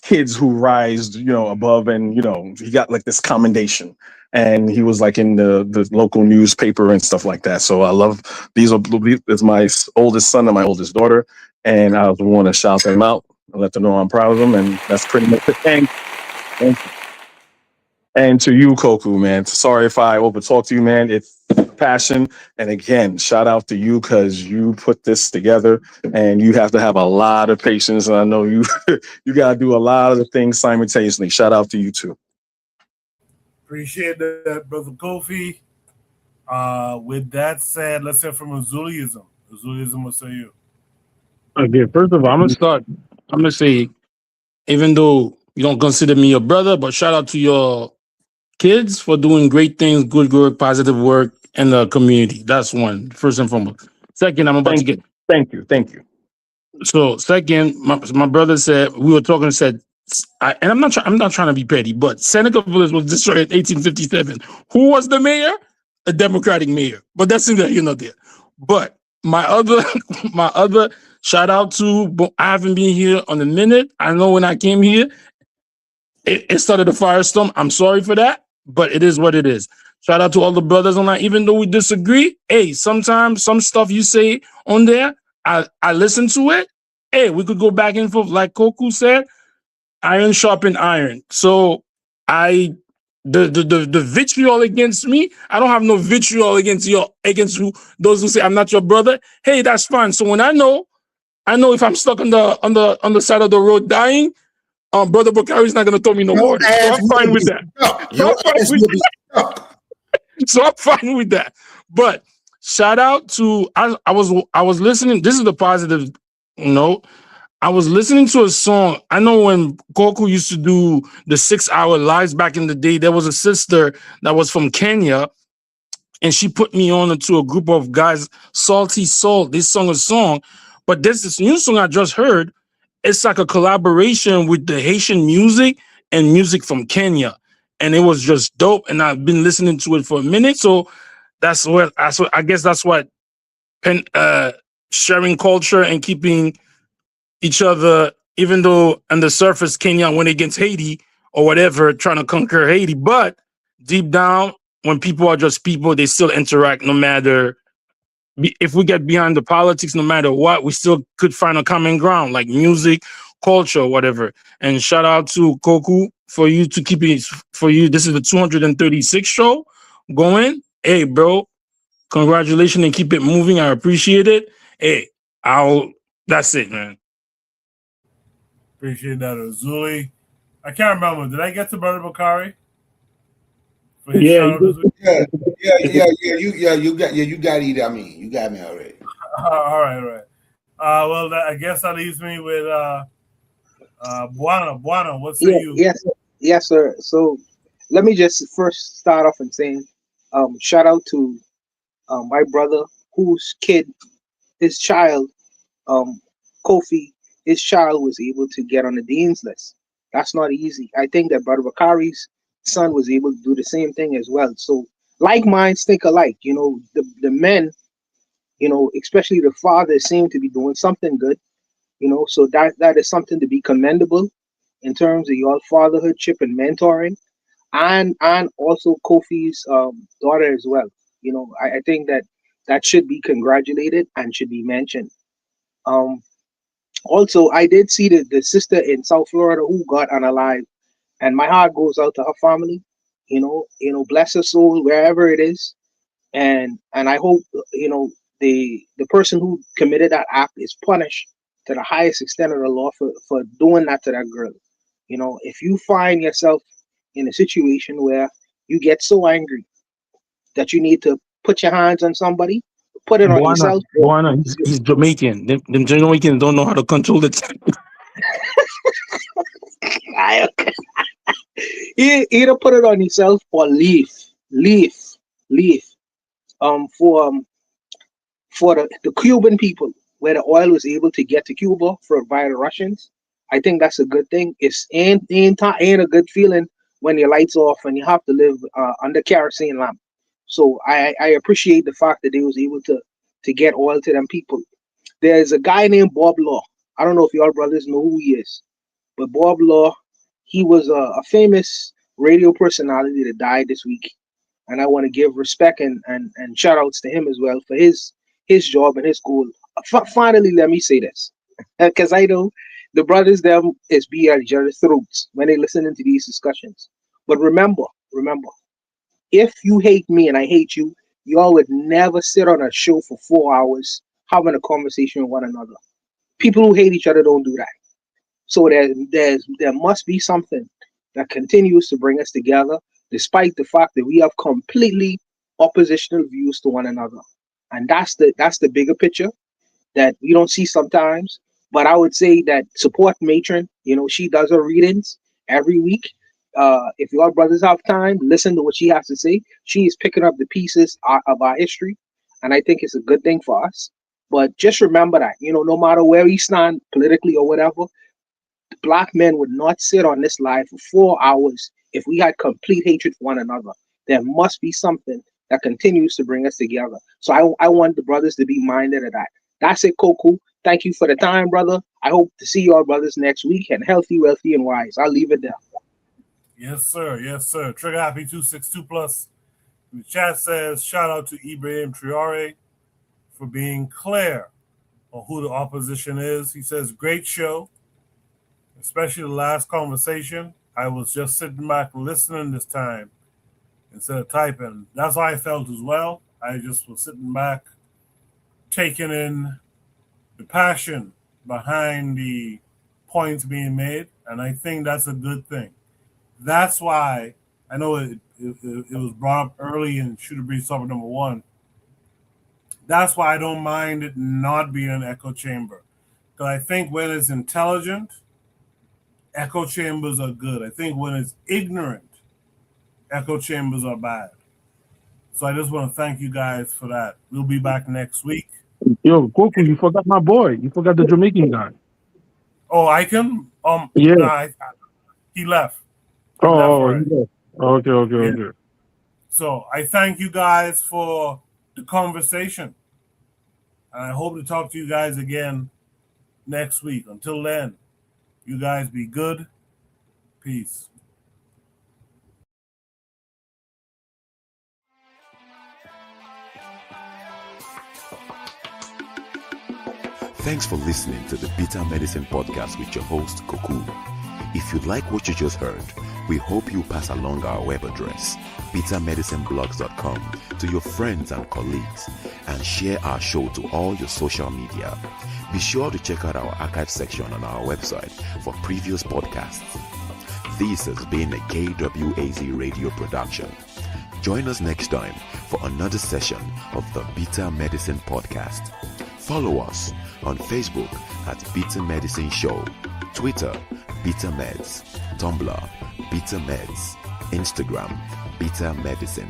S13: kids who rise, above, and he got like this commendation, and he was like in the local newspaper and stuff like that. So I love it's my oldest son and my oldest daughter, and I want to shout them out and let them know I'm proud of them, and that's pretty much it. Thank you. And to you, Koku, man. Sorry if I overtalk to you, man. It's passion. And again, shout out to you because you put this together and you have to have a lot of patience. And I know you you gotta do a lot of the things simultaneously. Shout out to you too.
S1: Appreciate that, Brother Kofi. With that said, let's hear from Azuliism. Azuliism will say you.
S14: Okay, first of all, I'm gonna say, even though you don't consider me your brother, but shout out to your kids for doing great things, good work, positive work in the community. That's one, first and foremost. Second,
S13: Thank you.
S14: So second, my brother said, we were talking, said, and I'm not trying to be petty, but Seneca Village was destroyed in 1857. Who was the mayor? A Democratic mayor. But that's neither here nor there. But my other shout out to, I haven't been here on a minute. I know when I came here, it started a firestorm. I'm sorry for that, but it is what it is. Shout out to all the brothers online. Even though we disagree, hey, sometimes some stuff you say on there, I listen to it. Hey, we could go back and forth. Like Koku said, iron sharpen iron. So the vitriol against me, I don't have no vitriol against those who say I'm not your brother. Hey, that's fine. So when I know if I'm stuck on the side of the road dying, Brother Bakari's not gonna throw me no water. So I'm fine with that. So I'm fine with that. But shout out to I was listening. This is the positive note. I was listening to a song. I know when Koku used to do the 6-hour lives back in the day, there was a sister that was from Kenya, and she put me on to a group of guys, Salty Soul. They sung a song, but there's this new song I just heard. It's like a collaboration with the Haitian music and music from Kenya. And it was just dope. And I've been listening to it for a minute. So I guess that's what sharing culture and keeping each other, even though on the surface, Kenya went against Haiti or whatever, trying to conquer Haiti. But deep down, when people are just people, they still interact no matter. If we get behind the politics, no matter what, we still could find a common ground, like music, culture, whatever. And shout out to Koku for you to keep it for you. This is the 236th show going. Hey, bro, congratulations and keep it moving. I appreciate it. Hey, that's it, man.
S1: Appreciate that, Azuli. I can't remember. Did I get to Brother Bakari?
S10: Yeah. You got it. I mean, you got me already.
S1: All right. Well, I guess that leaves me with Buana. Buana, what say you?
S9: Yes, sir. So let me just first start off and saying, shout out to my brother whose child, Kofi, his child was able to get on the dean's list. That's not easy. I think that Brother Bakari's son was able to do the same thing as well. So like minds think alike. The men, especially the fathers, seem to be doing something good. So that is something to be commendable in terms of your fatherhoodship and mentoring, and also Kofi's daughter as well. I think that should be congratulated and should be mentioned. Um, Also, I did see the sister in South Florida who got unalive, and my heart goes out to her family. Bless her soul wherever it is, and I hope the person who committed that act is punished to the highest extent of the law for doing that to that girl. If you find yourself in a situation where you get so angry that you need to put your hands on somebody, put it on yourself.
S14: Buana, he's Jamaican. Them Jamaicans don't know how to control the
S9: Either put it on yourself or leave. For the Cuban people, where the oil was able to get to Cuba via the Russians, I think that's a good thing. It's ain't a good feeling when your lights off and you have to live under kerosene lamp. So I appreciate the fact that they was able to get oil to them people. There's a guy named Bob Law. I don't know if y'all brothers know who he is, but Bob Law, he was a famous radio personality that died this week, and I want to give respect and shout outs to him as well for his job and his goal. Finally, let me say this, because I know the brothers them is be at each other's throats when they listening to these discussions. But remember, if you hate me and I hate you, y'all would never sit on a show for 4 hours having a conversation with one another. People who hate each other don't do that. So there must be something that continues to bring us together, despite the fact that we have completely oppositional views to one another. And that's the bigger picture that we don't see sometimes. But I would say that support Matron. She does her readings every week. If your brothers have time, listen to what she has to say. She is picking up the pieces of our history, and I think it's a good thing for us. But just remember that, no matter where we stand politically or whatever, Black men would not sit on this live for 4 hours if we had complete hatred for one another. There must be something that continues to bring us together. So I want the brothers to be minded of that. That's it, Koku. Thank you for the time, brother. I hope to see y'all brothers next week, and healthy, wealthy, and wise. I'll leave it there.
S1: Yes, sir. Yes, sir. Trigger Happy 262 Plus. The chat says, shout out to Ibrahim Traore for being clear on who the opposition is. He says, great show, especially the last conversation. I was just sitting back listening this time instead of typing. That's how I felt as well. I just was sitting back, taking in the passion behind the points being made, and I think that's a good thing. That's why I know it was brought up early in Shooter Breeze Supper number 1. That's why I don't mind it not being an echo chamber. Because I think when it's intelligent, echo chambers are good. I think when it's ignorant, echo chambers are bad. So I just want to thank you guys for that. We'll be back next week.
S14: Yo, Koku, you forgot my boy. You forgot the Jamaican guy.
S1: Oh, I can?
S14: Yeah.
S1: Nah, he left.
S14: Okay.
S1: So I thank you guys for the conversation. And I hope to talk to you guys again next week. Until then, you guys be good. Peace.
S2: Thanks for listening to the Bitter Medicine Podcast with your host, Koku. If you like what you just heard, we hope you pass along our web address, bittermedicineblogs.com, to your friends and colleagues, and share our show to all your social media. Be sure to check out our archive section on our website for previous podcasts. This has been a KWAZ radio production. Join us next time for another session of the Bitter Medicine Podcast. Follow us on Facebook at Bitter Medicine Show, Twitter, Bitter Meds, Tumblr, Bitter Meds, Instagram, Bitter Medicine.